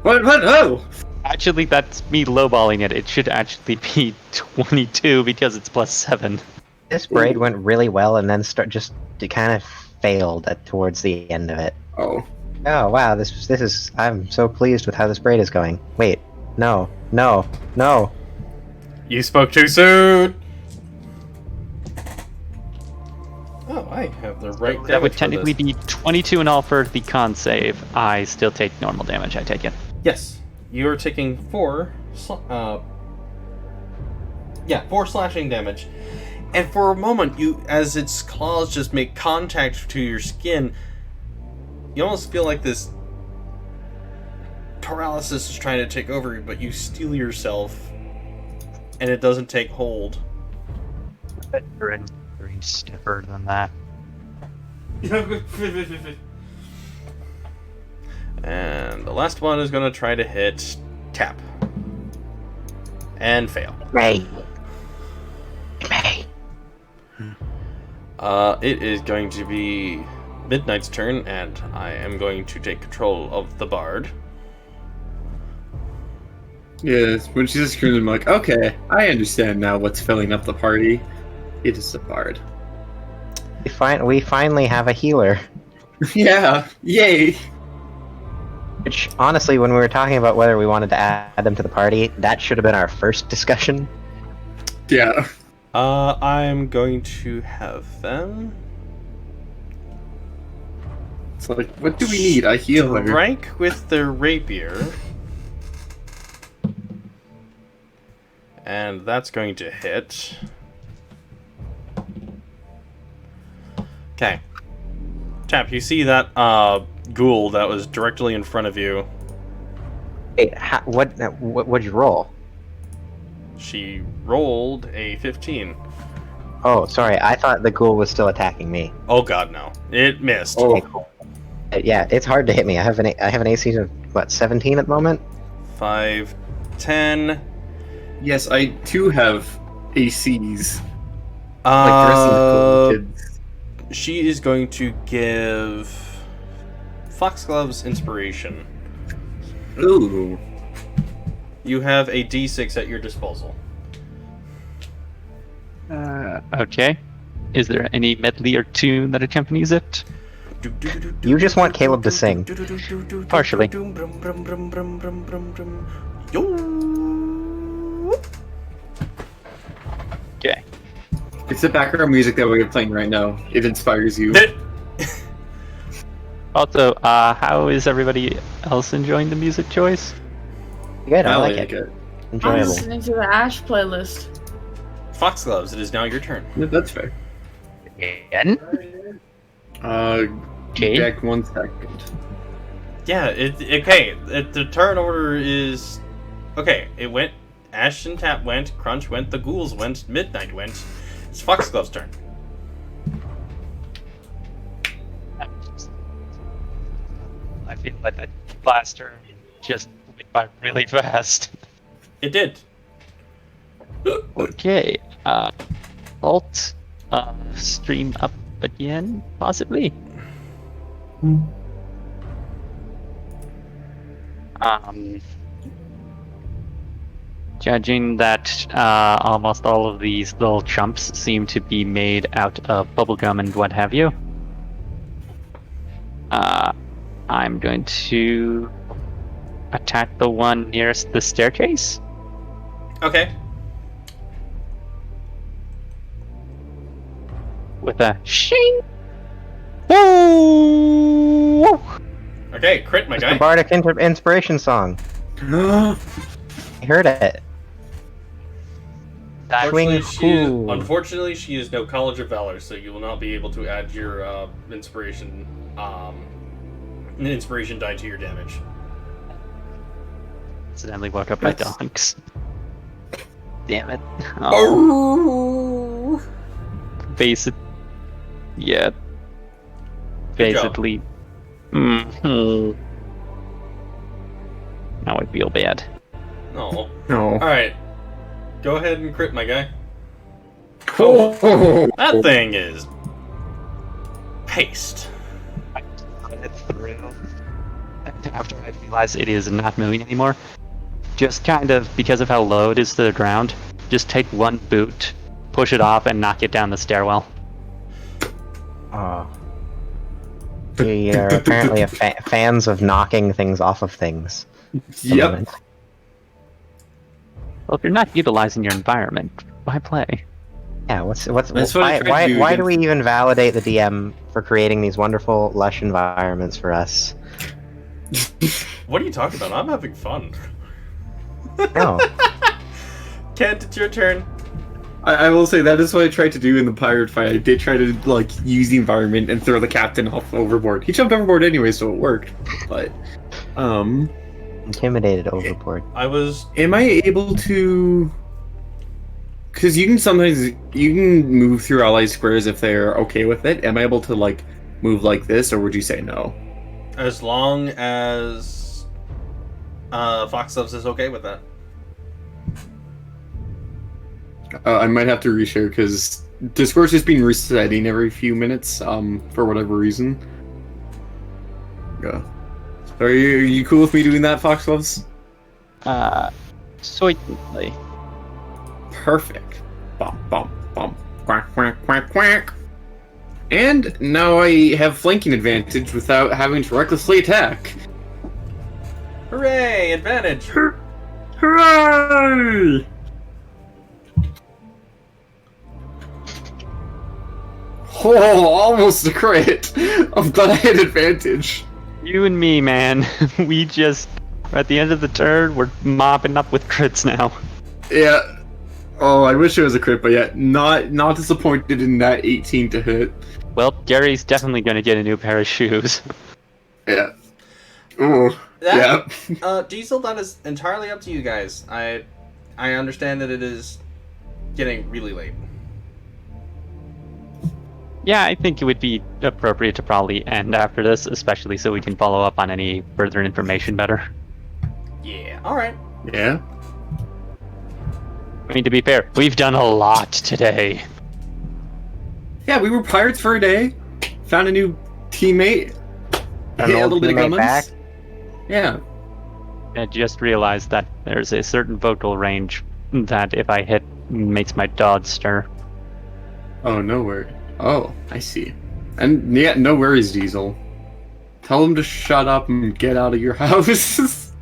S3: What? Oh!
S4: Actually, that's me lowballing it. It should actually be 22 because it's plus 7.
S7: This braid went really well, and then it kind of failed towards the end of it.
S3: Oh.
S7: Oh wow, this is. I'm so pleased with how this braid is going. Wait, no.
S1: You spoke too soon! Oh, I have the right damage
S4: That would
S1: for
S4: technically
S1: this.
S4: be 22 and all for the con save. I still take normal damage, I take it.
S1: Yes. You are taking 4 slashing damage. And for a moment, as its claws just make contact to your skin, you almost feel like this paralysis is trying to take over you, but you steel yourself, and it doesnn't take hold.
S4: Better stiffer than that.
S1: And the last one is going to try to hit Tap. And fail.
S7: Ray.
S1: It is going to be Midnight's turn, and I am going to take control of the bard.
S3: Yes, when she just screams, I'm like, okay, I understand now what's filling up the party. It is the bard.
S7: We finally have a healer.
S3: Yeah, yay!
S7: Which, honestly, when we were talking about whether we wanted to add them to the party, that should have been our first discussion.
S3: Yeah.
S1: I'm going to have them
S3: It's like, what do we need? A healer.
S1: strike with their rapier. And that's going to hit. Okay. Tap, you see that ghoul that was directly in front of you.
S7: Hey, what'd you roll?
S1: She rolled a 15.
S7: Oh, sorry, I thought the ghoul was still attacking me.
S1: Oh god, no. It missed.
S3: Oh.
S7: Okay, cool. Yeah, it's hard to hit me. I have an AC of, what, 17 at the moment?
S1: 5, 10.
S3: Yes, I too have ACs. Like the rest of the cool kids.
S1: She is going to give Foxglove's inspiration.
S3: Ooh.
S1: You have a d6 at your disposal.
S4: Okay. Is there any medley or tune that accompanies it?
S7: You just want Caleb to sing.
S4: Partially. Okay.
S3: It's the background music that we're playing right now. It inspires you.
S4: Also, how is everybody else enjoying the music choice?
S7: Good, I
S3: I
S7: like
S3: like
S7: it.
S3: it.
S2: I'm
S7: Enjoyable.
S2: listening to the Ash playlist.
S1: Foxgloves, it is now your turn.
S3: Yeah, that's fair.
S4: Again? Okay.
S3: Back 1 second.
S1: Yeah, the turn order is... Okay, it went... Ash and Tap went, Crunch went, the Ghouls went, Midnight went. It's Foxglove's turn.
S4: I feel like that last turn just went by really fast.
S1: It did.
S4: Okay. Alt. Stream up again, possibly. Judging that almost all of these little chumps seem to be made out of bubblegum and what have you, I'm going to attack the one nearest the staircase.
S1: Okay.
S4: With a shing! Woo!
S1: Okay, crit, my
S7: The
S1: guy.
S7: bardic inspiration song. I heard it. Swing
S1: Unfortunately, she is no College of Valor, so you will not be able to add your inspiration die to your damage.
S4: Accidentally woke up my dogs. Damn it. Oh. Basic. Yeah.
S1: Good job.
S4: Basically. Now I feel bad.
S1: No.
S3: No.
S1: Alright. Go ahead and crit, my guy.
S3: Oh.
S1: That thing is... paste.
S4: After I realize it is not moving anymore, just kind of, because of how low it is to the ground, just take one boot, push it off, and knock it down the stairwell.
S7: Oh. We are apparently fans of knocking things off of things.
S3: Yep.
S4: Well, if you're not utilizing your environment, why play?
S7: Yeah,
S3: That's what I tried
S7: why
S3: to do
S7: do we
S3: against-
S7: even validate the DM for creating these wonderful, lush environments for us?
S1: What are you talking about? I'm having fun.
S7: No.
S1: Kent, it's your turn.
S3: I will say that is what I tried to do in the pirate fight. I did try to use the environment and throw the captain off overboard. He jumped overboard anyway, so it worked. But
S7: Intimidated overboard.
S3: am I able to? Because you can move through allied squares if they're okay with it. Am I able to move like this, or would you say no?
S1: As long as Foxgloves is okay with that.
S3: I might have to reshare because Discord's just been resetting every few minutes for whatever reason. Yeah. Are you cool with me doing that, Foxgloves?
S4: Certainly.
S3: Perfect. Bump, bump, bump. Quack, quack, quack, quack. And now I have flanking advantage without having to recklessly attack.
S1: Hooray! Advantage!
S3: Hooray! Oh, almost a crit. I'm glad I had advantage.
S4: You and me, man. We just, at the end of the turn, we're mopping up with crits now.
S3: Yeah. Oh, I wish it was a crit, but yeah, not disappointed in that 18 to hit.
S4: Well, Gary's definitely going to get a new pair of shoes.
S3: Yeah. Ooh. Yeah.
S1: Diesel, that is entirely up to you guys. I understand that it is getting really late.
S4: Yeah, I think it would be appropriate to probably end after this, especially so we can follow up on any further information better.
S1: Yeah. All right.
S3: Yeah.
S4: I mean, to be fair, we've done a lot today.
S3: Yeah, we were pirates for a day. Found a new teammate.
S7: An
S3: Hit a
S7: old
S3: little bit of
S7: teammate
S3: gummins.
S7: back.
S3: Yeah.
S4: I just realized that there's a certain vocal range that if I hit makes my dog stir.
S3: Oh, no worries. Oh, I see. And yeah, no worries, Diesel. Tell him to shut up and get out of your house.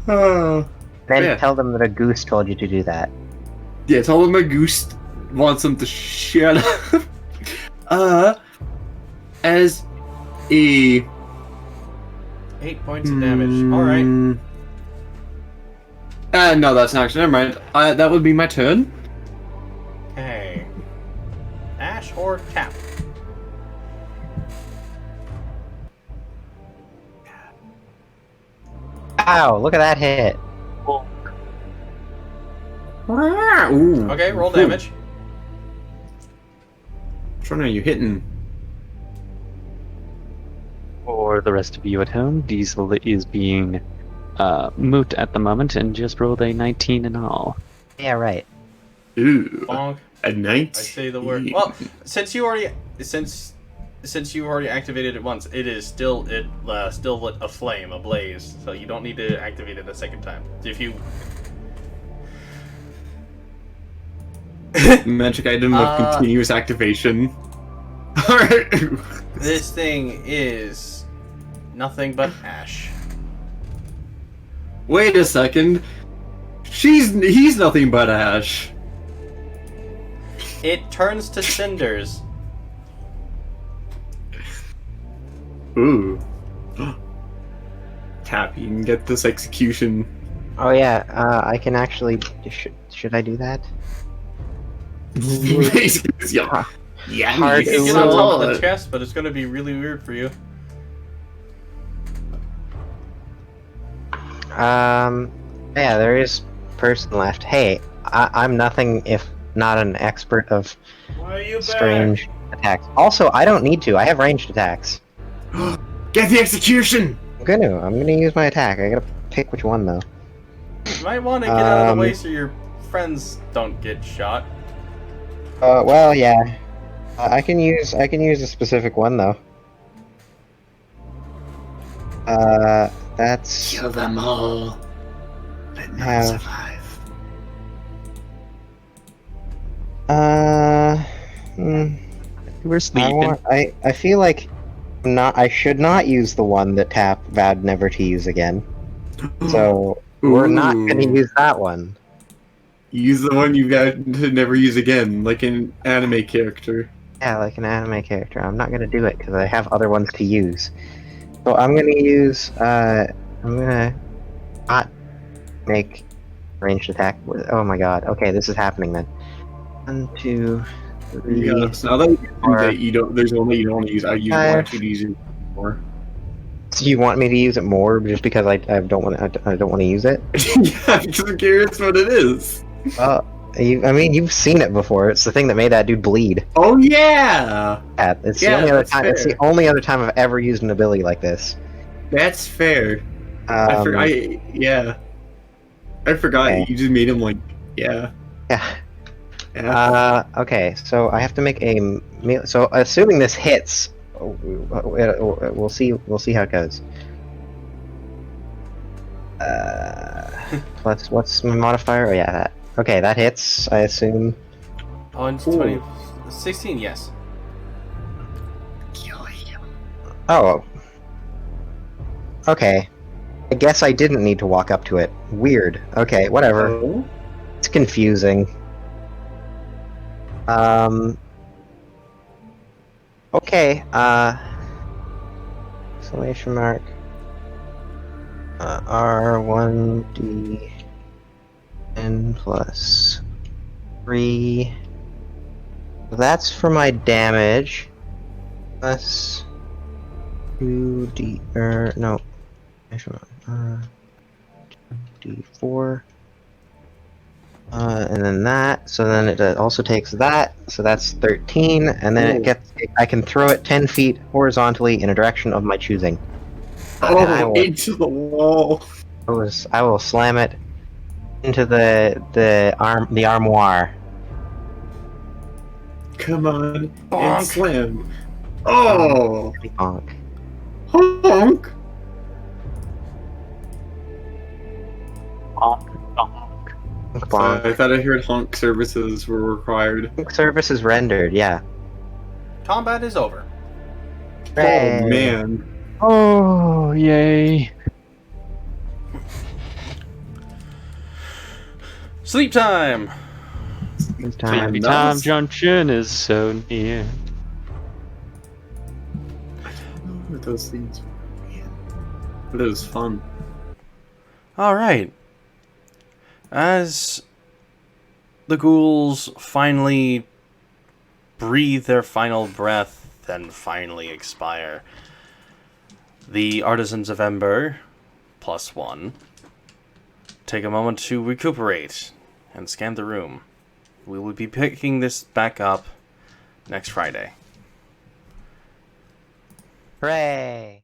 S3: Oh.
S7: Then
S3: Yeah.
S7: tell them that a goose told you to do that.
S3: Yeah, tell him a goose wants him to shut up. As a
S1: 8 points of damage. All right.
S3: No, that's not actually. Never mind. That would be my turn.
S1: Okay. Ash or Cap?
S7: Ow! Look at that hit.
S3: Ooh.
S1: Okay, roll damage.
S3: Which one are you hitting?
S4: For the rest of you at home, Diesel is being moot at the moment and just rolled a 19 in all.
S7: Yeah, right.
S3: Ooh.
S1: Bonk.
S3: A 19.
S1: I say the word. Well, since you already activated it once, it is still lit a flame, a blaze. So you don't need to activate it a second time. If you
S3: Magic item of continuous activation. Alright.
S1: this thing is nothing but ash.
S3: Wait a second. He's nothing but ash.
S1: It turns to cinders.
S3: Ooh. Cap, you can get this execution.
S7: Oh yeah, I can actually. Should I do that?
S3: Yeah. Yeah,
S7: Hard
S1: You
S7: to
S1: can get on top of the
S3: roll.
S1: chest, but it's going to be really weird for you.
S7: Yeah, there is person left. Hey, I'm nothing if not an expert of
S8: Why are you
S7: strange attacks. Also, I don't need to. I have ranged attacks.
S3: Get the execution!
S7: I'm gonna use my attack. I gotta pick which one though.
S1: You might want to get out of the way so your friends don't get shot.
S7: Well, yeah. I can use a specific one though. That's
S3: Kill them all. Let none survive.
S4: We're sleeping.
S7: I feel like I should not use the one that Tap vowed never to use again. So we're not gonna use that one.
S3: Use the one you got to never use again, like an anime character.
S7: Yeah, like an anime character. I'm not gonna do it because I have other ones to use. So I'm gonna use. I'm gonna not make ranged attack with. Oh my god. Okay, this is happening then. 1, 2, 3.
S3: Yeah, so now that you don't, there's one that you don't want to use. I use more actually to use it more.
S7: So you want me to use it more just because I don't want to use it?
S3: Yeah, because I'm curious what it is.
S7: You've seen it before. It's the thing that made that dude bleed.
S3: Oh yeah.
S7: Yeah, it's
S3: Yeah,
S7: the only other
S3: that's
S7: time. It's the
S3: fair.
S7: only other time I've ever used an ability like this.
S3: That's fair. I forgot. I forgot.
S7: Okay.
S3: You just made him like, yeah.
S7: Yeah. Okay, so I have to make a. So assuming this hits, we'll see. We'll see how it goes. What's my modifier? Oh yeah, that. Okay, that hits. I assume.
S1: Oh, and 20, 16, yes.
S7: Oh. Okay. I guess I didn't need to walk up to it. Weird. Okay, whatever.
S3: Oh.
S7: It's confusing. Okay, exclamation mark. R1D N plus 3. That's for my damage. Plus 2D, no. D4. And then that, so then it also takes that, so that's 13, and then I can throw it 10 feet horizontally in a direction of my choosing.
S3: Into the wall.
S7: I will slam it into the armoire.
S3: Come on,
S1: Bonk.
S3: and slam. Oh,
S7: Bonk.
S3: honk.
S7: Bonk.
S3: I thought I heard honk services were required.
S7: Service is rendered, yeah.
S1: Combat is over.
S7: Hooray.
S3: Oh man.
S4: Oh, yay.
S1: Sleep time!
S4: Sleepy time junction is so near.
S3: What those things were, man. But it was fun.
S1: Alright. As the ghouls finally breathe their final breath and finally expire, the Artisans of Ember, +1, take a moment to recuperate and scan the room. We will be picking this back up next Friday.
S7: Hooray!